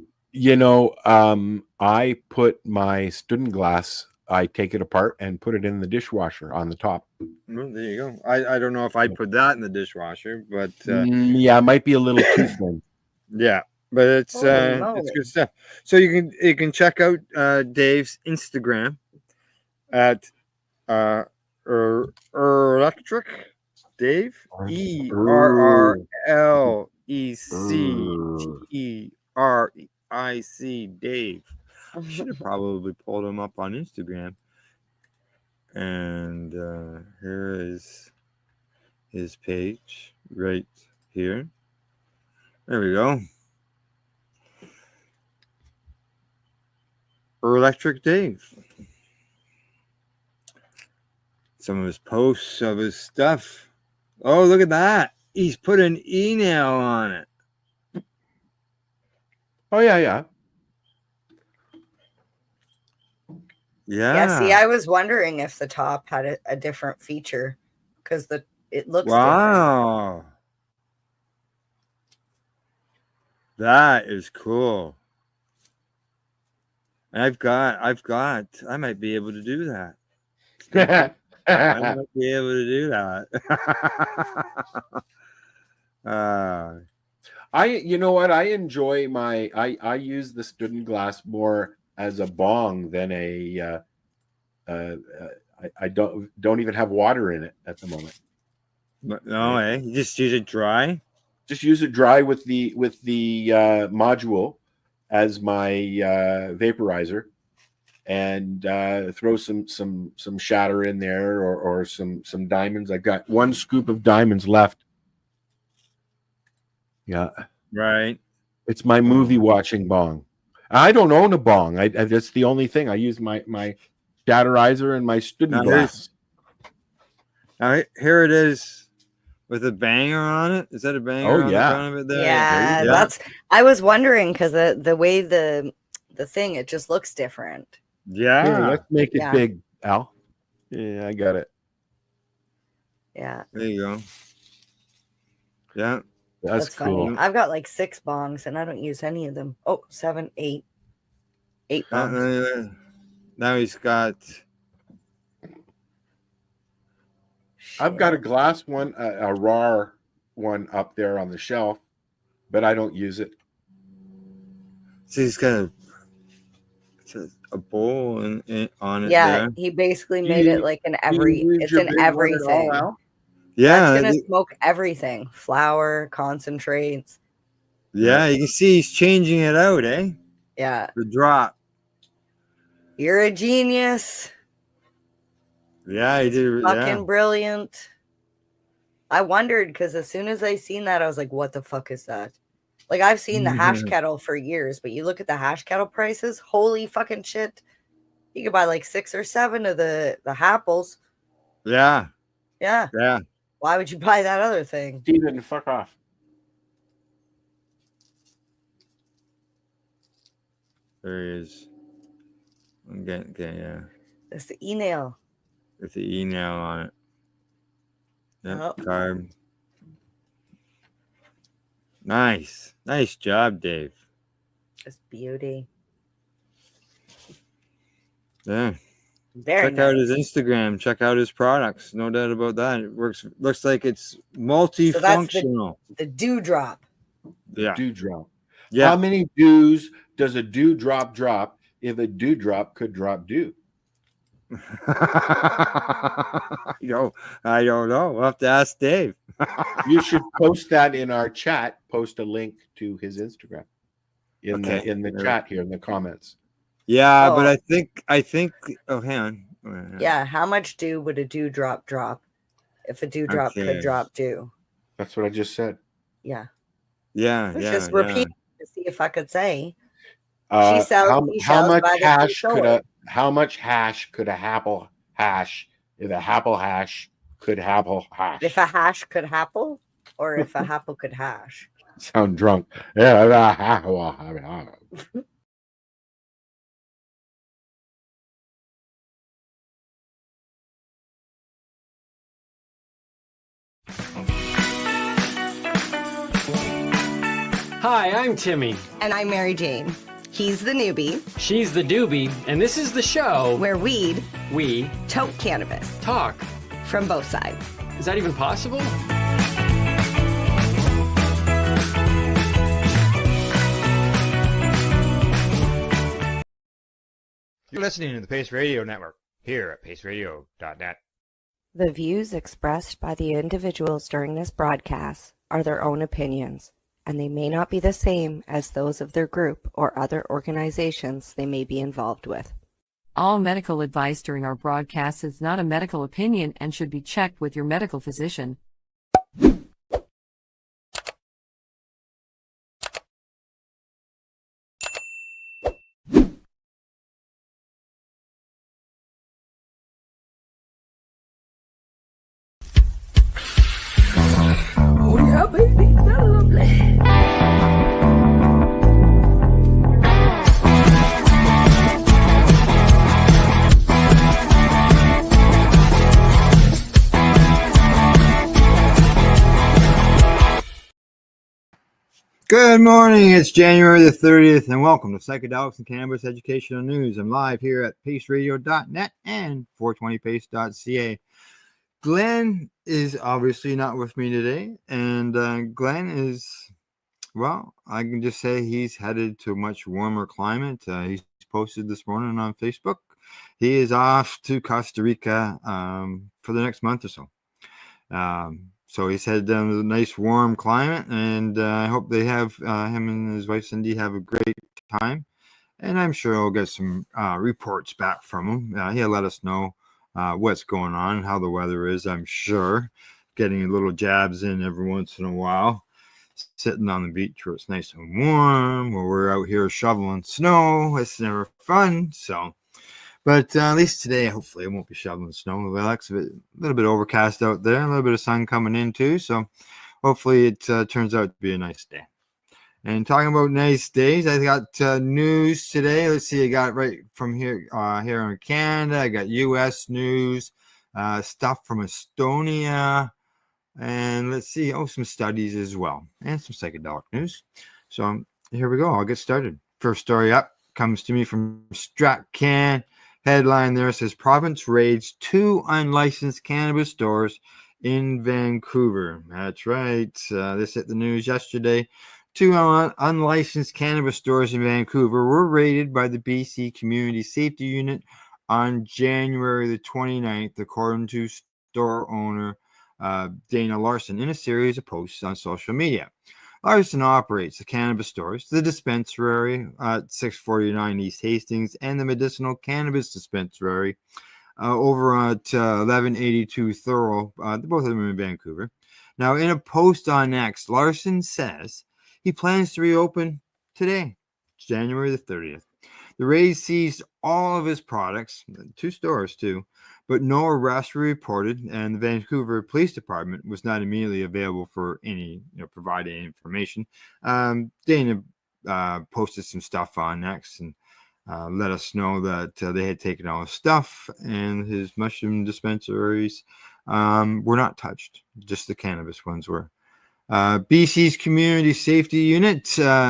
I put my student glass, I take it apart and put it in the dishwasher on the top. Well, there you go. I don't know if I'd put that in the dishwasher, but yeah, it might be a little too thin. Yeah, but it's good stuff. So you can check out Dave's Instagram at Electric Dave, ERRLECTERIC Dave. I should have probably pulled him up on Instagram. And here is his page right here. There we go. Electric Dave. Some of his posts of his stuff. Oh, look at that. He's put an e-nail on it. Oh, yeah. Yeah. Yeah, see, I was wondering if the top had a different feature because it looks wow. Different. That is cool. I might be able to do that. I might be able to do that. You know what? I enjoy I use the student glass more as a bong than I don't even have water in it at the moment. No, you just use it dry. Just use it dry with the module as my vaporizer, and throw some shatter in there, or some diamonds. I've got 1 scoop of diamonds left. Yeah, right. It's my movie watching bong. I don't own a bong. That's the only thing. I use my shatterizer and my student glass. Now here it is with a banger on it. Is that a banger on the front of it there? Yeah, that's. I was wondering because the way the thing, it just looks different. Yeah. Here, let's make it Yeah. big, Al. Yeah, I got it. Yeah. There you go. Yeah. That's cool. Funny. I've got like 6 bongs and I don't use any of them. Oh, 7, 8. 8 bongs. Now he's got. I've got a glass one, a raw one up there on the shelf, but I don't use it. So he's got a bowl on it. Yeah, there. he basically made it like an it's your an big one at all, everything. Al? Yeah. That's gonna smoke everything. Flour, concentrates. Yeah, you can see he's changing it out, eh? Yeah. The drop. You're a genius. Yeah, he did. Fucking brilliant. I wondered because as soon as I seen that, I was like, what the fuck is that? Like, I've seen the hash kettle for years, but you look at the hash kettle prices, holy fucking shit. You could buy like 6 or 7 of the Happles. Yeah. Yeah. Yeah. Why would you buy that other thing? Steven, fuck off. There he is. Okay, yeah. That's the e-nail. With the e-nail on it. Yep, Oh. carb. Nice. Nice job, Dave. Just beauty. Yeah. Very Check out his Instagram. Check out his products. No doubt about that. It looks like it's multifunctional. So that's the dewdrop. Yeah. Dewdrop. Yeah. How many dews does a dewdrop drop if a dewdrop could drop dew? I don't know. We'll have to ask Dave. You should post that in our chat. Post a link to his Instagram in the chat here in the comments. Yeah, Oh. but I think. Oh, hang on. Yeah. How much dew would a dewdrop drop if a dewdrop could drop dew? That's what I just said. Yeah. Yeah. Let's Yeah. just repeat to see if I could say. How seashells much by the hash seashore. how much hash could a Happle hash if a Happle hash could Happle hash? If a hash could happle, or if a happle could hash. Sound drunk. Yeah. Hi, I'm Timmy. And I'm Mary Jane. He's the newbie. She's the doobie, and this is the show where we toke cannabis. Talk. From both sides. Is that even possible? You're listening to the Pace Radio Network here at paceradio.net. The views expressed by the individuals during this broadcast are their own opinions, and they may not be the same as those of their group or other organizations they may be involved with. All medical advice during our broadcast is not a medical opinion and should be checked with your medical physician. Oh yeah, baby, that's lovely. Good morning. It's January the 30th, and welcome to Psychedelics and Cannabis Educational News. I'm live here at paceradio.net and 420pace.ca. Glenn is obviously not with me today, and Glenn is, well, I can just say he's headed to a much warmer climate. He's posted this morning on Facebook. He is off to Costa Rica for the next month or so. So he's headed down to a nice warm climate, and I hope they have him and his wife Cindy have a great time. And I'm sure I'll get some reports back from him. He'll let us know what's going on, how the weather is. I'm sure getting little jabs in every once in a while, sitting on the beach where it's nice and warm, where we're out here shoveling snow. It's never fun. So. But at least today, hopefully, it won't be shoveling snow. It's a little bit overcast out there, a little bit of sun coming in too. So hopefully it turns out to be a nice day. And talking about nice days, I got news today. Let's see, I got right from here in Canada. I got U.S. news, stuff from Estonia, and let's see, some studies as well, and some psychedelic news. So here we go. I'll get started. First story up comes to me from StratCan. Headline there says province raids 2 unlicensed cannabis stores in Vancouver. That's right. This hit the news yesterday. 2 unlicensed cannabis stores in Vancouver were raided by the BC Community Safety Unit on January the 29th, according to store owner Dana Larson in a series of posts on social media. Larson operates the cannabis stores, the dispensary at 649 East Hastings, and the medicinal cannabis dispensary over at 1182 Thurl. Both of them are in Vancouver. Now, in a post on X, Larson says he plans to reopen today, January the 30th. The raid seized all of his products, 2 stores too, but no arrests were reported, and the Vancouver Police Department was not immediately available for any, provide any information. Dana posted some stuff on X and let us know that they had taken all his stuff, and his mushroom dispensaries were not touched. Just the cannabis ones were. BC's Community Safety Unit,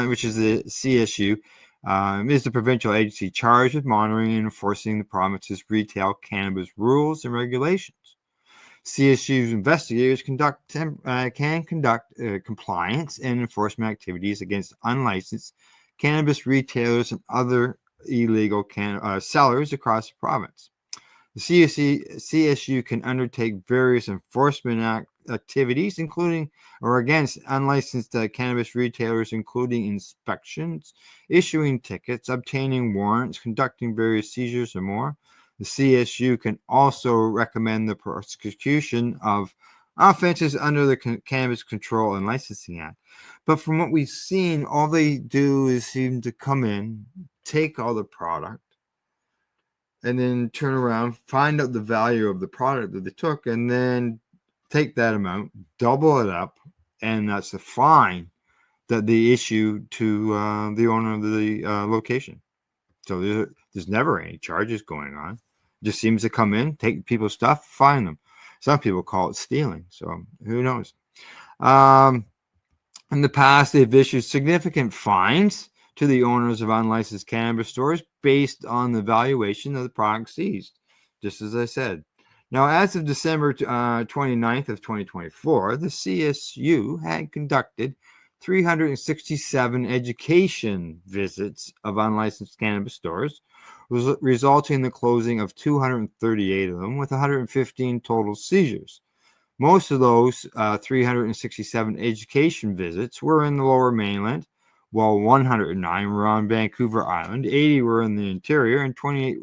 which is the CSU, is the provincial agency charged with monitoring and enforcing the province's retail cannabis rules and regulations. CSU's investigators can conduct compliance and enforcement activities against unlicensed cannabis retailers and other illegal sellers across the province. The CSU can undertake various enforcement activities, including or against unlicensed cannabis retailers, including inspections, issuing tickets, obtaining warrants, conducting various seizures, and more. The CSU can also recommend the prosecution of offenses under the Cannabis Control and Licensing Act. But from what we've seen, all they do is seem to come in, take all the product, and then turn around, find out the value of the product that they took, and then take that amount, double it up, and that's the fine that they issue to the owner of the location. So there's never any charges going on. It just seems to come in, take people's stuff, fine them. Some people call it stealing, so who knows? In the past, they've issued significant fines to the owners of unlicensed cannabis stores based on the valuation of the product seized, just as I said. Now, as of December 29th of 2024, the CSU had conducted 367 education visits of unlicensed cannabis stores, resulting in the closing of 238 of them, with 115 total seizures. Most of those 367 education visits were in the Lower Mainland, while 109 were on Vancouver Island, 80 were in the interior, and 28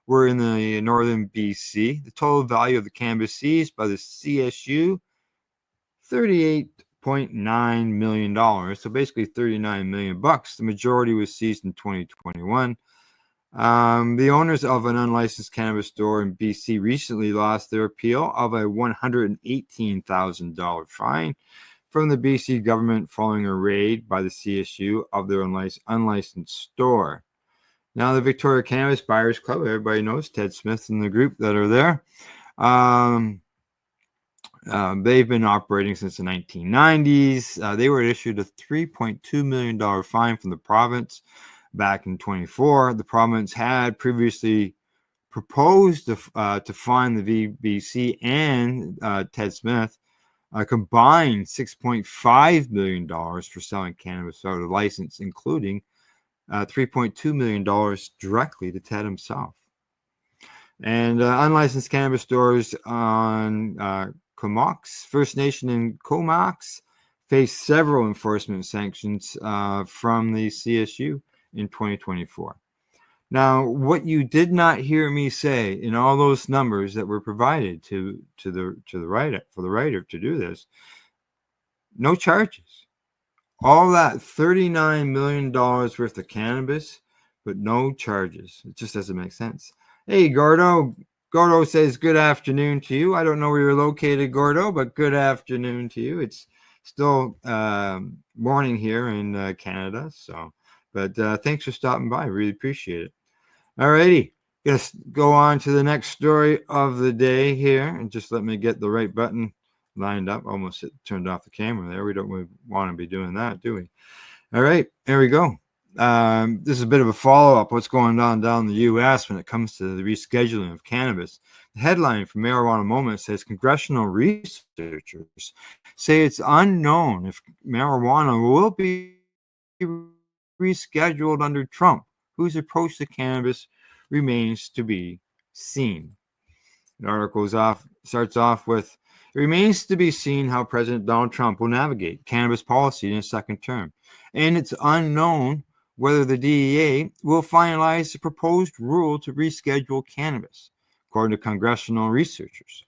were in the northern BC. The total value of the cannabis seized by the CSU, $38.9 million. So basically $39 million. The majority was seized in 2021. The owners of an unlicensed cannabis store in BC recently lost their appeal of a $118,000 fine from the BC government following a raid by the CSU of their unlicensed store. Now, the Victoria Cannabis Buyers Club, everybody knows Ted Smith and the group that are there. They've been operating since the 1990s. They were issued a $3.2 million fine from the province back in 24. The province had previously proposed to fine the VBC and Ted Smith a combined $6.5 million for selling cannabis without a license, including $3.2 million directly to Ted himself. And unlicensed cannabis stores on Comox First Nation in Comox faced several enforcement sanctions from the CSU in 2024. Now, what you did not hear me say in all those numbers that were provided to the writer, for the writer to do this, no charges. All that $39 million worth of cannabis, but no charges. It just doesn't make sense. Hey, Gordo. Gordo says good afternoon to you. I don't know where you're located, Gordo, but good afternoon to you. It's still morning here in Canada. So, but thanks for stopping by. Really appreciate it. All righty. Gonna go on to the next story of the day here, and just let me get the right button lined up. Almost turned off the camera there. We don't want to be doing that, do we? All right, there we go. This is a bit of a follow-up. What's going on down in the U.S. when it comes to the rescheduling of cannabis? The headline from Marijuana Moment says congressional researchers say it's unknown if marijuana will be rescheduled under Trump, whose approach to cannabis remains to be seen. The article starts off with, it remains to be seen how President Donald Trump will navigate cannabis policy in his second term, and it's unknown whether the DEA will finalize the proposed rule to reschedule cannabis, according to congressional researchers.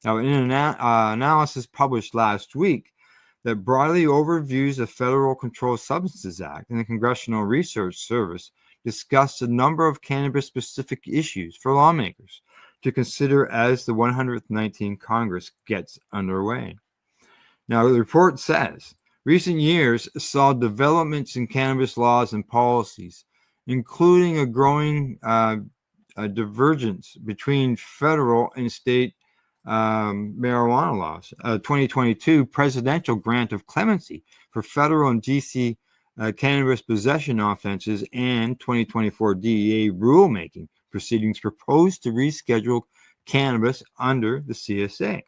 Now, in an analysis published last week that broadly overviews the Federal Controlled Substances Act, and the Congressional Research Service discussed a number of cannabis-specific issues for lawmakers to consider as the 119th Congress gets underway. Now, the report says, recent years saw developments in cannabis laws and policies, including a growing divergence between federal and state marijuana laws. 2022 presidential grant of clemency for federal and DC cannabis possession offenses and 2024 DEA rulemaking proceedings proposed to reschedule cannabis under the CSA.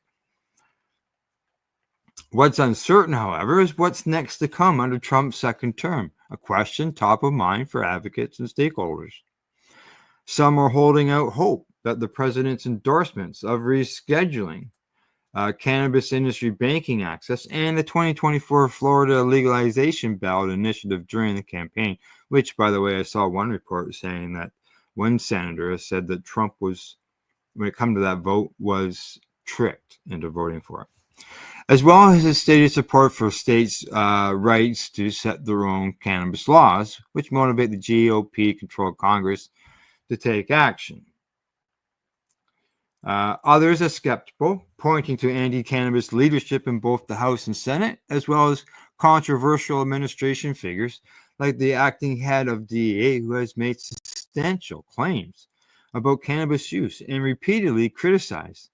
What's uncertain, however, is what's next to come under Trump's second term, a question top of mind for advocates and stakeholders. Some are holding out hope that the president's endorsements of rescheduling cannabis industry banking access and the 2024 Florida legalization ballot initiative during the campaign, which, by the way, I saw one report saying that one senator has said that Trump was, when it comes to that vote, was tricked into voting for it, as well as his stated support for states' rights to set their own cannabis laws, which motivate the GOP-controlled Congress to take action. Others are skeptical, pointing to anti-cannabis leadership in both the House and Senate, as well as controversial administration figures like the acting head of DEA, who has made substantial claims about cannabis use and repeatedly criticized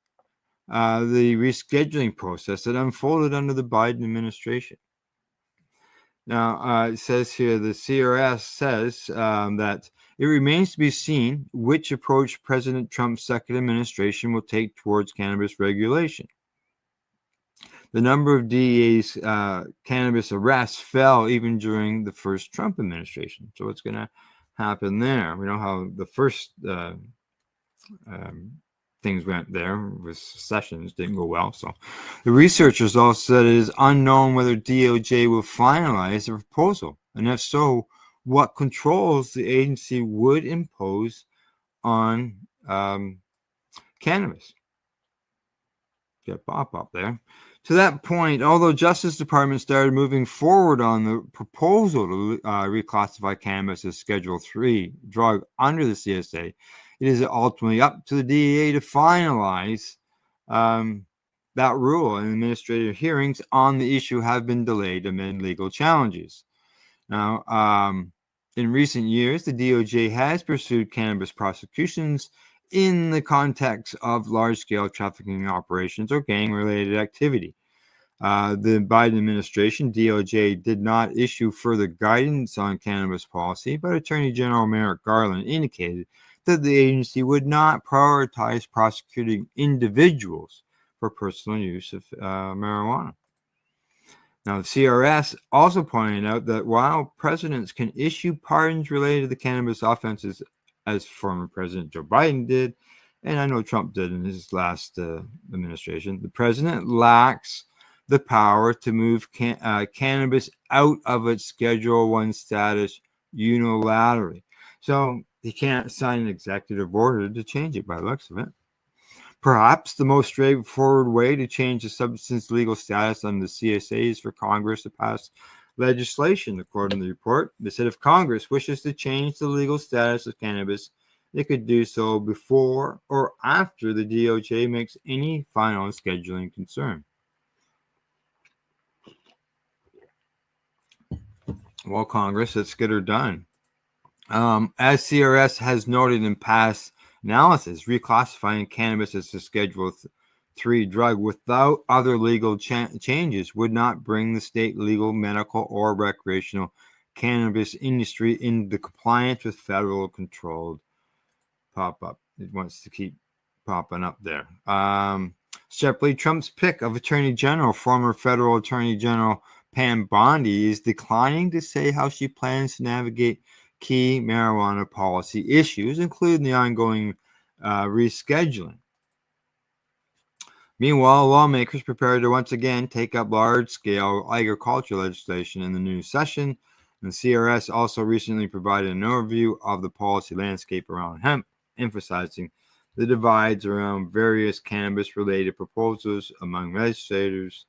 the rescheduling process that unfolded under the Biden administration. Now, it says here, the CRS says that it remains to be seen which approach President Trump's second administration will take towards cannabis regulation. The number of DEA's cannabis arrests fell even during the first Trump administration. So what's going to happen there? We know how the first things went there with Sessions, didn't go well. So the researchers also said it is unknown whether DOJ will finalize the proposal, and if so, what controls the agency would impose on cannabis. Get Bob up there. To that point, although Justice Department started moving forward on the proposal to reclassify cannabis as Schedule III drug under the CSA, it is ultimately up to the DEA to finalize that rule, and administrative hearings on the issue have been delayed amid legal challenges. Now, in recent years, the DOJ has pursued cannabis prosecutions in the context of large-scale trafficking operations or gang-related activity. The Biden administration, DOJ, did not issue further guidance on cannabis policy, but Attorney General Merrick Garland indicated that the agency would not prioritize prosecuting individuals for personal use of marijuana. Now, the CRS also pointed out that while presidents can issue pardons related to the cannabis offenses, as former President Joe Biden did, and I know Trump did in his last administration, the president lacks the power to move cannabis out of its Schedule 1 status unilaterally. So he can't sign an executive order to change it by the looks of it. Perhaps the most straightforward way to change the substance legal status on the CSA is for Congress to pass legislation, according to the report. They said if Congress wishes to change the legal status of cannabis, they could do so before or after the DOJ makes any final scheduling concern. Well, Congress, let's get her done. As CRS has noted in past analysis, reclassifying cannabis as a Schedule 3 drug without other legal changes would not bring the state legal, medical, or recreational cannabis industry into compliance with federal controlled pop-up. It wants to keep popping up there. Separately, Trump's pick of Attorney General, former federal Attorney General Pam Bondi, is declining to say how she plans to navigate key marijuana policy issues, including the ongoing rescheduling. Meanwhile, lawmakers prepare to once again take up large-scale agriculture legislation in the new session, and CRS also recently provided an overview of the policy landscape around hemp, emphasizing the divides around various cannabis-related proposals among legislators,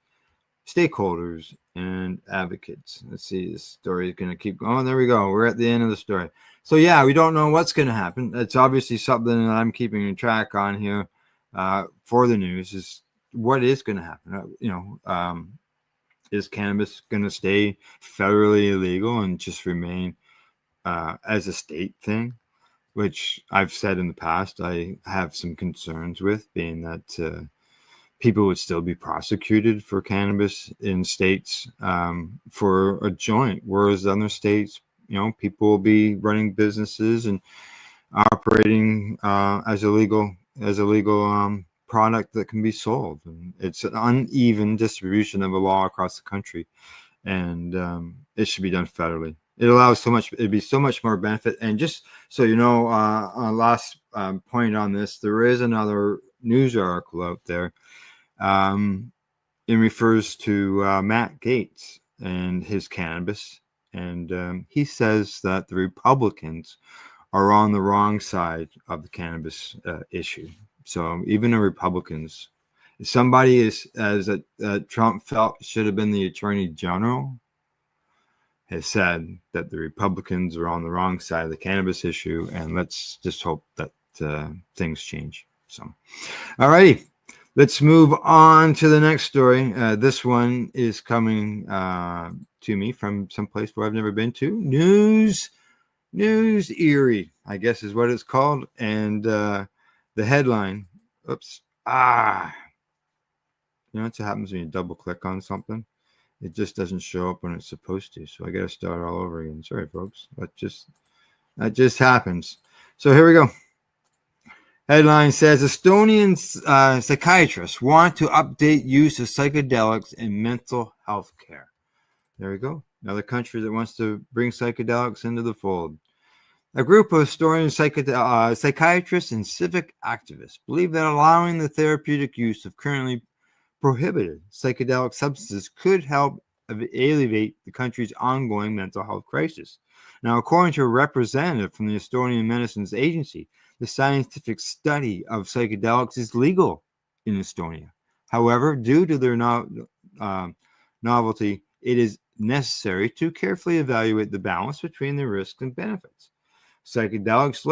stakeholders, and advocates. Let's see, this story is going to keep going. There we go. We're at the end of the story. So yeah, we don't know what's going to happen. It's obviously something that I'm keeping a track on here for the news, is what is going to happen. Is cannabis going to stay federally illegal and just remain as a state thing, which I've said in the past I have some concerns with, being that people would still be prosecuted for cannabis in states for a joint, whereas other states, people will be running businesses and operating as a legal product that can be sold. And it's an uneven distribution of the law across the country, and it should be done federally. It allows so much. It'd be so much more benefit. And just so you know, last point on this, there is another news article out there. It refers to Matt Gaetz and his cannabis, and he says that the Republicans are on the wrong side of the cannabis issue. So even the Republicans, if somebody as Trump felt should have been the Attorney General, has said that the Republicans are on the wrong side of the cannabis issue, and let's just hope that things change. So, all righty. Let's move on to the next story. This one is coming to me from someplace where I've never been to. News Erie, I guess is what it's called. And the headline, what's what happens when you double click on something? It just doesn't show up when it's supposed to. So I got to start all over again. Sorry, folks. That just happens. So here we go. Headline says Estonian psychiatrists want to update use of psychedelics in mental health care. There we go. Another country that wants to bring psychedelics into the fold. A group of Estonian psychiatrists and civic activists believe that allowing the therapeutic use of currently prohibited psychedelic substances could help alleviate the country's ongoing mental health crisis. Now, according to a representative from the Estonian Medicines Agency, the scientific study of psychedelics is legal in Estonia. However, due to their novelty, it is necessary to carefully evaluate the balance between the risks and benefits. Psychedelics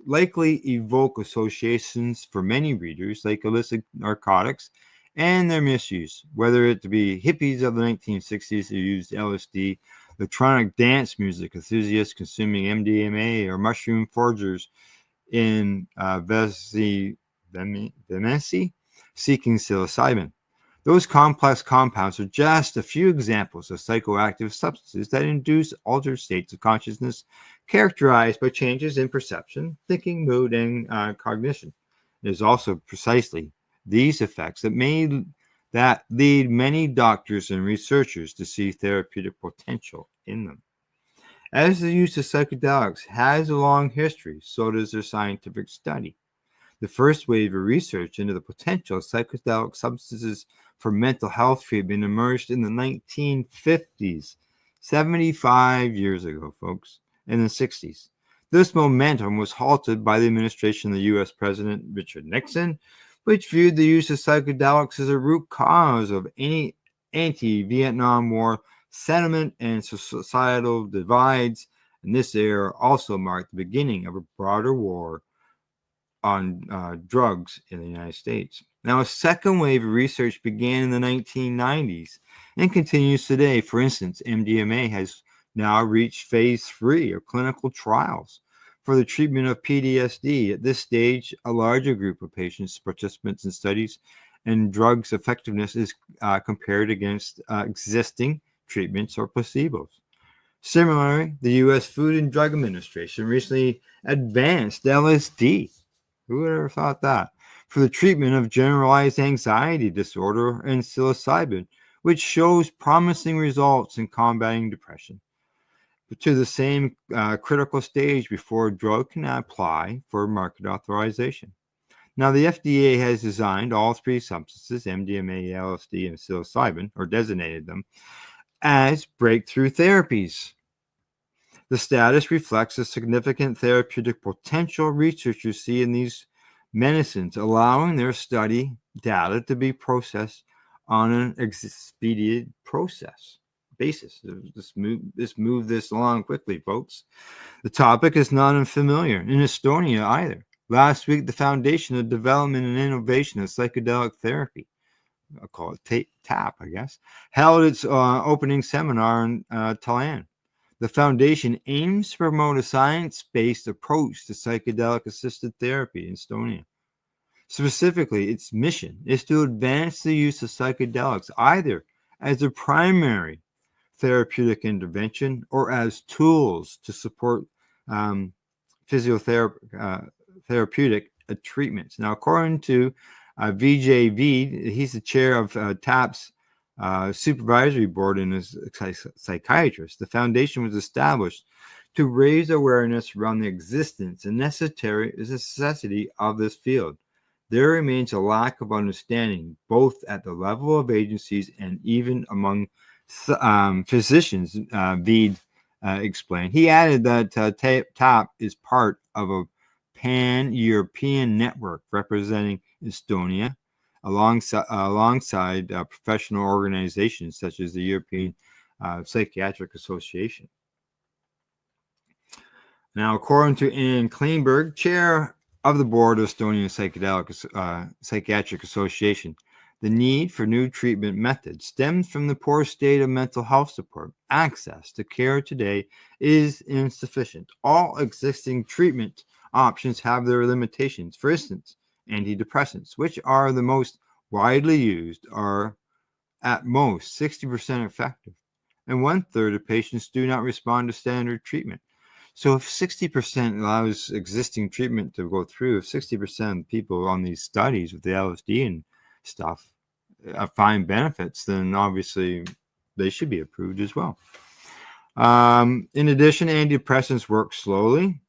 likely evoke associations for many readers, like illicit narcotics and their misuse, whether it be hippies of the 1960s who used LSD, electronic dance music enthusiasts consuming MDMA, or mushroom foragers in Venezuela seeking psilocybin. Those complex compounds are just a few examples of psychoactive substances that induce altered states of consciousness characterized by changes in perception, thinking, mood, and cognition. It is also precisely these effects that lead many doctors and researchers to see therapeutic potential in them. As the use of psychedelics has a long history, so does their scientific study. The first wave of research into the potential of psychedelic substances for mental health treatment emerged in the 1950s, 75 years ago, folks, in the 60s. This momentum was halted by the administration of the U.S. President Richard Nixon, which viewed the use of psychedelics as a root cause of any anti-Vietnam War sentiment and societal divides, and this era also marked the beginning of a broader war on drugs in the United States. Now, a second wave of research began in the 1990s and continues today. For instance, MDMA has now reached phase 3 of clinical trials for the treatment of PTSD. At this stage, a larger group of patients, participants in studies, and drugs' effectiveness is compared against existing treatments or placebos. Similarly, the U.S. Food and Drug Administration recently advanced LSD. Who would have ever thought that? For the treatment of generalized anxiety disorder and psilocybin, which shows promising results in combating depression. To the same critical stage before a drug can apply for market authorization. Now, the FDA has designed all three substances, MDMA, LSD, and psilocybin, or designated them, as breakthrough therapies. The status reflects the significant therapeutic potential researchers see in these medicines, allowing their study data to be processed on an expedient basis. Let's move this along quickly, folks. The topic is not unfamiliar in Estonia either. Last week, the Foundation of Development and Innovation of Psychedelic Therapy, I'll call it TAP, I guess, held its opening seminar in Tallinn. The foundation aims to promote a science-based approach to psychedelic-assisted therapy in Estonia. Specifically, its mission is to advance the use of psychedelics either as a primary therapeutic intervention or as tools to support therapeutic treatments. Now, according to Vijay Veed, he's the chair of TAP's supervisory board and is a psychiatrist. The foundation was established to raise awareness around the existence and necessity of this field. There remains a lack of understanding both at the level of agencies and even among physicians, Veed explained. He added that TAP is part of a pan-European network representing Estonia, alongside professional organizations such as the European Psychiatric Association. Now, according to Anne Kleinberg, chair of the board of Estonian Psychiatric Association, the need for new treatment methods stems from the poor state of mental health support. Access to care today is insufficient. All existing treatment options have their limitations. For instance, antidepressants, which are the most widely used, are at most 60% effective, and 1/3 of patients do not respond to standard treatment. So if 60% allows existing treatment to go through, if 60% of people on these studies with the LSD and stuff find benefits, then obviously they should be approved as well. In addition, antidepressants work slowly.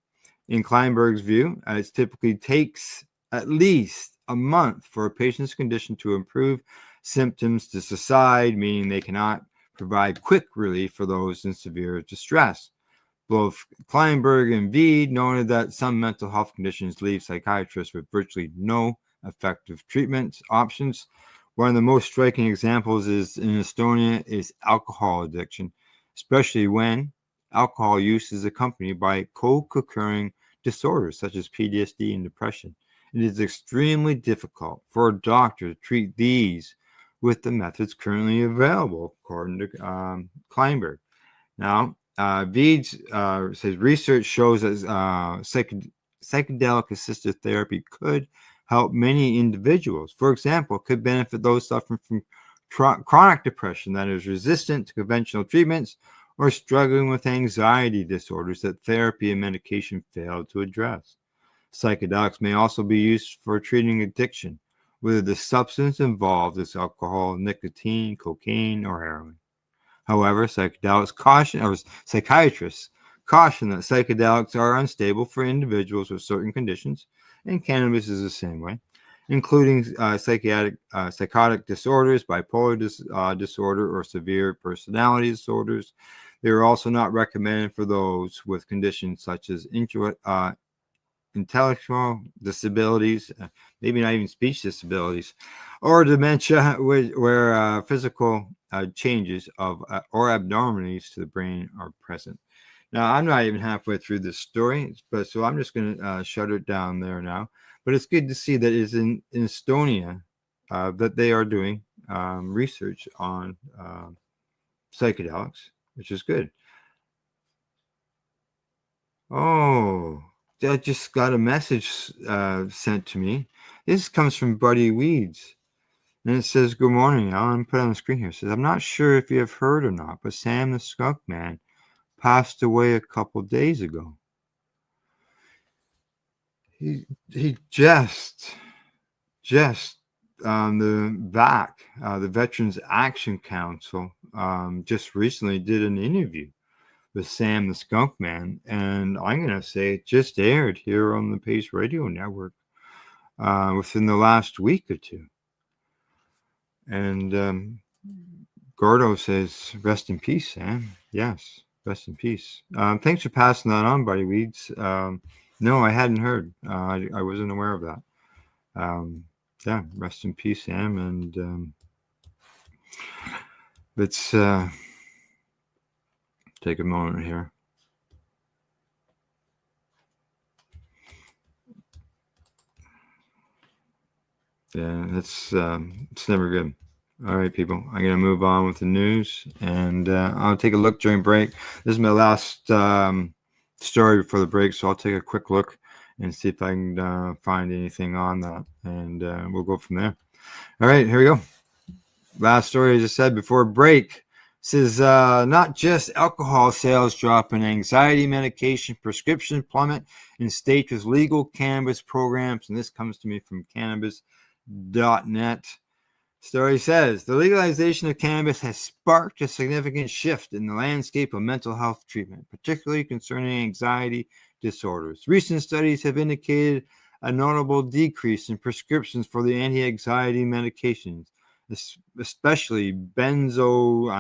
In Kleinberg's view, it typically takes at least a month for a patient's condition to improve, symptoms to subside, meaning they cannot provide quick relief for those in severe distress. Both Kleinberg and Veed noted that some mental health conditions leave psychiatrists with virtually no effective treatment options. One of the most striking examples is in Estonia is alcohol addiction, especially when alcohol use is accompanied by co-occurring disorders such as PTSD and depression. It is extremely difficult for a doctor to treat these with the methods currently available, according to Kleinberg. Now, Veed says research shows that psychedelic-assisted therapy could help many individuals. For example, could benefit those suffering from chronic depression that is resistant to conventional treatments or struggling with anxiety disorders that therapy and medication fail to address. Psychedelics may also be used for treating addiction, whether the substance involved is alcohol, nicotine, cocaine, or heroin. However, psychiatrists caution that psychedelics are unstable for individuals with certain conditions and cannabis is the same way, including psychotic disorders, bipolar disorder, or severe personality disorders. They are also not recommended for those with conditions such as intellectual disabilities, maybe not even speech disabilities, or dementia, where physical changes or abnormalities to the brain are present. Now, I'm not even halfway through this story, but so I'm just going to shut it down there now. But it's good to see that it's in Estonia that they are doing research on psychedelics, which is good. Oh, I just got a message sent to me. This comes from Buddy Weeds. And it says, "Good morning, Alan." Put it on the screen here. It says, "I'm not sure if you have heard or not, but Sam the Skunk Man passed away a couple days ago. He just on the VAC, the Veterans Action Council, just recently did an interview with Sam the Skunk Man, and I'm going to say it just aired here on the Pace Radio Network within the last week or two. And Gordo says, "Rest in peace, Sam." Yes, rest in peace. Thanks for passing that on, Buddy Weeds. No, I hadn't heard. I wasn't aware of that. Yeah, rest in peace, Sam. And let's take a moment here. Yeah, it's never good. All right, people, I'm going to move on with the news, and I'll take a look during break. This is my last story before the break, so I'll take a quick look and see if I can find anything on that, and we'll go from there. All right, here we go. Last story, as I said before break. This is not just alcohol sales drop and anxiety medication prescription plummet in states with legal cannabis programs, and this comes to me from cannabis.net. Story says, the legalization of cannabis has sparked a significant shift in the landscape of mental health treatment, particularly concerning anxiety disorders. Recent studies have indicated a notable decrease in prescriptions for the anti-anxiety medications, especially I'm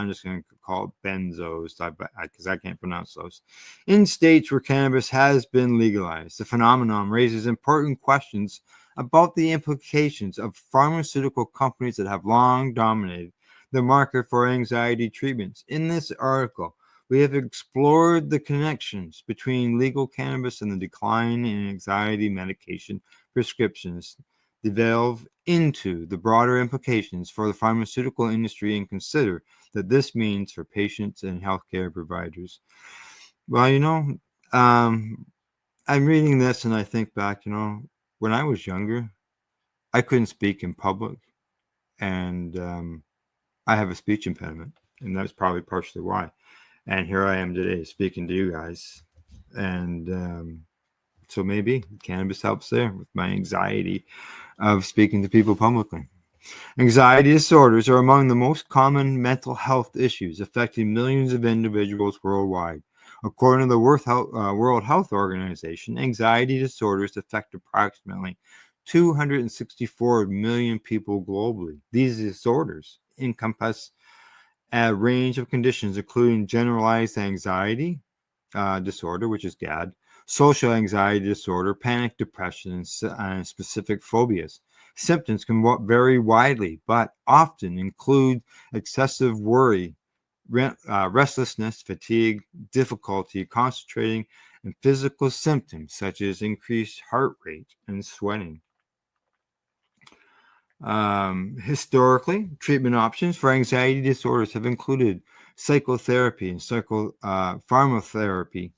just going to call it benzos because I can't pronounce those, in states where cannabis has been legalized. The phenomenon raises important questions about the implications of pharmaceutical companies that have long dominated the market for anxiety treatments. In this article, we have explored the connections between legal cannabis and the decline in anxiety medication prescriptions, delve into the broader implications for the pharmaceutical industry, and consider that this means for patients and healthcare providers. Well, I'm reading this and I think back, when I was younger, I couldn't speak in public, and I have a speech impediment, and that's probably partially why. And here I am today speaking to you guys, and so maybe cannabis helps there with my anxiety of speaking to people publicly. Anxiety disorders are among the most common mental health issues affecting millions of individuals worldwide. According to the World Health Organization, anxiety disorders affect approximately 264 million people globally. These disorders encompass a range of conditions, including generalized anxiety disorder, which is GAD, social anxiety disorder, panic depression, and specific phobias. Symptoms can vary widely, but often include excessive worry, restlessness, fatigue, difficulty concentrating, and physical symptoms such as increased heart rate and sweating. Historically, treatment options for anxiety disorders have included psychotherapy and pharmacotherapy.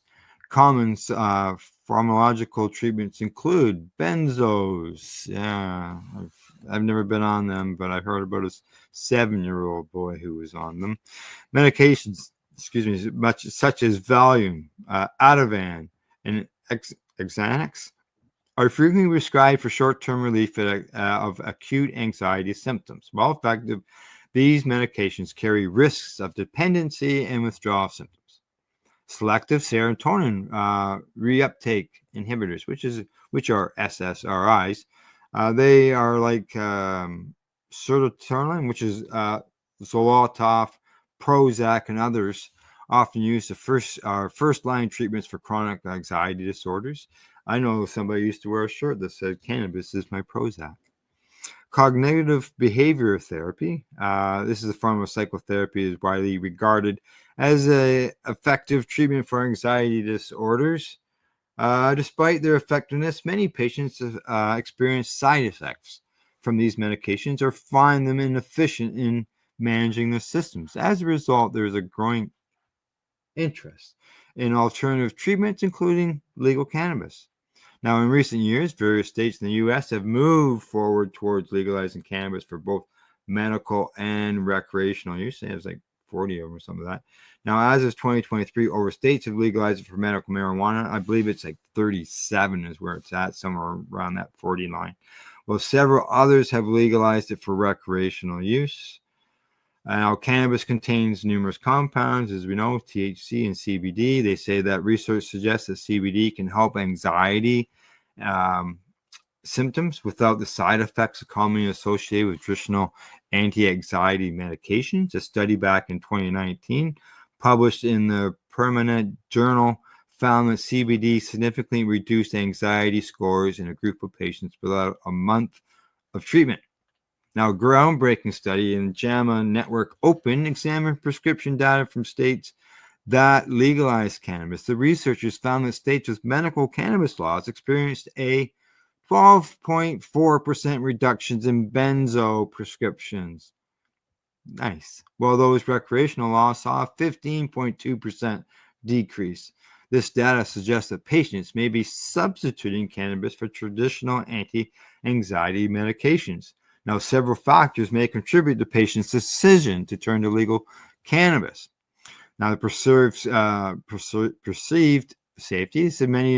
Common pharmacological treatments include benzos. Yeah, I've never been on them, but I've heard about a 7-year-old boy who was on them. Medications, such as Valium, Ativan, and Xanax are frequently prescribed for short-term relief of acute anxiety symptoms. While effective, these medications carry risks of dependency and withdrawal symptoms. selective serotonin reuptake inhibitors, which are SSRIs. They are like sertraline, which is Zoloft, Prozac, and others, often used as first line treatments for chronic anxiety disorders. I know somebody used to wear a shirt that said "Cannabis is my Prozac." Cognitive behavior therapy. This is a form of psychotherapy is widely regarded as an effective treatment for anxiety disorders. Despite their effectiveness, many patients experience side effects from these medications or find them inefficient in managing the systems. As a result, there is a growing interest in alternative treatments, including legal cannabis. Now, in recent years, various states in the U.S. have moved forward towards legalizing cannabis for both medical and recreational use. There's like 40 of them or something like that. Now, as of 2023, over states have legalized it for medical marijuana. I believe it's like 37 is where it's at, somewhere around that 40 line. Well, several others have legalized it for recreational use. Now, cannabis contains numerous compounds, as we know, THC and CBD. They say that research suggests that CBD can help anxiety symptoms without the side effects commonly associated with traditional anti-anxiety medications. A study back in 2019, published in the Permanent Journal, found that CBD significantly reduced anxiety scores in a group of patients without a month of treatment. Now, a groundbreaking study in JAMA Network Open examined prescription data from states that legalized cannabis. The researchers found that states with medical cannabis laws experienced a 12.4% reductions in benzo prescriptions. Nice. While those recreational laws saw a 15.2% decrease. This data suggests that patients may be substituting cannabis for traditional anti-anxiety medications. Now, several factors may contribute to patients' decision to turn to legal cannabis. Now, the perceived safety. So many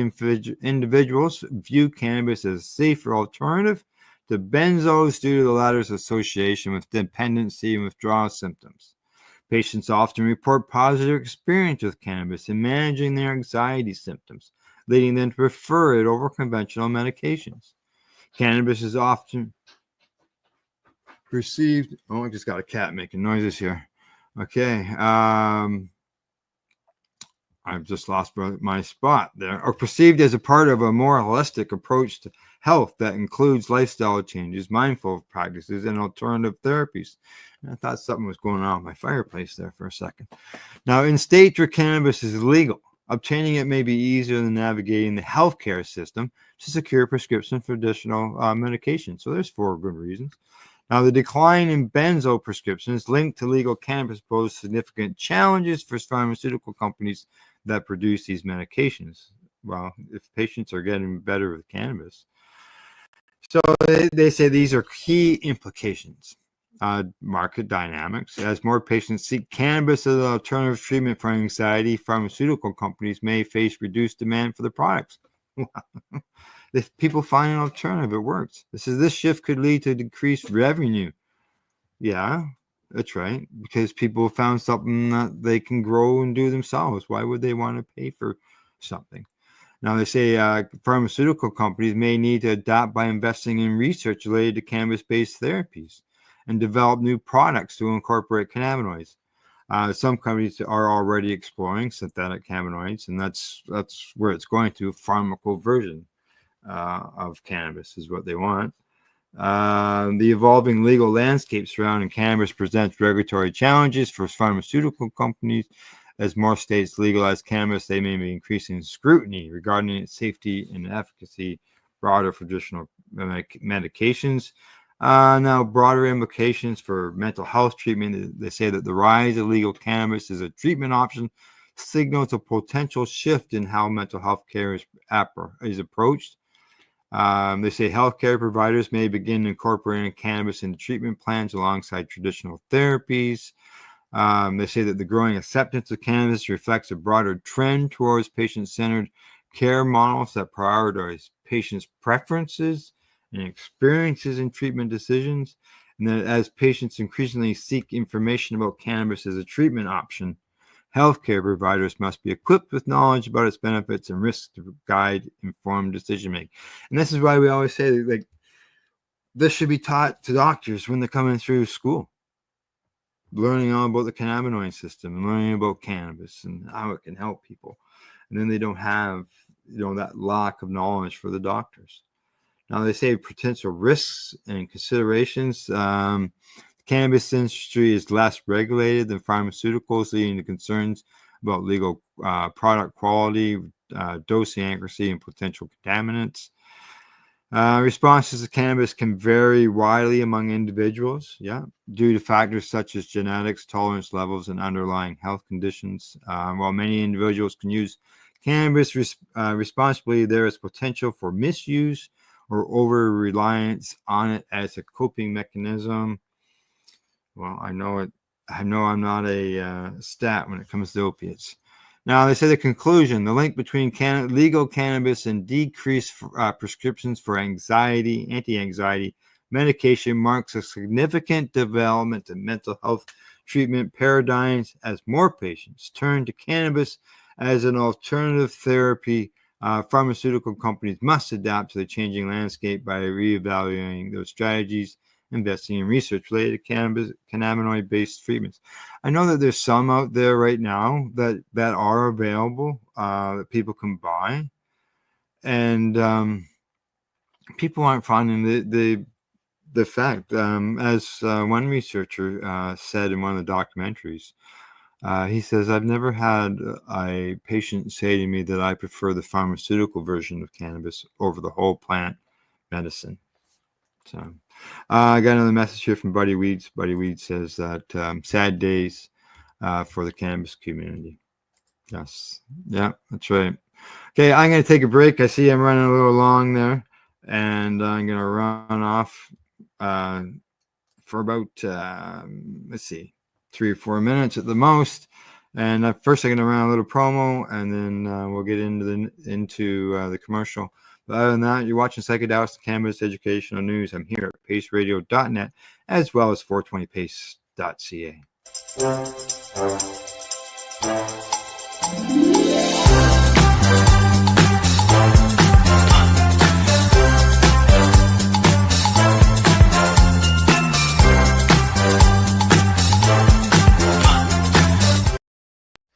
individuals view cannabis as a safer alternative to benzos due to the latter's association with dependency and withdrawal symptoms. Patients often report positive experience with cannabis in managing their anxiety symptoms, leading them to prefer it over conventional medications. Cannabis is often perceived. Oh, I just got a cat making noises here. Okay. I've just lost my spot there. Or perceived as a part of a more holistic approach to health that includes lifestyle changes, mindful practices, and alternative therapies. And I thought something was going on with my fireplace there for a second. Now, in states where cannabis is legal, obtaining it may be easier than navigating the healthcare system to secure prescription for additional medication. So there's 4 good reasons. Now, the decline in benzo prescriptions linked to legal cannabis pose significant challenges for pharmaceutical companies that produce these medications. Well, if patients are getting better with cannabis. So they say these are key implications. Market dynamics. As more patients seek cannabis as an alternative treatment for anxiety, pharmaceutical companies may face reduced demand for the products. If people find an alternative, it works. This shift could lead to decreased revenue. Yeah, that's right. Because people found something that they can grow and do themselves. Why would they want to pay for something? Now, they say pharmaceutical companies may need to adapt by investing in research related to cannabis-based therapies and develop new products to incorporate cannabinoids. Some companies are already exploring synthetic cannabinoids, and that's where it's going to. Pharmaceutical version of cannabis is what they want. The evolving legal landscape surrounding cannabis presents regulatory challenges for pharmaceutical companies. As more states legalize cannabis, they may be increasing scrutiny regarding its safety and efficacy, broader for traditional medications. Now, broader implications for mental health treatment. They say that the rise of legal cannabis as a treatment option signals a potential shift in how mental health care is approached. They say healthcare providers may begin incorporating cannabis into treatment plans alongside traditional therapies. They say that the growing acceptance of cannabis reflects a broader trend towards patient-centered care models that prioritize patients' preferences and experiences in treatment decisions. And that as patients increasingly seek information about cannabis as a treatment option, Healthcare providers must be equipped with knowledge about its benefits and risks to guide informed decision making. And this is why we always say, like, this should be taught to doctors when they're coming through school, learning all about the cannabinoid system and learning about cannabis and how it can help people. And then they don't have, that lack of knowledge for the doctors. Now, they say potential risks and considerations. The cannabis industry is less regulated than pharmaceuticals, leading to concerns about legal product quality, dosing accuracy, and potential contaminants. Responses to cannabis can vary widely among individuals, due to factors such as genetics, tolerance levels, and underlying health conditions. While many individuals can use cannabis responsibly, there is potential for misuse or over-reliance on it as a coping mechanism. Well, I know I'm not a stat when it comes to opiates. Now, they say the conclusion, the link between legal cannabis and decreased prescriptions for anti-anxiety medication marks a significant development in mental health treatment paradigms as more patients turn to cannabis as an alternative therapy. Pharmaceutical companies must adapt to the changing landscape by reevaluating those strategies, investing in research related to cannabinoid-based treatments. I know that there's some out there right now that are available that people can buy, and people aren't finding the fact. As one researcher said in one of the documentaries, he says, "I've never had a patient say to me that I prefer the pharmaceutical version of cannabis over the whole plant medicine." So I got another message here from Buddy Weeds. Buddy Weeds says that sad days for the cannabis community. Yes. Yeah, that's right. Okay, I'm going to take a break. I see I'm running a little long there, and I'm going to run off for about, 3 or 4 minutes at the most. And first I'm going to run a little promo, and then we'll get into the commercial. But other than that, you're watching Psychedelics, Cannabis Educational News. I'm here at paceradio.net as well as 420pace.ca.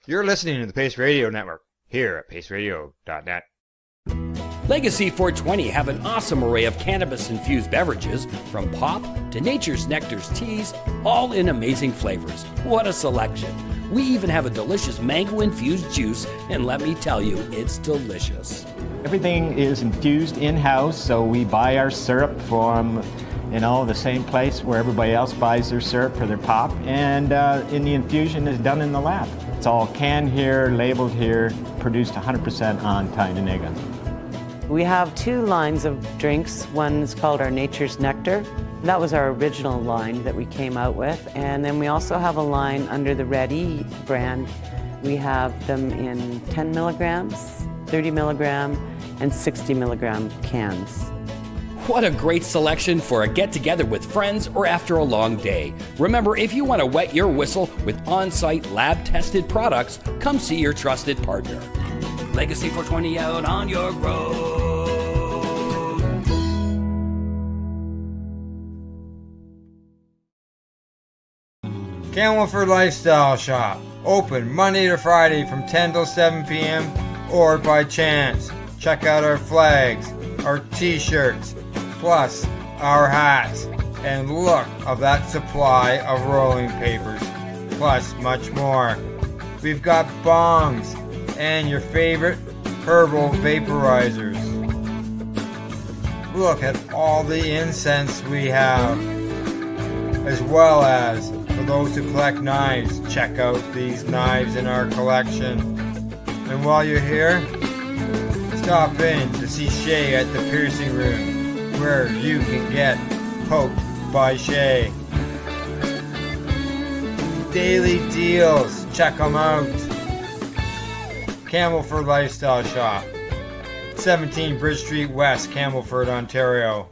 You're listening to the Pace Radio Network here at paceradio.net. Legacy 420 have an awesome array of cannabis-infused beverages, from pop to Nature's Nectar's teas, all in amazing flavors. What a selection! We even have a delicious mango-infused juice, and let me tell you, it's delicious. Everything is infused in-house, so we buy our syrup from, the same place where everybody else buys their syrup for their pop, and the infusion is done in the lab. It's all canned here, labeled here, produced 100% on Tyndonega. We have 2 lines of drinks. One is called our Nature's Nectar. That was our original line that we came out with. And then we also have a line under the Ready brand. We have them in 10 milligrams, 30 milligram, and 60 milligram cans. What a great selection for a get-together with friends or after a long day. Remember, if you want to wet your whistle with on-site lab-tested products, come see your trusted partner. Legacy 420 out on your road. Camelford Lifestyle Shop. Open Monday to Friday from 10 till 7 p.m. or by chance. Check out our flags, our t-shirts, plus our hats. And look of that supply of rolling papers, plus much more. We've got bongs and your favorite herbal vaporizers. Look at all the incense we have, as well as for those who collect knives, check out these knives in our collection. And while you're here, stop in to see Shay at the piercing room, where you can get poked by Shay. Daily deals, check them out. Camelford Lifestyle Shop, 17 Bridge Street West, Camelford, Ontario.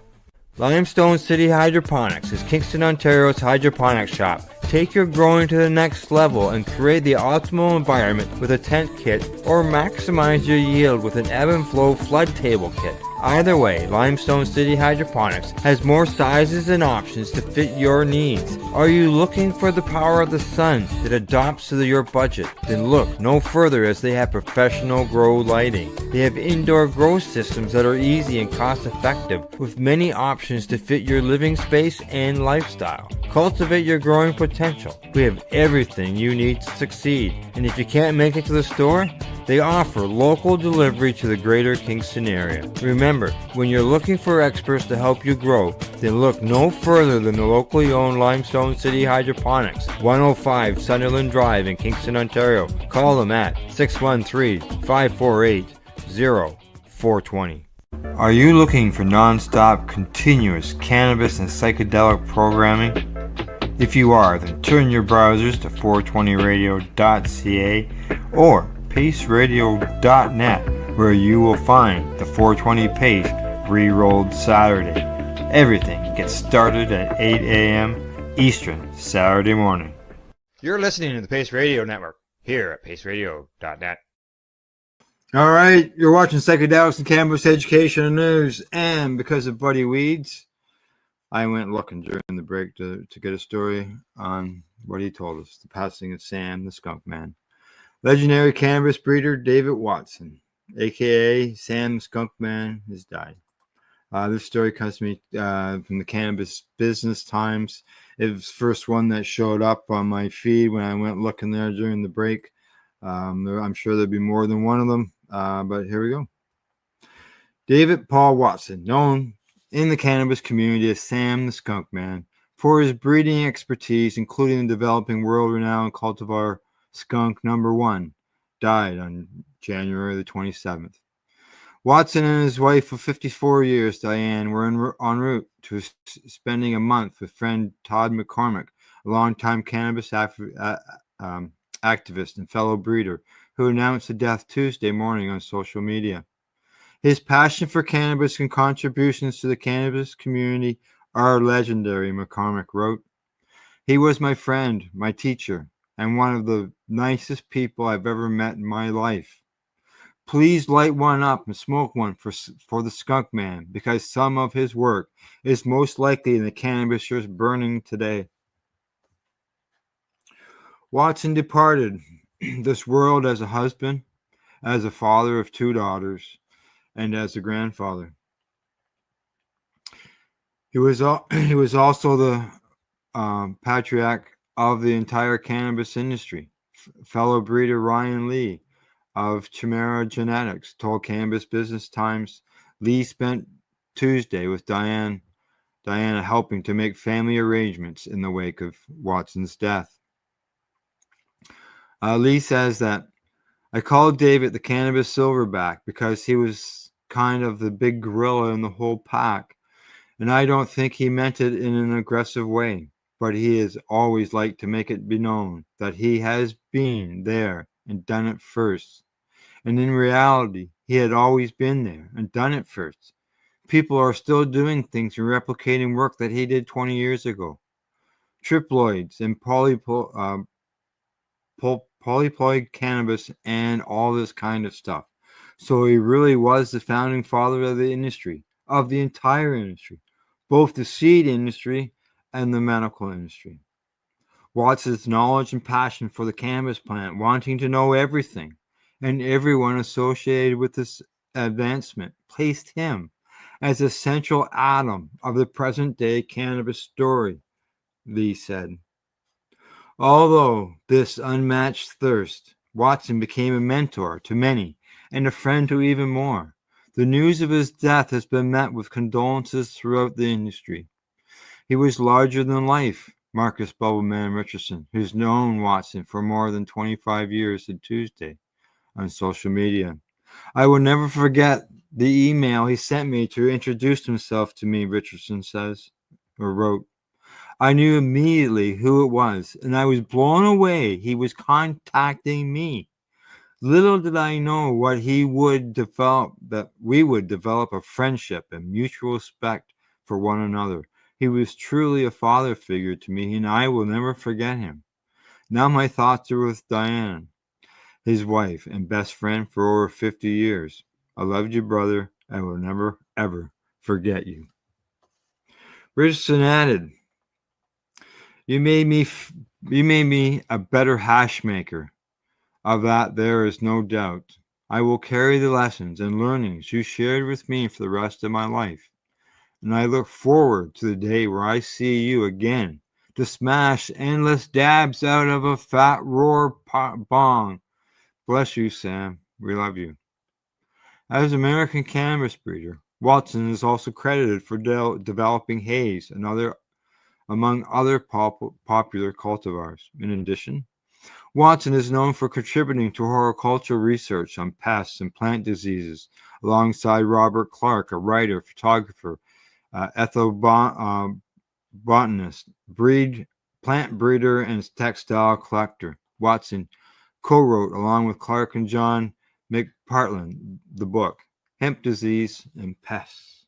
Limestone City Hydroponics is Kingston, Ontario's hydroponics shop. Take your growing to the next level and create the optimal environment with a tent kit, or maximize your yield with an ebb and flow flood table kit. Either way, Limestone City Hydroponics has more sizes and options to fit your needs. Are you looking for the power of the sun that adapts to your budget? Then look no further, as they have professional grow lighting. They have indoor grow systems that are easy and cost effective, with many options to fit your living space and lifestyle. Cultivate your growing potential. We have everything you need to succeed. And if you can't make it to the store, they offer local delivery to the greater Kingston area. Remember, when you're looking for experts to help you grow, then look no further than the locally owned Limestone City Hydroponics, 105 Sunderland Drive in Kingston, Ontario. Call them at 613-548-0420. Are you looking for non-stop, continuous cannabis and psychedelic programming? If you are, then turn your browsers to 420radio.ca or paceradio.net, where you will find the 420 Pace re-rolled Saturday. Everything gets started at 8 a.m. Eastern Saturday morning. You're listening to the Pace Radio Network here at paceradio.net. All right, you're watching Psychedelics and Cannabis Education News, and because of Buddy Weeds, I went looking during the break to get a story on what he told us, the passing of Sam the Skunk Man. Legendary cannabis breeder David Watson, a.k.a. Sam the Skunk Man, has died. This story comes to me from the Cannabis Business Times. It was the first one that showed up on my feed when I went looking there during the break. I'm sure there'll be more than one of them, but here we go. David Paul Watson, known in the cannabis community as Sam the Skunk Man, for his breeding expertise, including developing world-renowned cultivar Skunk Number 1, died on January the 27th. Watson and his wife of 54 years, Diane, were en route to spending a month with friend Todd McCormick, a longtime cannabis activist and fellow breeder, who announced the death Tuesday morning on social media. His passion for cannabis and contributions to the cannabis community are legendary, McCormick wrote. He was my friend, my teacher, and one of the nicest people I've ever met in my life. Please light one up and smoke one for the Skunk Man, because some of his work is most likely in the cannabis you're burning today. Watson departed this world as a husband, as a father of 2 daughters, and as a grandfather. He was also the patriarch of the entire cannabis industry. Fellow breeder Ryan Lee of Chimera Genetics told Cannabis Business Times Lee spent Tuesday with Diana helping to make family arrangements in the wake of Watson's death. Lee says that, I called David the cannabis silverback because he was kind of the big gorilla in the whole pack, and I don't think he meant it in an aggressive way, but he has always liked to make it be known that he has been there and done it first. And in reality, he had always been there and done it first. People are still doing things and replicating work that he did 20 years ago. Triploids and polyploid cannabis and all this kind of stuff. So he really was the founding father of the industry, of the entire industry, both the seed industry and the medical industry. Watson's knowledge and passion for the cannabis plant, wanting to know everything and everyone associated with this advancement, placed him as a central atom of the present-day cannabis story, Lee said. Although this unmatched thirst, Watson became a mentor to many and a friend to even more. The news of his death has been met with condolences throughout the industry. He was larger than life, Marcus Bubbleman Richardson, who's known Watson for more than 25 years, said Tuesday on social media. I will never forget the email he sent me to introduce himself to me, Richardson says, or wrote. I knew immediately who it was, and I was blown away he was contacting me. Little did I know what he would develop, that we would develop a friendship and mutual respect for one another, He was truly a father figure to me, and I will never forget him. Now my thoughts are with Diane, his wife and best friend for over 50 years. I loved you, brother. I will never, ever forget you. Richardson added, You made me a better hash maker. Of that there is no doubt. I will carry the lessons and learnings you shared with me for the rest of my life. And I look forward to the day where I see you again to smash endless dabs out of a fat roar bong. Bless you, Sam. We love you. As American cannabis breeder, Watson is also credited for developing haze and among other popular cultivars. In addition, Watson is known for contributing to horticultural research on pests and plant diseases, alongside Robert Clark, a writer, photographer, ethnobotanist, plant breeder, and textile collector. Watson co-wrote, along with Clark and John McPartland, the book Hemp Disease and Pests.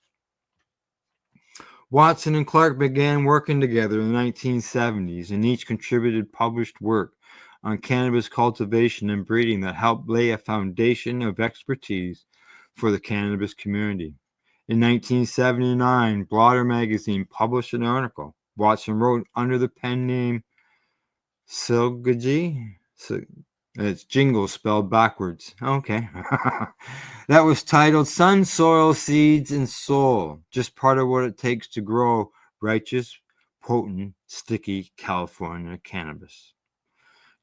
Watson and Clark began working together in the 1970s, and each contributed published work on cannabis cultivation and breeding that helped lay a foundation of expertise for the cannabis community. In 1979, Blotter magazine published an article Watson wrote under the pen name Silgaji. It's Jingles spelled backwards. Okay. That was titled Sun, Soil, Seeds, and Soul. Just part of what it takes to grow righteous, potent, sticky California cannabis.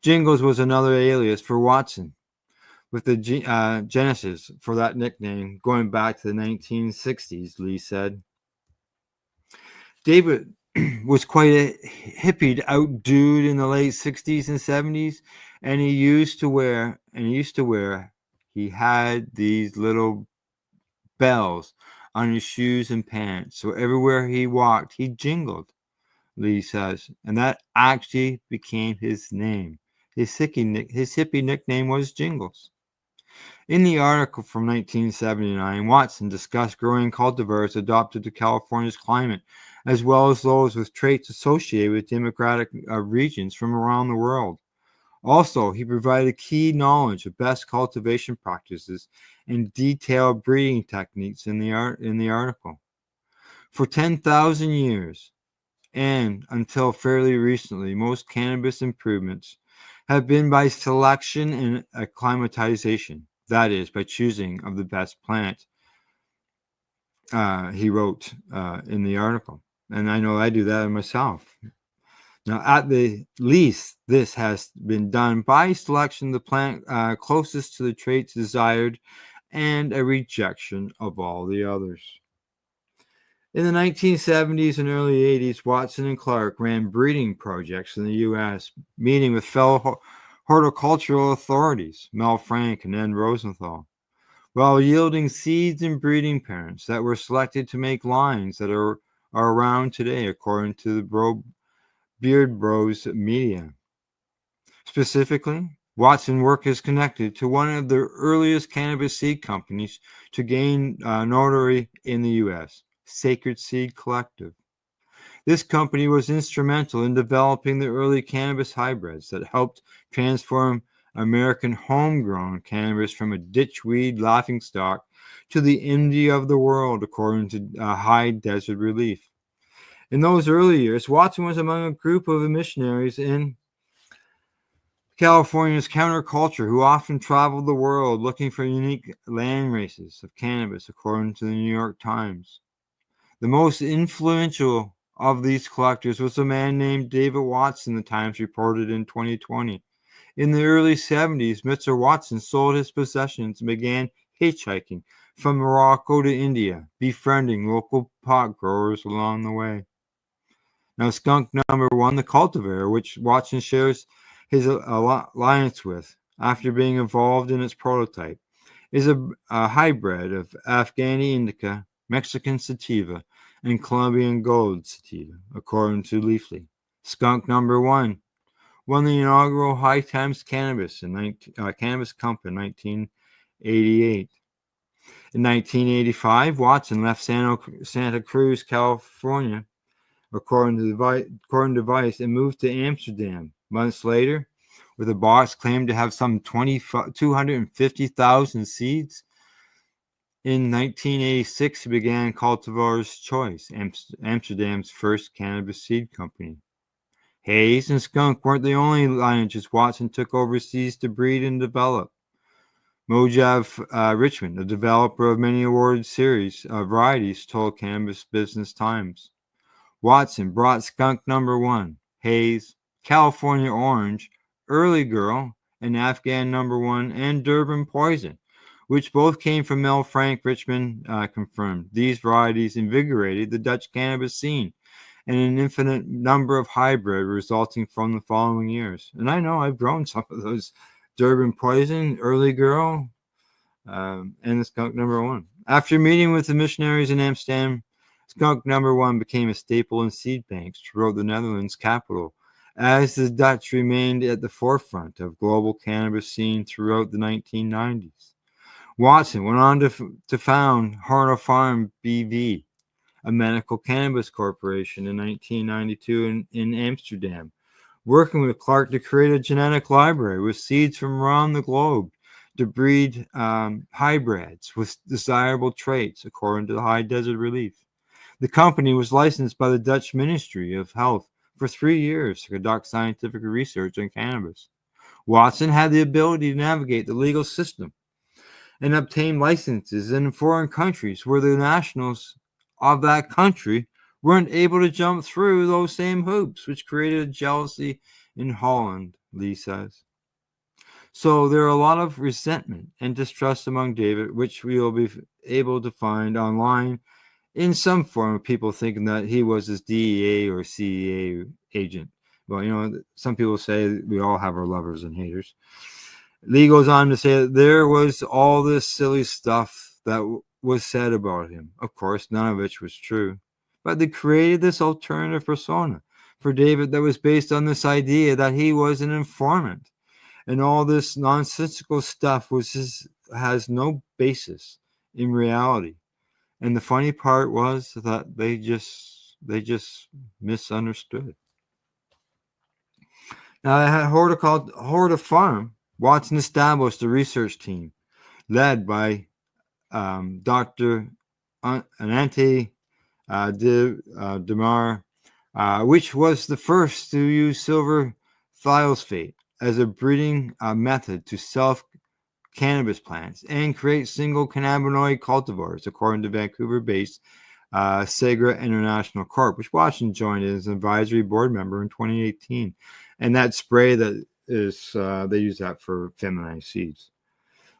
Jingles was another alias for Watson, with the genesis for that nickname going back to the 1960s, Lee said. David was quite a hippied out dude in the late 60s and 70s, and he had these little bells on his shoes and pants, so everywhere he walked he jingled, Lee says, and that actually became his name. His hippie nickname was Jingles. In the article from 1979, Watson discussed growing cultivars adopted to California's climate, as well as those with traits associated with democratic regions from around the world. Also, he provided key knowledge of best cultivation practices and detailed breeding techniques in the article. For 10,000 years, and until fairly recently, most cannabis improvements have been by selection and acclimatization. That is, by choosing of the best plant, he wrote in the article. And I know I do that myself. Now, at the least, this has been done by selection of the plant closest to the traits desired and a rejection of all the others. In the 1970s and early 80s, Watson and Clark ran breeding projects in the U.S., meeting with fellow horticultural authorities, Mel Frank and Ed Rosenthal, while yielding seeds and breeding parents that were selected to make lines that are around today, according to the Beard Bros media. Specifically, Watson work is connected to one of the earliest cannabis seed companies to gain notoriety in the U.S., Sacred Seed Collective. This company was instrumental in developing the early cannabis hybrids that helped transform American homegrown cannabis from a ditchweed laughingstock to the India of the world, according to High Desert Relief. In those early years, Watson was among a group of missionaries in California's counterculture who often traveled the world looking for unique land races of cannabis, according to the New York Times. The most influential of these collectors was a man named David Watson, the Times reported in 2020. In the early 70s, Mr. Watson sold his possessions and began hitchhiking from Morocco to India, befriending local pot growers along the way. Now, skunk number one, the cultivar, which Watson shares his alliance with after being involved in its prototype, is a hybrid of Afghani indica, Mexican sativa, and Colombian gold sativa, according to Leafly. Skunk number one won the inaugural High Times Cannabis Cannabis Cup in 1988. In 1985, Watson left Santa Cruz, California, according to Vice, and moved to Amsterdam. Months later, where the box claimed to have some 250,000 seeds. In 1986, he began Cultivar's Choice, Amsterdam's first cannabis seed company. Haze and skunk weren't the only lineages Watson took overseas to breed and develop. Mojav Richmond, a developer of many awarded series varieties, told Cannabis Business Times. Watson brought skunk number 1, Haze, California Orange, Early Girl, and Afghan number 1, and Durban Poison, which both came from Mel Frank. Richmond confirmed. These varieties invigorated the Dutch cannabis scene, and an infinite number of hybrid resulting from the following years. And I know I've grown some of those: Durban Poison, Early Girl, and the skunk number 1. After meeting with the missionaries in Amsterdam, skunk number 1 became a staple in seed banks throughout the Netherlands capital, as the Dutch remained at the forefront of global cannabis scene throughout the 1990s. Watson went on to found Harno Farm BV, a medical cannabis corporation, in 1992 in Amsterdam, working with Clark to create a genetic library with seeds from around the globe to breed hybrids with desirable traits according to the high desert relief. The company was licensed by the Dutch Ministry of Health for 3 years to conduct scientific research on cannabis. Watson had the ability to navigate the legal system and obtain licenses in foreign countries where the nationals of that country weren't able to jump through those same hoops, which created jealousy in Holland, Lee says. So there are a lot of resentment and distrust among David, which we will be able to find online in some form of people thinking that he was his DEA or CEA agent. Well, you know, some people say we all have our lovers and haters. Lee goes on to say that there was all this silly stuff that was said about him. Of course, none of which was true. But they created this alternative persona for David that was based on this idea that he was an informant. And all this nonsensical stuff has no basis in reality. And the funny part was that they just misunderstood. Now, at Horta Farm, Watson established a research team led by Dr. Anante Demar, which was the first to use silver thiophosphate as a breeding method to self-cannabis plants and create single cannabinoid cultivars, according to Vancouver-based Segra International Corp., which Watson joined as an advisory board member in 2018. And that spray that is, they use that for feminized seeds.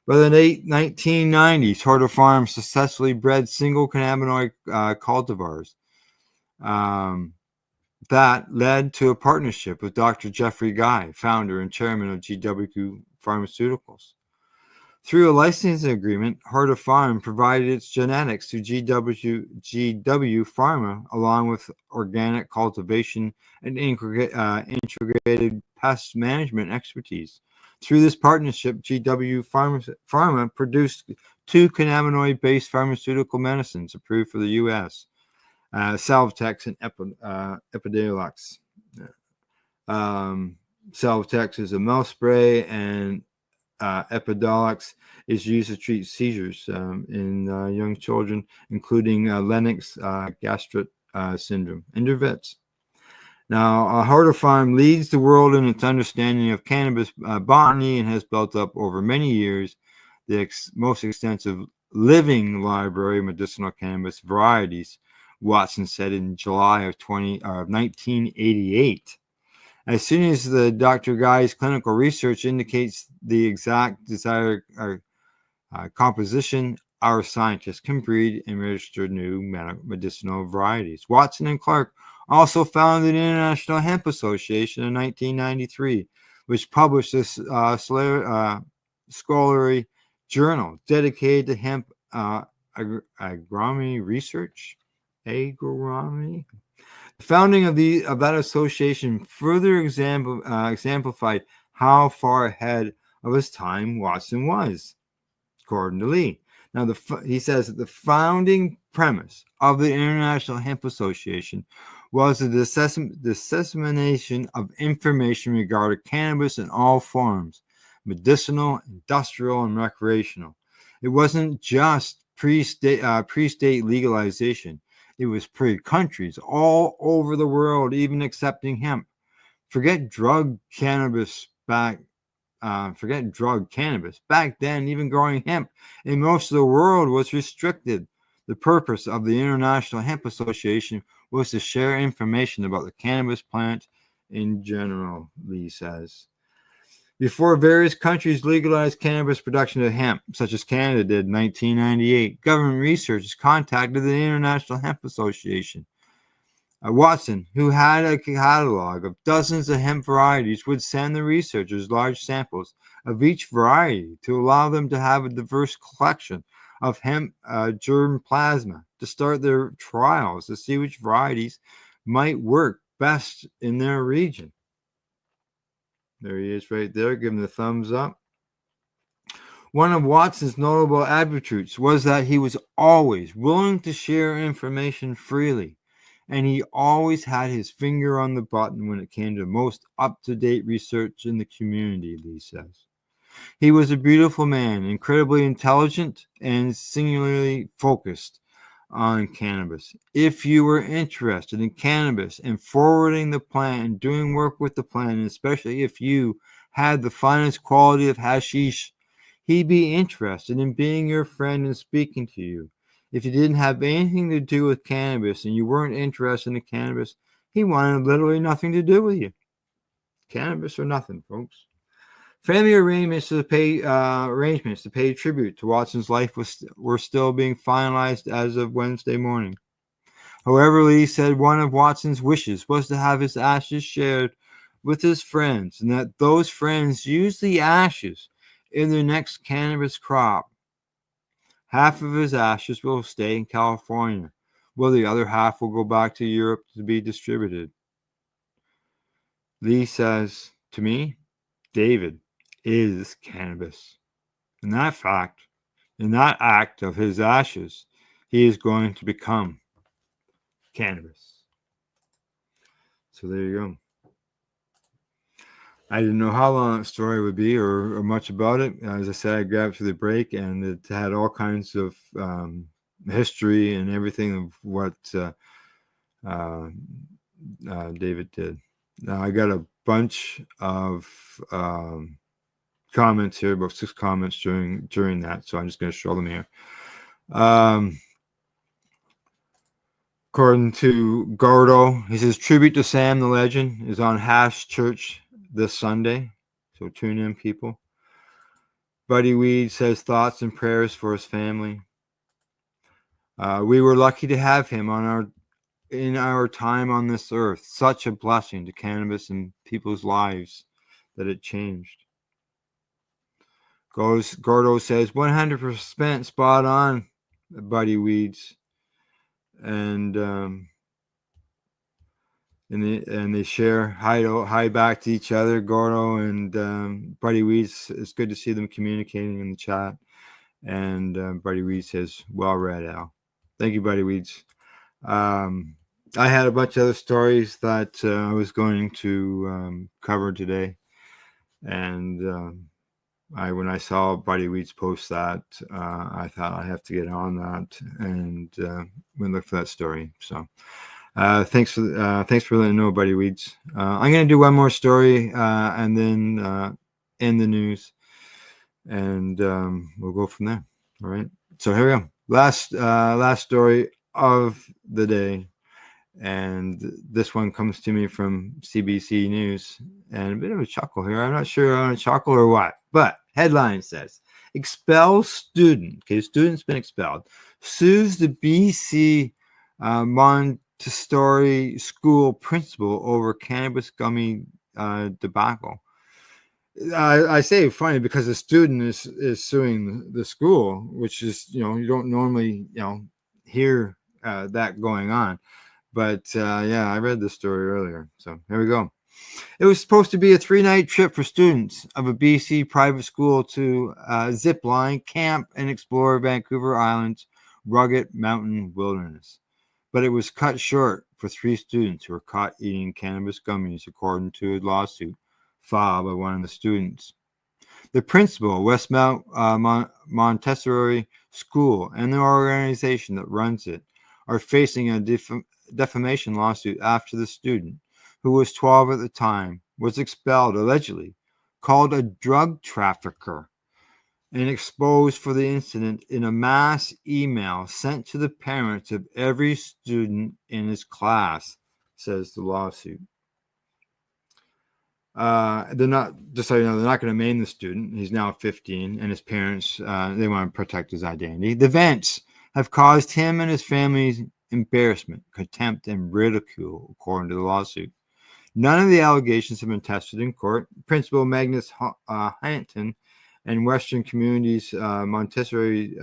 By the late 1990s, Horta Farm successfully bred single cannabinoid cultivars. That led to a partnership with Dr. Jeffrey Guy, founder and chairman of GW Pharmaceuticals. Through a licensing agreement, Horta Farm provided its genetics to GW Pharma, along with organic cultivation and integrated pest management expertise. Through this partnership, GW Pharma produced 2 cannabinoid-based pharmaceutical medicines approved for the U.S., Salvetex and Epidiolex. Salvetex is a mouth spray, and Epidiolex is used to treat seizures in young children, including Lennox-Gastaut syndrome and Dravet's. Now, Horta Farm leads the world in its understanding of cannabis botany and has built up over many years the most extensive living library of medicinal cannabis varieties, Watson said in July of 1988. As soon as the Dr. Guy's clinical research indicates the exact desired composition, our scientists can breed and register new medicinal varieties. Watson and Clark also founded the International Hemp Association in 1993, which published this scholarly journal dedicated to hemp agronomy research. Agronomy. The founding of that association further exemplified how far ahead of his time Watson was, according to Lee. Now, he says that the founding premise of the International Hemp Association was the dissemination of information regarding cannabis in all forms, medicinal, industrial, and recreational. It wasn't just pre-state legalization. It was pre-countries all over the world, even accepting hemp. Forget drug cannabis. Back then, even growing hemp in most of the world was restricted. The purpose of the International Hemp Association was to share information about the cannabis plant in general, Lee says. Before various countries legalized cannabis production of hemp, such as Canada did in 1998, government researchers contacted the International Hemp Association. Watson, who had a catalog of dozens of hemp varieties, would send the researchers large samples of each variety to allow them to have a diverse collection of hemp germ plasma to start their trials to see which varieties might work best in their region. There he is right there, giving the thumbs up. One of Watson's notable attributes was that he was always willing to share information freely, and he always had his finger on the button when it came to most up-to-date research in the community, Lee says. He was a beautiful man, incredibly intelligent, and singularly focused on cannabis. If you were interested in cannabis and forwarding the plant and doing work with the plant, and especially if you had the finest quality of hashish, he'd be interested in being your friend and speaking to you. If you didn't have anything to do with cannabis and you weren't interested in cannabis, he wanted literally nothing to do with you. Cannabis or nothing, folks. Family arrangements to pay tribute to Watson's life were still being finalized as of Wednesday morning. However, Lee said one of Watson's wishes was to have his ashes shared with his friends, and that those friends use the ashes in their next cannabis crop. Half of his ashes will stay in California, while the other half will go back to Europe to be distributed. Lee says, to me, David is cannabis. In that act of his ashes, he is going to become cannabis. So there you go. I didn't know how long that story would be or much about it. As I said, I grabbed through the break, and it had all kinds of history and everything of what David did. Now, I got a bunch of comments here, about 6 comments during that, so I'm just going to show them here. According to Gordo, he says tribute to Sam the Legend is on Hash Church this Sunday, so tune in, people. Buddy Weed says thoughts and prayers for his family. We were lucky to have him in our time on this earth. Such a blessing to cannabis and people's lives that it changed. Gordo says 100% spot on, Buddy Weeds, and they share hi back to each other, Gordo and Buddy Weeds. It's good to see them communicating in the chat. And Buddy Weeds says, well read, Al. Thank you, Buddy Weeds. I had a bunch of other stories that I was going to cover today, and when I saw Buddy Weeds post that, I thought I have to get on that and we look for that story. So thanks for letting me know, Buddy Weeds. I'm going to do one more story and then end the news, and we'll go from there. All right. So here we go. Last story of the day. And this one comes to me from CBC News, and a bit of a chuckle here. I'm not sure on a chuckle or what, but headline says, expel student. Okay, student's been expelled. Sues the BC Montessori school principal over cannabis gummy debacle. I say funny because the student is suing the school, which is, you don't normally, hear that going on. But yeah, I read this story earlier. So here we go. It was supposed to be a 3-night trip for students of a BC private school to zip line, camp, and explore Vancouver Island's rugged mountain wilderness. but it was cut short for 3 students who were caught eating cannabis gummies, according to a lawsuit filed by one of the students. The principal of Westmount Montessori School and the organization that runs it are facing a defamation lawsuit after the student, who was 12 at the time, was expelled, allegedly called a drug trafficker, and exposed for the incident in a mass email sent to the parents of every student in his class, says the lawsuit. They're not, just so you know, they're not going to maim the student. He's now 15, and his parents, they want to protect his identity. The events have caused him and his family's embarrassment, contempt, and ridicule, according to the lawsuit. None of the allegations have been tested in court. Principal Magnus Hanton and Western Communities Montessori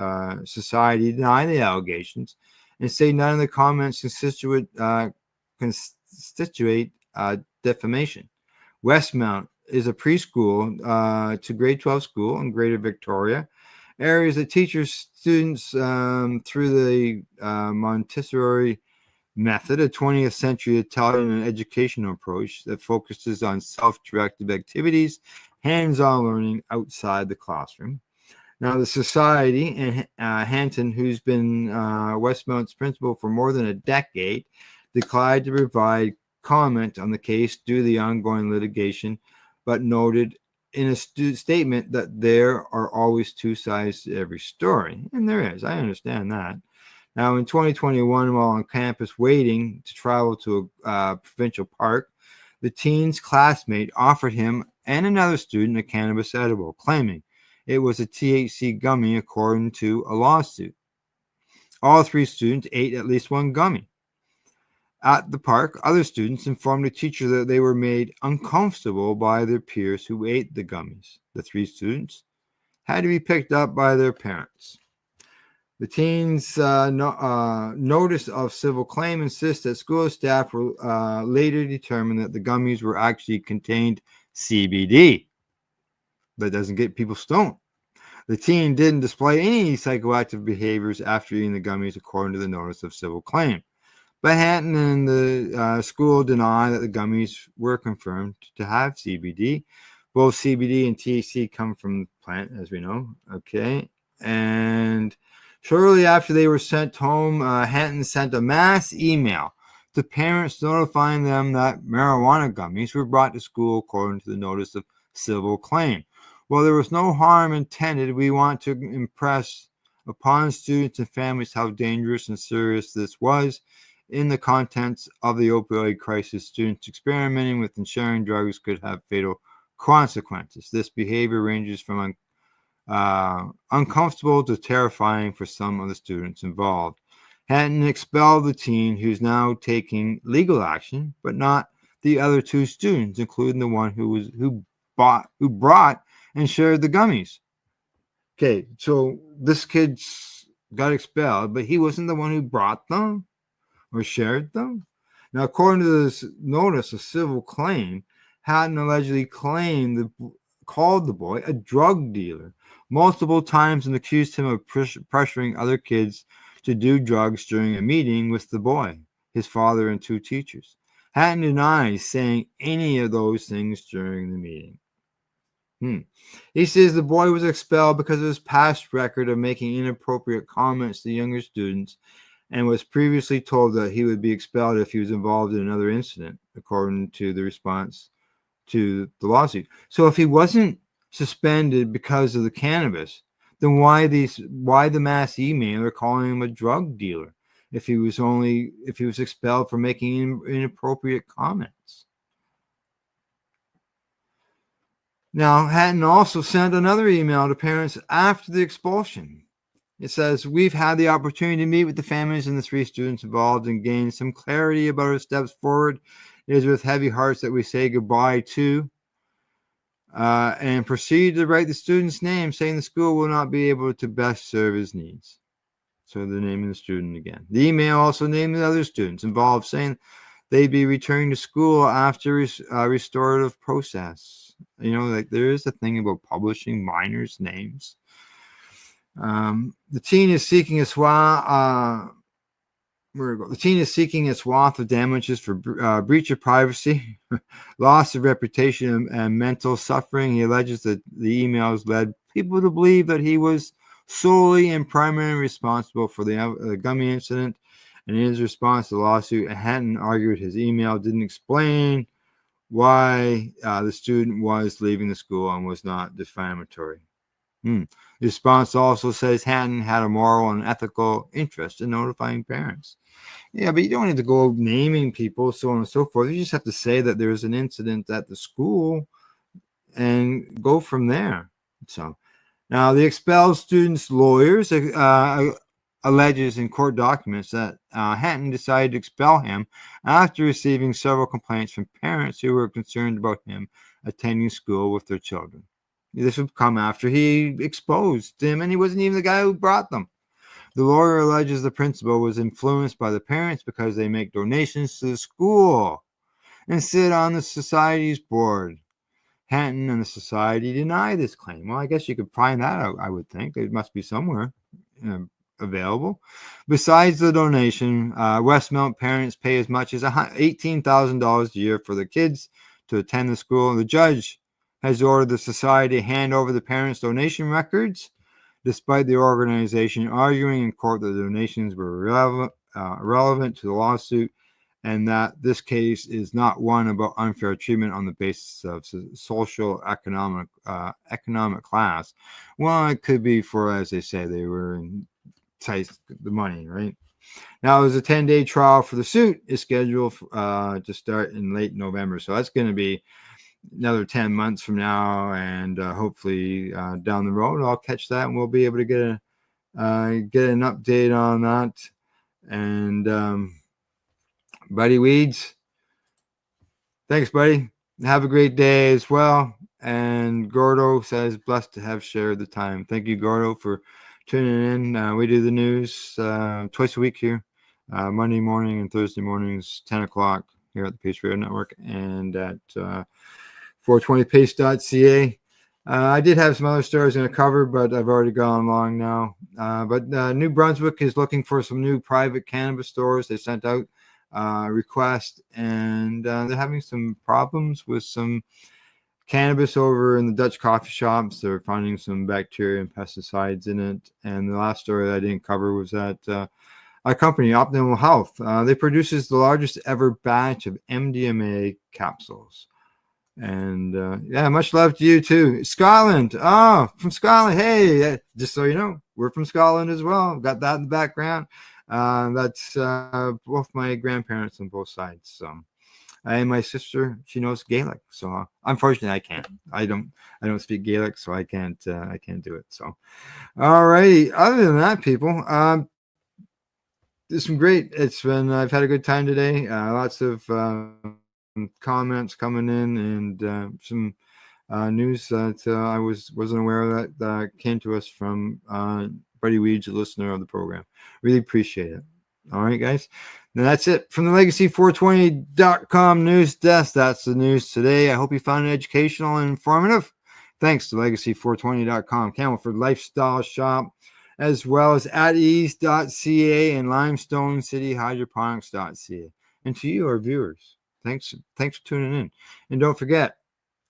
Society deny the allegations and say none of the comments constitute defamation. Westmount is a preschool to grade 12 school in Greater Victoria, areas that teaches students through the Montessori method, a 20th century Italian educational approach that focuses on self-directed activities, hands-on learning outside the classroom. Now, the society and Hanton, who's been Westmount's principal for more than a decade, declined to provide comment on the case due to the ongoing litigation, but noted in a statement that there are always 2 sides to every story. And there is. I understand that. Now, in 2021, while on campus waiting to travel to a provincial park, the teen's classmate offered him and another student a cannabis edible, claiming it was a THC gummy, according to a lawsuit. All 3 students ate at least 1 gummy. At the park, other students informed the teacher that they were made uncomfortable by their peers who ate the gummies. The 3 students had to be picked up by their parents. The teens' notice of civil claim insists that school staff will later determine that the gummies were actually contained CBD, but it doesn't get people stoned. The teen didn't display any psychoactive behaviors after eating the gummies, according to the notice of civil claim. But Hanton and the school deny that the gummies were confirmed to have CBD. Both CBD and THC come from the plant, as we know. Okay. And shortly after they were sent home, Hanton sent a mass email to parents notifying them that marijuana gummies were brought to school, according to the notice of civil claim. While there was no harm intended, we want to impress upon students and families how dangerous and serious this was. In the contents of the opioid crisis, students experimenting with and sharing drugs could have fatal consequences. This behavior ranges from uncomfortable to terrifying for some of the students involved. Hanton expelled the teen, who's now taking legal action, but not the other 2 students, including the one who brought and shared the gummies. Okay, so this kid got expelled, but he wasn't the one who brought them or shared them. Now, according to this notice of civil claim, Hatton allegedly called the boy a drug dealer multiple times and accused him of pressuring other kids to do drugs during a meeting with the boy, his father, and 2 teachers. Hatton denies saying any of those things during the meeting. He says the boy was expelled because of his past record of making inappropriate comments to younger students, and was previously told that he would be expelled if he was involved in another incident, according to the response to the lawsuit. So if he wasn't suspended because of the cannabis, then why the mass email calling him a drug dealer if he was expelled for making inappropriate comments? Now, Hatton also sent another email to parents after the expulsion. It says, "We've had the opportunity to meet with the families and the 3 students involved and gain some clarity about our steps forward. It is with heavy hearts that we say goodbye to and proceed to write the student's name, saying the school will not be able to best serve his needs." So they're naming the student again. The email also named the other students involved, saying they'd be returning to school after restorative process. You know, like there is a thing about publishing minors' names. The teen is seeking a where we go. The teen is seeking a swath of damages for breach of privacy, loss of reputation, and mental suffering. He alleges that the emails led people to believe that he was solely and primarily responsible for the gummy incident. And in his response to the lawsuit, Hatton argued his email didn't explain why the student was leaving the school and was not defamatory. The response also says Hatton had a moral and ethical interest in notifying parents. Yeah, but you don't need to go naming people, so on and so forth. You just have to say that there's an incident at the school and go from there. So now the expelled student's lawyers alleges in court documents that Hatton decided to expel him after receiving several complaints from parents who were concerned about him attending school with their children. This would come after he exposed them, and he wasn't even the guy who brought them. The lawyer alleges the principal was influenced by the parents because they make donations to the school and sit on the society's board. Hatton and the society deny this claim. Well, I guess you could find that out, I would think. It must be somewhere available. Besides the donation, Westmount parents pay as much as $18,000 a year for the kids to attend the school. The judge has ordered the society to hand over the parents' donation records, despite the organization arguing in court that the donations were irrelevant to the lawsuit and that this case is not one about unfair treatment on the basis of social economic class. Well, it could be for, as they say, they were enticed the money, right? Now, there's a 10-day trial for the suit is scheduled to start in late November. So that's going to be another 10 months from now, and hopefully down the road I'll catch that and we'll be able to get an update on that. And Buddy Weeds, thanks, buddy. Have a great day as well. And Gordo says, blessed to have shared the time. Thank you, Gordo, for tuning in. We do the news twice a week here, Monday morning and Thursday mornings, 10 o'clock here at the Pace Radio Network and at 420pace.ca. I did have some other stories in a cover, but I've already gone long now. But New Brunswick is looking for some new private cannabis stores. They sent out request, and they're having some problems with some cannabis over in the Dutch coffee shops. They're finding some bacteria and pesticides in it. And the last story that I didn't cover was that a company, Optimal Health, they produces the largest ever batch of MDMA capsules. And yeah, much love to you too. Scotland. Oh, from Scotland. Hey, just so you know, we're from Scotland as well. Got that in the background. That's both my grandparents on both sides. So, and my sister, she knows Gaelic. So unfortunately, I can't. I don't speak Gaelic, so I can't do it. So, all righty. Other than that, people, there's some great. I've had a good time today. Lots of comments coming in, and some news that I wasn't aware of that came to us from Buddy Weeds, a listener of the program. Really appreciate it. All right, guys. Now that's it from the Legacy420.com news desk. That's the news today. I hope you found it educational and informative. Thanks to Legacy420.com, Camelford Lifestyle Shop, as well as AtEase.ca and Limestone City Hydroponics.ca. And to you, our viewers, thanks for tuning in. And don't forget,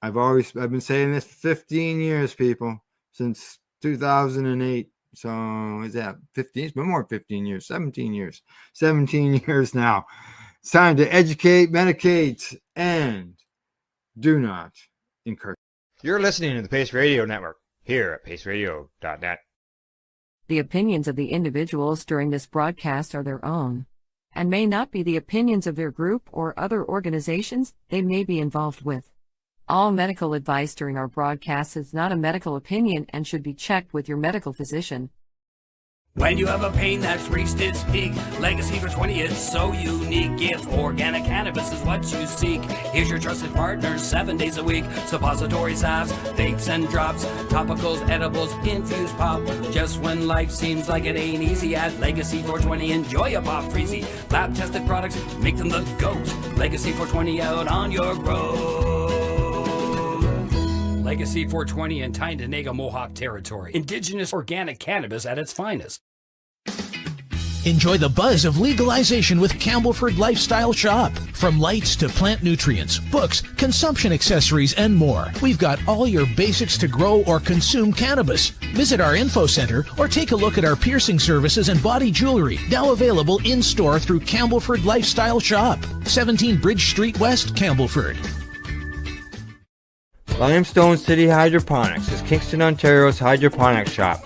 I've been saying this for 15 years, people, since 2008. So is that 15? It's been more than 15 years, 17 years, 17 years now. It's time to educate, medicate, and do not encourage. You're listening to the Pace Radio Network here at paceradio.net. The opinions of the individuals during this broadcast are their own and may not be the opinions of their group or other organizations they may be involved with. All medical advice during our broadcast is not a medical opinion and should be checked with your medical physician. When you have a pain that's reached its peak, Legacy for 20 is so unique. If organic cannabis is what you seek, here's your trusted partner 7 days a week. Suppository salves, vapes and drops, topicals, edibles, infused pop. Just when life seems like it ain't easy, at Legacy 420 enjoy a pop freezy. Lab tested products make them the GOAT. Legacy 420 out on your road. Legacy 420 in Tyndonega Mohawk territory. Indigenous organic cannabis at its finest. Enjoy the buzz of legalization with Campbellford Lifestyle Shop. From lights to plant nutrients, books, consumption accessories, and more, we've got all your basics to grow or consume cannabis. Visit our info center or take a look at our piercing services and body jewelry, now available in-store through Campbellford Lifestyle Shop, 17 Bridge Street West, Campbellford. Limestone City Hydroponics is Kingston, Ontario's hydroponics shop.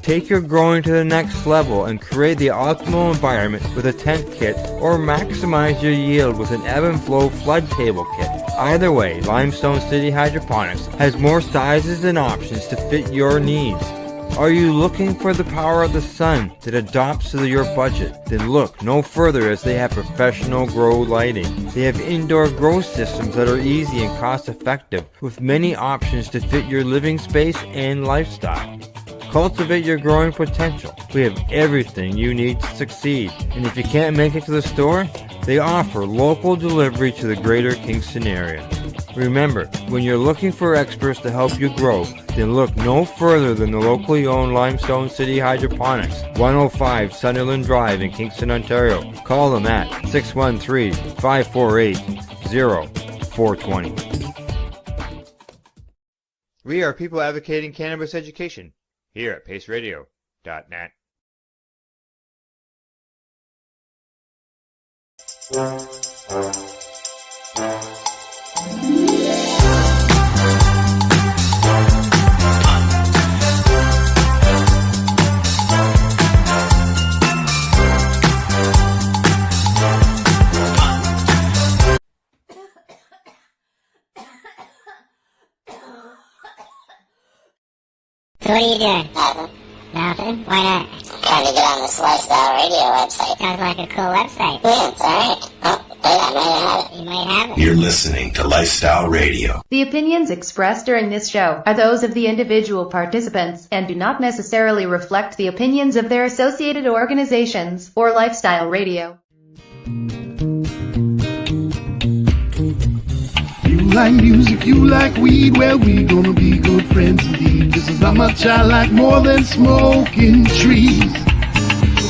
Take your growing to the next level and create the optimal environment with a tent kit, or maximize your yield with an ebb and flow flood table kit. Either way, Limestone City Hydroponics has more sizes and options to fit your needs. Are you looking for the power of the sun that adapts to your budget? Then look no further, as they have professional grow lighting. They have indoor grow systems that are easy and cost effective, with many options to fit your living space and lifestyle. Cultivate your growing potential. We have everything you need to succeed. And if you can't make it to the store, they offer local delivery to the greater Kingston area. Remember, when you're looking for experts to help you grow, then look no further than the locally owned Limestone City Hydroponics, 105 Sunderland Drive in Kingston, Ontario. Call them at 613-548-0420. We are people advocating cannabis education here at paceradio.net. So what are you doing? Nothing. Why not? Trying to get on this Lifestyle Radio website. Sounds like a cool website. Yeah, it's alright. Oh, wait, I might have it. You might have it. You're listening to Lifestyle Radio. The opinions expressed during this show are those of the individual participants and do not necessarily reflect the opinions of their associated organizations or Lifestyle Radio. You like music, you like weed, well, we gonna be good friends indeed. This is how much I like more than smoking trees.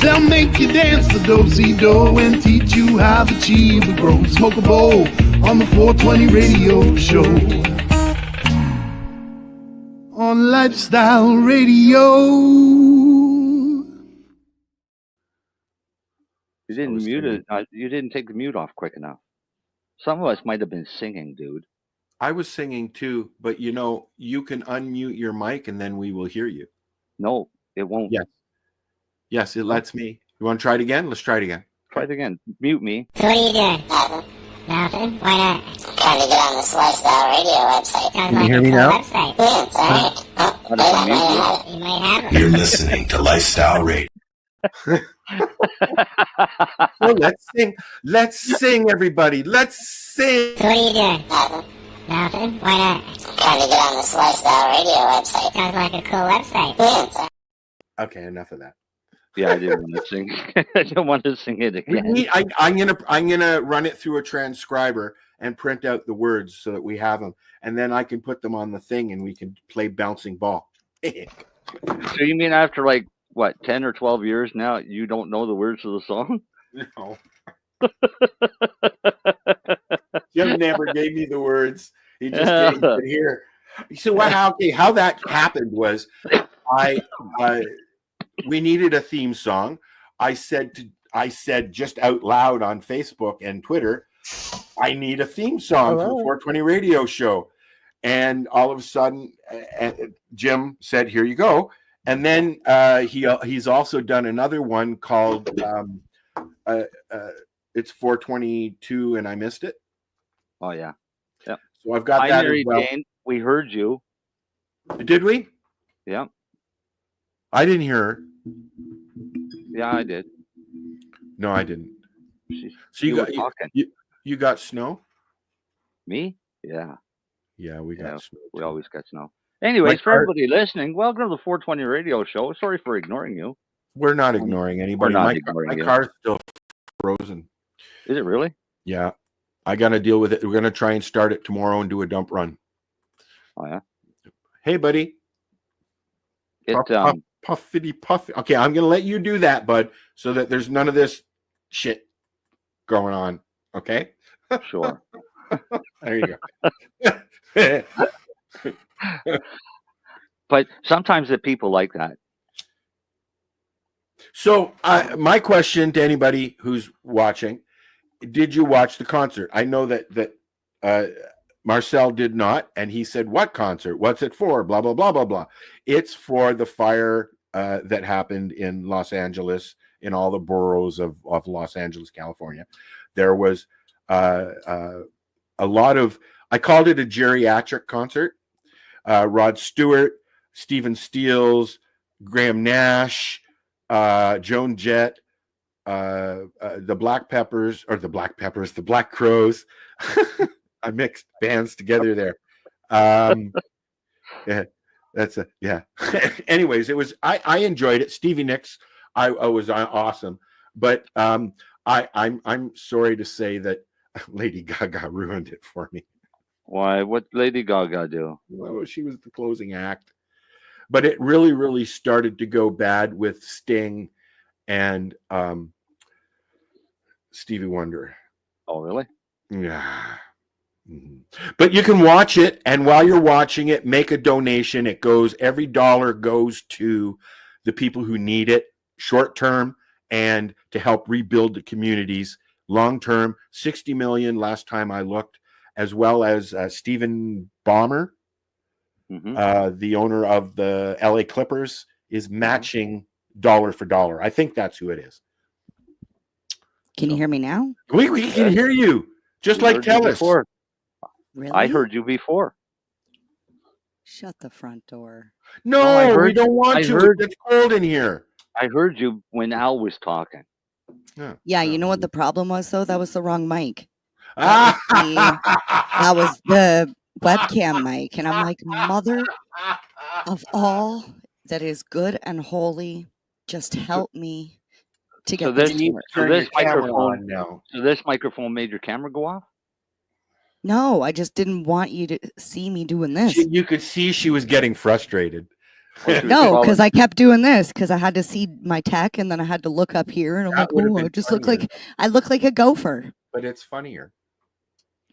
They'll make you dance the do-si-do and teach you how the chiva grows. Smoke a bowl on the 420 radio show. On Lifestyle Radio. You didn't mute it. You didn't take the mute off quick enough. Some of us might have been singing, dude. I was singing too, but you know, you can unmute your mic and then we will hear you. No, it won't. Yes. Yes, it lets me. You want to try it again? Let's try it again. Try it again. Mute me. So what are you doing? Nothing. Nothing? Why not? Trying to get on this Lifestyle Radio website. Sounds Can you like hear a me cool now? website. Yeah, it's alright. Oh, wait, I might have it. You might have it. You're listening to Lifestyle Radio. Well, let's sing. Let's sing, everybody. Let's sing. So what are you doing? Nothing. Nothing? Why not? Trying to get on this Lifestyle Radio website. Sounds like a cool website. Yeah, it's alright. Okay, enough of that. Yeah, I didn't want to sing. I don't want to sing it again. I'm gonna run it through a transcriber and print out the words so that we have them, and then I can put them on the thing and we can play bouncing ball. So you mean after like what 10 or 12 years now, you don't know the words of the song? No. Jim never gave me the words. He just gave me it here. So how that happened was we needed a theme song. I said just out loud on Facebook and Twitter, I need a theme song for the 420 radio show. And all of a sudden, Jim said, "Here you go." And then he's also done another one called it's 422 and I missed it. Oh yeah. Yeah. So I've got that as well. Jane, we heard you. Did we? Yeah. I didn't hear her. Yeah, I did. No, I didn't. So you were talking. You got snow? Me? Yeah. Yeah, we got snow. We always get snow. Anyways, for everybody listening, welcome to the 420 radio show. Sorry for ignoring you. We're not ignoring anybody. My car's still frozen. Is it really? Yeah. I got to deal with it. We're going to try and start it tomorrow and do a dump run. Oh, yeah? Hey, buddy. puffity puffy. Okay, I'm gonna let you do that, bud, so that there's none of this shit going on. Okay. Sure. There you go. But sometimes the people like that. So, my question to anybody who's watching: did you watch the concert? I know that Marcel did not, and he said, "What concert? What's it for?" Blah blah blah blah blah. It's for the fire that happened in Los Angeles, in all the boroughs of Los Angeles, California. There was a lot of. I called it a geriatric concert. Rod Stewart, Stephen Stills, Graham Nash, Joan Jett, the Black Crowes. I mixed bands together there. Yeah, Anyways, I enjoyed it. Stevie Nicks, I was awesome, but I'm sorry to say that Lady Gaga ruined it for me. Why? What Lady Gaga do? Well, she was the closing act, but it really started to go bad with Sting and Stevie Wonder. Oh, really? Yeah. Mm-hmm. But you can watch it, and while you're watching it, make a donation. Every dollar goes to the people who need it, short term, and to help rebuild the communities long term. 60 million last time I looked, as well as Stephen Ballmer, the owner of the LA Clippers, is matching dollar for dollar. I think that's who it is. Can you hear me now? We can hear you. Just like Telus. Really? I heard you before. Shut the front door. No, we don't want to. It's cold in here. I heard you when Al was talking. Yeah, you know what the problem was, though? That was the wrong mic. That was the webcam mic. And I'm like, mother of all that is good and holy, just help me to get this to work. So this microphone made your camera go off? No, I just didn't want you to see me doing this. You could see she was getting frustrated. No, because I kept doing this because I had to see my tech, and then I had to look up here, and I'm like, oh, I just look like a gopher. But it's funnier.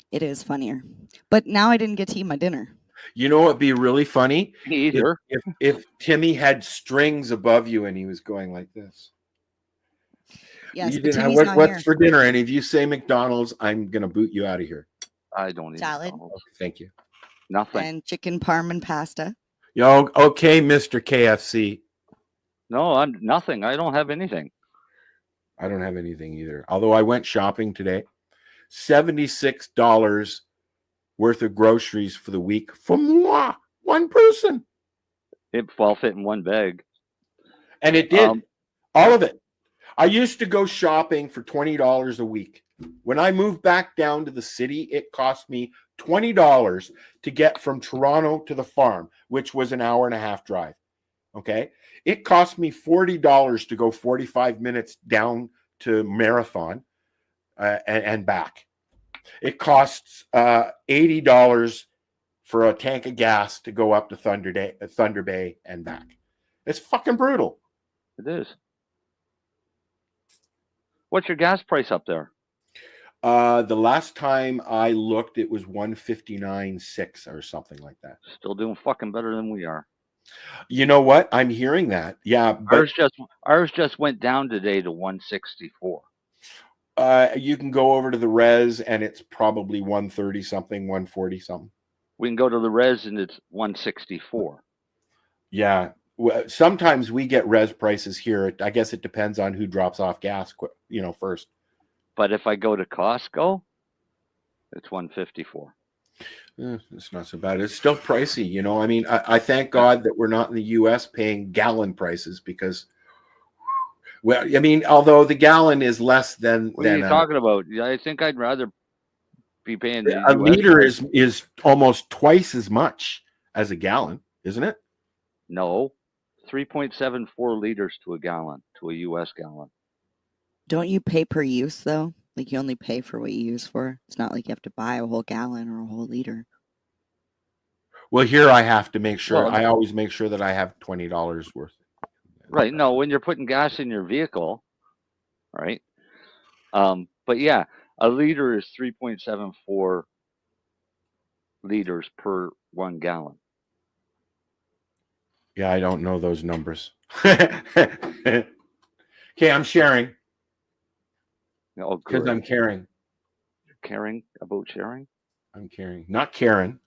It is funnier. But now I didn't get to eat my dinner. You know what'd be really funny? Me either. If Timmy had strings above you and he was going like this. Yes, you didn't have, what's for dinner? And if you say McDonald's, I'm gonna boot you out of here. I don't eat salad. McDonald's. Thank you. Nothing. And chicken parm and pasta. Yo, okay, Mr. KFC. No, I'm nothing. I don't have anything. I don't have anything either. Although I went shopping today. $76 worth of groceries for the week for moi, one person. It all fit in one bag. And it did. All of it. I used to go shopping for $20 a week. When I moved back down to the city, it cost me $20 to get from Toronto to the farm, which was an hour and a half drive. Okay. It cost me $40 to go 45 minutes down to Marathon and back. It costs $80 for a tank of gas to go up to Thunder Bay and back. It's fucking brutal. It is. What's your gas price up there? The last time I looked, it was $159.6 or something like that. Still doing fucking better than we are. You know what? I'm hearing that. Yeah, but ours just went down today to 164. You can go over to the res and it's probably 130 something, 140 something. We can go to the res and it's 164. Yeah. Sometimes we get res prices here. I guess it depends on who drops off gas, first. But if I go to Costco, it's 154. It's not so bad. It's still pricey, I mean, I thank God that we're not in the U.S. paying gallon prices because, well, I mean, although the gallon is less than. What are you talking about? I think I'd rather be paying. A liter is almost twice as much as a gallon, isn't it? No, 3.74 liters to a gallon, to a U.S. gallon. Don't you pay per use, though? Like, you only pay for what you use for? It's not like you have to buy a whole gallon or a whole liter. Well, here I have to make sure. I always make sure that I have $20 worth Right. No, when you're putting gas in your vehicle, right? But yeah, a liter is 3.74 liters per 1 gallon. Yeah, I don't know those numbers. Okay, I'm sharing Oh, because good. I'm caring. You're caring about sharing? I'm caring, not Karen.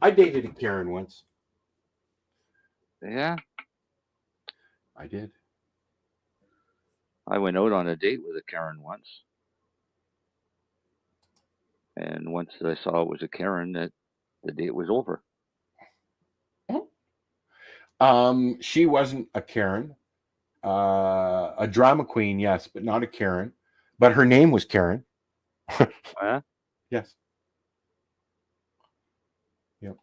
I dated a Karen once. Yeah, I did. I went out on a date with a Karen once. And once I saw it was a Karen, that the date was over. She wasn't a Karen. A drama queen, yes, but not a Karen. But her name was Karen. Yeah? Yes. Yep.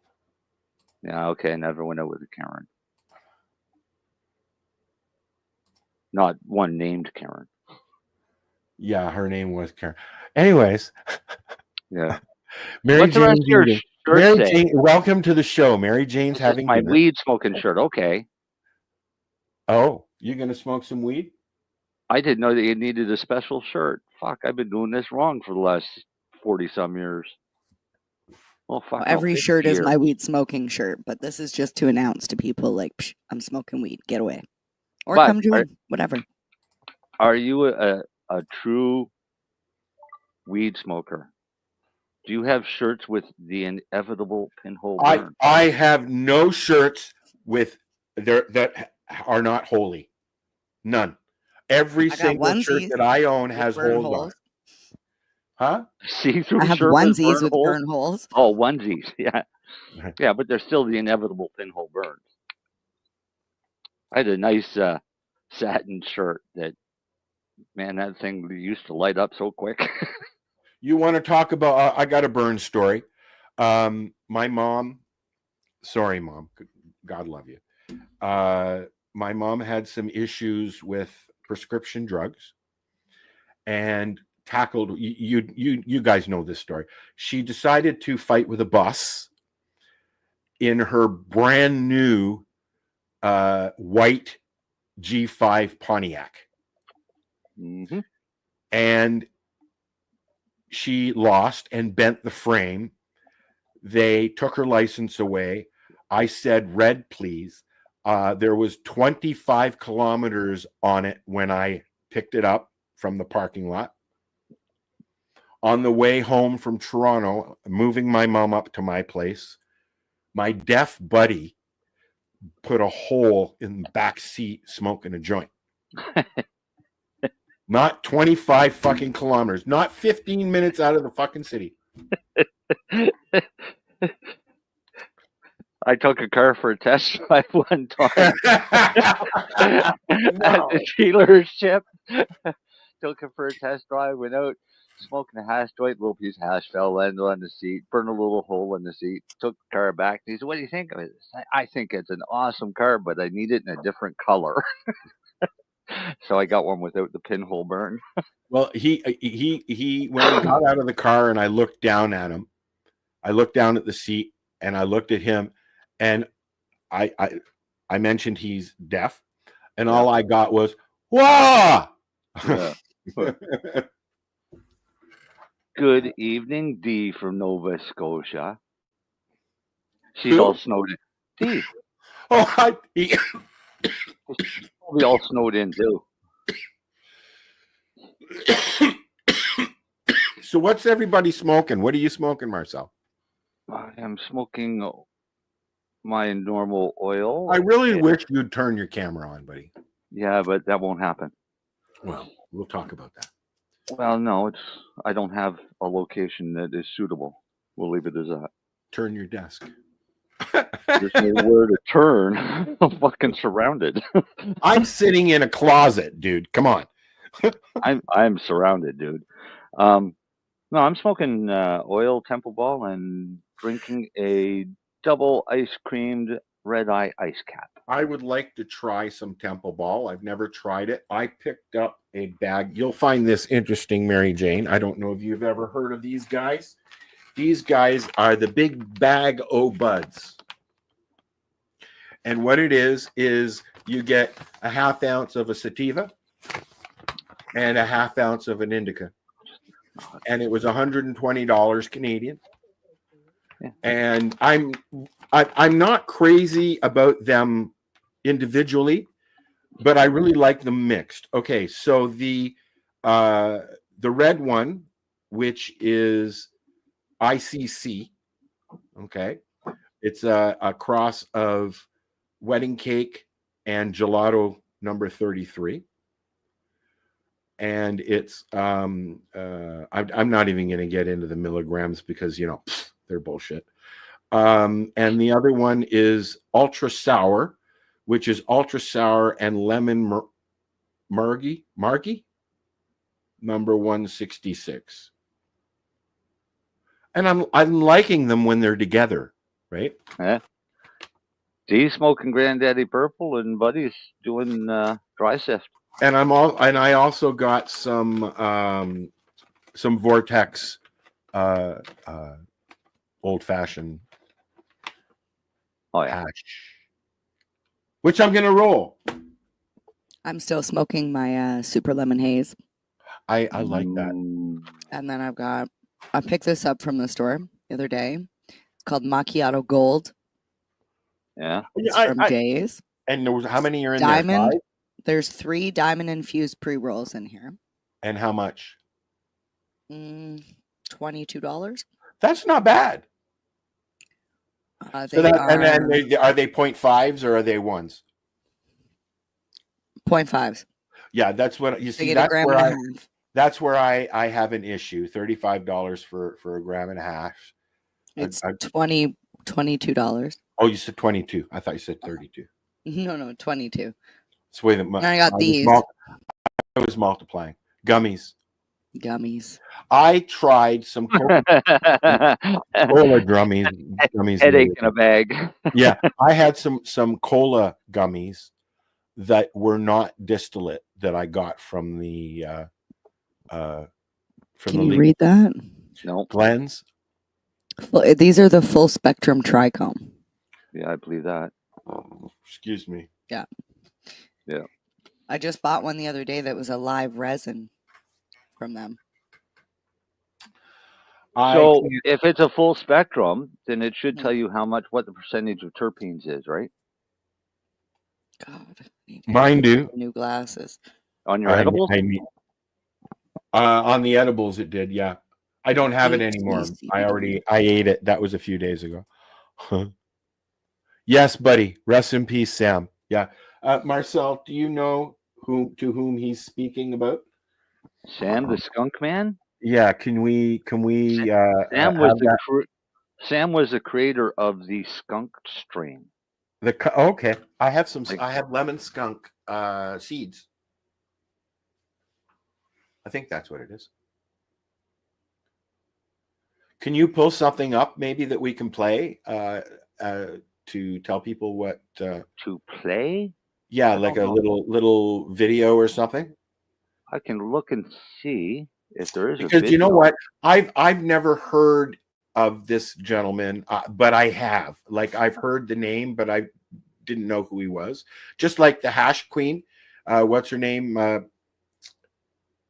Yeah, okay. I never went out with a Karen. Not one named Karen. Yeah, her name was Karen. Anyways. Yeah. Mary What's the rest Jane's of your eating. shirt Mary say? Jane, welcome to the show. Mary Jane's This is having my dinner. weed smoking shirt. Okay. Oh, you're gonna smoke some weed? I didn't know that you needed a special shirt. Fuck, I've been doing this wrong for the last 40-some years. Oh, fuck. no, Every 50 shirt is years. my weed smoking shirt, but this is just to announce to people like, Psh, I'm smoking weed. Get away. Or But come join. Whatever. Are you a true weed smoker? Do you have shirts with the inevitable pinhole burn? I have no shirts with there that are not holy. None. Every I got single shirt onesies that I own with has burn holes on holes. it. Huh? See-through I have shirt with onesies burn with holes? burn holes. Oh, onesies. Yeah. Yeah, but they're still the inevitable pinhole burns. I had a nice satin shirt that, man, that thing used to light up so quick. You want to talk about? I got a burn story. My mom. Sorry, Mom. God love you. My mom had some issues with prescription drugs, and tackled. You guys know this story. She decided to fight with a bus in her brand new white G5 Pontiac. Mm-hmm. And she lost and bent the frame. They took her license away. I said, red, please. There was 25 kilometers on it when I picked it up from the parking lot. On the way home from Toronto, moving my mom up to my place, my deaf buddy put a hole in the back seat smoking a joint. Not 25 fucking kilometers, not 15 minutes out of the fucking city. I took a car for a test drive one time at the dealership. Took it for a test drive, went out, smoking a hash joint, little piece of hash fell, landed on the seat, burned a little hole in the seat, took the car back. He said, what do you think of it? I think it's an awesome car, but I need it in a different color. So I got one without the pinhole burn. Well, he when we got out of the car and I looked down at him, I looked down at the seat and I looked at him, and I mentioned he's deaf, and all I got was "Wah!" Yeah. Good evening, Dee from Nova Scotia. She's Who? all snowed in. Dee. Oh, We all snowed in too. So what's everybody smoking? What are you smoking, Marcel? I am smoking my normal oil. I really wish you'd turn your camera on, buddy. Yeah, but that won't happen. Well, we'll talk about that. Well, no, I don't have a location that is suitable. We'll leave it as that. Turn your desk. There's nowhere to turn. I'm fucking surrounded. I'm sitting in a closet, dude. Come on. I'm surrounded, dude. No, I'm smoking oil Temple Ball and drinking a double ice creamed red eye ice cap. I would like to try some Temple Ball. I've never tried it. I picked up a bag. You'll find this interesting, Mary Jane. I don't know if you've ever heard of these guys. These guys are the Big Bag O Buds. And what it is you get a half ounce of a sativa and a half ounce of an indica. And it was $120 Canadian. And I'm not crazy about them individually, but I really like them mixed. Okay, so the red one, which is ICC, okay, it's a cross of wedding cake and gelato number 33. And it's I'm not even going to get into the milligrams because they're bullshit. And the other one is ultra sour, which is ultra sour and lemon margie number 166. And I'm liking them when they're together, right? Yeah. He's smoking Granddaddy Purple, and Buddy's doing dry sift. And I also got some Vortex old fashioned hash, which I'm gonna roll. I'm still smoking my super lemon haze. I like that. And then I picked this up from the store the other day. It's called Macchiato Gold. Yeah. It's from Jay's. And there was, how many are in Diamond. there? 5? There's 3 diamond infused pre-rolls in here. And how much? $22. That's not bad. Are they 0.5s or are they 1s? 0.5s. Yeah, that's what you see. That's where I have an issue. $35 for a gram and a half. It's $22. Oh, you said 22. I thought you said 32. No, 22. It's the way that I got these. I was multiplying. Gummies. I tried some cola gummies. Headache in a bag. Yeah, I had some cola gummies that were not distillate that I got from the Can you read that? No. Glens. These are the full spectrum trichome. Yeah, I believe that. Excuse me. Yeah. Yeah. I just bought one the other day that was a live resin from them. So if it's a full spectrum, then it should tell you what the percentage of terpenes is, right? God. Mine do. New glasses. On your edibles? On the edibles it did, yeah. I don't have it anymore. I ate it. That was a few days ago. Yes, buddy. Rest in peace, Sam. Yeah. Marcel, do you know to whom he's speaking about? Sam the Skunk Man? Yeah, can we Sam was the creator of the skunk strain. Okay. I have lemon skunk seeds. I think that's what it is. Can you pull something up maybe that we can play to tell people what to play? Yeah, like a little video or something. I can look and see if there is because you know what, I've never heard of this gentleman, but I have. Like I've heard the name, but I didn't know who he was. Just like the Hash Queen, what's her name? I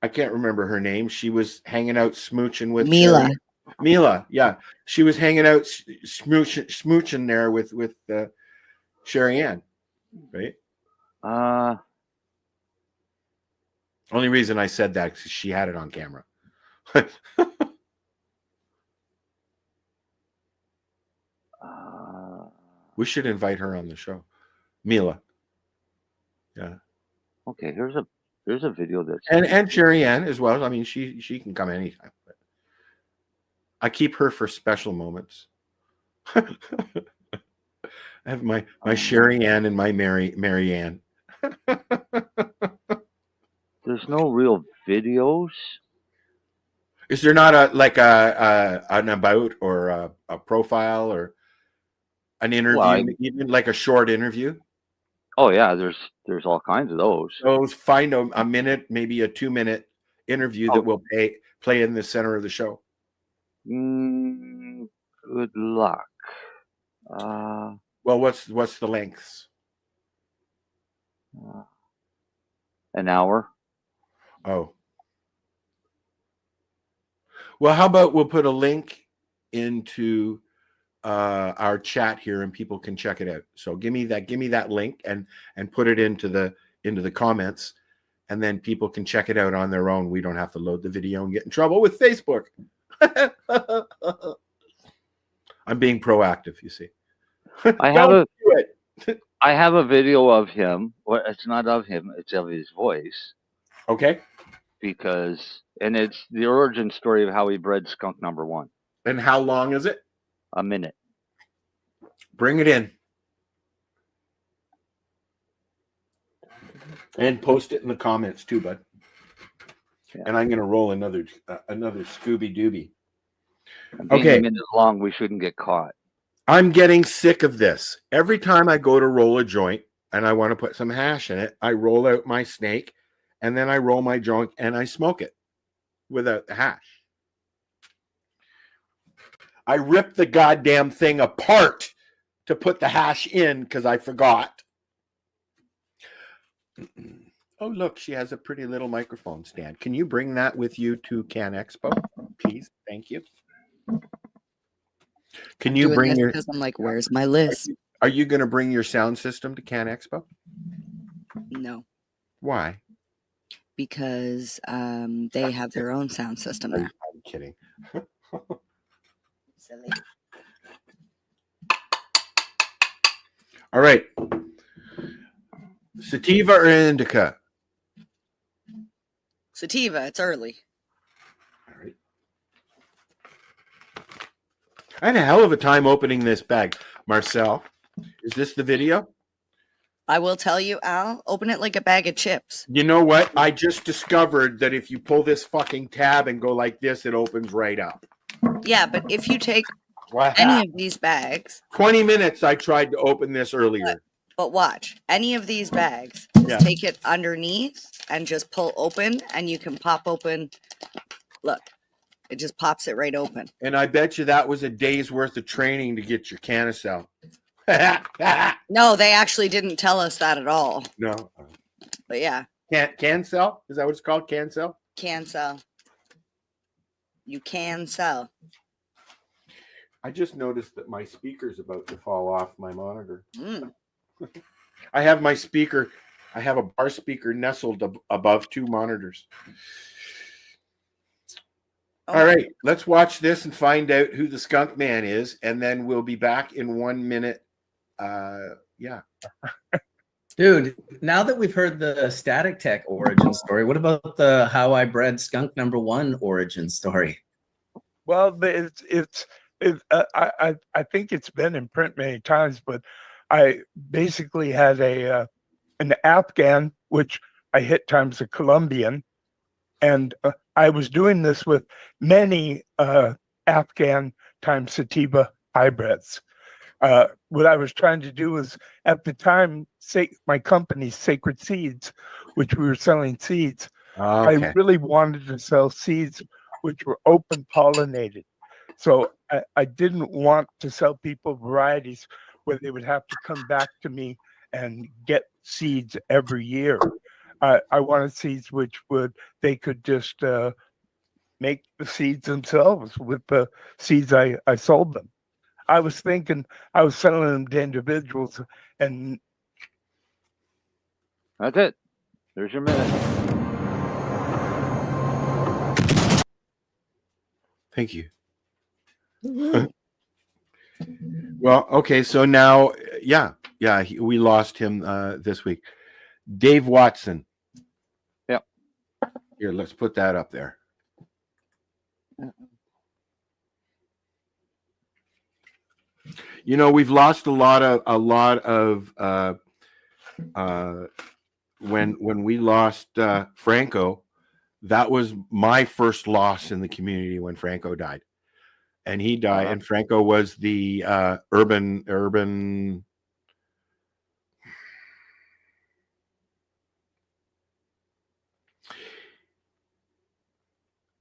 can't remember her name. She was hanging out smooching with Mila. Mila, yeah, she was hanging out smooching there with Sherry Ann, right? Only reason I said that because she had it on camera. We should invite her on the show, Mila. Yeah. Okay, there's a video that's and Sherry Ann as well. I mean, she can come anytime. But I keep her for special moments. I have my Sherry Ann and my Mary Ann. There's no real videos. Is there not an about or a profile or an interview, even like a short interview? Oh yeah, there's all kinds of those. So find a minute, maybe a 2-minute interview that will play in the center of the show. Good luck. Well, what's the lengths? An hour. Oh. Well, how about we'll put a link into our chat here, and people can check it out. So give me that link and put it into the comments, and then people can check it out on their own. We don't have to load the video and get in trouble with Facebook. I'm being proactive, you see. I have a video of him. Well, it's not of him, it's of his voice. Okay. And it's the origin story of how he bred skunk number 1. And how long is it? A minute. Bring it in. And post it in the comments too, bud. Yeah. And I'm going to roll another Scooby Dooby. Okay. A minute long, we shouldn't get caught. I'm getting sick of this. Every time I go to roll a joint and I want to put some hash in it, I roll out my snake and then I roll my joint and I smoke it without the hash. I ripped the goddamn thing apart to put the hash in because I forgot. Oh, look, she has a pretty little microphone stand. Can you bring that with you to Can Expo, please? Thank you. Can you bring your... Because I'm like, where's my list? Are you going to bring your sound system to Can Expo? No. Why? Because they have their own sound system there. I'm kidding. Silly. All right. Sativa or indica? Sativa, it's early. All right. I had a hell of a time opening this bag. Marcel, is this the video? I will tell you, Al, open it like a bag of chips. You know what? I just discovered that if you pull this fucking tab and go like this, it opens right up. Yeah, but if you take any of these bags... 20 minutes I tried to open this earlier. But watch, any of these bags, Yeah. take it underneath and just pull open, and you can pop open. Look, it just pops it right open. And I bet you that was a day's worth of training to get your canicel. No, they actually didn't tell us that at all. No. But yeah. Cancel? Is that what it's called? Cancel? Can sell. You can sell. I just noticed that my speaker's about to fall off my monitor. Mm. I have my speaker. I have a bar speaker nestled above 2 monitors. All right, let's watch this and find out who the skunk man is, and then we'll be back in 1 minute. Yeah. Dude, now that we've heard the Static Tech origin story, what about the how I bred skunk number 1 origin story? Well, I think it's been in print many times, but I basically had an Afghan, which I hit times a Colombian, and I was doing this with many Afghan times sativa hybrids. What I was trying to do was, at the time, my company, Sacred Seeds, which we were selling seeds, Okay. I really wanted to sell seeds which were open pollinated. So I didn't want to sell people varieties where they would have to come back to me and get seeds every year. I wanted seeds which they could just make the seeds themselves with the seeds I sold them. I was thinking I was selling them to individuals, and that's it. There's your minute. Thank you. Well, okay, so now, we lost him this week. Dave Watson. Yep. Here, let's put that up there. You know, we've lost a lot of when we lost Franco. That was my first loss in the community when Franco died. And he died, and Franco was the urban.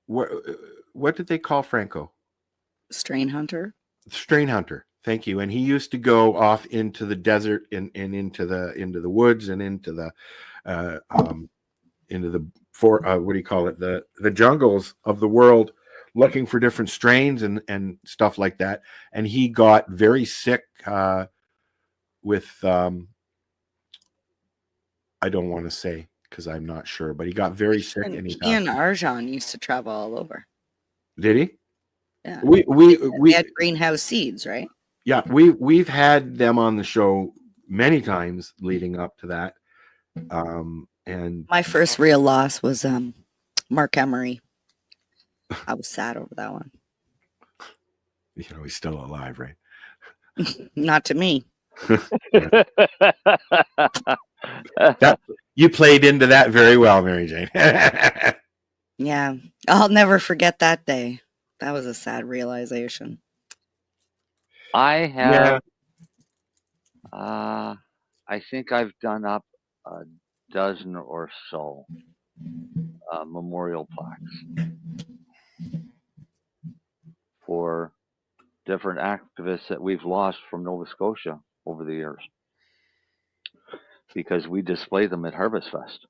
What did they call Franco? Strain hunter. Strain hunter. Thank you. And he used to go off into the desert and into the woods and into the what do you call it, the jungles of the world, looking for different strains and stuff like that. And he got very sick with I don't want to say because I'm not sure, but he got very sick and he and Arjan used to travel all over. Did he? Yeah. We had greenhouse seeds, right? Yeah, we've had them on the show many times leading up to that. And my first real loss was Mark Emery. I was sad over that one. He's still alive, right? Not to me. You played into that very well, Mary Jane. Yeah, I'll never forget that day. That was a sad realization. I have, I think I've done up a dozen or so memorial plaques for different activists that we've lost from Nova Scotia over the years, because we display them at Harvest Fest.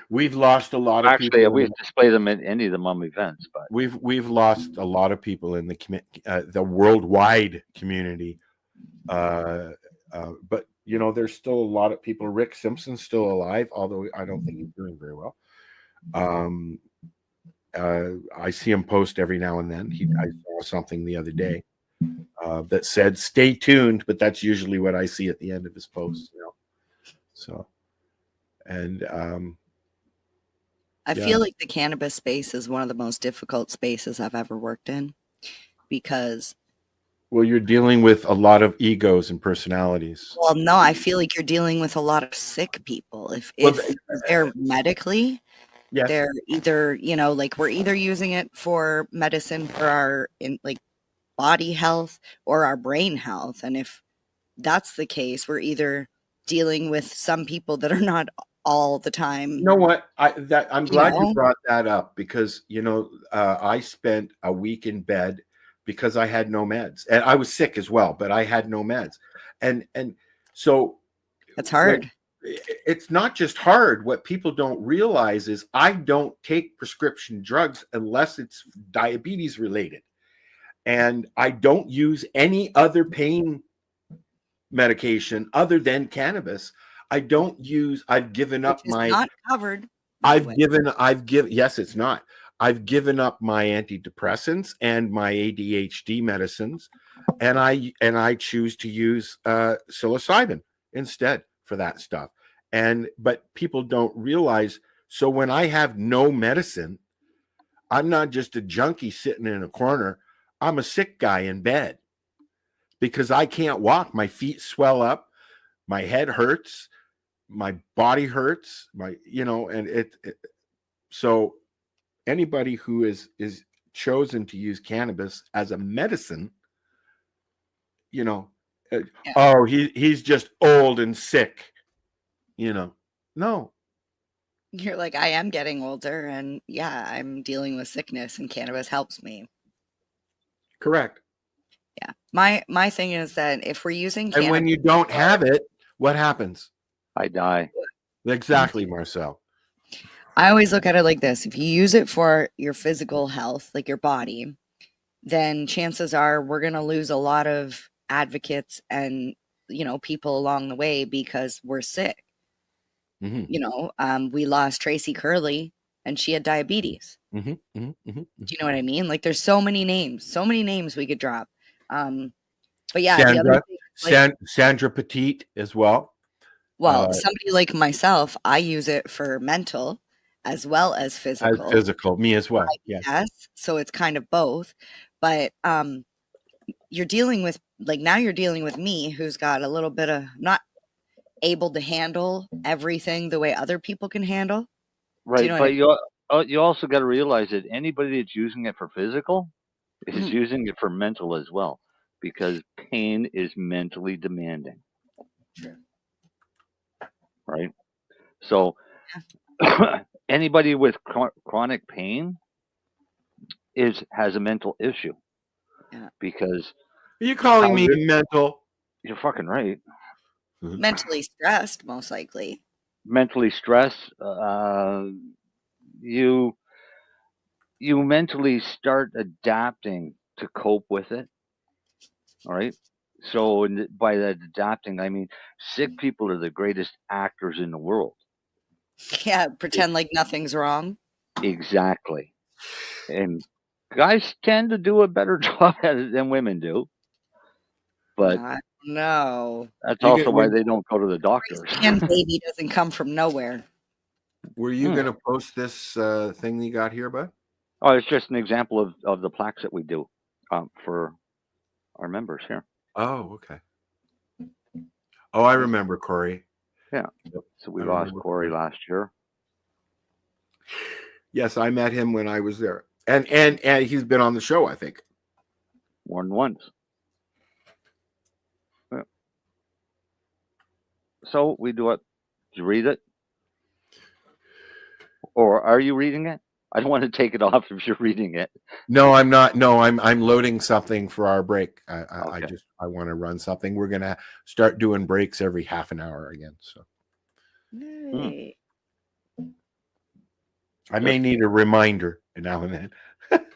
We've lost a lot of people. people. We display them at any of the mum events, but we've lost a lot of people in the worldwide community. But there's still a lot of people. Rick Simpson's still alive, although I don't think he's doing very well. I see him post every now and then. I saw something the other day that said "Stay tuned," but that's usually what I see at the end of his posts. So, and I feel like the cannabis space is one of the most difficult spaces I've ever worked in, because you're dealing with a lot of egos and personalities. Well, no, I feel like you're dealing with a lot of sick people. If they're medically, yes. They're either, like we're either using it for medicine for our body health or our brain health. And if that's the case, we're either dealing with some people that are not all the time. You know what? I'm glad you brought that up, because I spent a week in bed because I had no meds, and I was sick as well, but I had no meds, and so it's hard. It's not just hard. What people don't realize is I don't take prescription drugs unless it's diabetes related, and I don't use any other pain medication other than cannabis. I've given up my. Not covered. Yes, it's not. I've given up my antidepressants and my ADHD medicines, and I choose to use psilocybin instead for that stuff. But people don't realize. So when I have no medicine, I'm not just a junkie sitting in a corner. I'm a sick guy in bed because I can't walk. My feet swell up, my head hurts, my body hurts, so anybody who is chosen to use cannabis as a medicine, oh, he's just old and sick, no. You're like, I am getting older, and I'm dealing with sickness, and cannabis helps me. Correct. Yeah. My thing is that if we're using cannabis, and when you don't have it, what happens? I die. Exactly, Marcel. I always look at it like this. If you use it for your physical health, like your body, then chances are we're going to lose a lot of advocates and, people along the way because we're sick. Mm-hmm. We lost Tracy Curley and she had diabetes. Mm-hmm. Mm-hmm. Mm-hmm. Do you know what I mean? Like there's so many names we could drop. But yeah, Sandra Petit as well. Well, somebody like myself, I use it for mental as well as physical. Me as well. Yes. So it's kind of both. But you're dealing with me, who's got a little bit of not able to handle everything the way other people can handle. Right. But you also got to realize that anybody that's using it for physical is using it for mental as well, because pain is mentally demanding. True. Right. So anybody with chronic pain has a mental issue. Yeah. Because are you calling me mental? You're fucking right. Mentally stressed, most likely. Mentally stressed, you mentally start adapting to cope with it. All right. So by that adapting, I mean sick people are the greatest actors in the world. Yeah, pretend like nothing's wrong. Exactly. And guys tend to do a better job at it than women do. But no, that's also why they don't go to the doctors. And baby doesn't come from nowhere. Were you going to post this thing you got here, bud? Oh, it's just an example of the plaques that we do for our members here. Oh, okay. Oh, I remember Corey. Yeah. So we lost Corey last year. Yes, I met him when I was there, and he's been on the show, I think, more than once. Yeah. So we do it. Did you read it, or are you reading it? I don't want to take it off if you're reading it. No, I'm not. No, I'm loading something for our break. I want to run something. We're gonna start doing breaks every half an hour again. So I may need a reminder now and then.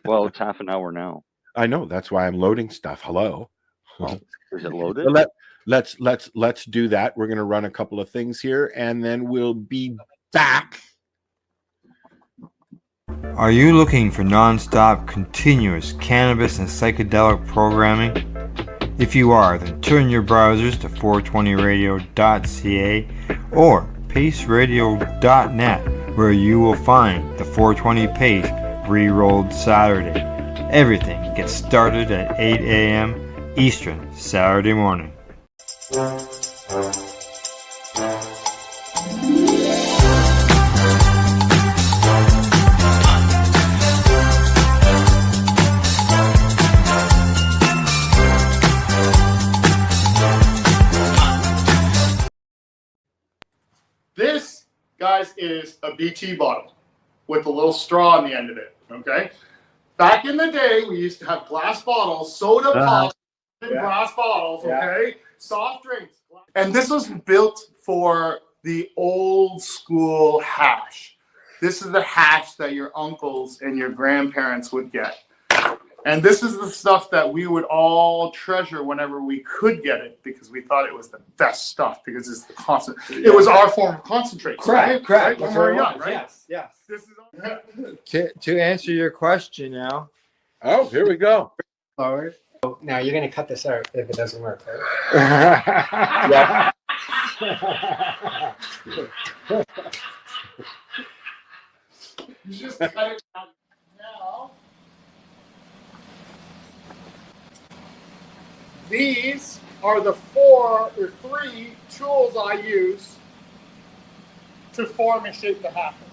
Well, it's half an hour now. I know. That's why I'm loading stuff. Hello. Is it loaded? So let's do that. We're gonna run a couple of things here, and then we'll be back. Are you looking for non-stop, continuous cannabis and psychedelic programming? If you are, then turn your browsers to 420radio.ca or paceradio.net, where you will find the 420 Pace re-rolled Saturday. Everything gets started at 8 a.m. Eastern Saturday morning. This, guys, is a BT bottle with a little straw on the end of it, okay? Back in the day, we used to have glass bottles, soda pop in glass bottles, okay? Soft drinks. And this was built for the old school hash. This is the hash that your uncles and your grandparents would get. And this is the stuff that we would all treasure whenever we could get it, because we thought it was the best stuff, because it's the constant. It was our form of concentrate. Correct. Right? When we were young, right? Yes. This is To answer your question now. Oh, here we go. Forward. Oh, now you're going to cut this out if it doesn't work, right? You just cut it out now. These are the 3 tools I use to form and shape the happiness.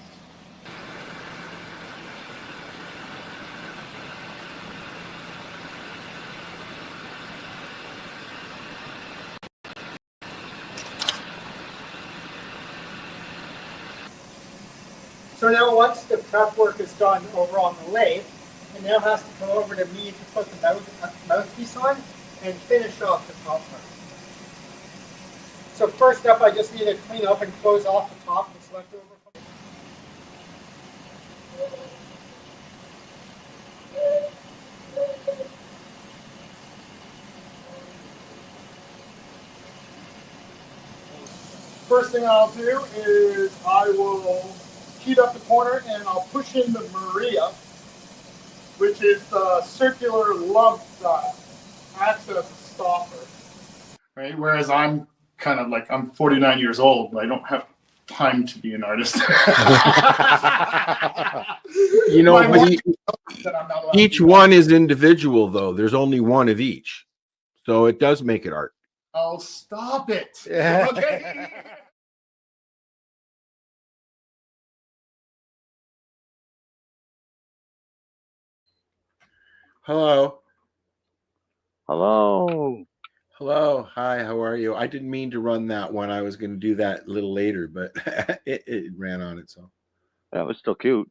So now once the prep work is done over on the lathe, it now has to come over to me to put the mouthpiece on and finish off the top part. So first up, I just need to clean up and close off the top that's left over. First thing I'll do is I will heat up the corner and I'll push in the Maria, which is the circular love style. Acts as a stopper. Right? Whereas I'm kind of like, I'm 49 years old, but I don't have time to be an artist. You know, each one is individual, though. There's only one of each. So it does make it art. Oh, stop it. Okay. Hello. Hello. Hello. Hi, how are you? I didn't mean to run that one. I was going to do that a little later, but it ran on itself. That was still cute.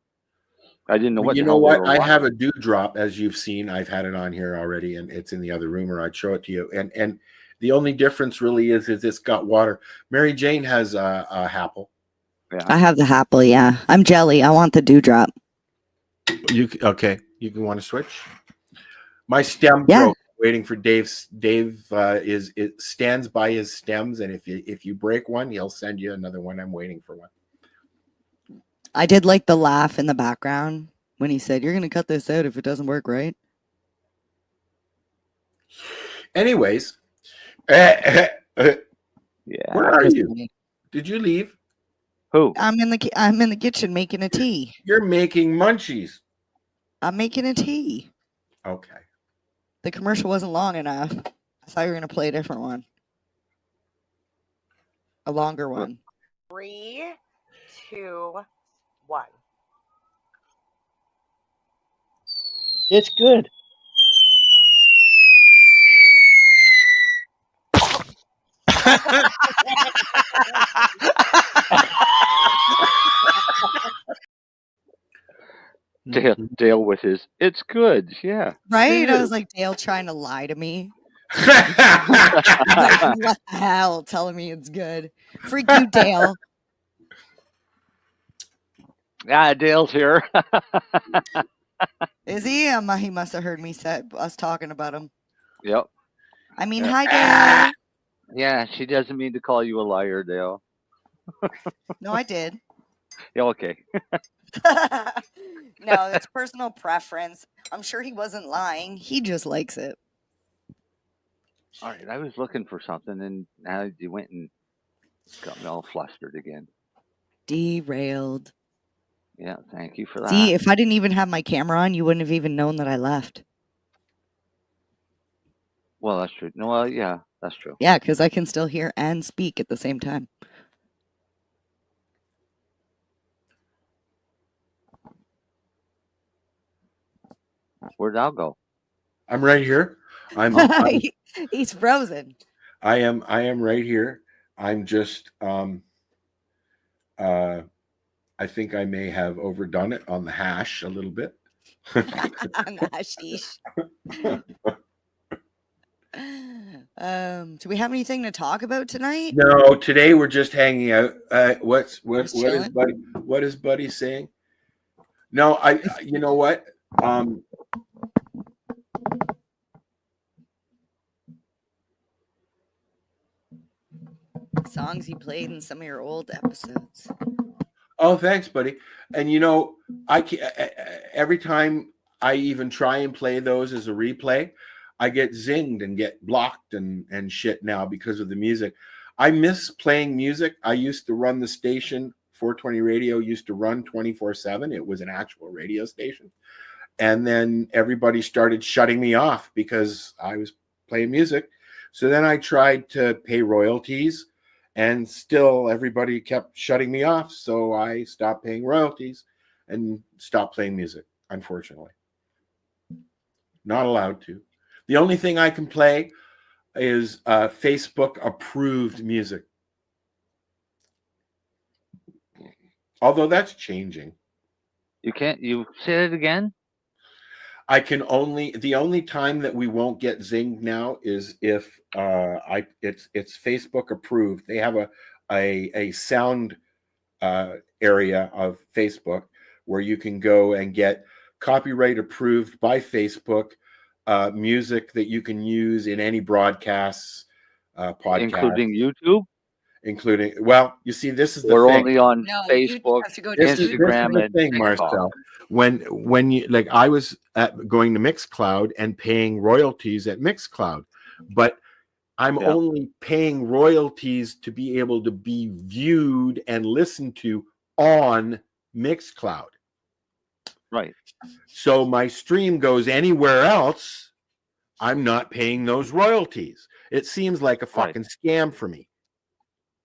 I didn't know what. You know what? I have a dewdrop, as you've seen. I've had it on here already, and it's in the other room, or I'd show it to you. And the only difference really is it's got water. Mary Jane has a Happle, I have the Apple, yeah. I'm jelly. I want the dewdrop. Okay? You can want to switch. My stem Yeah. broke. Waiting for Dave's. Dave stands by his stems, and if you break one, he'll send you another one. I'm waiting for one. I did like the laugh in the background when he said, "You're gonna cut this out if it doesn't work, right?" Anyways, Yeah. where are you? Did you leave? Who? I'm in the kitchen making a tea. You're making munchies. I'm making a tea. Okay. The commercial wasn't long enough. I thought you were gonna play a different one. A longer one. 3, 2, 1. It's good. Dale with his, it's good, yeah. Right? I was like, Dale trying to lie to me. Like, what the hell? Telling me it's good. Freak you, Dale. Yeah, Dale's here. Is he? He must have heard me us talking about him. Yep. I mean, hi, Dale. Yeah, she doesn't mean to call you a liar, Dale. No, I did. Yeah, okay. No, it's personal preference. I'm sure he wasn't lying. He just likes it. All right, I was looking for something, and now you went and got me all flustered again. Derailed. Yeah, thank you for that. See, if I didn't even have my camera on, you wouldn't have even known that I left. Well, that's true. No, well, yeah, that's true. Yeah, because I can still hear and speak at the same time. Where'd Al go? I'm right here. He's frozen. I am right here. I'm just I think I may have overdone it on the hash a little bit. On the hashish. Do we have anything to talk about tonight? No, today we're just hanging out. What is chilling? Buddy saying? No, you know what? Songs you played in some of your old episodes. Oh, thanks, buddy. And you know, every time I even try and play those as a replay, I get zinged and get blocked and shit now because of the music. I miss playing music. I used to run the station. 420 Radio used to run 24/7. It was an actual radio station. And then everybody started shutting me off because I was playing music. So then I tried to pay royalties, and still everybody kept shutting me off. So I stopped paying royalties and stopped playing music, unfortunately. Not allowed to. The only thing I can play is Facebook approved music. Although that's changing. You say it again? The only time that we won't get zinged now is if it's Facebook approved. They have a sound area of Facebook where you can go and get copyright approved by Facebook music that you can use in any broadcasts, podcast, Including YouTube? Well, you see, this is the We're thing. only on Facebook, Instagram, and thing, TikTok. Marcel. When you like, I was going to Mixcloud and paying royalties at Mixcloud, but I'm only paying royalties to be able to be viewed and listened to on Mixcloud. Right. So my stream goes anywhere else, I'm not paying those royalties. It seems like a fucking scam for me.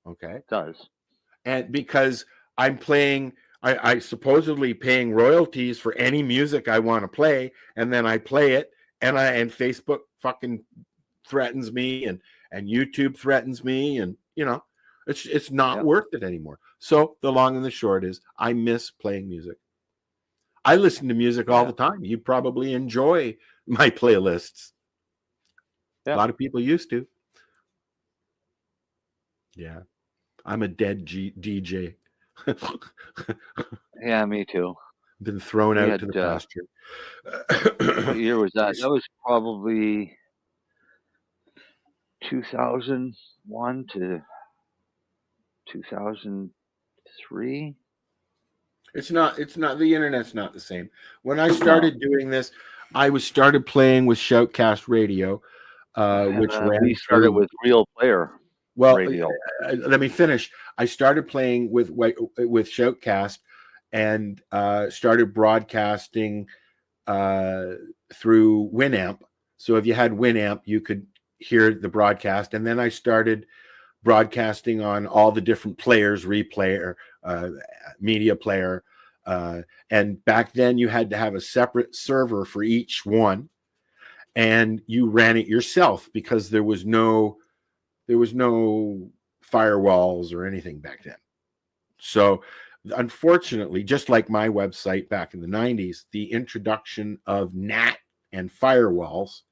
Okay. It does. And because I'm playing, I supposedly paying royalties for any music I want to play, and then I play it, and Facebook fucking threatens me, and YouTube threatens me, and you know, it's not worth it anymore. So the long and the short is, I miss playing music. I listen to music all the time. You probably enjoy my playlists. A lot of people used to. Yeah. I'm a dead DJ. Yeah, me too. Been thrown We out had, to the pasture. what year was that? That was probably 2001 to 2003. It's not the internet's not the same. When I started doing this, I started playing with Shoutcast Radio, which ran We started through. with Real Player Well, Radio. let me finish. I started playing with Shoutcast and started broadcasting through Winamp. So if you had Winamp, you could hear the broadcast. And then I started broadcasting on all the different players, Replayer, Media Player. And back then you had to have a separate server for each one. And you ran it yourself because there was no firewalls or anything back then. So unfortunately, just like my website back in the 90s, the introduction of NAT and firewalls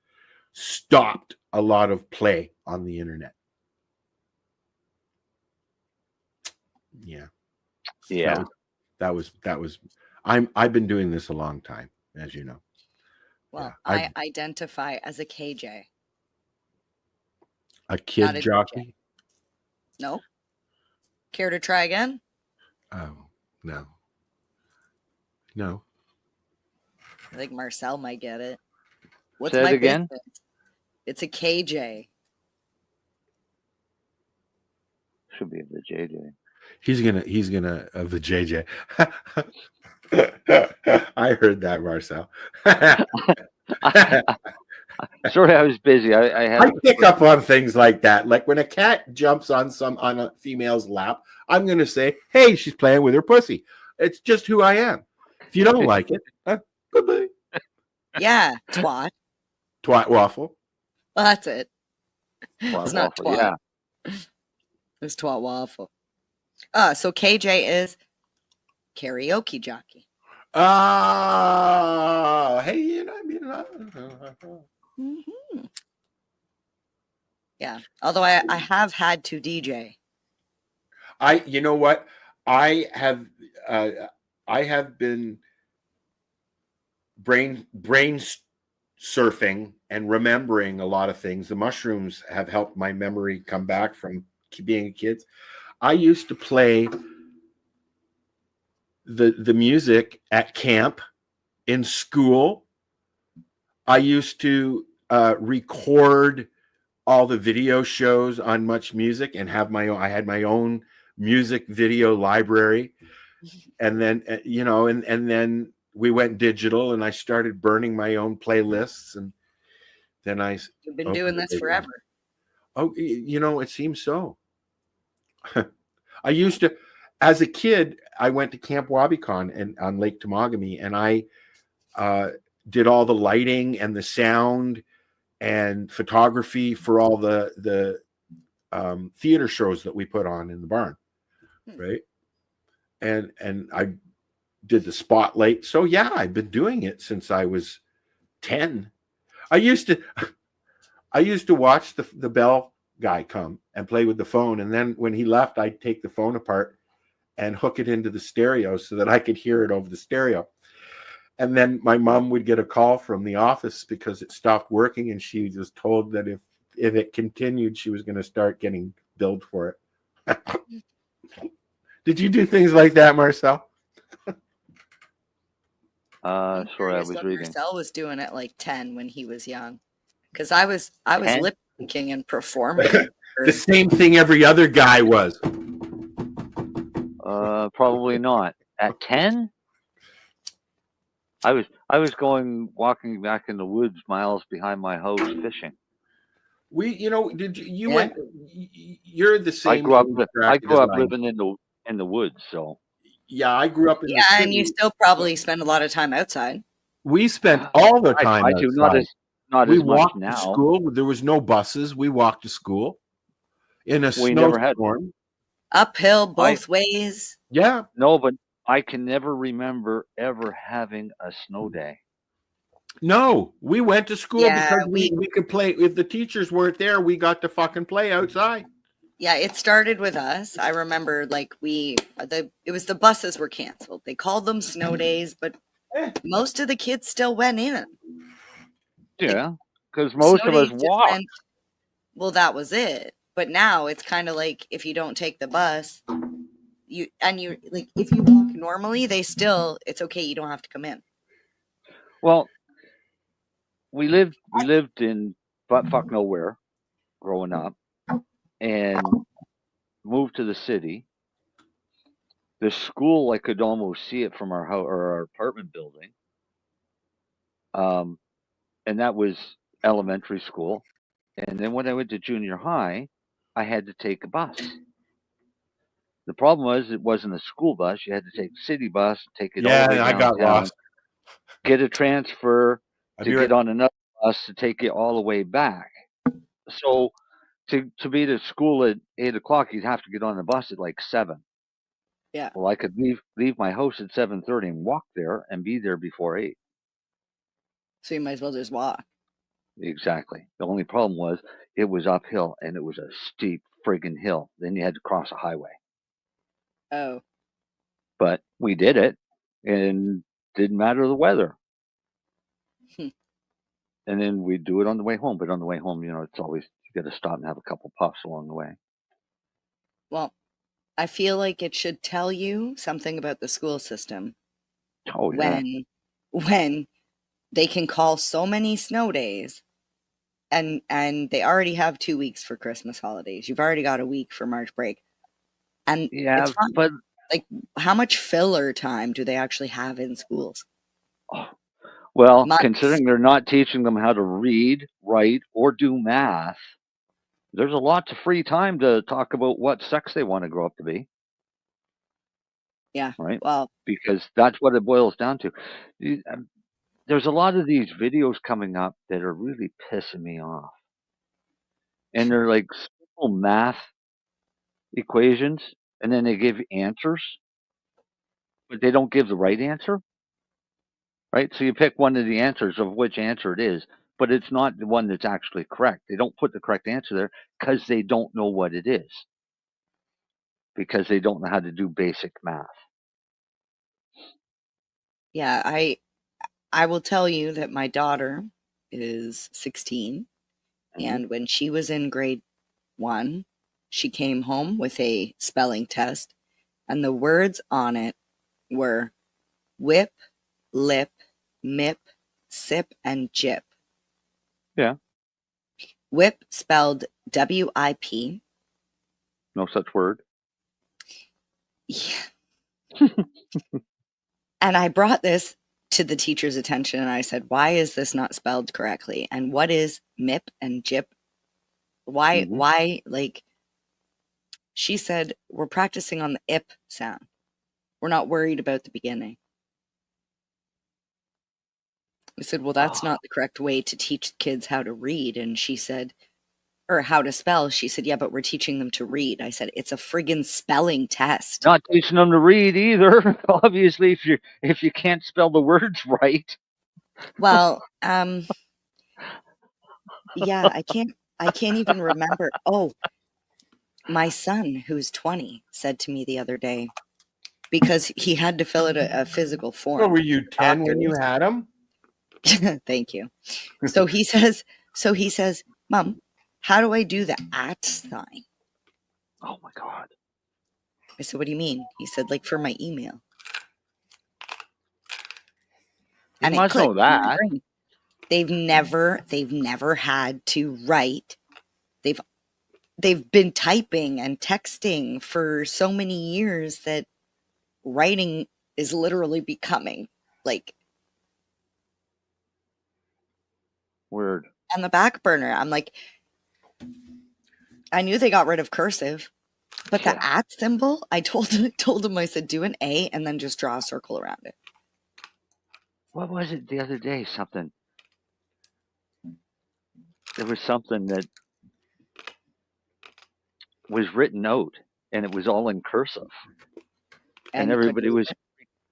stopped a lot of play on the internet. Yeah. Yeah. That was I've been doing this a long time, as you know. Well, Yeah, I identify as a KJ. A kid Not a jockey? No. Care to try again? Oh, no. No. I think Marcel might get it. What's Say it my again? business? It's a KJ. Should be the JJ. He's gonna the JJ. I heard that, Marcel. Sorry, I was busy. I pick up on things like that. Like when a cat jumps on a female's lap, I'm gonna say, "Hey, she's playing with her pussy." It's just who I am. If you don't like it, bye-bye. Yeah, twat. Twat waffle. Well, that's it. Twat It's not waffle, twat. yeah. It's twat waffle. So KJ is karaoke jockey. Oh, hey, Mm-hmm. Yeah. Although I have had to DJ. You know what? I have been brain surfing and remembering a lot of things. The mushrooms have helped my memory come back from being a kid. I used to play the music at camp, in school. I used to record all the video shows on Much Music and have my own. I had my own music video library, and then and then we went digital, and I started burning my own playlists, and then You've been doing this forever. Oh, it seems so. I used to, as a kid, I went to Camp Wabicon and on Lake Temagami, and I did all the lighting and the sound and photography for all the theater shows that we put on in the barn, right? And I did the spotlight. So yeah, I've been doing it since I was 10. I used to watch the bell guy come and play with the phone, and then when he left, I'd take the phone apart and hook it into the stereo so that I could hear it over the stereo. And then my mom would get a call from the office because it stopped working, and she was told that if it continued, she was going to start getting billed for it. Did you do things like that, Marcel? Sorry, I was reading. Marcel was doing it like 10 when he was young, because I was 10? lip syncing and performing. The same thing every other guy was. Probably not. At 10? I was walking back in the woods miles behind my house fishing. Did you went? You're the same. I grew up living in the woods, so. Yeah, I grew up in the city. And you still probably spend a lot of time outside. We spent all the time I do, outside. not we as much walked now. to school. There was no buses. We walked to school in a We never had snowstorm. Uphill both ways. Yeah. No, but I can never remember ever having a snow day. No, we went to school Yeah, because we could play. If the teachers weren't there, we got to fucking play outside. Yeah, it started with us. I remember like it was the buses were canceled. They called them snow days, but most of the kids still went in. Yeah, because most Snow of us days just walk. meant, well, that was it. But now it's kind of like if you don't take the bus, you like if you walk normally, it's okay. You don't have to come in. Well, we lived in buttfuck nowhere growing up, and moved to the city. The school, I could almost see it from our house or our apartment building. And that was elementary school. And then when I went to junior high, I had to take a bus. The problem was it wasn't a school bus. You had to take the city bus, take it all Yeah, the way and I got downtown, lost. get a transfer I'll to be get right. on another bus to take it all the way back. So to be to school at 8 o'clock, you'd have to get on the bus at like 7. Yeah. Well, I could leave my house at 7:30 and walk there and be there before 8. So you might as well just walk. Exactly. The only problem was it was uphill and it was a steep friggin' hill. Then you had to cross a highway. Oh. But we did it, and didn't matter the weather. And then we'd do it on the way home. But on the way home, it's always you got to stop and have a couple puffs along the way. Well, I feel like it should tell you something about the school system. Oh yeah. When they can call so many snow days, and they already have 2 weeks for Christmas holidays. You've already got a week for March break, and Yeah, it's fun. but like, how much filler time do they actually have in schools? Well, Months. considering they're not teaching them how to read, write, or do math, there's a lot of free time to talk about what sex they want to grow up to be. Yeah. Right? Well, because that's what it boils down to. There's a lot of these videos coming up that are really pissing me off. And they're like simple math equations, and then they give answers, but they don't give the right answer. Right? So you pick one of the answers of which answer it is, but it's not the one that's actually correct. They don't put the correct answer there because they don't know what it is. Because they don't know how to do basic math. yeah, I will tell you that my daughter is 16, and when she was in grade 1, she came home with a spelling test, and the words on it were whip, lip, mip, sip, and jip. Yeah. Whip spelled W-I-P. No such word. Yeah. And I brought this to the teacher's attention, and I said, why is this not spelled correctly? And what is mip and jip? Why, like, she said, we're practicing on the ip sound. We're not worried about the beginning. I said, well, that's not the correct way to teach kids how to read. And she said, or how to spell. She said, yeah, but we're teaching them to read. I said, it's a friggin' spelling test. Not teaching them to read either. Obviously, if you can't spell the words right. Well, yeah, I can't even remember. Oh, my son, who's 20, said to me the other day, because he had to fill out a physical form. Well, were you 10 when you had him? Thank you. So he says, Mom, how do I do the @ sign? Oh my God. I said, what do you mean? He said, like for my email. You must know that. They've never had to write. They've been typing and texting for so many years that writing is literally becoming like word on the back burner. I'm like, I knew they got rid of cursive, but the @ symbol, I told him, I said, do an A and then just draw a circle around it. What was it the other day? Something. There was something that was written out, and it was all in cursive, and everybody was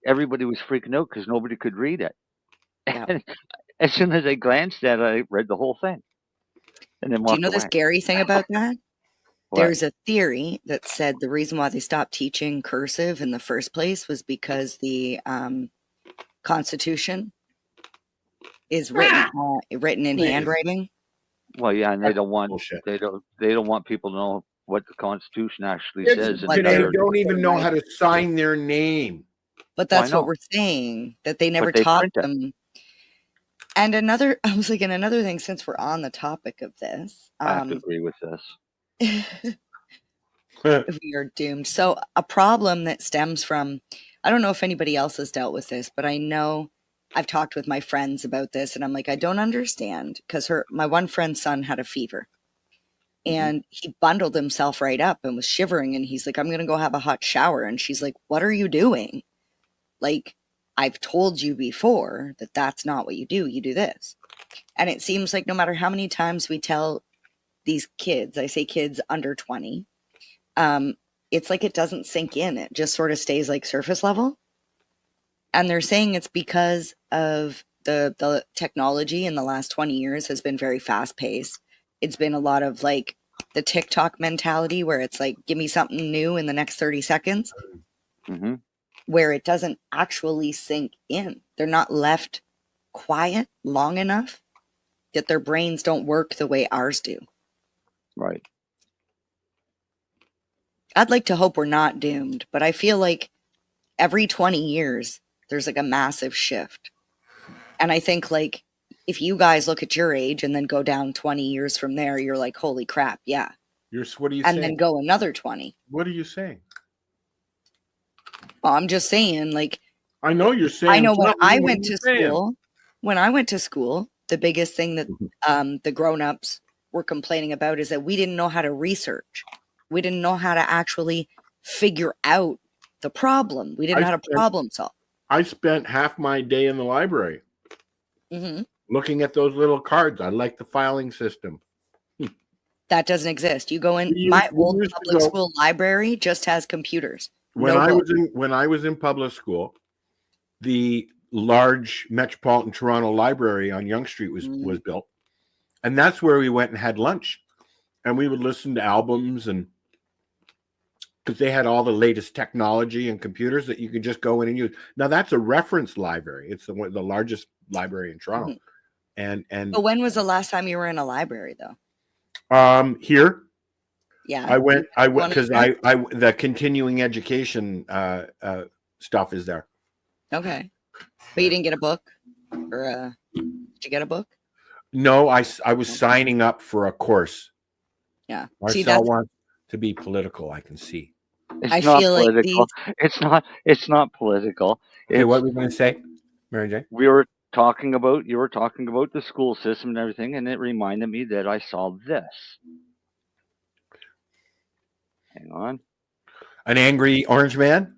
freaking out because nobody could read it. Yeah. And as soon as I glanced at it, I read the whole thing, and then Do walked you know the away. scary thing about that? There's a theory that said the reason why they stopped teaching cursive in the first place was because the Constitution is written in handwriting. Well, yeah, and they don't want they don't want people to know what the Constitution actually Kids says. today don't even know how to sign their name. But that's what we're saying, that they never they taught print it. them. And another thing, since we're on the topic of this, I have to agree with this. we are doomed. So a problem that stems from, I don't know if anybody else has dealt with this, but I know I've talked with my friends about this, and I'm like, I don't understand, because my one friend's son had a fever, and he bundled himself right up and was shivering, and he's like, I'm going to go have a hot shower. And she's like, what are you doing? Like, I've told you before that that's not what you do. You do this. And it seems like no matter how many times we tell these kids, I say kids under 20, it's like it doesn't sink in. It just sort of stays like surface level. And they're saying it's because of the technology in the last 20 years has been very fast paced. It's been a lot of like the TikTok mentality where it's like, give me something new in the next 30 seconds, where it doesn't actually sink in. They're not left quiet long enough that their brains don't work the way ours do. Right. I'd like to hope we're not doomed, but I feel like every 20 years, there's like a massive shift. And I think like, if you guys look at your age and then go down 20 years from there, you're like, holy crap, yeah. What are you and saying? then go another 20. What are you saying? Well, I'm just saying, like, I know you're saying. I know when something. I What went are you to saying? school, the biggest thing that the grown-ups were complaining about is that we didn't know how to research. We didn't know how to actually figure out the problem. We didn't know how to problem solve. I spent half my day in the library looking at those little cards. I like the filing system. That doesn't exist. You go in, my old public school library just has computers. When I was in public school, the large Metropolitan Toronto Library on Yonge Street was built, and that's where we went and had lunch, and we would listen to albums, and because they had all the latest technology and computers that you could just go in and use. Now that's a reference library. It's the largest library in Toronto, and. But when was the last time you were in a library, though? Here. Yeah. I went because I the continuing education stuff is there. Okay. But you didn't get a book? Or did you get a book? No, I was signing up for a course. Yeah. Marcel wants to be political, I can see. It's not political. It's not political. Okay, what were we going to say, Mary Jane? You were talking about the school system and everything, and it reminded me that I saw this. Hang on. An angry orange man?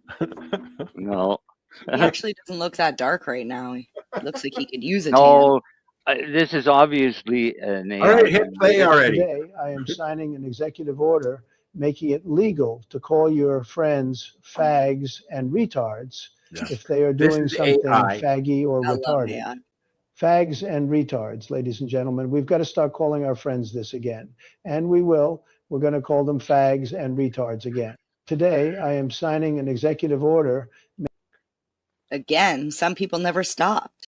No. He actually doesn't look that dark right now. He looks like he could use it. No, this is obviously an AI. All right, hit play already. Today, I am signing an executive order making it legal to call your friends fags and retards if they are doing something faggy or retarded. Fags and retards, ladies and gentlemen. We've got to start calling our friends this again. And we will. We're going to call them fags and retards again. Today, I am signing an executive order. Again, some people never stopped.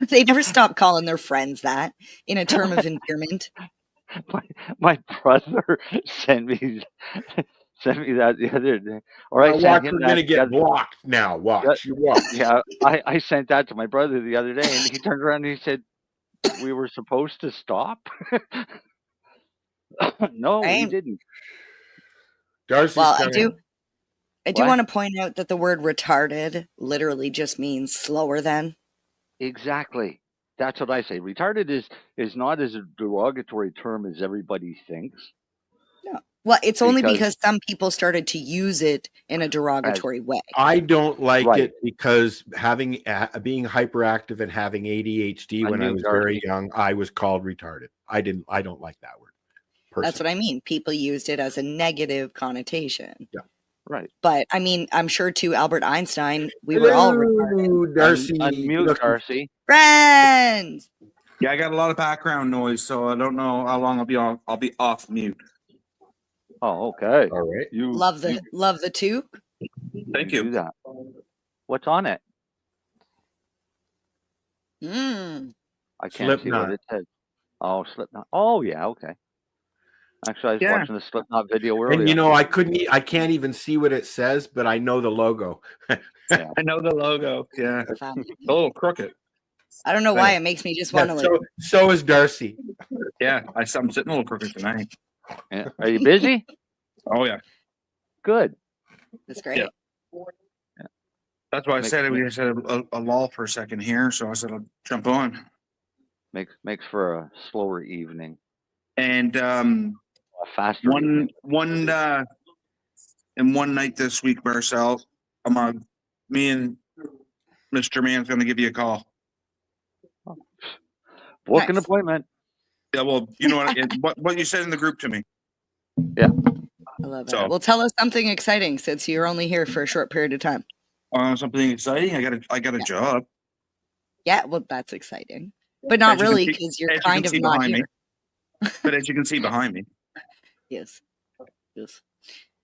They never stopped calling their friends that in a term of endearment. My brother sent me that the other day. Or I watch, we're going to get blocked now. Watch. You watch. Yeah, I sent that to my brother the other day, and he turned around and he said, we were supposed to stop? No, we didn't. Darcy's well, I do want to point out that the word retarded literally just means slower than. Exactly. That's what I say. Retarded is not as a derogatory term as everybody thinks. No. Well, it's only because some people started to use it in a derogatory way. I don't like it because being hyperactive and having ADHD when I was very young, I was called retarded. I don't like that word. Personally. That's what I mean. People used it as a negative connotation. Yeah. Right. But I mean, I'm sure to Albert Einstein, we were all retarded. Darcy. Unmute Darcy. Friends. Yeah, I got a lot of background noise, so I don't know how long I'll be off mute. Oh, okay. All right. Love the toque. Thank you. Do that. What's on it? Mm. I can't see what Slipknot. it says. Oh, Slipknot. Oh, yeah, okay. Actually, I was watching the Slipknot video earlier. And I can't even see what it says, but I know the logo. Yeah. I know the logo. Yeah. It's a little crooked. I don't know why it makes me just want to like. So is Darcy. Yeah, I'm sitting a little crooked tonight. Yeah. Are you busy? Oh yeah. Good. That's great. Yeah. That's why I said we just had a lull for a second here, so I said I'll jump on. Makes for a slower evening. And A faster evening. one night this week, Marcel, me and Mr. Man's gonna give you a call. Book an appointment. Yeah, well, you know what you said in the group to me. Yeah. I love it. Well, tell us something exciting since you're only here for a short period of time. Something exciting. I got a job. Yeah, well, that's exciting, but not really because you're kind of not here. But as you can see behind me. Yes.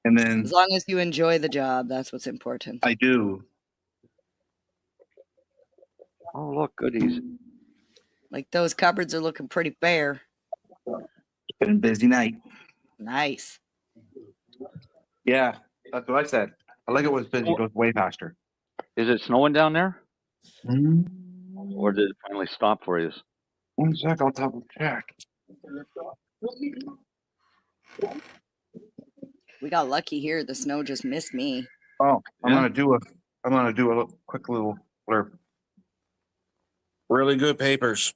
And then as long as you enjoy the job, that's what's important. I do. Oh, look, goodies. Like those cupboards are looking pretty bare. It's been a busy night. Nice. Yeah, that's what I said. I like it when it's busy. It goes way faster. Is it snowing down there? Or did it finally stop for you? 1 sec, I'll double check. We got lucky here. The snow just missed me. Oh, I'm gonna do a quick little blurb. Really good papers.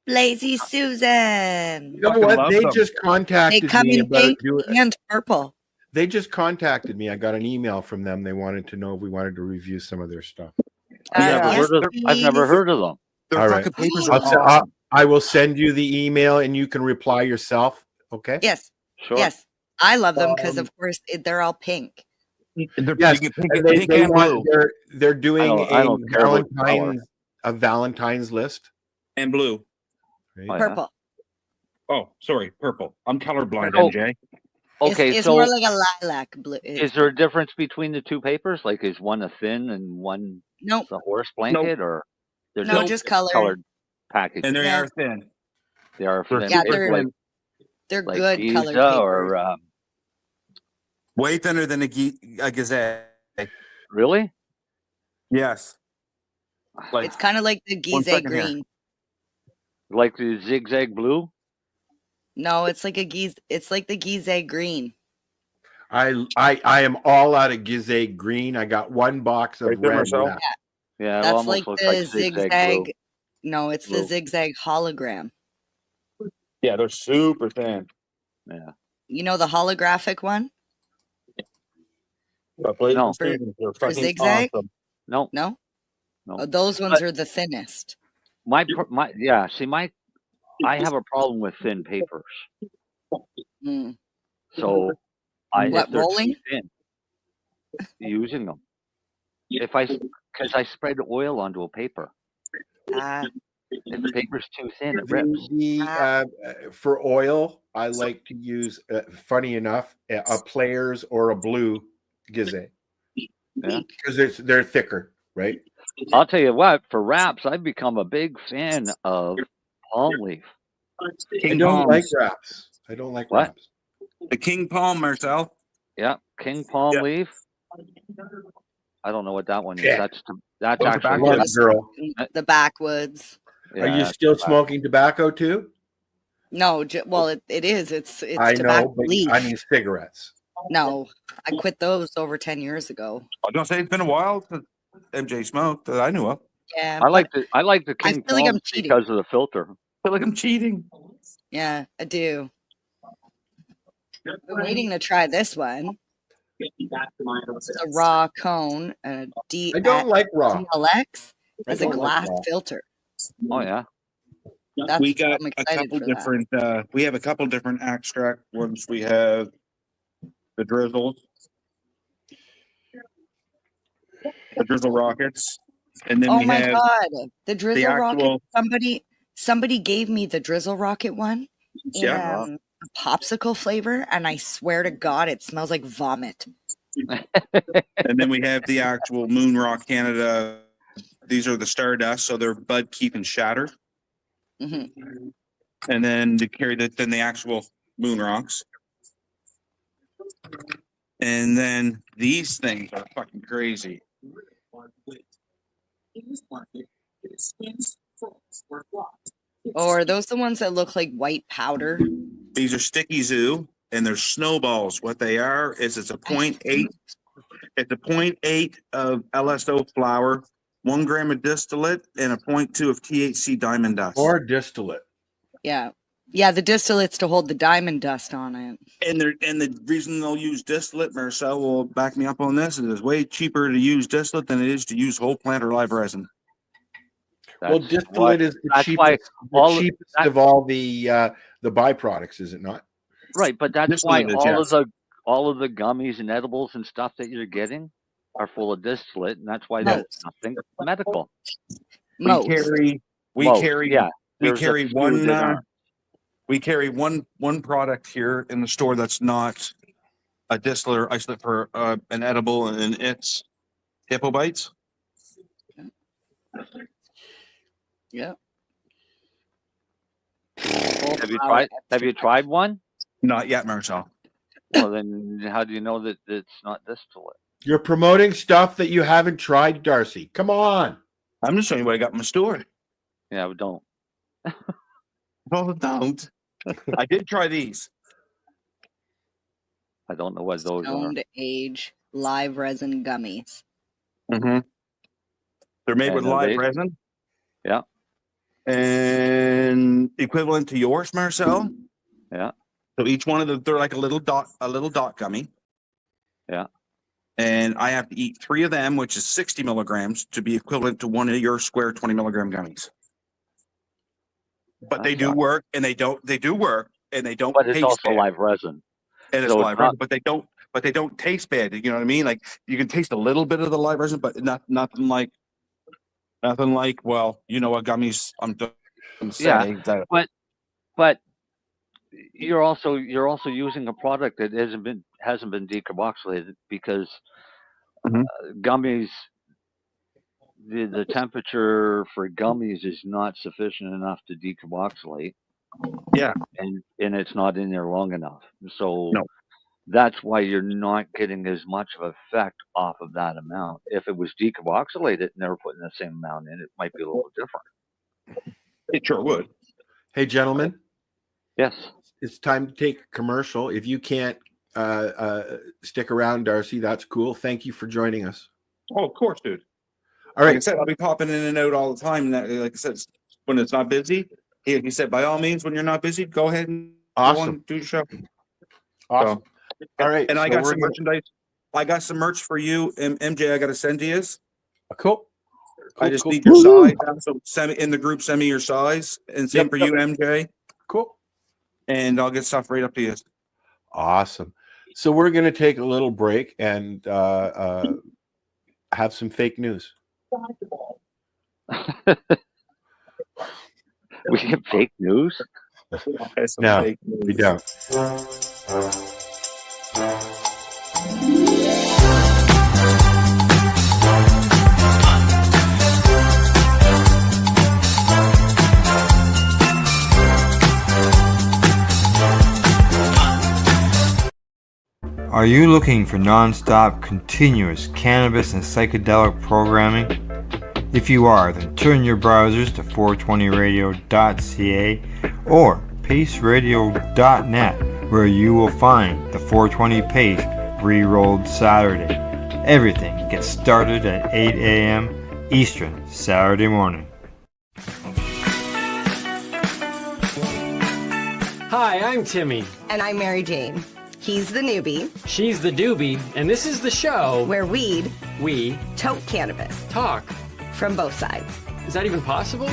Lazy Susan. You know what? They just contacted They come me in about pink doing. and purple. They just contacted me. I got an email from them. They wanted to know if we wanted to review some of their stuff. I've never heard of them. All right. Papers I will send you the email and you can reply yourself. Okay. Yes. Sure. Yes. I love them because, of course, they're all pink. Yes. They're doing a Valentine's list. And blue. Right? Purple. Oh, sorry, purple. I'm colorblind, Oh. MJ. Okay, it's so more like a lilac blue. is there a difference between the two papers? Like, is one a thin and one the horse blanket, or they're just colored package? And they are thin. They are thin. Yeah, papers, they're like good Giza colored papers. or Way thinner than a Gazette. really? Yes. Like, it's kind of like the One Giza second here. green. Like the zigzag blue? No, it's like it's like the Giza green. I am all out of Gizeh green. I got one box of Right there, red Marcel? left. Yeah, it That's almost like looks the like zigzag. blue. No, it's the Blue. zigzag hologram. Yeah, they're super thin. Yeah. You know the holographic one? But Blaze No. and Stevens are For fucking zigzag? awesome. No. No? No. Oh, those ones are the thinnest. I have a problem with thin papers. Mm. So What, if they're rolling? too thin, using them. Because I spread oil onto a paper. If the paper's too thin, it rips. For oil, I like to use, funny enough, a Players or a blue Gizeh. Yeah. Because they're thicker, right? I'll tell you what, for wraps, I've become a big fan of palm leaf. I don't like wraps. I don't like What? wraps. The King Palm, Marcel. Yeah, king palm leaf. I don't know what that one is. Yeah. That's Those are actually backwoods. Girl. The backwoods. Are you still smoking tobacco too? No, well, it is. It's I tobacco know, but leaf. I mean cigarettes. No, I quit those over 10 years ago. I was gonna say it's been a while since MJ smoked that I knew of. Yeah, I like the king feel like palm I'm cheating. because of the filter. I feel like I'm cheating. Yeah, I do. I'm waiting to try this one. It's a raw cone, a I don't like raw. DLX as a don't like glass raw. filter. Oh yeah. That's, We got I'm a excited couple for that. different. We have a couple different extract ones. We have the drizzles, the drizzle rockets, and then Oh we my have god, the drizzle rocket! actual- Somebody somebody gave me the Drizzle Rocket one in a popsicle flavor, and I swear to God, it smells like vomit. And then we have the actual Moon Rock Canada. These are the Stardust, so they're bud, keep, and shatter. Mm-hmm. And then to carry then the actual Moon Rocks. And then these things are fucking crazy. Oh, are those the ones that look like white powder? These are Sticky Zoo, and they're snowballs. What they are is it's a 0.8. It's a 0.8 of LSO flour, 1 gram of distillate, and a 0.2 of THC diamond dust. Or distillate. Yeah. Yeah, the distillate's to hold the diamond dust on it. And the reason they'll use distillate, Marcel will back me up on this, it is way cheaper to use distillate than it is to use whole plant or live resin. Well, distillate is the cheapest, of all the byproducts, is it not? Right, but that's Distillate why is, all of the gummies and edibles and stuff that you're getting are full of distillate, and that's why there's nothing medical. We carry one product here in the store that's not a distillate or isolate for an edible, and it's Hippo Bites. Yeah. Have you tried one? Not yet, Marcel. Well, then how do you know that it's not distillate? You're promoting stuff that you haven't tried, Darcy. Come on. I'm just showing you what I got in my store. Yeah, but don't. Well, don't. I did try these. I don't know what those Stoned Age live resin gummies. Mm-hmm. They're made with live resin. Yeah. And equivalent to yours, Marcel. Yeah. So each one of them, they're like a little dot gummy. Yeah. And I have to eat 3 of them, which is 60 milligrams, to be equivalent to one of your square 20 milligram gummies. But they do work, and they don't. They do work, and they don't. But it's taste also bad. live resin. And it's live resin, but they don't. But they don't taste bad. You know what I mean? Like you can taste a little bit of the live resin, but nothing like. Well, you know what gummies I'm saying. Yeah, but you're also using a product that hasn't been decarboxylated because gummies. The temperature for gummies is not sufficient enough to decarboxylate. Yeah. And it's not in there long enough. So that's why you're not getting as much of effect off of that amount. If it was decarboxylated and they were putting the same amount in, it might be a little different. It sure would. Hey, gentlemen. Yes. It's time to take a commercial. If you can't stick around, Darcy, that's cool. Thank you for joining us. Oh, of course, dude. All right. Like I said, I'll be popping in and out all the time. Like I said, when it's not busy, he said, by all means, when you're not busy, go ahead and go on, do your show. Awesome. So, all right. And I got some merchandise. I got some merch for you, MJ. I got to send to you. Cool. I just need your size. So send me in the group. Send me your size, and same for you, MJ. Cool. And I'll get stuff right up to you. Awesome. So we're going to take a little break and have some fake news. We get fake news? No, we don't. Are you looking for non-stop, continuous cannabis and psychedelic programming? If you are, then turn your browsers to 420radio.ca or paceradio.net, where you will find the 420 Pace re-rolled Saturday. Everything gets started at 8 a.m. Eastern Saturday morning. Hi, I'm Timmy. And I'm Mary Jane. He's the newbie. She's the doobie. And this is the show where we toke cannabis. Talk. From both sides. Is that even possible?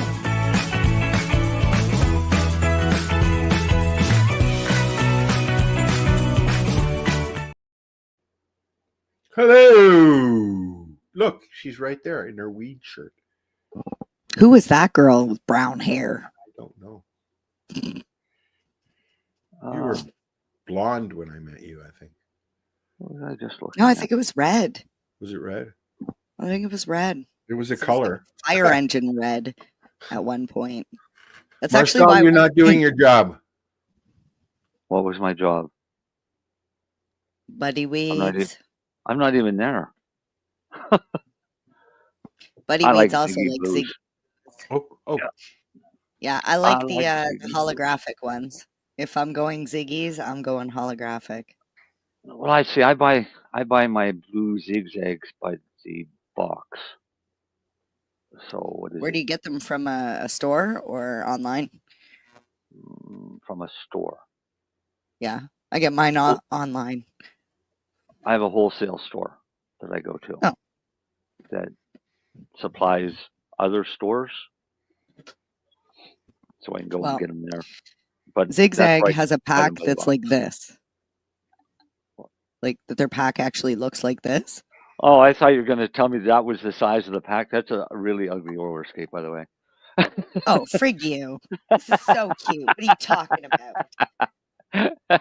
Hello. Look, she's right there in her weed shirt. Who was that girl with brown hair? don't know. You were Um, blonde when I met you, I think. what was I just looking No, I at? think it was red. Was it red? I think it was red. It was a It was like color. fire engine red at one point. That's Marcel, actually why you're not doing your job. What was my job? Buddy I'm not, Weeds. I'm not even there. Buddy I Weeds like also Ziggy like Blues. Ziggy. Oh. Yeah, I I like like the Ziggy Blues. holographic ones. If I'm going Ziggy's, I'm going holographic. Well, I see. I buy my blue zigzags by the box. So what is Where do you it? get them from? A store or online? From a store. Yeah, I get mine online. I have a wholesale store that I go to Oh. that supplies other stores, so I can go Well, and get them there. But that's Zigzag where I has a get them pack by the that's box. like this. Like that their pack actually looks like this. Oh, I thought you were going to tell me that was the size of the pack. That's a really ugly roller skate, by the way. Oh, frig you. This is so cute. What are you talking about?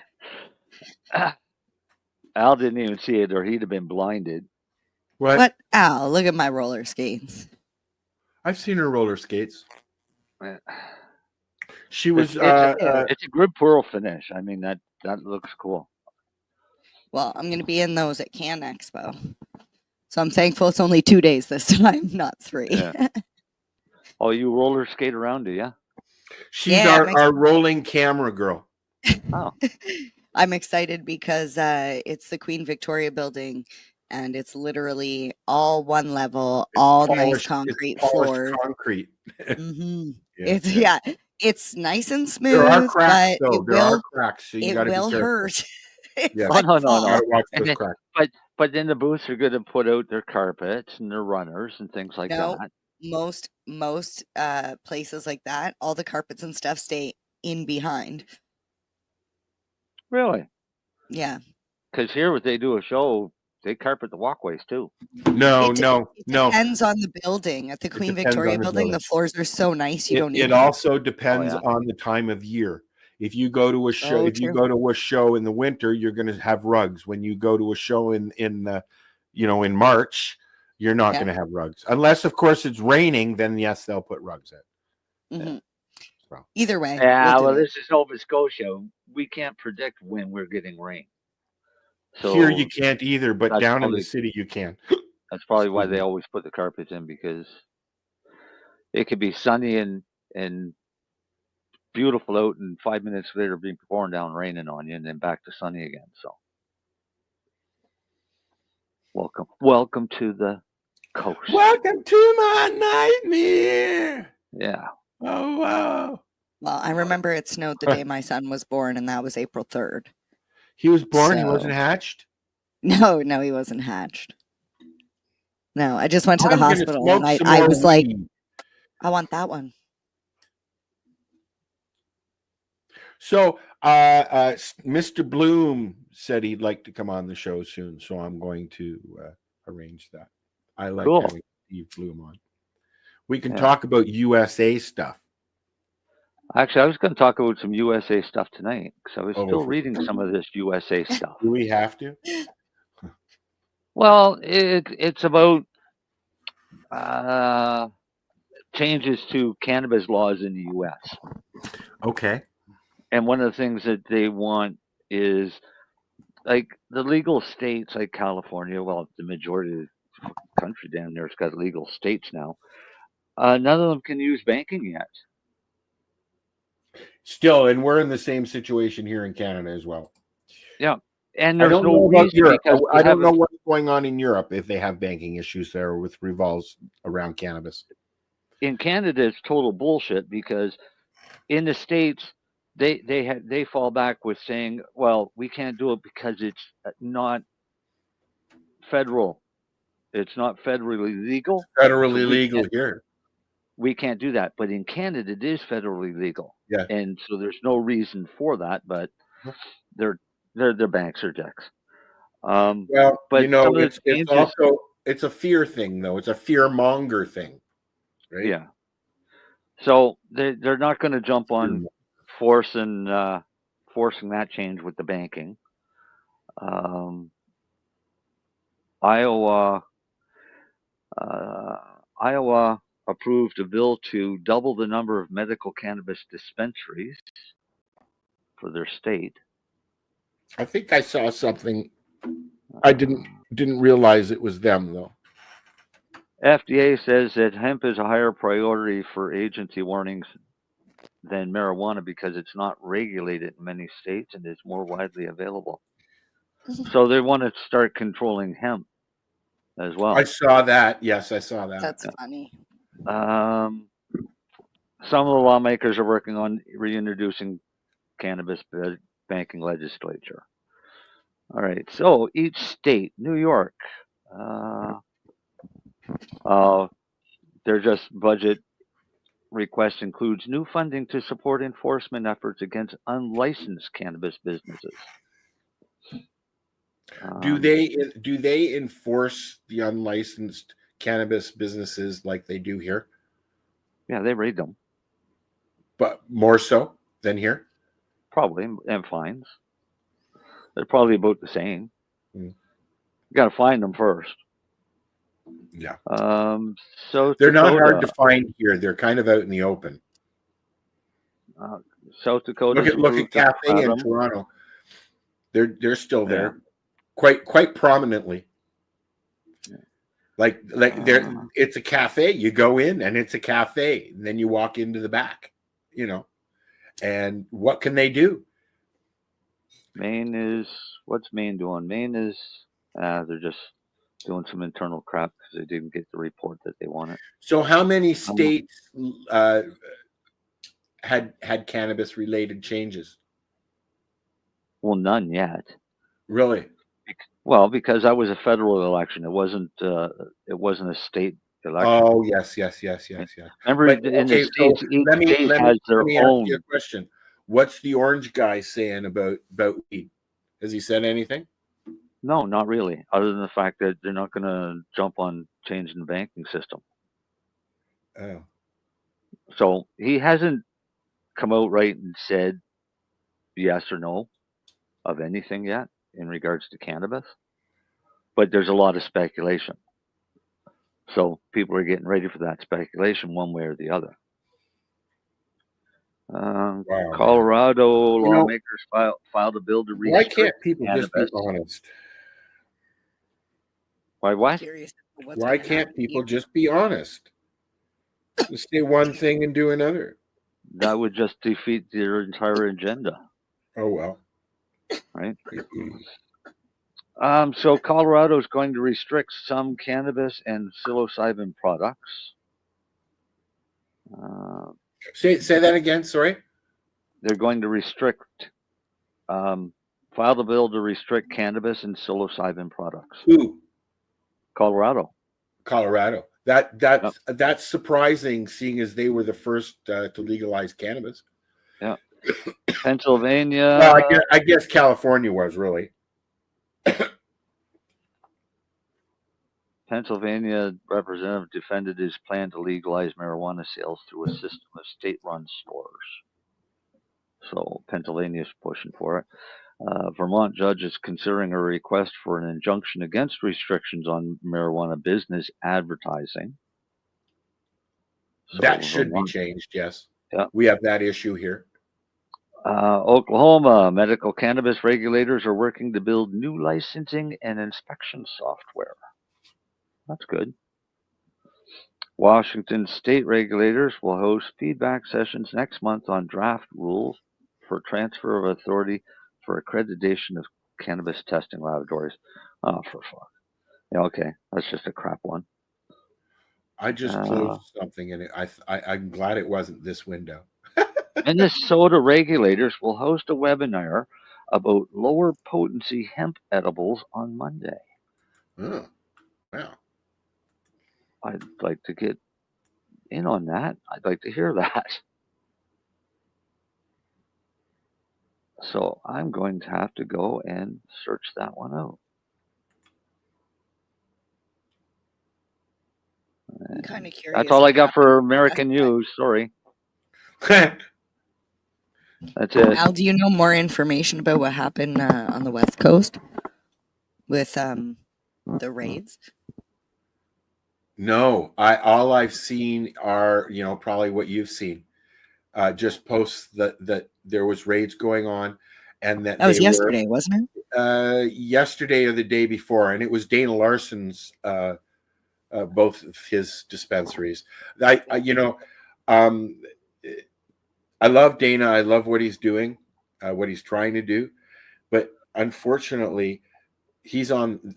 Al didn't even see it, or he'd have been blinded. What? Ow, look at my roller skates. I've seen her roller skates. She was. It's a good pearl finish. I mean, that looks cool. Well, I'm going to be in those at Can Expo. So I'm thankful it's only 2 days this time, not 3. Yeah. Oh, you roller skate around, do you? She's Yeah, our rolling camera girl. Oh. I'm excited because it's the Queen Victoria building and it's literally all one level, all nice concrete floors. Concrete. Mm-hmm. Yeah. It's nice and smooth. There are cracks, but though. There are cracks, so you it got to be will careful. hurt. Yeah. Oh, no. Gotta watch And those then, cracks. but then the booths are going to put out their carpets and their runners and things like No, that. most places like that, all the carpets and stuff stay in behind. Really? Yeah. Because here, when they do a show, they carpet the walkways too. No. Depends on the building. At the Queen Victoria building, the floors are so nice you don't need It them. also depends on the time of year. If you go to a show, you go to a show in the winter, you're going to have rugs. When you go to a show in March, you're not going to have rugs, unless of course it's raining. Then yes, they'll put rugs in. Mm-hmm. So. Either way. Yeah, we'll well, do it. this is Nova Scotia. We can't predict when we're getting rain. So Here you can't either, but that's down in probably- the city you can. That's probably why they always put the carpets in, because it could be sunny and beautiful out, and 5 minutes later being pouring down raining on you, and then back to sunny again. So welcome to the coast. Welcome to my nightmare. Yeah. Oh wow. Well, I remember it snowed the day my son was born, and that was April 3rd. He was born. He So- wasn't hatched. No, he wasn't hatched. No, I just went to the I'm gonna hospital smoke and some I more was like, weed. I want that one. So, Mr. Bloom said he'd like to come on the show soon, so I'm going to arrange that. I like Cool. having Steve Bloom on. We can Yeah. talk about USA stuff. Actually, I was going to talk about some USA stuff tonight, because I was Oh, still okay. reading some of this USA stuff. Do we have to? Well, it's about changes to cannabis laws in the U.S. Okay. And one of the things that they want is, like, the legal states like California, well, the majority of the country down there has got legal states now. None of them can use banking yet. Still, and we're in the same situation here in Canada as well. Yeah. And I there's don't no know about reason Europe. because I don't know haven't- what's going on in Europe if they have banking issues there with revolves around cannabis. in Canada, it's total bullshit, because in the States, they fall back with saying, well, we can't do it because it's not federal. It's not federally legal. Federally So legal here. we can't do that. But in Canada, it is federally legal. Yeah. And so there's no reason for that, but their banks are dicks. Well, but some of the it's changes- also it's a fear thing, though. It's a fear monger thing, right? Yeah. So they're not going to jump on forcing that change with the banking. Iowa approved a bill to double the number of medical cannabis dispensaries for their state. I think I saw something. I didn't realize it was them though. FDA says that hemp is a higher priority for agency warnings than marijuana because it's not regulated in many states and is more widely available. So they want to start controlling hemp as well. I saw that. Yes, I saw that. That's funny. Some of the lawmakers are working on reintroducing cannabis banking legislature. All right, so each state, New York, their just budget request includes new funding to support enforcement efforts against unlicensed cannabis businesses. Do they enforce the unlicensed cannabis businesses like they do here? Yeah, they raid them. But more so than here? Probably, and fines. They're probably about the same. You got to find them first. Yeah. So they're not hard to find here. They're kind of out in the open. South Dakota. Look at Cafe in Toronto. They're still there, quite prominently. Like it's a cafe. You go in and it's a cafe, and then you walk into the back. And what can they do? What's Maine doing? Maine is they're just doing some internal crap because they didn't get the report that they wanted. So how many states had cannabis related changes? Well, none yet. Really? Well, because that was a federal election. It wasn't a state election. Oh, yes. Remember, in the states, each state has their own. Ask you a question. What's the orange guy saying about weed? Has he said anything? No, not really. Other than the fact that they're not going to jump on changing the banking system. Oh. So he hasn't come out right and said yes or no of anything yet in regards to cannabis. But there's a lot of speculation. So people are getting ready for that speculation one way or the other. Wow, Colorado lawmakers filed a bill to restrict why can't people cannabis. just be honest? Why what? Why can't people just be honest? Just say one thing and do another. That would just defeat their entire agenda. Oh, well. Right? So Colorado is going to restrict some cannabis and psilocybin products. Say that again, sorry? They're going to restrict, file the bill to restrict cannabis and psilocybin products. Who? Colorado. That's surprising, seeing as they were the first to legalize cannabis. Yeah. Pennsylvania. Well, I guess California was really. Pennsylvania representative defended his plan to legalize marijuana sales through a system of state-run stores. So Pennsylvania is pushing for it. Vermont judge is considering a request for an injunction against restrictions on marijuana business advertising. So that should be changed, yes. Yeah. We have that issue here. Oklahoma medical cannabis regulators are working to build new licensing and inspection software. That's good. Washington state regulators will host feedback sessions next month on draft rules for transfer of authority for accreditation of cannabis testing laboratories. Oh, for fuck. Yeah, okay. That's just a crap one. I just closed something and I'm glad it wasn't this window. Minnesota regulators will host a webinar about lower potency hemp edibles on Monday. Oh, wow. I'd like to get in on that. I'd like to hear that. So I'm going to have to go and search that one out. I'm kind of curious. That's all I got for American news. Sorry. That's it. Al, do you know more information about what happened on the West Coast with the raids? No, all I've seen are, probably what you've seen. Just posts that there was raids going on, and that was they yesterday, wasn't it? Yesterday or the day before, and it was Dana Larson's both of his dispensaries. I love Dana. I love what he's doing, what he's trying to do, but unfortunately, he's on.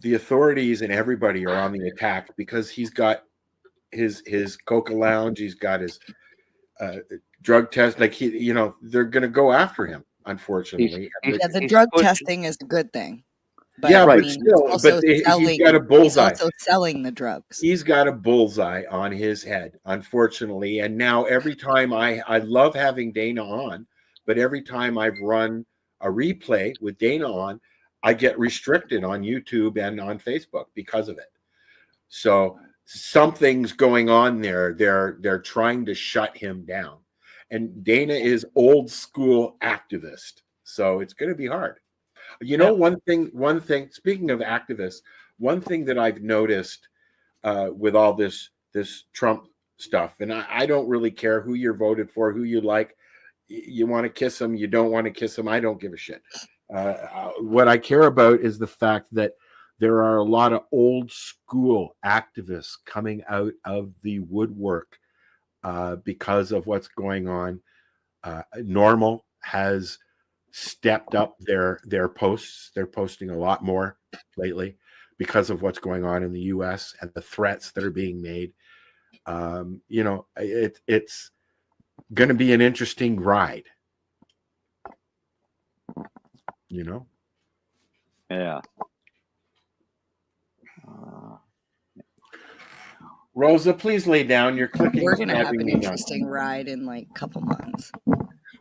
The authorities and everybody are on the attack because he's got his coca lounge. He's got his drug test. Like they're going to go after him. Unfortunately, the drug testing is a good thing. But, yeah, but still, he's got a bullseye. He's also selling the drugs. He's got a bullseye on his head, unfortunately. And now every time I love having Dana on, but every time I've run a replay with Dana on, I get restricted on YouTube and on Facebook because of it. So something's going on there. They're trying to shut him down. And Dana is old school activist. So it's going to be hard. One thing, speaking of activists, one thing that I've noticed with all this Trump stuff, and I don't really care who you're voted for, who you like. You want to kiss him, you don't want to kiss him. I don't give a shit. What I care about is the fact that there are a lot of old school activists coming out of the woodwork because of what's going on. Normal has stepped up their posts. They're posting a lot more lately because of what's going on in the US and the threats that are being made. It's going to be an interesting ride. Yeah. Rosa, please lay down. You're clicking. We're going to have an interesting ride in like a couple months.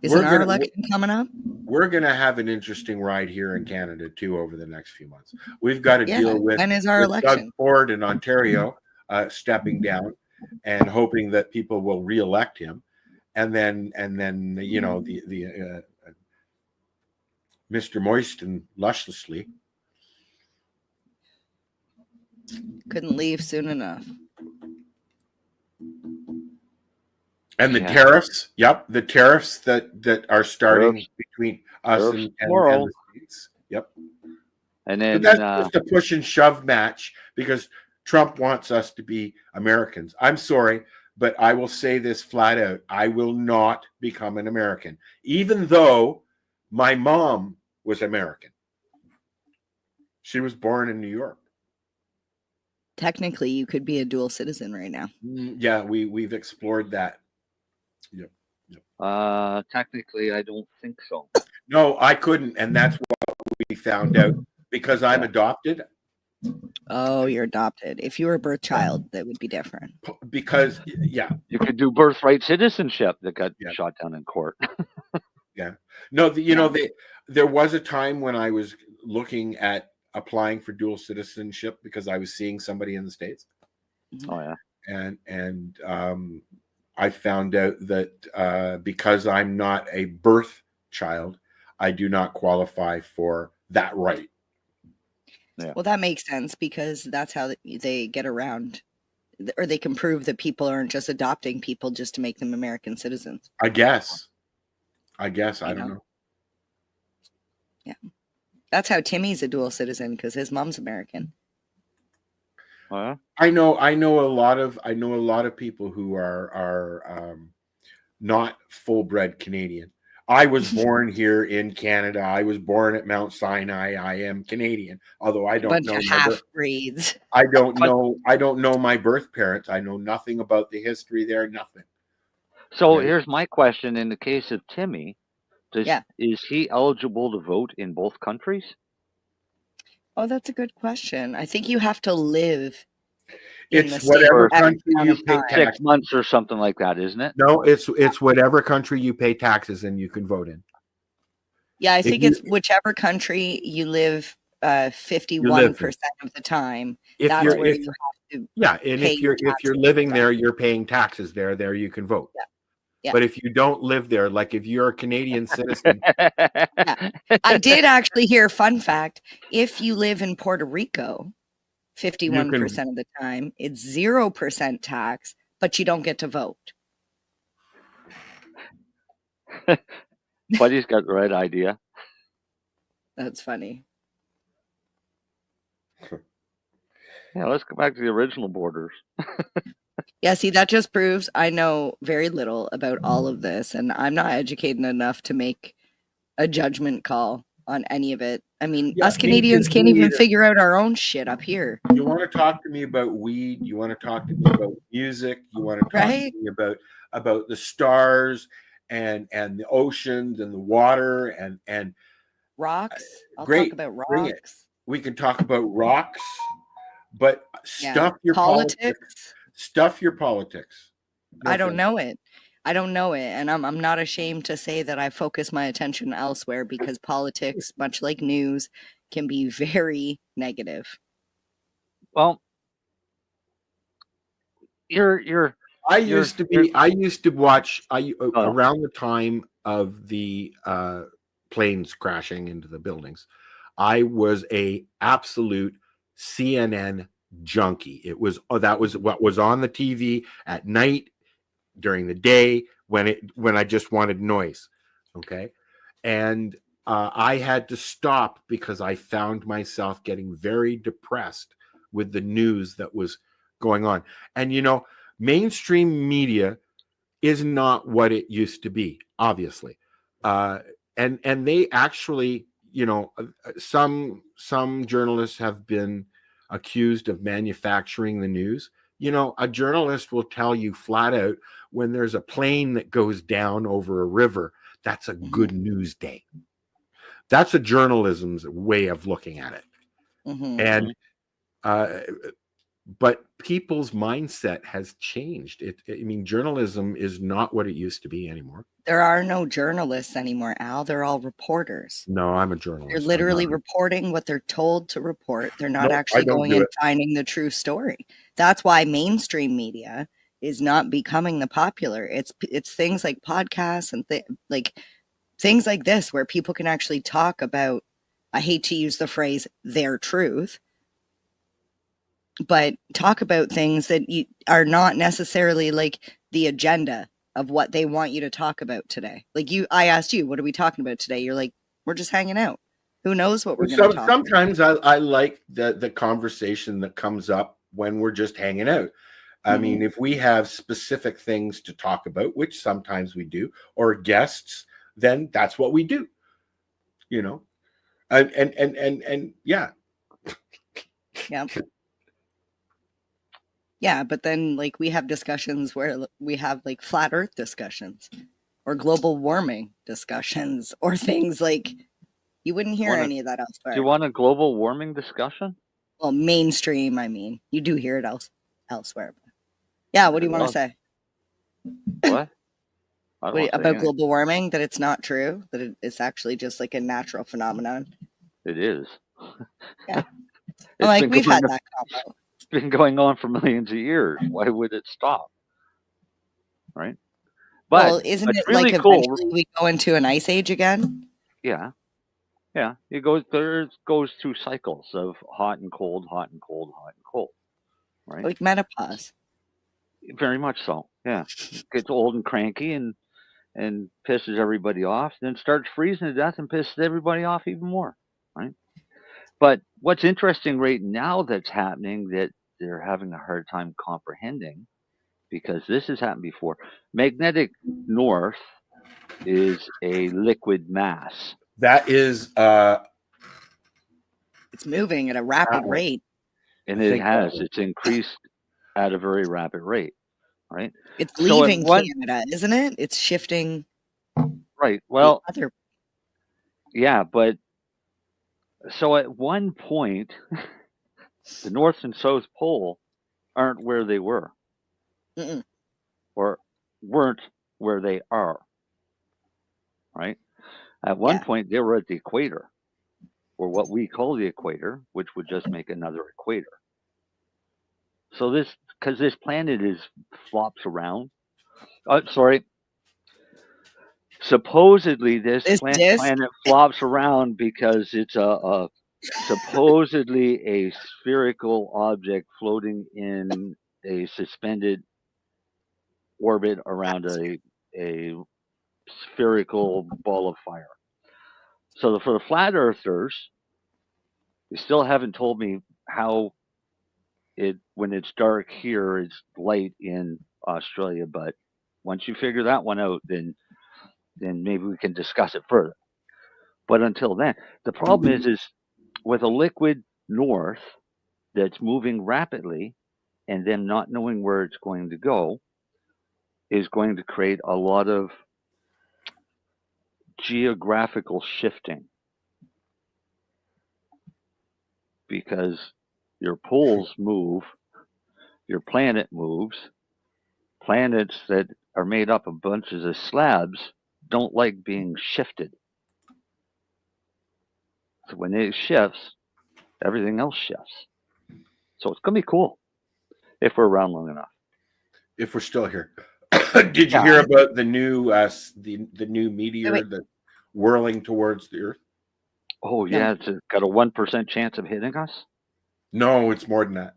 Isn't our election coming up? We're going to have an interesting ride here in Canada too over the next few months. We've got to deal with when is our election? Doug Ford in Ontario stepping down and hoping that people will re-elect him, and then the Mr. Moist and Lusciously couldn't leave soon enough. And the tariffs, the tariffs that are starting between us and the States. Yep. And then that's just a push and shove match because Trump wants us to be Americans. I'm sorry, but I will say this flat out. I will not become an American, even though my mom was American. She was born in New York. Technically, you could be a dual citizen right now. Yeah, we've explored that. Yep. Technically, I don't think so. No, I couldn't, and that's what we found out because I'm adopted. Oh, you're adopted. If you were a birth child, that would be different. Because you could do birthright citizenship that got shot down in court. Yeah. No, there was a time when I was looking at applying for dual citizenship because I was seeing somebody in the States. Oh yeah. And I found out that because I'm not a birth child, I do not qualify for that right. Yeah. Well, that makes sense because that's how they get around, or they can prove that people aren't just adopting people just to make them American citizens. I guess. I don't know. Yeah. That's how Timmy's a dual citizen because his mom's American. I know a lot of people who are not full-bred Canadian. I was born here in Canada. I was born at Mount Sinai. I am Canadian, although I don't know half breeds. I don't know my birth parents. I know nothing about the history there. Nothing. So here's my question: in the case of Timmy, is he eligible to vote in both countries? Oh, that's a good question. I think you have to live. It's whatever country you pay 6 months or something like that, isn't it? No, it's whatever country you pay taxes and you can vote in. Yeah, I think it's whichever country you live 51% of the time. That's where you have to. Yeah, and if you're living there, you're paying taxes there. There you can vote. Yeah. Yeah. But if you don't live there, like if you're a Canadian citizen, Yeah. I did actually hear a fun fact. If you live in Puerto Rico, 51% of the time, it's 0% tax, but you don't get to vote. Buddy's got the right idea. That's funny. Yeah, let's go back to the original borders. Yeah, see, that just proves I know very little about all of this, and I'm not educated enough to make a judgment call on any of it. I mean, Yeah, us Canadians can't even figure out our own shit up here. You want to talk to me about weed? You want to talk to me about music? You want to talk to me about the stars and the oceans and the water and rocks? I'll great, talk about bring it. rocks. We can talk about rocks, but stuff Yeah. your Politics. Stuff your politics. No I don't thanks. know it. I don't know it, and I'm not ashamed to say that I focus my attention elsewhere because politics, much like news, can be very negative. Well, I used to watch around the time of the planes crashing into the buildings. I was a absolute CNN junkie. That was what was on the TV at night, during the day, when I just wanted noise. Okay. And I had to stop because I found myself getting very depressed with the news that was going on. And mainstream media is not what it used to be, obviously. And they actually, some journalists have been accused of manufacturing the news. A journalist will tell you flat out, when there's a plane that goes down over a river, that's a good news day. That's a journalism's way of looking at it. Mm-hmm. And but people's mindset has changed. Journalism is not what it used to be anymore. There are no journalists anymore, Al. They're all reporters. No, I'm a journalist. They're literally reporting what they're told to report. They're not actually going and finding the true story. That's why mainstream media is not becoming the popular. It's things like podcasts and things like this where people can actually talk about, I hate to use the phrase, their truth, but talk about things that are not necessarily like the agenda of what they want you to talk about today. Like I asked you, what are we talking about today? You're like, we're just hanging out. Who knows what we're going to talk Sometimes about? I like the conversation that comes up when we're just hanging out. I mean, if we have specific things to talk about, which sometimes we do, or guests, then that's what we do. And yeah. Yeah. Yeah, but then we have discussions where we have flat earth discussions or global warming discussions or things like you wouldn't hear any of that elsewhere. Do you want a global warming discussion? Well, mainstream, I mean. You do hear it elsewhere. Yeah, what do you want to say? What? About global warming, that it's not true, that it's actually just a natural phenomenon? It is. Yeah. We've had that combo. It's been going on for millions of years. Why would it stop? Right? But isn't it really eventually we go into an ice age again? Yeah. Yeah. It goes through cycles of hot and cold, hot and cold, hot and cold. Right? Like menopause. Very much so. Yeah. Gets old and cranky and pisses everybody off, then starts freezing to death and pisses everybody off even more. Right? But what's interesting right now that's happening that they're having a hard time comprehending, because this has happened before. Magnetic north is a liquid mass. That is it's moving at a rapid rate. And it's increased at a very rapid rate. Right? It's leaving Canada, isn't it? It's shifting. Right. Well, yeah, but so at one point, the North and South Pole aren't where they were. Mm-mm. Or weren't where they are. Right? At one point, they were at the equator, or what we call the equator, which would just make another equator. So because this planet flops around. Supposedly, this This disc? planet flops around because it's a supposedly a spherical object floating in a suspended orbit around a spherical ball of fire. So for the flat earthers, they still haven't told me how when it's dark here, it's light in Australia. But once you figure that one out, then maybe we can discuss it further. But until then, the problem is with a liquid north that's moving rapidly and them not knowing where it's going to go is going to create a lot of geographical shifting because your poles move, your planet moves. Planets that are made up of bunches of slabs don't like being shifted. So when it shifts, everything else shifts. So it's going to be cool if we're around long enough. If we're still here. Did you hear about the new the new meteor that's whirling towards the Earth? Oh yeah, it's got a 1% chance of hitting us. No, it's more than that.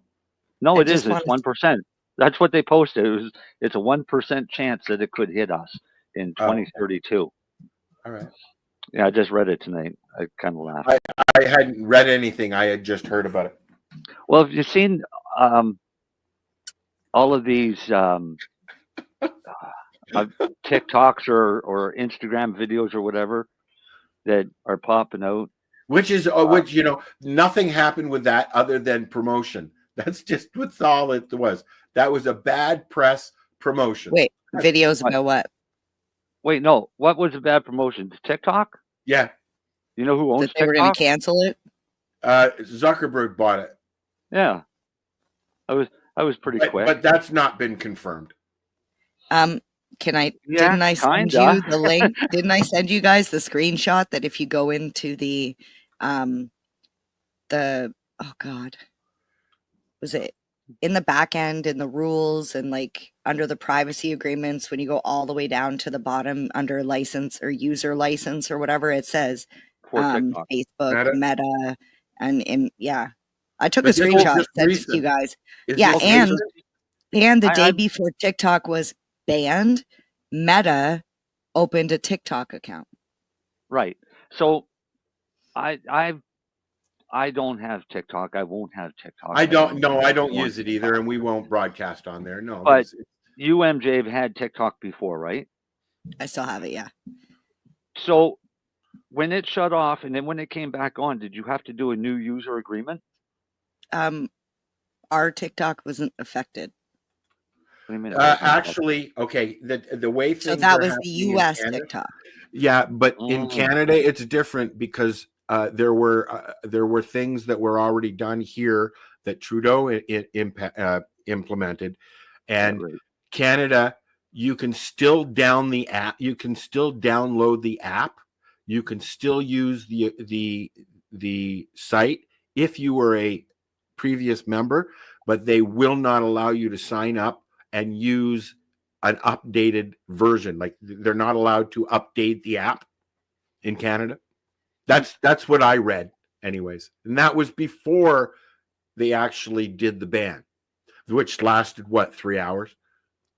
No, it is. It's 1%. That's what they posted. It's a 1% chance that it could hit us in 2032. All right. Yeah, I just read it tonight. I kind of laughed. I hadn't read anything. I had just heard about it. Well, have you seen all of these TikToks or Instagram videos or whatever that are popping out? Which nothing happened with that other than promotion. That's just what's all it was. That was a bad press promotion. Wait, videos about what? Wait, no. What was a bad promotion? TikTok? Yeah. You know who owns TikTok? They were going to cancel it? Zuckerberg bought it. Yeah. I was pretty quick. But that's not been confirmed. Didn't I send you the link? Didn't I send you guys the screenshot that if you go into the was it in the back end in the rules and like under the privacy agreements, when you go all the way down to the bottom under license or user license or whatever, it says Facebook, Meta, and I took a screenshot, sent it to you guys. And the day before TikTok was banned, Meta opened a TikTok account. Right. So I don't have TikTok. I won't have TikTok. I don't use it either, and we won't broadcast on there. No. But you, MJ, have had TikTok before, right? I still have it, yeah. So when it shut off and then when it came back on, did you have to do a new user agreement? Our TikTok wasn't affected. What do you mean? Actually, okay. The way things so that was the U.S. TikTok. Yeah, but in Canada it's different because there were things that were already done here that Trudeau implemented, and Canada, you can still down the app. You can still download the app. You can still use the site if you were a previous member, but they will not allow you to sign up and use an updated version. Like they're not allowed to update the app in Canada. That's what I read anyways. And that was before they actually did the ban, which lasted 3 hours?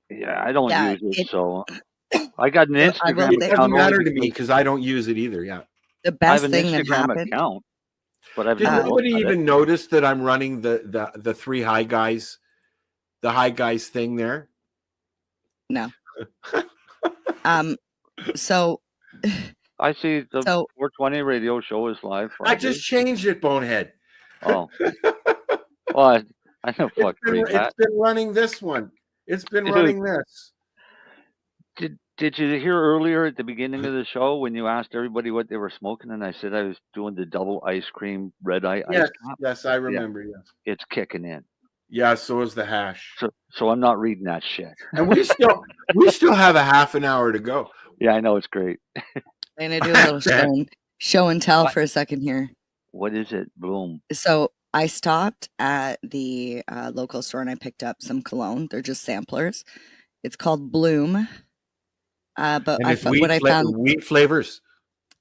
Yeah, I don't use it, so I got an Instagram account. It doesn't matter to me because I don't use it either. Yeah. The best thing that happened. Account, but I've did nobody even notice that I'm running the three high guys, the high guys thing there? No. So I see the 420 radio show is live. Friday. I just changed it, bonehead. Oh. Well, I know. Fuck. It's been running this one. It's been running this. Did you hear earlier at the beginning of the show when you asked everybody what they were smoking, and I said I was doing the double ice cream red eye ice cap? Yes, I remember. Yes, it's kicking in. Yeah, so is the hash. So I'm not reading that shit. And we still have a half an hour to go. Yeah, I know, it's great. I'm gonna do a little show and tell for a second here. What is it? Boom. So I stopped at the local store and I picked up some cologne. They're just samplers. It's called Bloom. But And it's wheat, what I found, wheat flavors.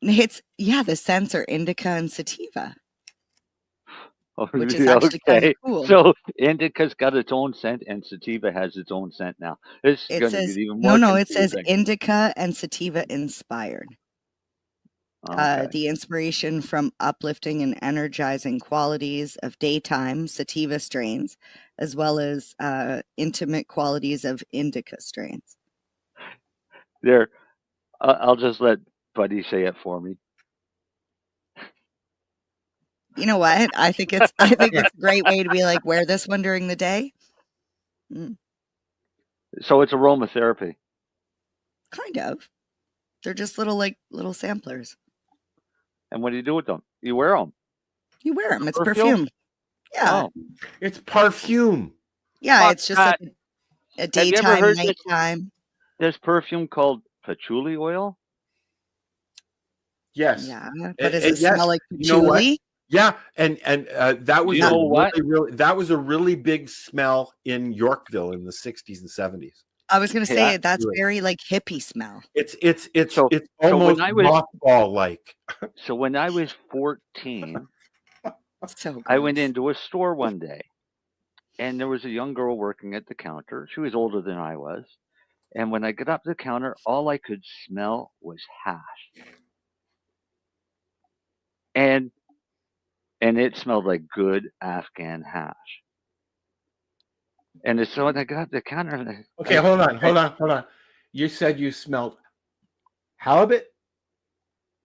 The scents are indica and sativa. Oh, which is actually kind of cool. So indica's got its own scent, and sativa has its own scent now. It's going to get even more no, it says confusing. indica and sativa inspired. Okay. The inspiration from uplifting and energizing qualities of daytime sativa strains, as well as intimate qualities of indica strains. There, I'll just let Buddy say it for me. You know what? I think it's a great way to be like, wear this one during the day. So it's aromatherapy. Kind of. They're just little samplers. And what do you do with them? You wear them. You wear them. It's perfume. Yeah. Oh. It's perfume. Yeah, it's just like a daytime, nighttime. This perfume called patchouli oil? Yes. Yeah, but does it smell like patchouli? Yeah, and that was that was a really big smell in Yorkville in the 60s and 70s. I was going to say that's very like hippie smell. It's almost mothball like. So when I was 14, so I went into a store one day, and there was a young girl working at the counter. She was older than I was, and when I got up to the counter, all I could smell was hash, and it smelled like good Afghan hash. And so when I got up to the counter, okay, hold on. You said you smelled halibut?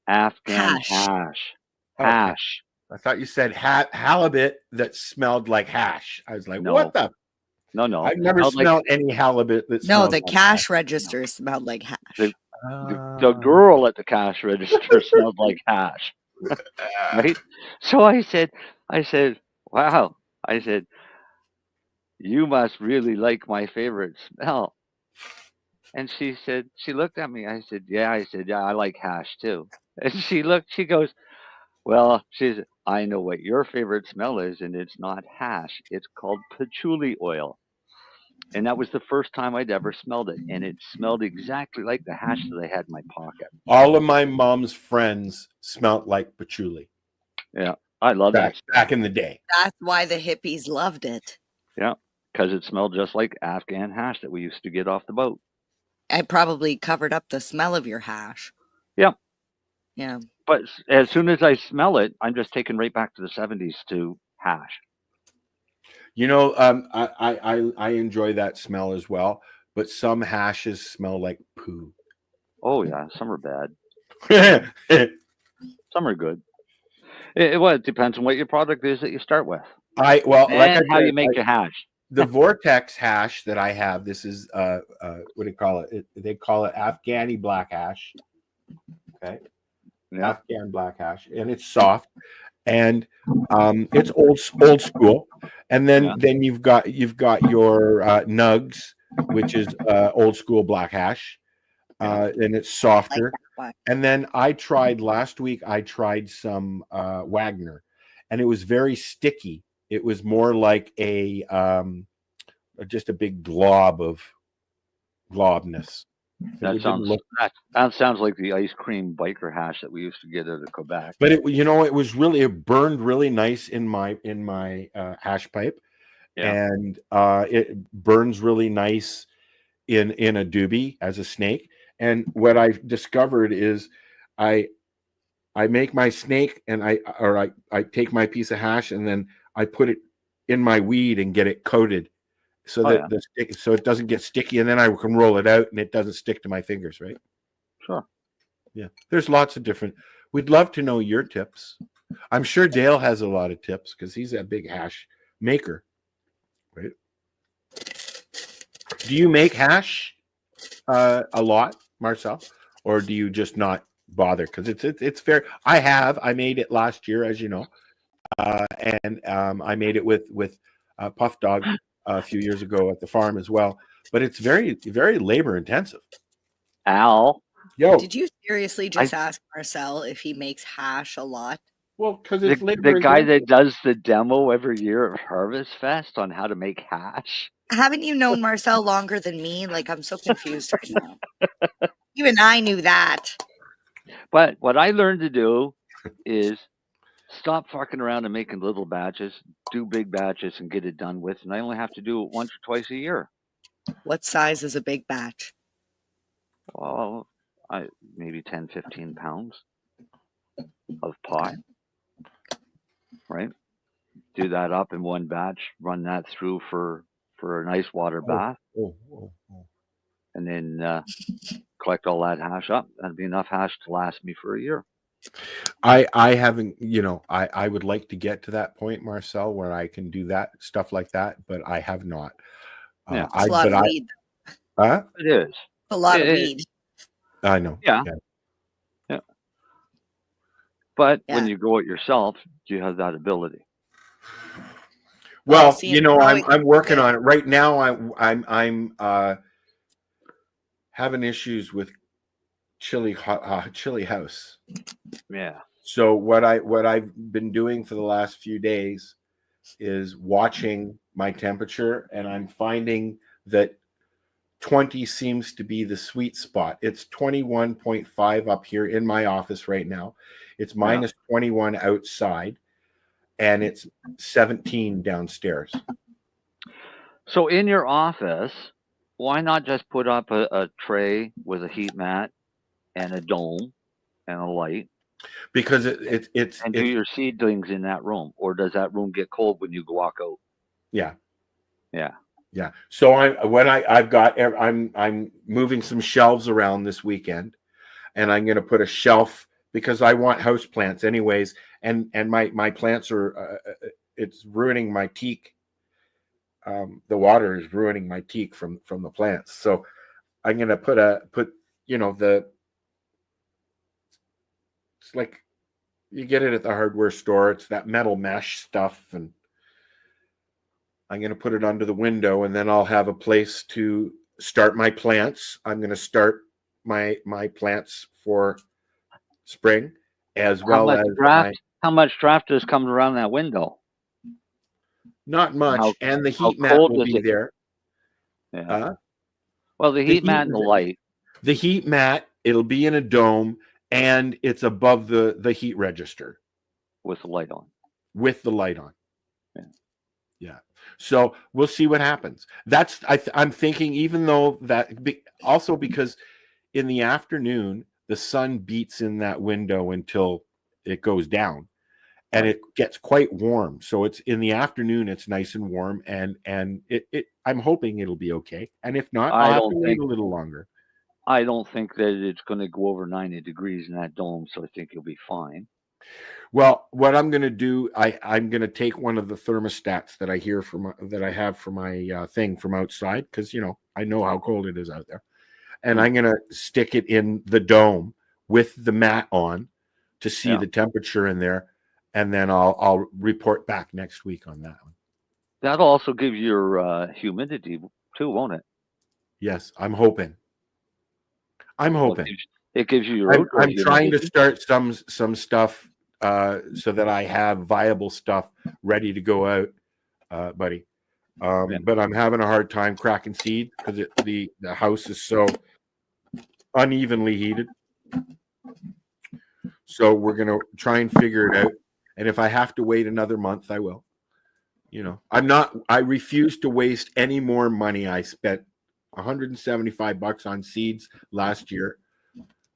Afghan hash. Hash. I thought you said halibut that smelled like hash. I was like, No. what the? No. I've never smelled any halibut that No, smelled the like cash register smelled like hash. The girl at the cash register smelled like hash. Right? So I said, wow. I said, you must really like my favorite smell. And she said, she looked at me. I said, yeah, I like hash too. And she goes, well, I know what your favorite smell is, and it's not hash. It's called patchouli oil. And that was the first time I'd ever smelled it. And it smelled exactly like the hash that I had in my pocket. All of my mom's friends smelled like patchouli. Yeah, I love that. Back in the day. That's why the hippies loved it. Yeah, because it smelled just like Afghan hash that we used to get off the boat. It probably covered up the smell of your hash. Yeah. Yeah. But as soon as I smell it, I'm just taken right back to the 70s to hash. You know, I enjoy that smell as well, but some hashes smell like poo. Oh yeah, some are bad. Some are good. It depends on what your product is that you start with. And how you make your hash. The Vortex hash that I have, this is what do you call it? They call it Afghani black hash. Okay. Yeah. Afghan black hash, and it's soft, and it's old school. And then you've got your Nugs, which is old school black hash, and it's softer. And then last week I tried some Wagner, and it was very sticky. It was more like just a big glob of globness. That sounds like the ice cream biker hash that we used to get out of Quebec. But it burned really nice in my hash pipe, and it burns really nice in a doobie as a snake. And what I discovered is I make my snake, and I take my piece of hash, and then I put it in my weed and get it coated so that so it doesn't get sticky, and then I can roll it out and it doesn't stick to my fingers, right? Sure. Yeah. There's lots of different. We'd love to know your tips. I'm sure Dale has a lot of tips because he's a big hash maker, right? Do you make hash a lot, Marcel, or do you just not bother? Because it's fair. I made it last year, as you know, and I made it with Puff Dog a few years ago at the farm as well. But it's very, very labor intensive. Al, did you seriously just ask Marcel if he makes hash a lot? Well, because it's the guy that does the demo every year at Harvest Fest on how to make hash. Haven't you known Marcel longer than me? Like, I'm so confused right now. Even I knew that. But what I learned to do is stop fucking around and making little batches, do big batches and get it done with. And I only have to do it once or twice a year. What size is a big batch? Well, maybe 10, 15 pounds of pot, right? Do that up in one batch, run that through for an ice water bath, and then collect all that hash up. That'd be enough hash to last me for a year. I haven't, I would like to get to that point, Marcel, where I can do that stuff like that, but I have not. Yeah, it's a lot of weed. It is a lot of weed. I know. Yeah. But when you grow it yourself, you have that ability. Well, I'm working on it right now. I'm having issues with chili house. Yeah. So what I've been doing for the last few days is watching my temperature, and I'm finding that 20 seems to be the sweet spot. It's 21.5 up here in my office right now. It's minus 21 outside, and it's 17 downstairs. So in your office, why not just put up a tray with a heat mat and a dome and a light? Because it's do your seedlings in that room, or does that room get cold when you walk out? Yeah. Yeah. So I'm moving some shelves around this weekend, and I'm going to put a shelf because I want house plants anyways, and my plants are it's ruining my teak. The water is ruining my teak from the plants. So I'm going to put it's like you get it at the hardware store. It's that metal mesh stuff, and I'm going to put it under the window, and then I'll have a place to start my plants. I'm going to start my plants for spring, as well as how much draft is coming around that window? Not much, and the heat mat will be there. Yeah. Well, the heat mat and the light. The heat mat, it'll be in a dome, and it's above the heat register with the light on. Yeah. So we'll see what happens. That's I'm thinking, even though also because in the afternoon the sun beats in that window until it goes down, and it gets quite warm. So it's in the afternoon, it's nice and warm, and it I'm hoping it'll be okay. And if not, I'll have to wait a little longer. I don't think that it's going to go over 90 degrees in that dome, so I think you'll be fine. Well, what I'm going to do, I'm going to take one of the thermostats that I have for my thing from outside, because I know how cold it is out there, and I'm going to stick it in the dome with the mat on to see the temperature in there, and then I'll report back next week on that one. That'll also give your humidity too, won't it? Yes, I'm hoping. It gives you your. I'm trying to start some stuff so that I have viable stuff ready to go out, buddy. But I'm having a hard time cracking seed because the house is so unevenly heated. So we're gonna try and figure it out. And if I have to wait another month, I will. I refuse to waste any more money. I spent $175 on seeds last year,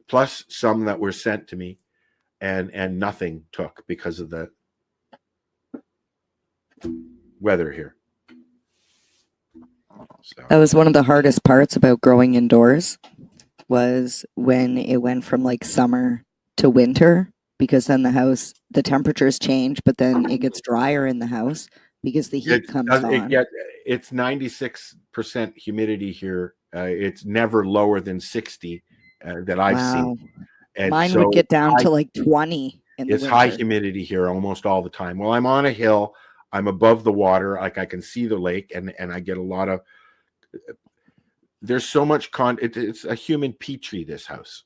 plus some that were sent to me, and nothing took because of the weather here. So that was one of the hardest parts about growing indoors, was when it went from like summer to winter, because then the temperatures change, but then it gets drier in the house because the heat comes on. It's 96% humidity here. It's never lower than 60 that I've seen. And mine would get down to like 20 in the winter. It's high humidity here almost all the time. Well, I'm on a hill. I'm above the water. Like I can see the lake, and I get a lot of. There's so much it's a human petri, this house.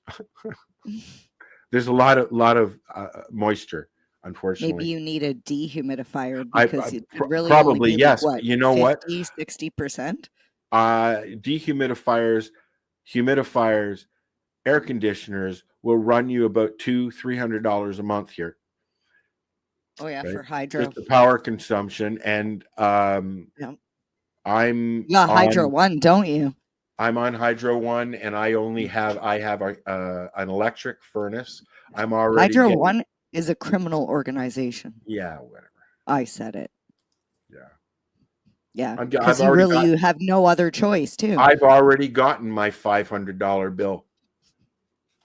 There's a lot of moisture, unfortunately. Maybe you need a dehumidifier, because it really probably only yes. What, you know 50, 60%? Dehumidifiers, humidifiers, air conditioners will run you about $200-300 a month here. Oh yeah, right? for hydro. Just the power consumption, and Yeah. I'm You got Hydro on, One, don't you? I'm on Hydro One, and I have an electric furnace. I'm already Hydro getting, One is a criminal organization. yeah, whatever. I said it. Yeah. Yeah, I've because already you have no other choice too. I've already gotten my $500 bill.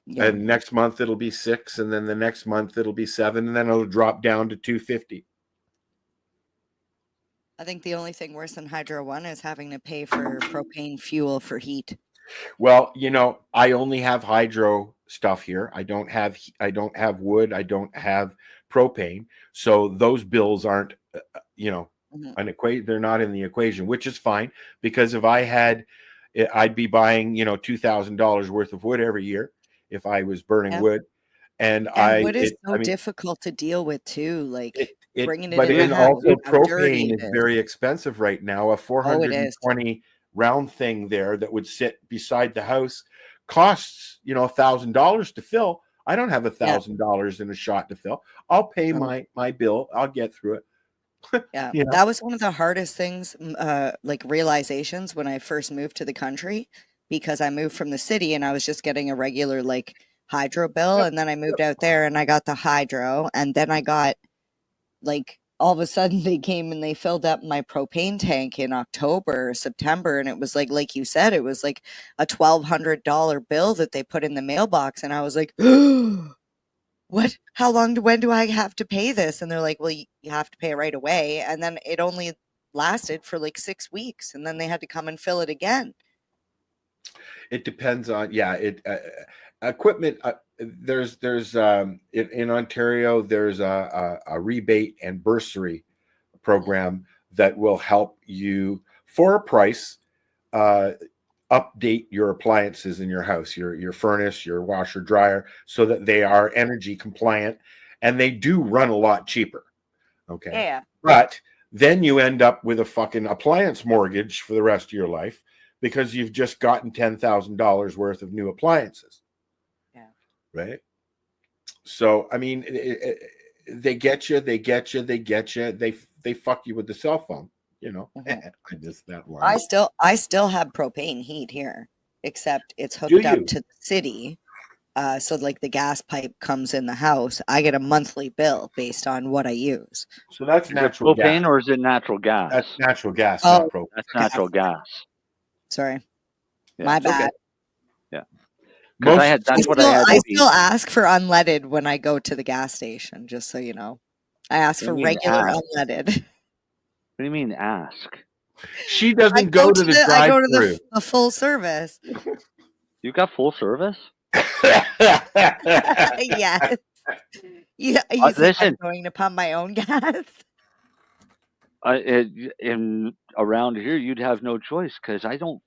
Yeah. And next month it'll be $6, and then the next month it'll be $7, and then it'll drop down to $250. I think the only thing worse than Hydro One is having to pay for propane fuel for heat. Well, I only have hydro stuff here. I don't have wood. I don't have propane. So those bills aren't, an equation. They're not in the equation, which is fine, because if I had, I'd be buying, $2,000 worth of wood every year if I was burning wood. And wood is difficult to deal with too. Like bringing it in the house. Also propane is very expensive right now. A 420 round thing there that would sit beside the house costs $1,000 to fill. I don't have $1,000 in a shot to fill. I'll pay my bill. I'll get through it. Yeah, that was one of the hardest things, like realizations when I first moved to the country, because I moved from the city and I was just getting a regular like hydro bill, and then I moved out there and I got the hydro, and then I got like all of a sudden they came and they filled up my propane tank in October or September, and it was like you said, it was like a $1,200 bill that they put in the mailbox, and I was like, what? When do I have to pay this? And they're like, well, you have to pay it right away. And then it only lasted for like 6 weeks, and then they had to come and fill it again. It depends on equipment. There's in Ontario, there's a rebate and bursary program that will help you for a price update your appliances in your house, your furnace, your washer dryer, so that they are energy compliant, and they do run a lot cheaper. Okay. Yeah. But then you end up with a fucking appliance mortgage for the rest of your life, because you've just gotten $10,000 worth of new appliances. Yeah. Right. So, I mean, they get you. They fuck you with the cell phone. I missed that line. I still have propane heat here, except it's hooked up to the city. So like the gas pipe comes in the house. I get a monthly bill based on what I use. So that's natural propane, gas. or is it natural gas? That's natural gas. Oh, not propane. That's natural gas. Sorry, Yeah, my bad. okay. Yeah, because I still ask for unleaded when I go to the gas station. Just so you know, I ask for regular unleaded. What do you mean ask? She doesn't go to the drive-thru. I go to the full service. You got full service? Yes. Yeah. You think I'm going to pump my own gas? Around here, you'd have no choice, because I don't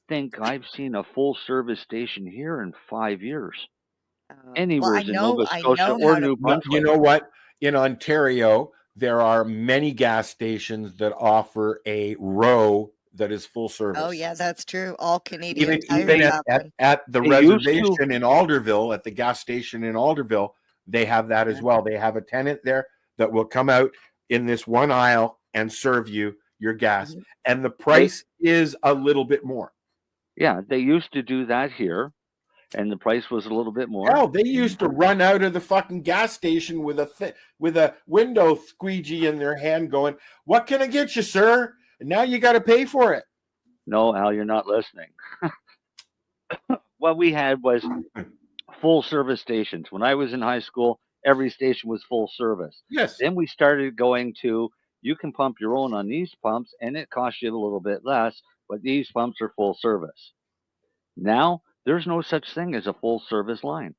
think I've seen a full service station here in 5 years. Anywhere in Nova Scotia or New Brunswick. You know what? In Ontario, there are many gas stations that offer a row that is full service. Oh yeah, that's true. All Canadian. Even at the reservation in Alderville, at the gas station in Alderville, they have that as well. They have a tenant there that will come out in this one aisle and serve you your gas, and the price is a little bit more. Yeah, they used to do that here, and the price was a little bit more. Hell, they used to run out of the fucking gas station with a window squeegee in their hand, going, "What can I get you, sir?" And now you got to pay for it. No, Al, you're not listening. What we had was full service stations. When I was in high school, every station was full service. Yes. Then we started going to, you can pump your own on these pumps, and it costs you a little bit less, but these pumps are full service. Now, there's no such thing as a full service line.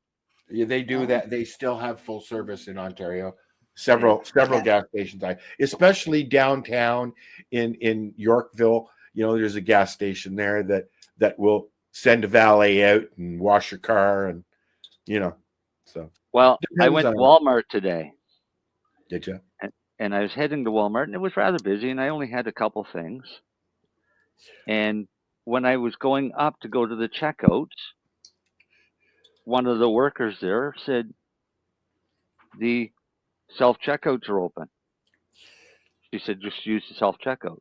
Yeah, they do that. They still have full service in Ontario. Several gas stations, especially downtown in Yorkville. There's a gas station there that will send a valet out and wash your car, and so. Well, I went to Walmart today. Did you? And I was heading to Walmart, and it was rather busy, and I only had a couple things. And when I was going up to go to the checkouts, one of the workers there said the self checkouts are open. She said just use the self checkout.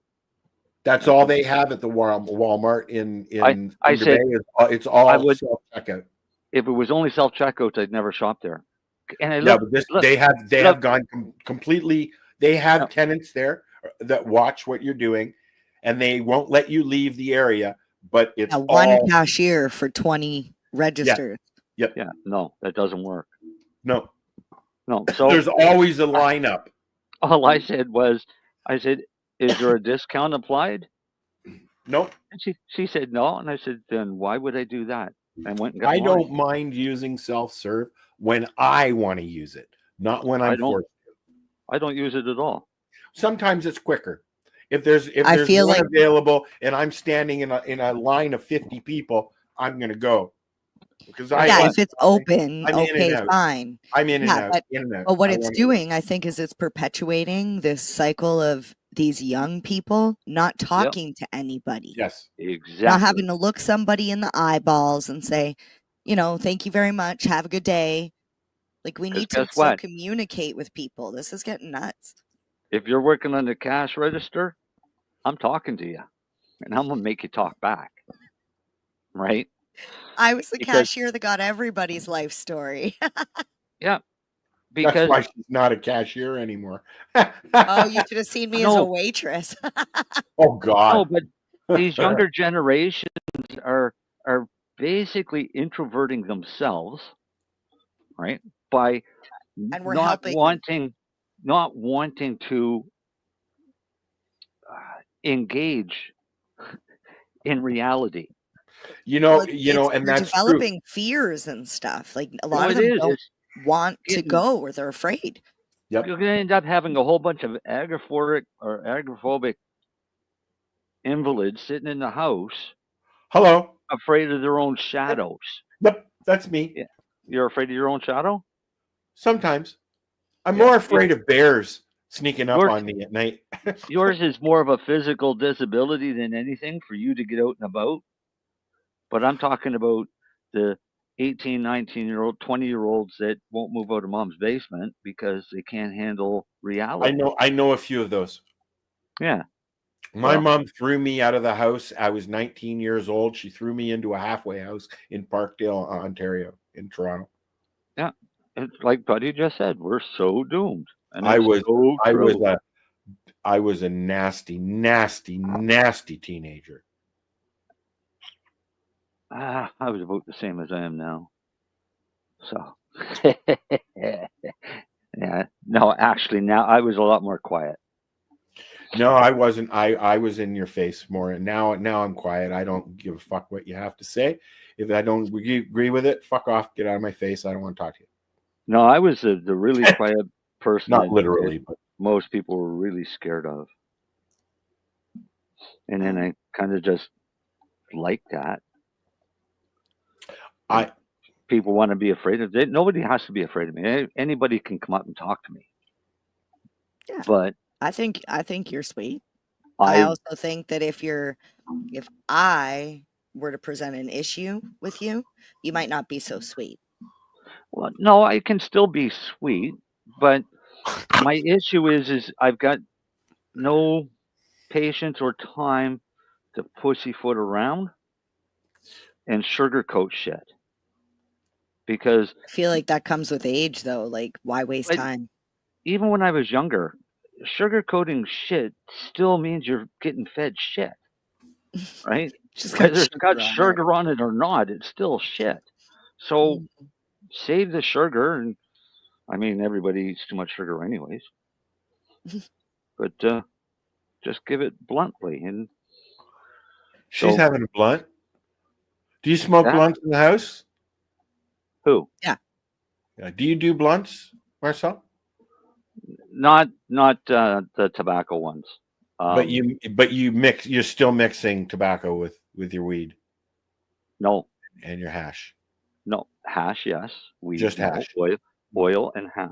That's all they have at the Walmart in I Thunder said Bay. It's all self checkout. If it was only self checkouts, I'd never shop there. And I But they have gone completely. They have tenants there that watch what you're doing, and they won't let you leave the area. But it's one cashier for 20 registers. Yep. Yeah. No, that doesn't work. No. So there's always a lineup. All I said was, is there a discount applied? Nope. And she said no, and I said, then why would I do that? I went and got I mine. don't mind using self-serve when I want to use it, not when I'm forced to. I don't use it at all. Sometimes it's quicker. If there's one available and I'm standing in a line of 50 people, I'm going to go. Because if it's open, okay, fine. I'm in and out. But what it's doing, I think, is it's perpetuating this cycle of these young people not talking to anybody. Yes, exactly. Not having to look somebody in the eyeballs and say, thank you very much. Have a good day. Like, we need to still communicate with people. This is getting nuts. If you're working on the cash register, I'm talking to you, and I'm gonna make you talk back. Right? I was the cashier that got everybody's life story. Yeah. Because that's why she's not a cashier anymore. Oh, you should have seen me as a waitress. Oh God. No, but these younger generations are basically introverting themselves, right? By and we're not helping wanting to engage in reality. And that's developing fears and stuff. Like a lot of them don't want to go or they're afraid. Yep. You're going to end up having a whole bunch of agoraphobic invalids sitting in the house. Hello. Afraid of their own shadows. Yep, that's me. Yeah. You're afraid of your own shadow? Sometimes. I'm more afraid of bears sneaking up on me at night. Yours is more of a physical disability than anything for you to get out and about. But I'm talking about the 18, 19-year-old, 20-year-olds that won't move out of mom's basement because they can't handle reality. I know a few of those. Yeah. My mom threw me out of the house. I was 19 years old. She threw me into a halfway house in Parkdale, Ontario, in Toronto. Yeah. It's like Buddy just said, we're so doomed. And I was a nasty, nasty, nasty teenager. I was about the same as I am now. So, yeah. No, actually, now I was a lot more quiet. No, I wasn't. I was in your face more. And now I'm quiet. I don't give a fuck what you have to say. If I don't agree with it, fuck off. Get out of my face. I don't want to talk to you. No, I was the really quiet person. Not literally, but most people were really scared of. And then I kind of just like that. People want to be afraid of it. Nobody has to be afraid of me. Anybody can come up and talk to me. Yeah. But I think you're sweet. I also think that if I were to present an issue with you, you might not be so sweet. Well, no, I can still be sweet, but my issue is I've got no patience or time to pussyfoot around and sugarcoat shit. Because I feel like that comes with age, though. Like, why waste time? Even when I was younger, sugarcoating shit still means you're getting fed shit, right? Whether it's got sugar on it or not, it's still shit. So save the sugar, and I mean, everybody eats too much sugar anyways. But just give it bluntly. And she's having a blunt. Do you smoke blunts in the house? Who? Yeah. Do you do blunts, Marcel? Not the tobacco ones. But you mix. You're still mixing tobacco with your weed. No. And your hash. No, hash, yes. Weed, just hash. Oil and hash.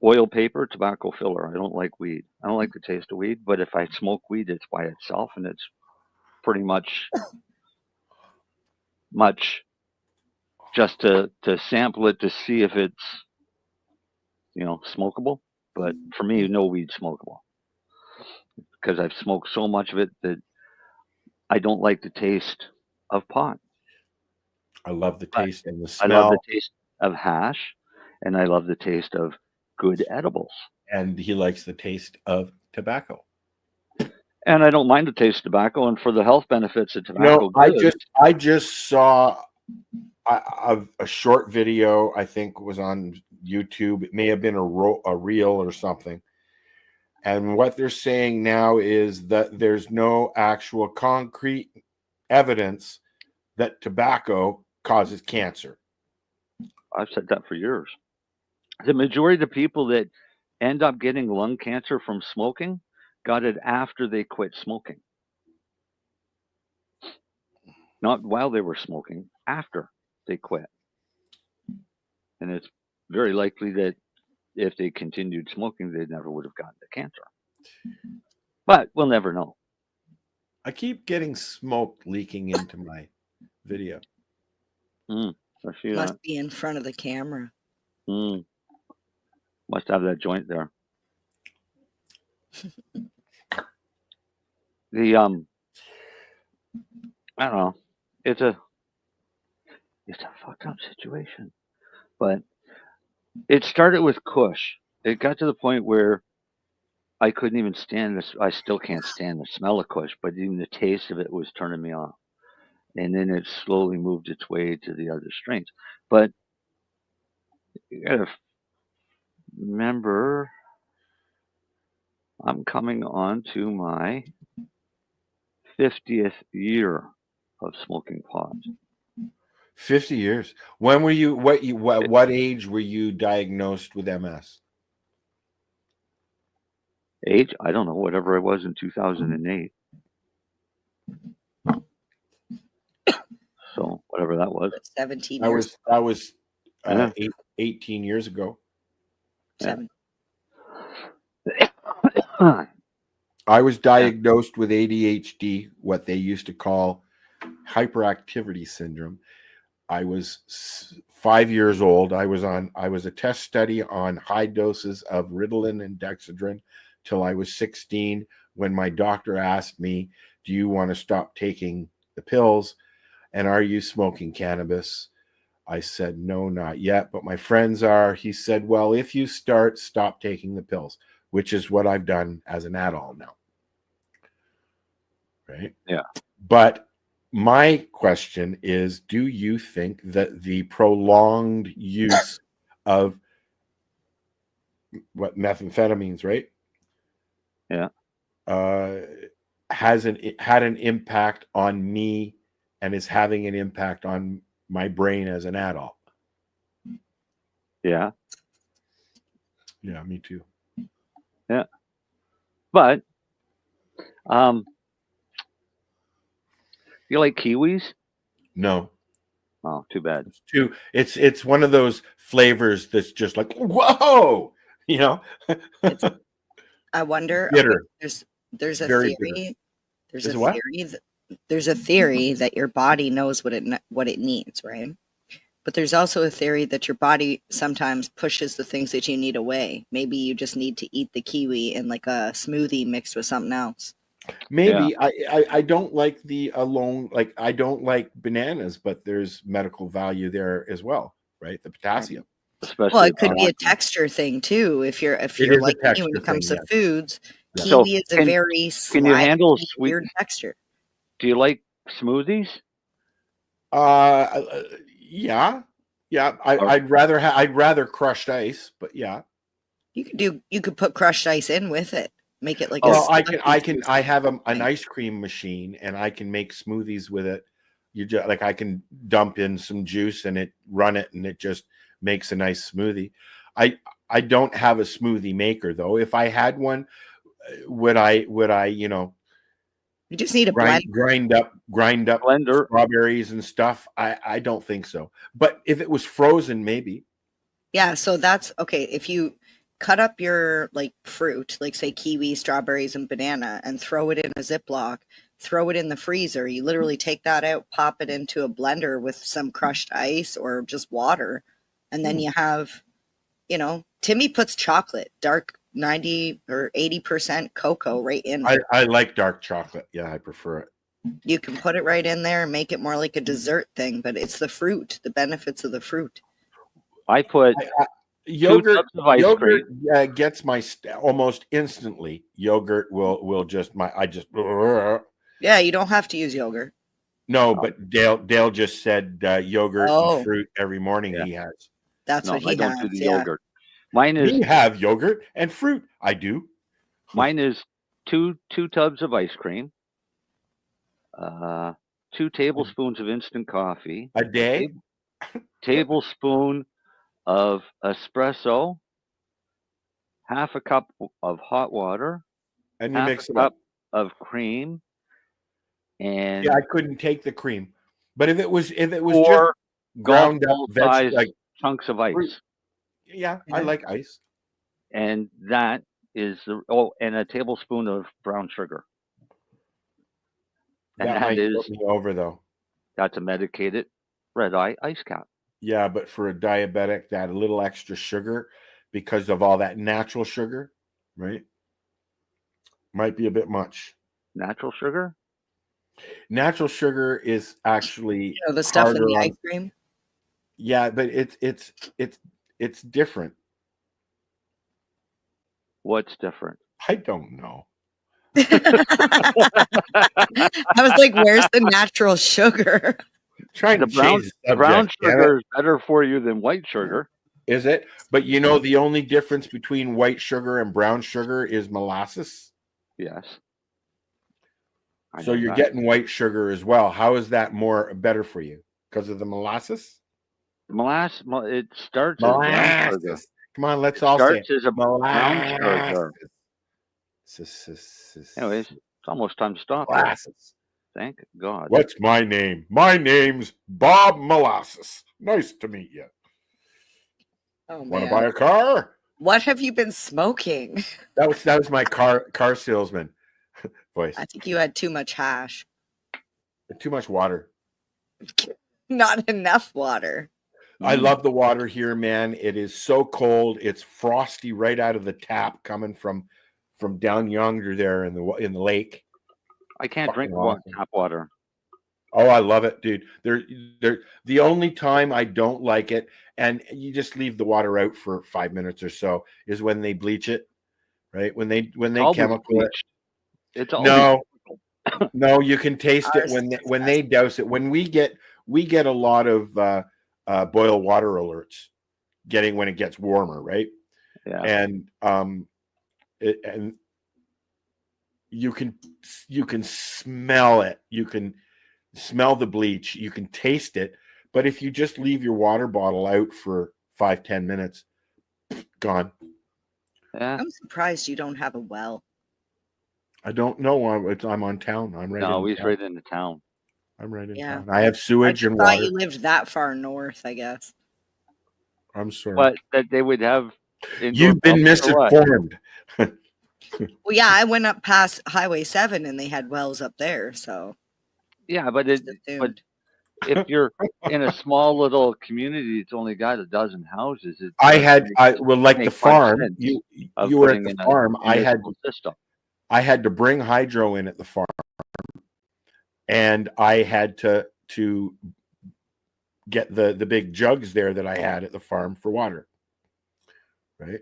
Oil, paper, tobacco filler. I don't like weed. I don't like the taste of weed. But if I smoke weed, it's by itself, and it's pretty much much just to sample it to see if it's, smokable. But for me, no weed smokable, because I've smoked so much of it that I don't like the taste of pot. I love the taste and the I love smell. the taste of hash, and I love the taste of good edibles. And he likes the taste of tobacco. And I don't mind the taste of tobacco, and for the health benefits of tobacco, I just saw a short video. I think was on YouTube. It may have been a reel or something. And what they're saying now is that there's no actual concrete evidence that tobacco causes cancer. I've said that for years. The majority of the people that end up getting lung cancer from smoking got it after they quit smoking. Not while they were smoking, after they quit. And it's very likely that if they continued smoking, they never would have gotten the cancer. But we'll never know. I keep getting smoke leaking into my video. I see Must that. be in front of the camera. Must have that joint there. I don't know. It's a fucked up situation. But it started with Kush. It got to the point where I couldn't even stand this. I still can't stand the smell of Kush, but even the taste of it was turning me off. And then it slowly moved its way to the other strains. But you gotta remember, I'm coming on to my 50th year of smoking pot. 50 years. When were you? What age were you diagnosed with MS? Age? I don't know. Whatever I was in 2008. So whatever that was. 17 That years. was 18 years ago. 7. I was diagnosed with ADHD, what they used to call hyperactivity syndrome. I was 5 years old. I was a test study on high doses of Ritalin and Dexedrine till I was 16, when my doctor asked me, "Do you want to stop taking the pills? And are you smoking cannabis?" I said, "No, not yet, but my friends are." He said, "Well, if you stop taking the pills," which is what I've done as an adult now. Right? Yeah. But my question is, do you think that the prolonged use of methamphetamines, right? Yeah. Had an impact on me and is having an impact on my brain as an adult? Yeah. Yeah, me too. Yeah. But you like kiwis? No. Oh, too bad. It's one of those flavors that's just like, whoa, I wonder. Bitter. There's a Very theory. bitter. There's Is a what? theory there's a theory that your body knows what it needs, right? But there's also a theory that your body sometimes pushes the things that you need away. Maybe you just need to eat the kiwi in like a smoothie mixed with something else. Maybe. I don't like the alone, like I don't like bananas, but there's medical value there as well, right? The potassium. Well, it could be a texture thing too. If you're is like a me when it texture comes thing, to yes. foods, Yeah. kiwi So is a can- very Can you handle slimy, sweet weird texture. Do you like smoothies? Yeah. I'd rather crushed ice, but yeah. You could put crushed ice in with it. Make it like Well, a I have an ice cream machine and I can make smoothies with it. You just like I can dump in some juice and run it and it just makes a nice smoothie. I don't have a smoothie maker though. If I had one, would I you just need a grind up blender strawberries and stuff? I don't think so. But if it was frozen, maybe. Yeah, so that's okay. If you cut up your like fruit, like say kiwi, strawberries, and banana, and throw it in a Ziploc, throw it in the freezer. You literally take that out, pop it into a blender with some crushed ice or just water. And then you have, you know, Timmy puts chocolate, dark 90 or 80% cocoa right in it. I like dark chocolate. Yeah, I prefer it. You can put it right in there and make it more like a dessert thing, but it's the fruit, the benefits of the fruit. I put Yogurt. 2 tubs of ice Yogurt cream. gets my almost instantly. Yogurt will just Yeah, you don't have to use yogurt. No, but Dale just said yogurt Oh. and fruit every morning he has. That's what he I don't has. do the Yeah. yogurt. Mine is We have yogurt and fruit. I do. Mine is two tubs of ice cream, 2 tablespoons of instant coffee a day, tablespoon of espresso, half a cup of hot water, and you half mix a it up. cup of cream, and Yeah, I couldn't take the cream, but if it was just 4 ground up golf ball size like chunks of ice. fruit. Yeah, I like ice. And that is and a tablespoon of brown sugar. And That that might is put me over though. That's a medicated red eye ice cap. Yeah, but for a diabetic, that a little extra sugar because of all that natural sugar, right? Might be a bit much. Natural sugar? Natural sugar is actually the stuff in harder the on- ice cream. Yeah, but it's different. What's different? I don't know. I was like, where's the natural sugar? Trying The to change the brown subject, damn sugar it. is better for you than white sugar. Is it? But you know the only difference between white sugar and brown sugar is molasses. Yes. I So know you're that. getting white sugar as well. How is that better for you? Because of the molasses? It starts as brown sugar. Molasses. Come on, let's It all say starts it. as a brown sugar. Molasses. Anyways, it's almost time to stop. here. Molasses. Thank God. What's my name? My name's Bob Molasses. Nice to meet you. Oh, Want to man. buy a car? What have you been smoking? That was my car salesman voice. I think you had too much hash. Too much water. Not enough water. I love the water here, man. It is so cold. It's frosty right out of the tap coming from down yonder there in the lake. I can't drink Fucking awesome. tap water. Oh, I love it, dude. They're the only time I don't like it, and you just leave the water out for 5 minutes or so, is when they bleach it, right? When they always chemical it. bleached. It's always No, you can taste it when they douse it. When we get a lot of boil water alerts, when it gets warmer, right? Yeah. And and you can smell it. You can smell the bleach. You can taste it. But if you just leave your water bottle out for 5-10 minutes, gone. Yeah. I'm surprised you don't have a well. I don't know. I'm on town. I'm right. No, in he's town. right in the town. I'm right in Yeah. town. I have sewage and Thought water. you lived that far north, I guess. I'm sorry. But that they would have. You've been misinformed. Well, yeah, I went up past Highway 7 and they had wells up there, so. Yeah, but if you're in a small little community, it's only got a dozen houses. Like the farm. You were at putting the in a farm. municipal system. I had to bring hydro in at the farm, and I had to get the big jugs there that I had at the farm for water. Right.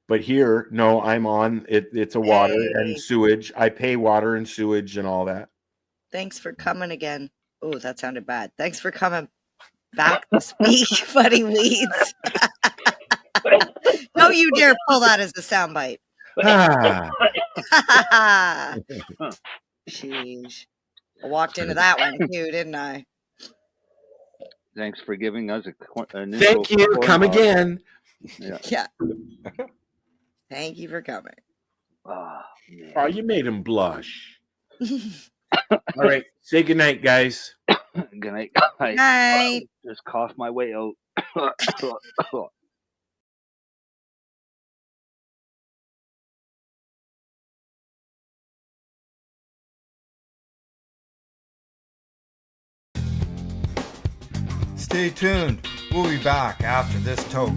But here, no, I'm on it. It's a water and sewage. I pay water and sewage and all that. Thanks for coming again. Oh, that sounded bad. Thanks for coming back to speak, Funny Weeds. Don't you dare pull that as a soundbite. Sheesh. I walked into that one too, didn't I? Thanks for giving us an Thank you. Come again. Yeah. Thank you for coming. Oh, you made him blush. All right. Say goodnight, guys. Good night. Night. Just cough my way out. Stay tuned. We'll be back after this toke.